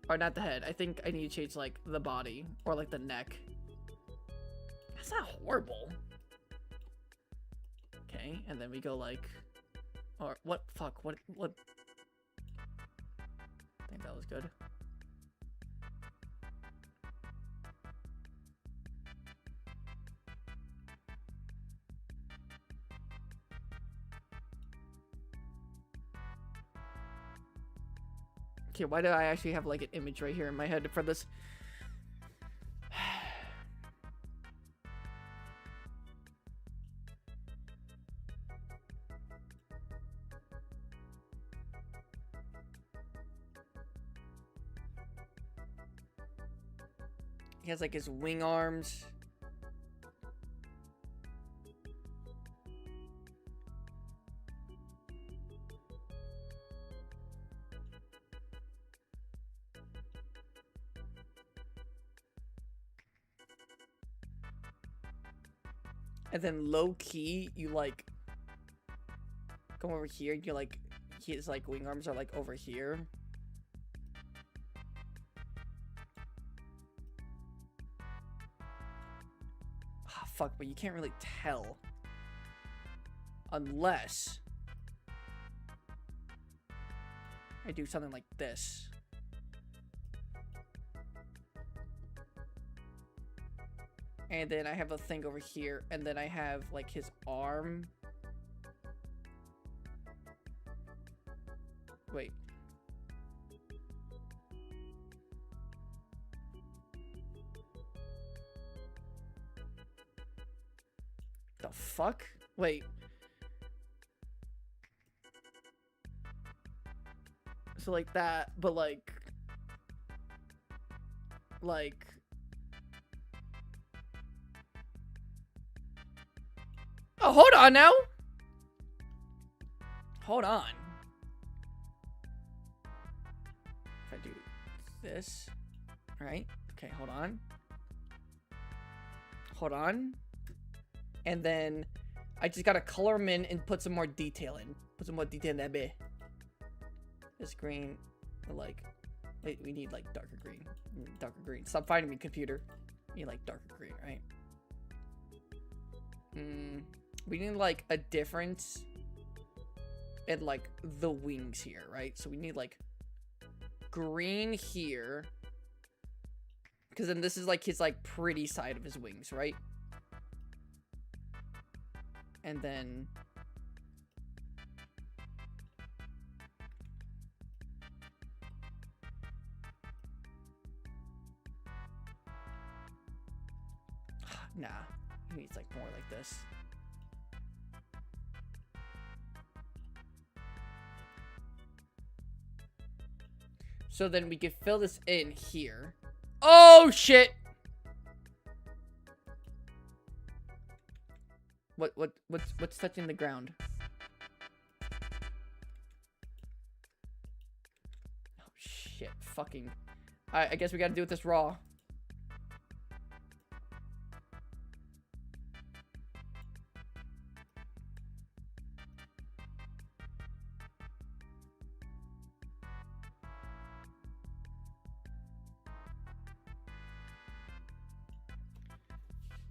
Or not the head. I think I need to change like the body. Or like the neck. That's not horrible. Okay, and then we go like, or what? Fuck, what? I think that was good. Okay, why do I actually have like an image right here in my head for this? He has like his wing arms. And then low key, you like come over here. You like his like wing arms are like over here. fuck, but you can't really tell. Unless I do something like this. And then I have a thing over here, and then I have, like, his arm. Wait. The fuck? Wait. So like that, but like... Oh, hold on now! Hold on. If I do this... Alright, okay, hold on. Hold on. And then I just gotta color them in and put some more detail in. Put some more detail in that bit. This green, like, wait, we need like darker green. Darker green. Stop fighting me, computer. We need like darker green, right? We need like a difference in like the wings here, right? So we need like green here. Because then this is like his like pretty side of his wings, right? And then nah, he needs like more like this. So then we could fill this in here. Oh shit! What's touching the ground? Oh shit, fucking. I guess we gotta do with this raw.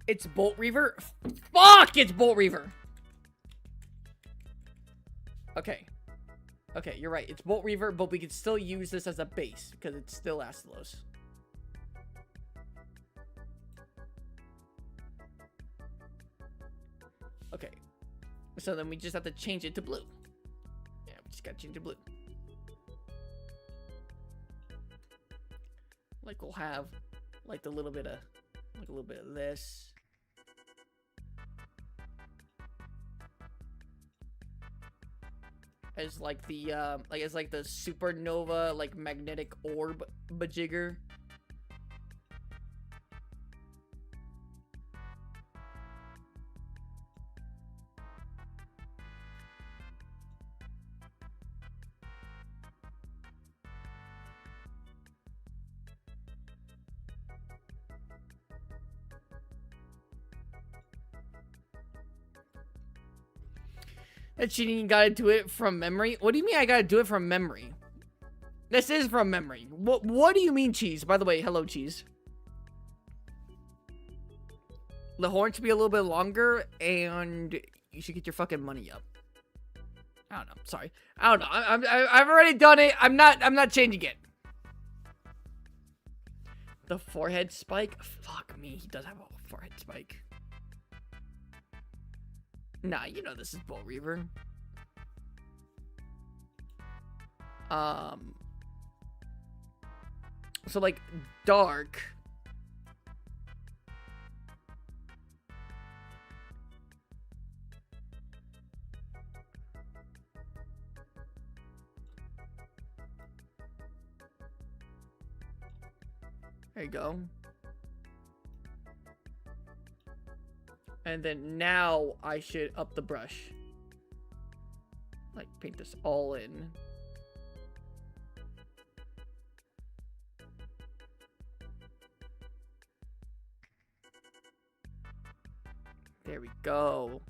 It's Bolt Reaver? Fuck, it's Bolt Reaver! Okay. Okay, you're right. It's Bolt Reaver, but we can still use this as a base, because it's still Astalos. Okay. So then we just have to change it to blue. Yeah, we just gotta change it to blue. Like, we'll have, like, a little bit of this. As like the as like the supernova like magnetic orb bajigger. That cheating, gotta do it from memory? What do you mean I gotta do it from memory? This is from memory. What do you mean, Cheese? By the way, hello, Cheese. The horn should be a little bit longer, and you should get your fucking money up. I don't know. Sorry. I don't know. I've already done it. I'm not changing it. The forehead spike? Fuck me. He does have a forehead spike. Nah, you know this is Bolt Reaver. So like dark. There you go. And then now I should up the brush. Like paint this all in. There we go.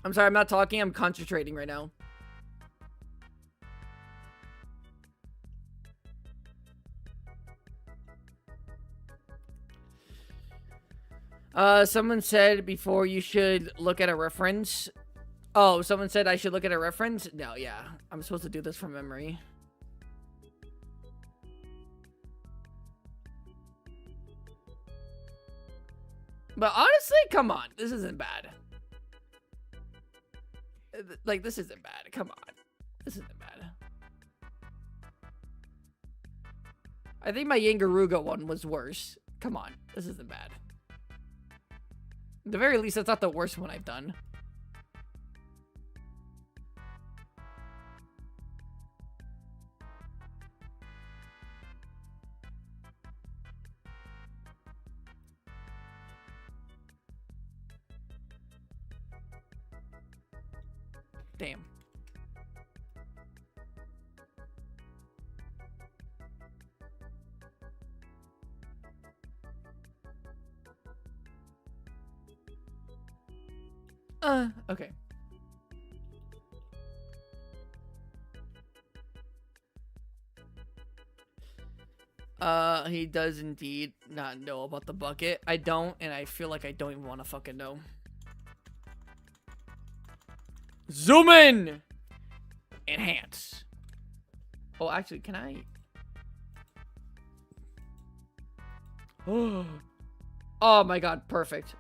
I'm sorry, I'm not talking. I'm concentrating right now. Someone said before you should look at a reference. Oh, someone said I should look at a reference? No, yeah. I'm supposed to do this from memory. But honestly, come on. This isn't bad. Like, this isn't bad. Come on. This isn't bad. I think my Yangaruga one was worse. Come on. This isn't bad. At the very least, that's not the worst one I've done. Damn. Okay. He does indeed not know about the bucket. I don't, and I feel like I don't even want to fucking know. Zoom in! Enhance. Oh, actually, can I? Oh my god, perfect.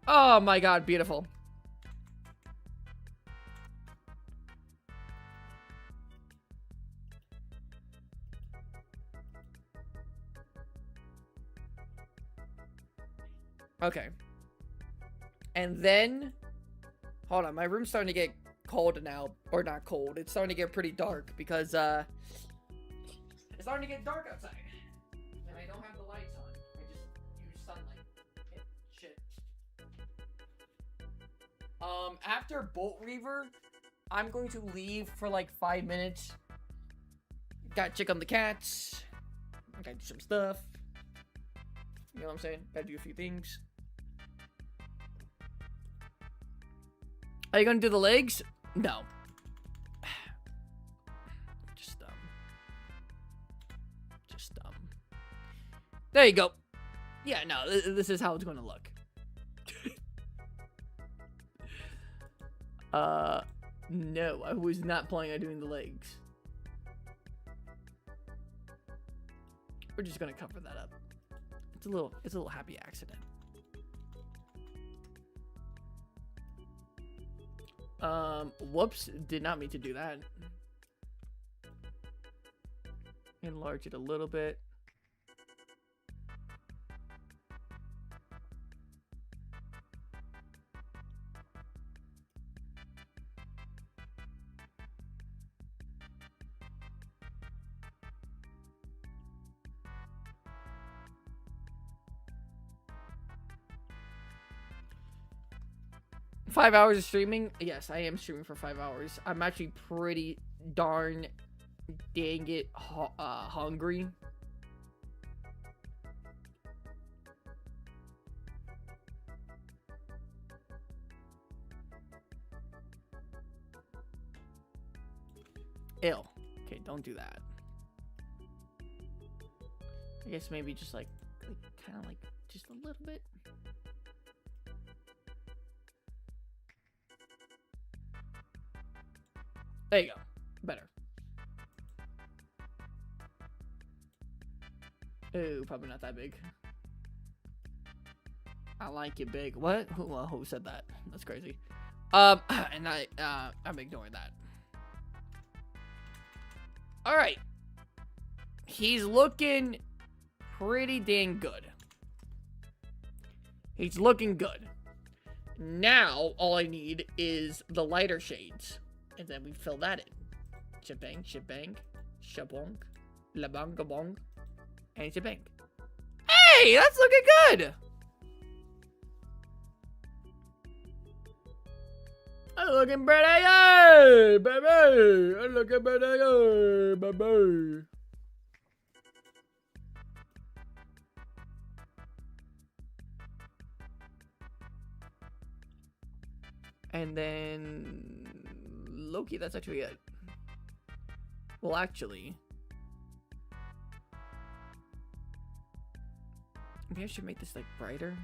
Oh my god, beautiful. Okay. And then, hold on, my room's starting to get cold now. Or not cold, it's starting to get pretty dark because, it's starting to get dark outside. And I don't have the lights on. I just use sunlight. Shit. After Bolt Reaver, I'm going to leave for like 5 minutes. Gotta check on the cats. Gotta do some stuff. You know what I'm saying? Gotta do a few things. Are you gonna do the legs? No. Just there you go. Yeah, no, this is how it's gonna look. No, I was not planning on doing the legs. We're just gonna cover that up. It's a little happy accident. Whoops, did not mean to do that. Enlarge it a little bit. Five hours of streaming? Yes, I am streaming for 5 hours. I'm actually pretty darn dang it hungry. Ew. Okay, don't do that. I guess maybe just like kind of like just a little bit. There you go. Better. Ooh, probably not that big. I like it big. What? Who said that? That's crazy. And I'm ignoring that. All right. He's looking pretty dang good. He's looking good. Now, all I need is the lighter shades. And then we fill that in. Shebang, shebang, shabong, labang, gabong, and shebang. Hey, that's looking good! I'm looking pretty good, baby! I'm looking pretty good, baby! And then Loki, that's actually it. Well, actually, maybe I should make this like brighter.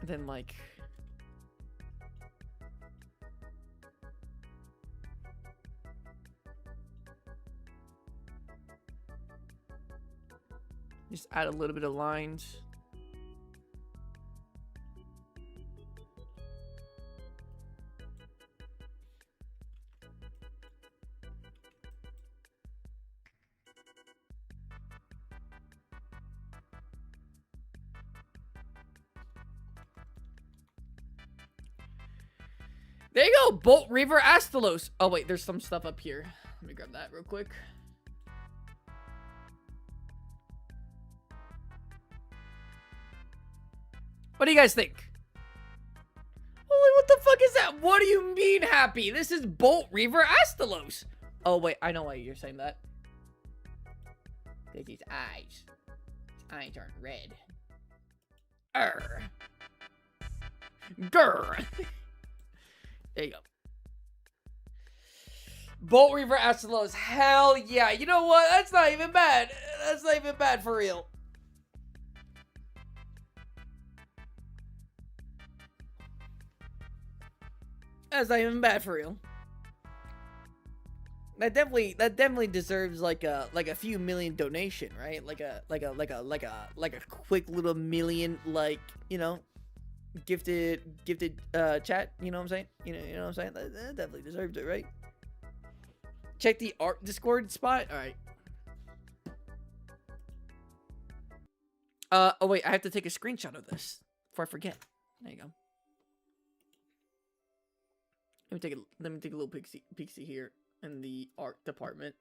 And then like just add a little bit of lines. There you go, Bolt Reaver Astalos. Oh wait, there's some stuff up here. Let me grab that real quick. What do you guys think? Holy, what the fuck is that? What do you mean happy? This is Bolt Reaver Astalos. Oh wait, I know why you're saying that. Because his eyes aren't red. Grr. There you go. Bolt Reaver Astalos. Hell yeah. You know what? That's not even bad. That's not even bad for real. That's not even bad for real. That definitely deserves like a few million donation, right? Like a quick little million, like, you know, gifted chat, you know what I'm saying? You know what I'm saying? That definitely deserves it, right? Check the art Discord spot. All right. Oh wait, I have to take a screenshot of this before I forget. There you go. Let me take a little peeksy here in the art department.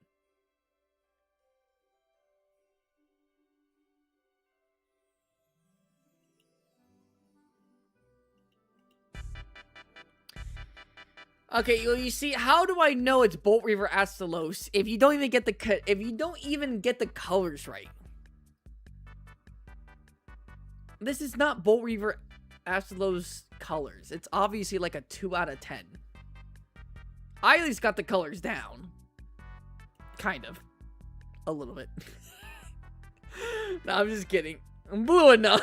Okay, well, you see, how do I know it's Bolt Reaver Astalos if you don't even get the colors right? This is not Bolt Reaver Astalos colors. It's obviously like a 2 out of 10. I at least got the colors down. Kind of. A little bit. No, I'm just kidding. I'm blue enough.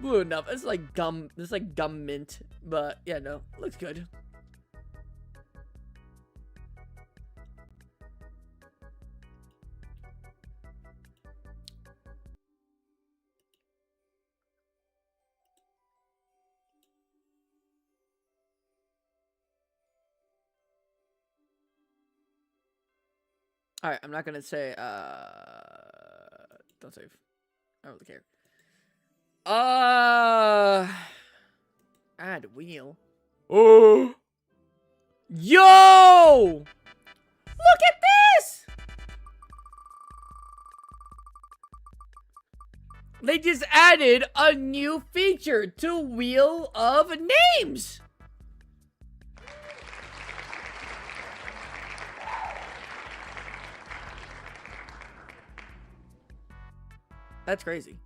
Blue enough. It's like gum. It's like gum mint. But yeah, no. Looks good. Alright, I'm not gonna say, don't save. I don't really care. Add wheel. Oh! Yo! Look at this! They just added a new feature to Wheel of Names! That's crazy.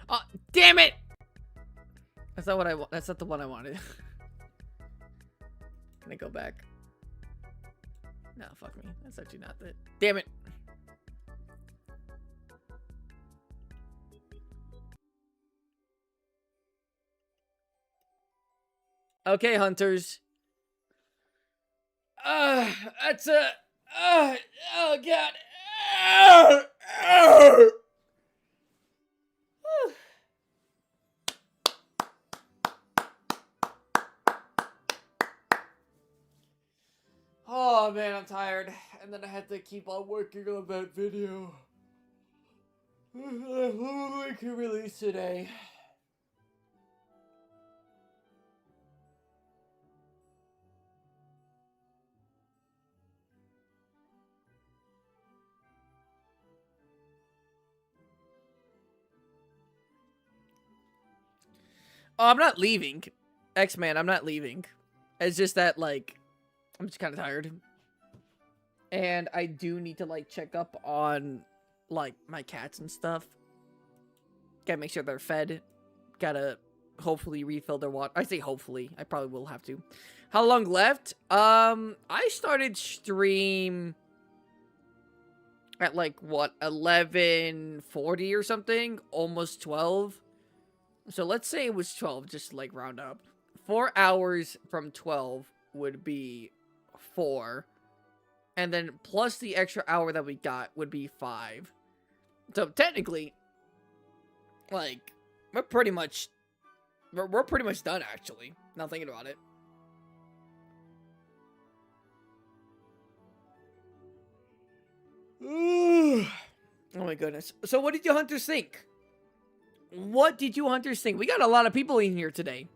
Oh, damn it! That's not what I want. That's not the one I wanted. Can I go back? No, fuck me. That's actually not it. Damn it! Okay, hunters. That's a. Oh god. Oh man, I'm tired. And then I had to keep on working on that video. I can release today. Oh, I'm not leaving. X-Man, I'm not leaving. It's just that, like, I'm just kind of tired. And I do need to, like, check up on, like, my cats and stuff. Gotta make sure they're fed. Gotta hopefully refill their water. I say hopefully. I probably will have to. How long left? I started stream at, like, what, 11:40 or something? Almost 12. So let's say it was 12, just, like, round up. 4 hours from 12 would be 4. And then plus the extra hour that we got would be 5. So technically, like, we're pretty much done, actually. Now thinking about it. Oh my goodness. So what did you hunters think? What did you hunters think? We got a lot of people in here today.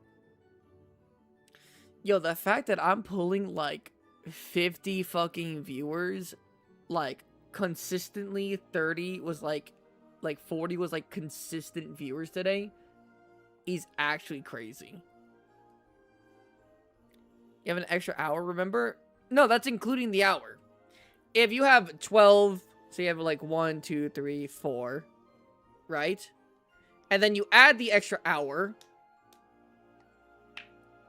Yo, the fact that I'm pulling, like, 50 fucking viewers, like, consistently, 30 was, like 40 was, like, consistent viewers today, is actually crazy. You have an extra hour, remember? No, that's including the hour. If you have 12, so you have, like, 1, 2, 3, 4, right? And then you add the extra hour,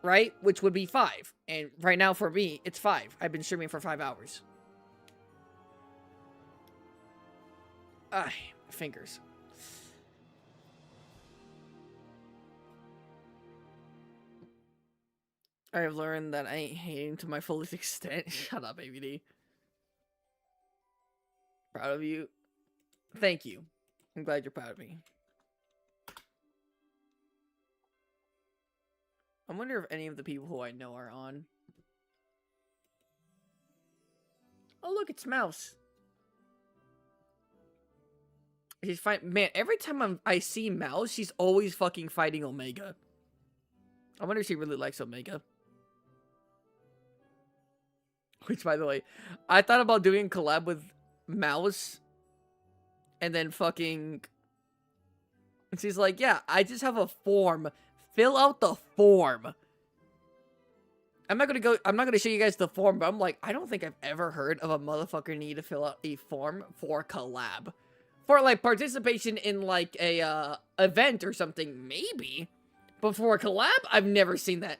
right? Which would be 5. And right now for me, it's 5. I've been streaming for 5 hours. Fingers. I have learned that I ain't hating to my fullest extent. Shut up, AVD. Proud of you. Thank you. I'm glad you're proud of me. I wonder if any of the people who I know are on. Oh, look, it's Mouse. She's fine. Man, every time I see Mouse, she's always fucking fighting Omega. I wonder if she really likes Omega. Which, by the way, I thought about doing a collab with Mouse. And then fucking... And she's like, yeah, I just have a form. Fill out the form. I'm not gonna show you guys the form, but I'm like, I don't think I've ever heard of a motherfucker need to fill out a form for a collab. For, like, participation in, like, a, event or something, maybe. But for a collab, I've never seen that.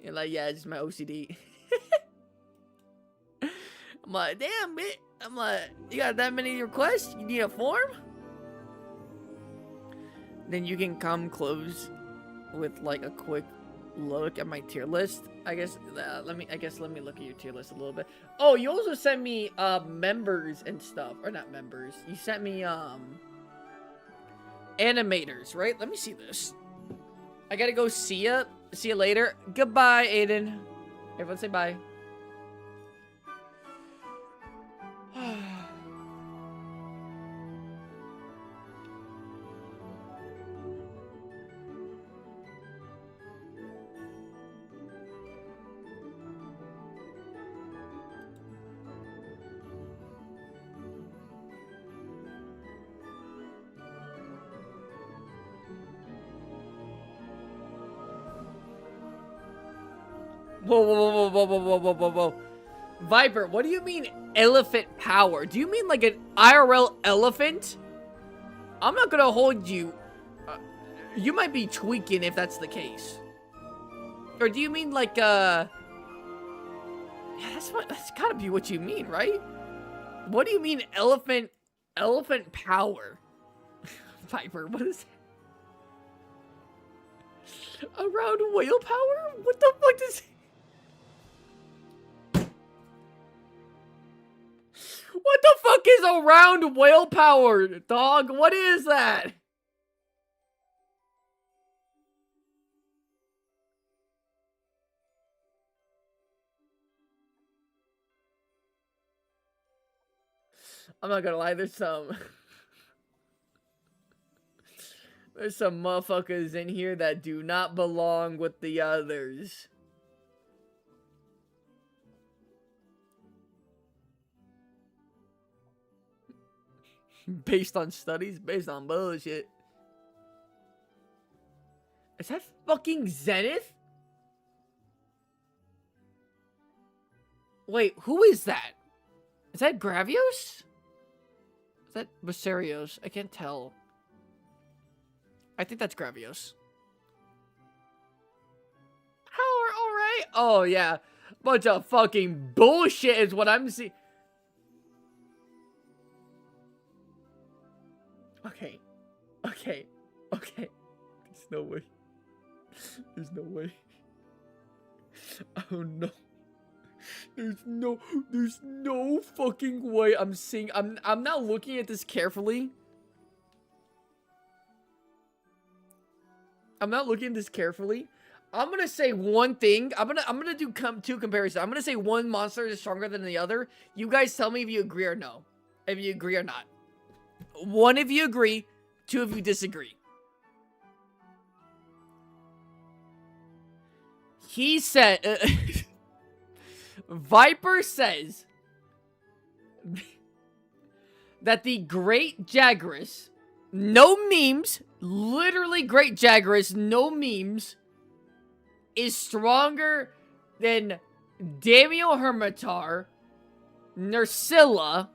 You're like, yeah, it's just my OCD. I'm like, damn, bitch. I'm like, you got that many requests? You need a form? Then you can come close with, like, a quick look at my tier list. I guess let me look at your tier list a little bit. Oh, you also sent me members and stuff, or not members. You sent me animators, right? Let me see this. I gotta go see ya. See you later. Goodbye, Aiden. Everyone say bye. Whoa. Viper, what do you mean elephant power? Do you mean like an IRL elephant? I'm not gonna hold you. You might be tweaking if that's the case. Or do you mean like, yeah, that's gotta be what you mean, right? What do you mean elephant power? Viper, what is that? Around whale power? What the fuck does... What the fuck is around whale power, dog? What is that? I'm not gonna lie, there's some motherfuckers in here that do not belong with the others. Based on studies? Based on bullshit. Is that fucking Zenith? Wait, who is that? Is that Gravios? Is that Basarios? I can't tell. I think that's Gravios. Alright. Oh, yeah. Bunch of fucking bullshit is what I'm seeing. Okay. There's no way. There's no way. Oh no. There's no fucking way I'm seeing. I'm not looking at this carefully. I'm gonna say one thing. I'm gonna do two comparisons. I'm gonna say one monster is stronger than the other. You guys tell me if you agree or no. If you agree or not. One of you agree, two of you disagree. He said, Viper says that the Great Jagras, no memes, literally Great Jagras, no memes, is stronger than Damio Hermitar, Nerscylla,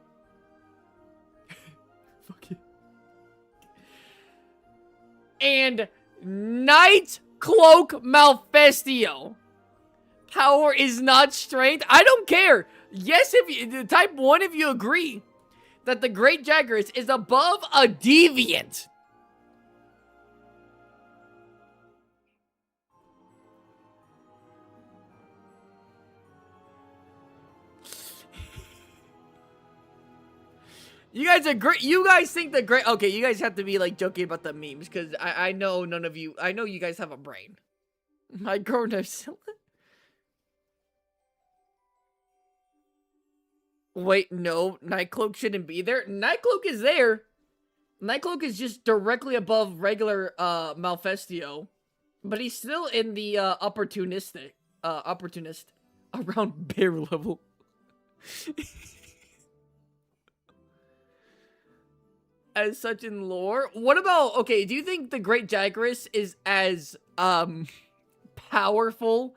and Night Cloak Malfestio. Power is not strength. I don't care. Yes, if you type 1 if you agree that the Great Jagras is above a Deviant. You guys agree? You guys think the great... Okay, you guys have to be, like, joking about the memes, because I know none of you... I know you guys have a brain. My girl Nerscylla? Wait, no. Nightcloak shouldn't be there. Nightcloak is there. Nightcloak is just directly above regular, Malfestio. But he's still in the, opportunist around bear level. As such in lore. What about, okay, do you think the Great Jagras is as, powerful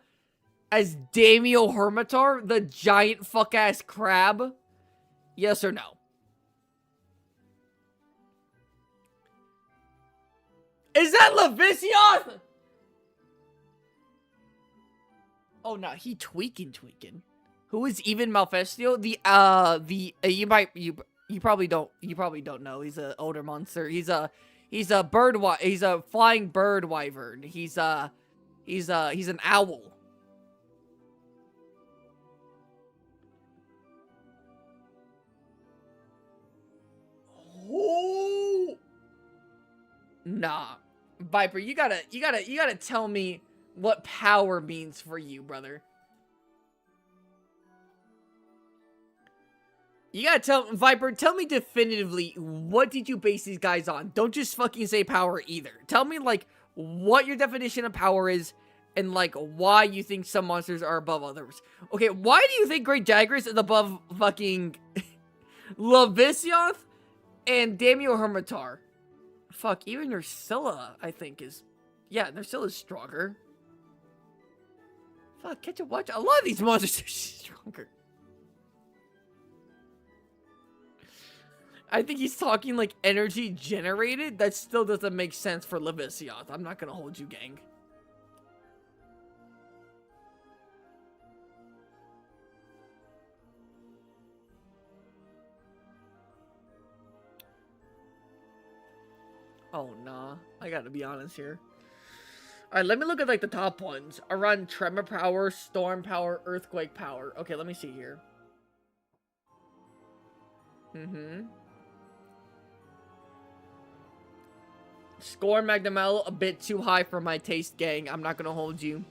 as Damio Hermitar, the giant fuck-ass crab? Yes or no? Is that Levisioth? Oh, no, he tweaking. Who is even Malfestio? You probably don't know. He's an older monster. He's a flying bird wyvern. He's an owl. Oh. Nah. Viper, you gotta tell me what power means for you, brother. You gotta tell, Viper, tell me definitively, what did you base these guys on? Don't just fucking say power either. Tell me, like, what your definition of power is, and, like, why you think some monsters are above others. Okay, why do you think Great Jagras is above fucking Levisioth and Damio Hermitar? Fuck, even Nerscylla, I think, is... Yeah, Nerscylla's stronger. Fuck, catch a watch. A lot of these monsters are stronger. I think he's talking, like, energy generated. That still doesn't make sense for Levisioth. I'm not gonna hold you, gang. Oh, nah. I gotta be honest here. Alright, let me look at, like, the top ones. Around Tremor Power, Storm Power, Earthquake Power. Okay, let me see here. Score Magnamalo a bit too high for my taste, gang. I'm not gonna hold you.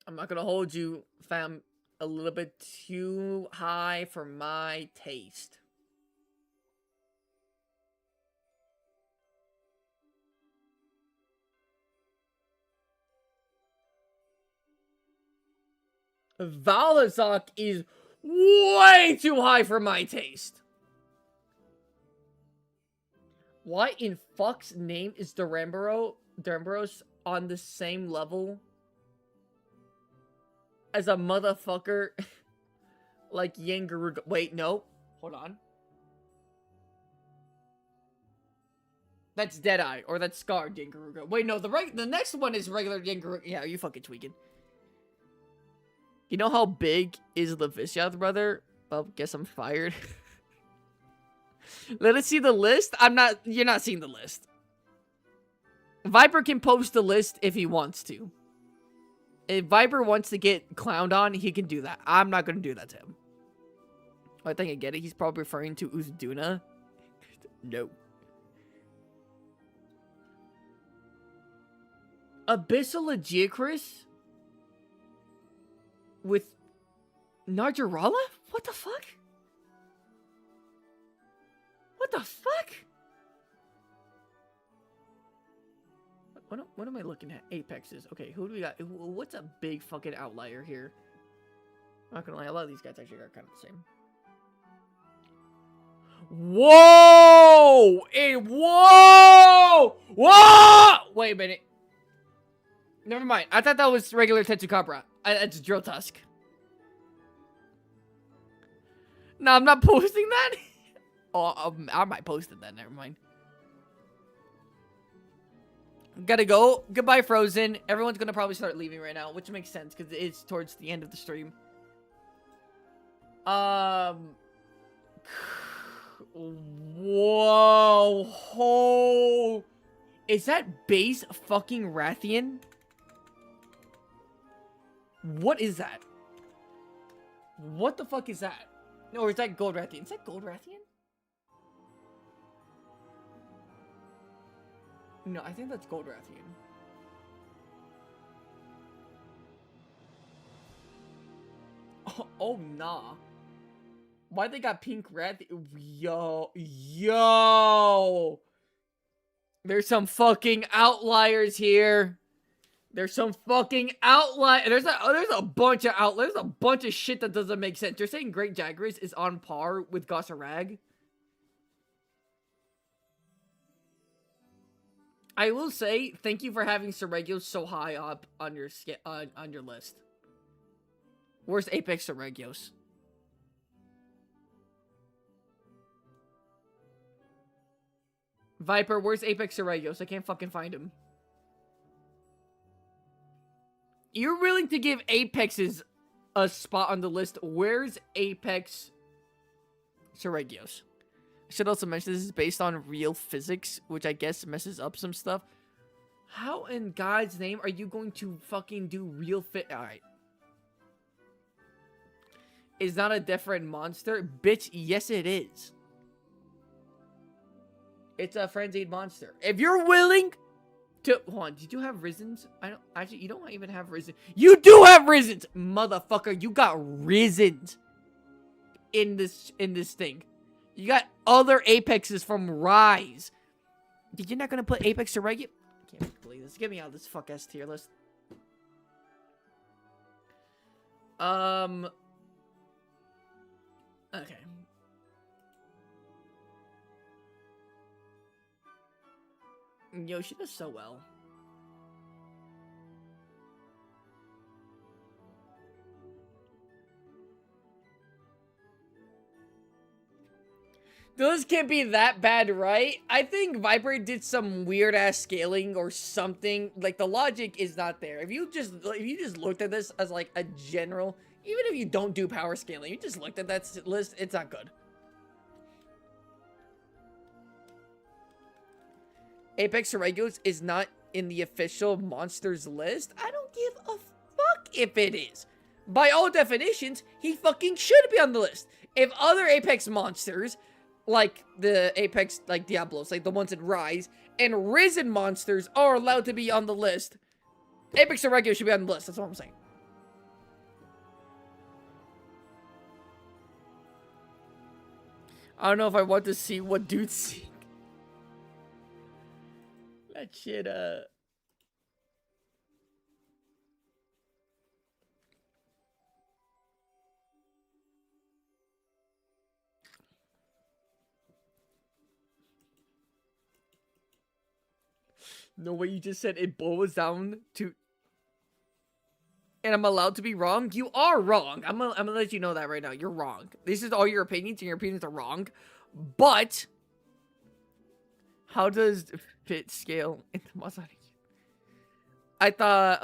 I'm not gonna hold you, fam. A little bit too high for my taste. Valazok is way too high for my taste. Why in fuck's name is Duramboros on the same level as a motherfucker like Yangaruga? Wait, no. Hold on. That's Deadeye, or that's Scarred Yangaruga. Wait, no, the next one is regular Yangaruga. Yeah, you fucking tweaking. You know how big is Levisyath, brother? Well, guess I'm fired. Let us see the list. You're not seeing the list. Viper can post the list if he wants to. If Viper wants to get clowned on, he can do that. I'm not going to do that to him. I think I get it. He's probably referring to Uzduna. No. Abyssal Aegiacris? With Narjarala? What the fuck? What the fuck? What am I looking at? Apexes. Okay, who do we got? What's a big fucking outlier here? I'm not gonna lie, a lot of these guys actually are kind of the same. Whoa! Whoa! Whoa! Wait a minute. Never mind. I thought that was regular Tetsukabra. It's Drill Tusk. No, I'm not posting that. Oh, I might post it then. Never mind. Gotta go. Goodbye, Frozen. Everyone's gonna probably start leaving right now, which makes sense because it's towards the end of the stream. Whoa. Oh. Is that base fucking Rathian? What is that? What the fuck is that? No, or is that Gold Rathian? Is that Gold Rathian? No, I think that's Gold Rathian. Oh, nah. Why they got pink Rathian? Yo. There's some fucking outliers here. There's some fucking outlier. There's a bunch of outliers. There's a bunch of shit that doesn't make sense. You're saying Great Jagras is on par with Gossarag? I will say thank you for having Seregios so high up on your on your list. Where's Apex Seregios? Viper, where's Apex Seregios? I can't fucking find him. You're willing to give Apexes a spot on the list. Where's Apex Seregios? I should also mention this is based on real physics, which I guess messes up some stuff. How in God's name are you going to fucking do real fit? Alright. Is not a different monster? Bitch, yes it is. It's a frenzied monster. If you're willing to... Hold on, did you have Risens? I don't... Actually, you don't even have Risens. You do have Risens! Motherfucker, you got Risens in this thing. You got other Apexes from Rise. You're not gonna put Apex to regular? I can't believe this. Get me out of this fuck-ass tier list. Okay. Yo, she does so well. Those can't be that bad, right? I think Viper did some weird ass scaling or something. Like the logic is not there. If you just looked at this as like a general, even if you don't do power scaling, you just looked at that list, it's not good. Apex Seregios is not in the official monsters list. I don't give a fuck if it is. By all definitions, he fucking should be on the list. If other Apex monsters, like the Apex, like Diablos, like the ones in Rise, and Risen monsters are allowed to be on the list, Apex Seregios should be on the list. That's what I'm saying. I don't know if I want to see what dudes see. That shit, No way, you just said it boils down to... And I'm allowed to be wrong? You are wrong. I'm gonna let you know that right now. You're wrong. This is all your opinions, and your opinions are wrong. But... how does fit scale into Mazari? I thought,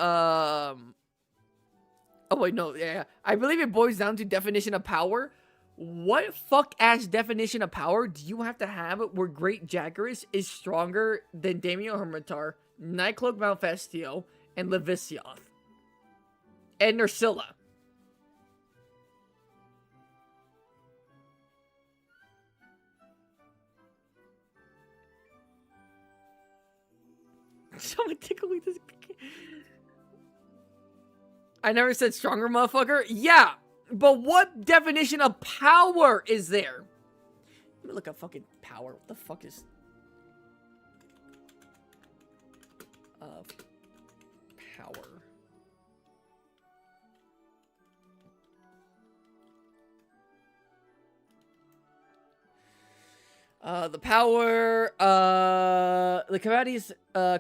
oh, wait, no, yeah. I believe it boils down to definition of power. What fuck-ass definition of power do you have to have where Great Jaggeris is stronger than Damien Hermitar, Nightcloak Malfestio, and Levisioth? And Nursilla. Someone tickle me this. I never said stronger, motherfucker. Yeah, but what definition of power is there? Let me look up fucking power. What the fuck is... power. The power, the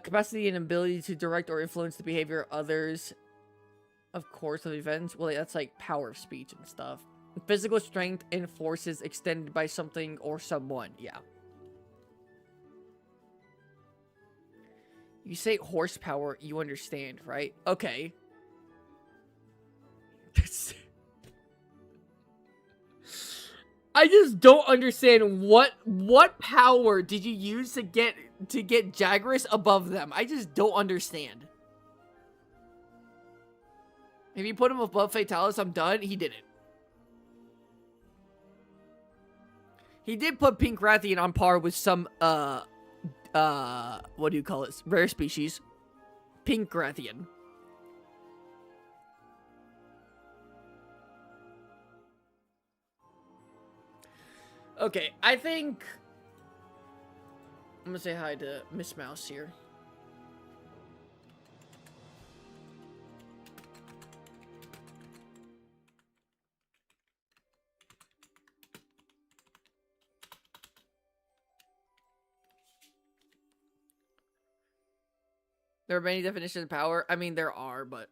capacity and ability to direct or influence the behavior of others, of course, of events. Well, that's like power of speech and stuff. Physical strength and forces extended by something or someone. Yeah. You say horsepower, you understand, right? Okay. I just don't understand what power did you use to get Jaggeris above them? I just don't understand. If you put him above Fatalis, I'm done. He didn't. He did put Pink Rathian on par with some what do you call it? Rare species. Pink Rathian. Okay, I think I'm gonna say hi to Miss Mouse here. There are many definitions of power. I mean, there are, but...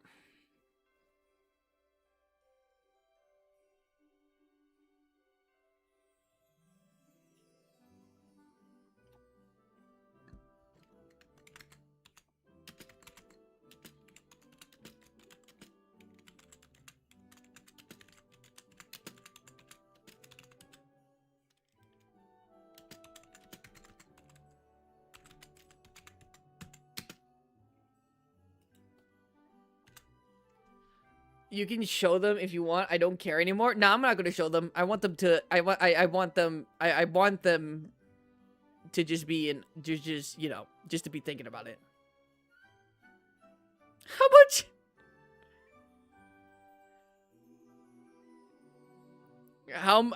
You can show them if you want. I don't care anymore. No, I'm not going to show them. I want them to... I want them to just be in... Just, you know, just to be thinking about it. How much...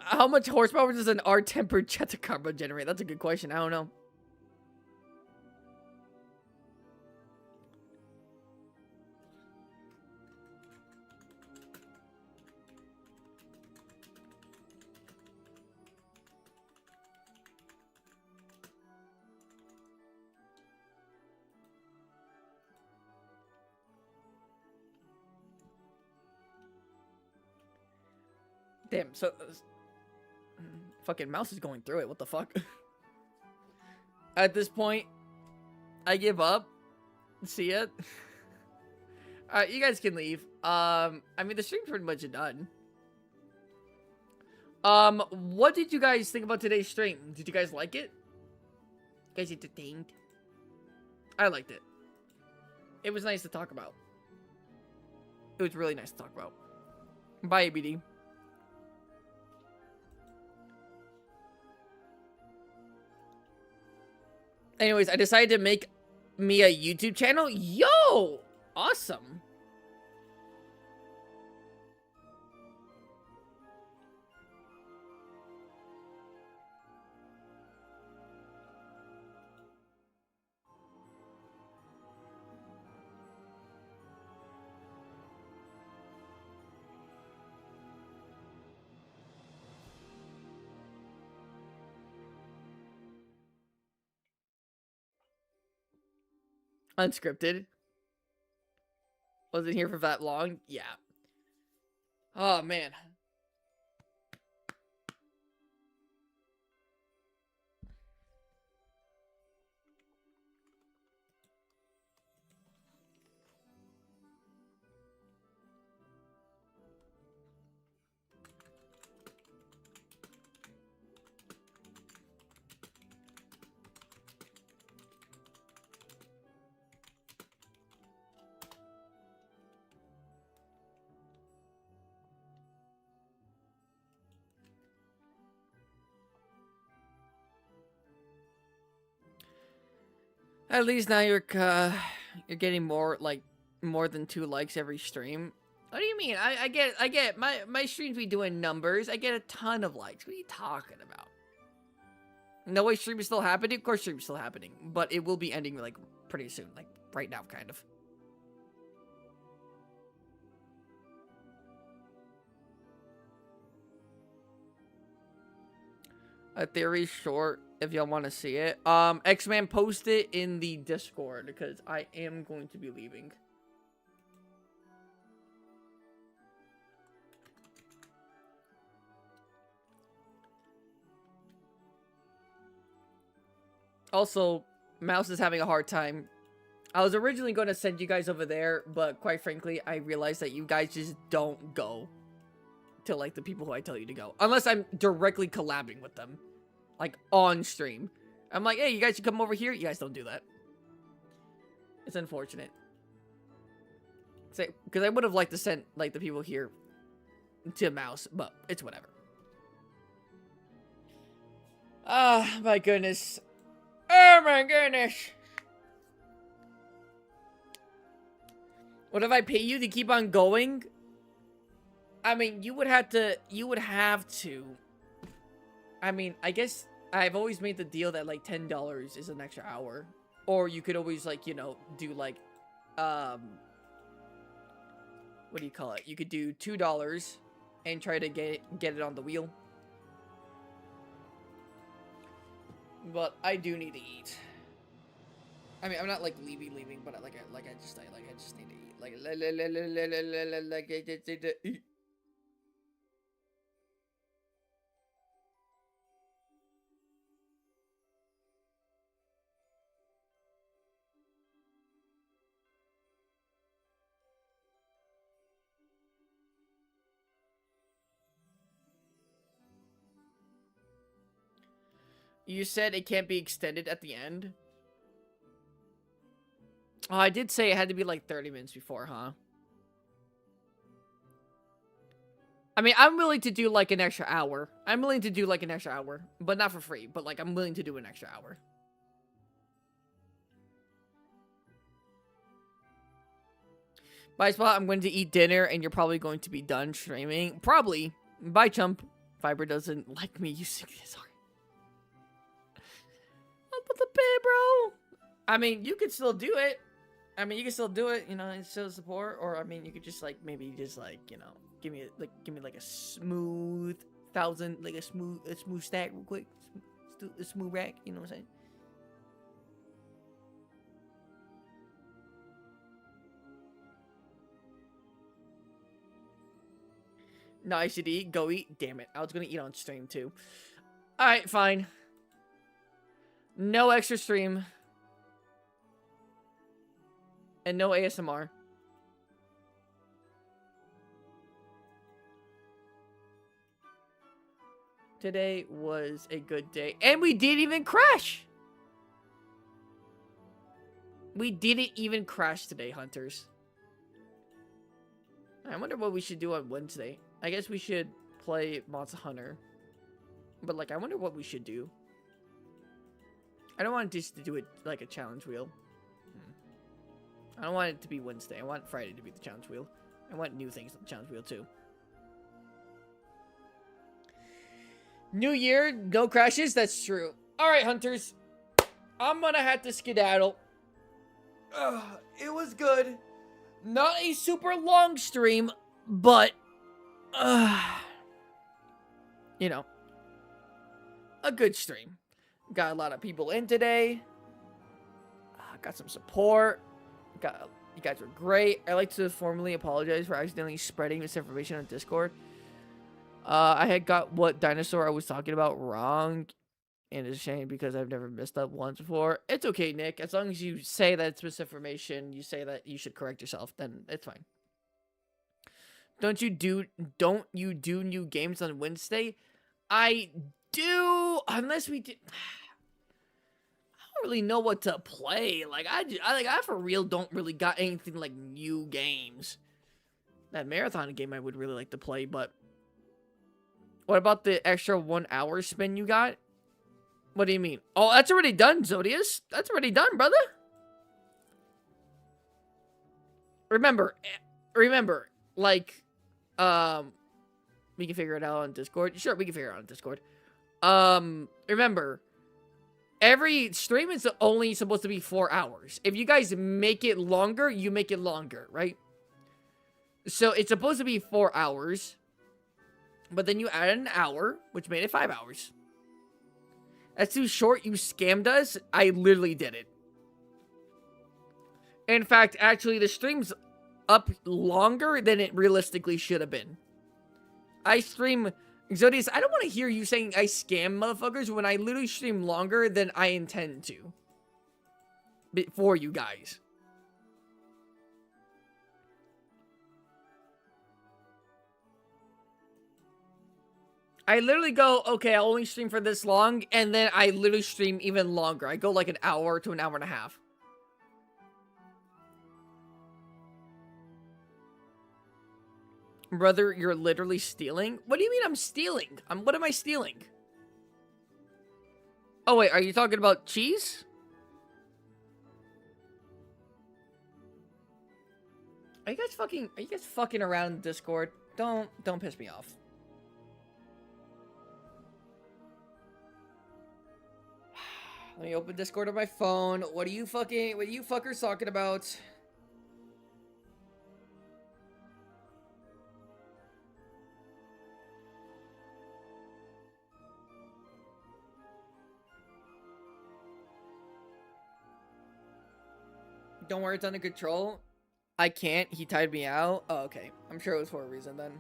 How much horsepower does an R-tempered Chetakarma generate? That's a good question. I don't know. Damn, so... fucking mouse is going through it. What the fuck? At this point, I give up. See ya. Alright, you guys can leave. I mean, the stream's pretty much done. What did you guys think about today's stream? Did you guys like it? You guys entertained? I liked it. It was nice to talk about. It was really nice to talk about. Bye, ABD. Anyways, I decided to make me a YouTube channel. Yo! Awesome. Unscripted. Wasn't here for that long? Yeah. Oh, man. At least now you're getting more than 2 likes every stream. What do you mean? I get my streams be doing numbers. I get a ton of likes. What are you talking about? No way, stream is still happening. Of course, stream is still happening, but it will be ending like pretty soon, like right now, kind of. A theory short, if y'all want to see it. X-Man, post it in the Discord, because I am going to be leaving. Also, Mouse is having a hard time. I was originally going to send you guys over there, but quite frankly, I realized that you guys just don't go to, like, the people who I tell you to go. Unless I'm directly collabing with them. Like, on stream. I'm like, hey, you guys should come over here. You guys don't do that. It's unfortunate. Because I would have liked to send, like, the people here to Mouse, but it's whatever. Ah, my goodness. Oh, my goodness. What if I pay you to keep on going? I mean, you would have to. I mean, I guess I've always made the deal that, like, $10 is an extra hour. Or you could always, like, you know, do, like, what do you call it? You could do $2 and try to get it on the wheel. But I do need to eat. I mean, I'm not, like, leaving, but I just need to eat. Like, I just need to eat. You said it can't be extended at the end? Oh, I did say it had to be like 30 minutes before, huh? I mean, I'm willing to do like an extra hour. But not for free. But like, I'm willing to do an extra hour. Bye, Spot. I'm going to eat dinner and you're probably going to be done streaming. Probably. Bye, Chump. Fiber doesn't like me using this art. Up with the bed, bro. I mean, you could still do it. You know, and still support. Or, I mean, you could just, like, maybe just, like, you know, give me like a smooth 1,000, like a smooth stack real quick. A smooth rack, you know what I'm saying? No, I should eat. Go eat. Damn it. I was gonna eat on stream, too. Alright, fine. No extra stream. And no ASMR. Today was a good day. And we didn't even crash! We didn't even crash today, hunters. I wonder what we should do on Wednesday. I guess we should play Monster Hunter. But, like, I wonder what we should do. I don't want just to do it like a challenge wheel. I don't want it to be Wednesday. I want Friday to be the challenge wheel. I want new things on the challenge wheel, too. New year, no crashes? That's true. Alright, hunters. I'm gonna have to skedaddle. It was good. Not a super long stream, but... you know. A good stream. Got a lot of people in today. Got some support. You guys were great. I'd like to formally apologize for accidentally spreading misinformation on Discord. I had got what dinosaur I was talking about wrong, and it's a shame because I've never messed up once before. It's okay, Nick. As long as you say that it's misinformation, you say that you should correct yourself, then it's fine. Don't you do new games on Wednesday? I do, unless we do. I don't really know what to play. Like I for real don't really got anything like new games. That marathon game I would really like to play, but what about the extra 1 hour spin you got? What do you mean? Oh, that's already done, Zodius. That's already done, brother. Remember, like, we can figure it out on Discord. Sure, we can figure it out on Discord. Remember, every stream is only supposed to be 4 hours. If you guys make it longer, you make it longer, right? So it's supposed to be 4 hours. But then you added an hour, which made it 5 hours. That's too short. You scammed us. I literally did it. In fact, actually, the stream's up longer than it realistically should have been. I stream... Zodius, I don't want to hear you saying I scam motherfuckers when I literally stream longer than I intend to. For you guys. I literally go, okay, I'll only stream for this long, and then I literally stream even longer. I go like an hour to an hour and a half. Brother, you're literally stealing? What do you mean I'm stealing? What am I stealing? Oh, wait, are you talking about cheese? Are you guys fucking around in Discord? Don't piss me off. Let me open Discord on my phone. What are you fuckers talking about? Don't worry, it's under control. I can't. He tied me out. Oh, okay. I'm sure it was for a reason then.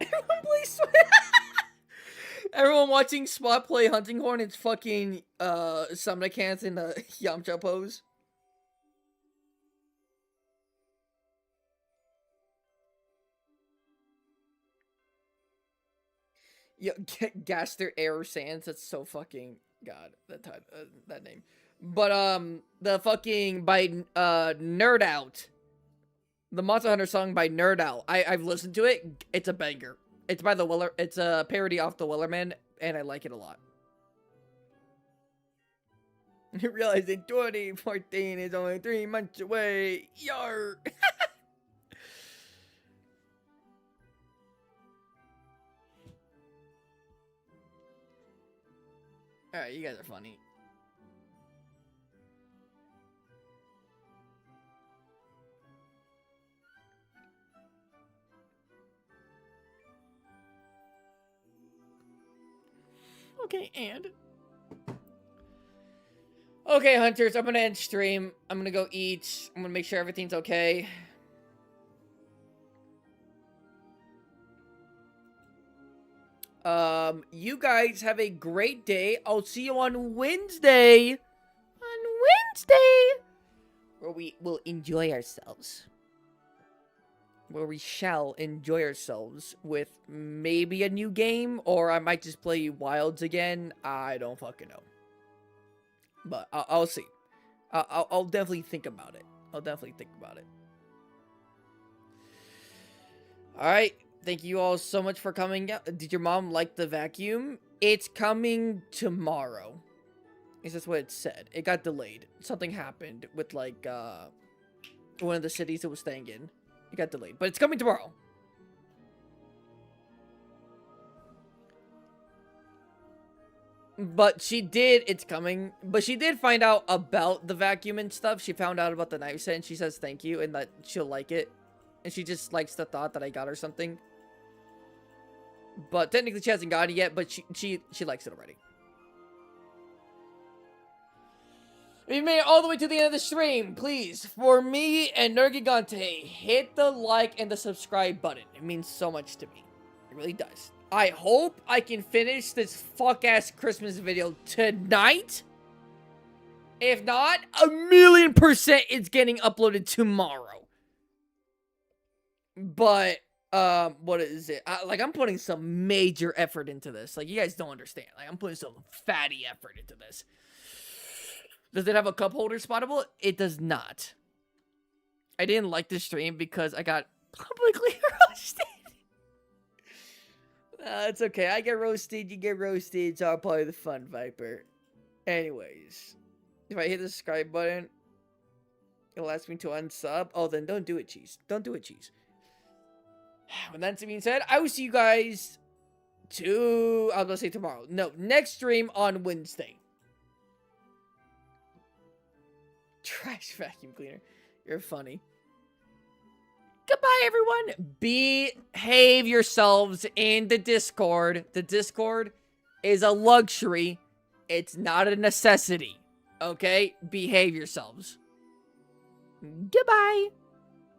Everyone plays. Everyone watching Spot play Hunting Horn. It's fucking Summonacants in the Yamcha pose. Yo, Gaster Air Sands. That's so fucking god. That name. But the fucking by Nerd Out. The Monster Hunter song by Nerd Out. I've listened to it. It's a banger. It's by the Weller. It's a parody off the Wellerman, and I like it a lot. You realize that 2014 is only 3 months away. Yar. Alright, you guys are funny. Okay, and... Okay, hunters, I'm gonna end stream. I'm gonna go eat. I'm gonna make sure everything's okay. You guys have a great day. I'll see you on Wednesday. Where we will enjoy ourselves. Where we shall enjoy ourselves with maybe a new game, or I might just play Wilds again. I don't fucking know. But I'll see. I'll definitely think about it. Alright. Thank you all so much for coming out. Did your mom like the vacuum? It's coming tomorrow. Is this what it said? It got delayed. Something happened with, like, one of the cities it was staying in. It got delayed. But it's coming tomorrow. But she did, it's coming. But she did find out about the vacuum and stuff. She found out about the knife set and she says thank you and that she'll like it. And she just likes the thought that I got her something. But technically she hasn't got it yet, but she likes it already. If you made it all the way to the end of the stream, please, for me and Nergigante, hit the like and the subscribe button. It means so much to me. It really does. I hope I can finish this fuck-ass Christmas video tonight. If not, 1,000,000% it's getting uploaded tomorrow. But, what is it? I'm putting some major effort into this. Like, you guys don't understand. Like, I'm putting some fatty effort into this. Does it have a cup holder spottable? It does not. I didn't like this stream because I got publicly roasted. It's okay. I get roasted, you get roasted. It's all part of the fun, Viper. Anyways, if I hit the subscribe button, it'll ask me to unsub. Oh, then don't do it, Cheese. Don't do it, Cheese. With that being said, I will see you guys I was going to say tomorrow. No, next stream on Wednesday. Trash vacuum cleaner. You're funny. Goodbye, everyone. Behave yourselves in the Discord. The Discord is a luxury. It's not a necessity. Okay? Behave yourselves. Goodbye.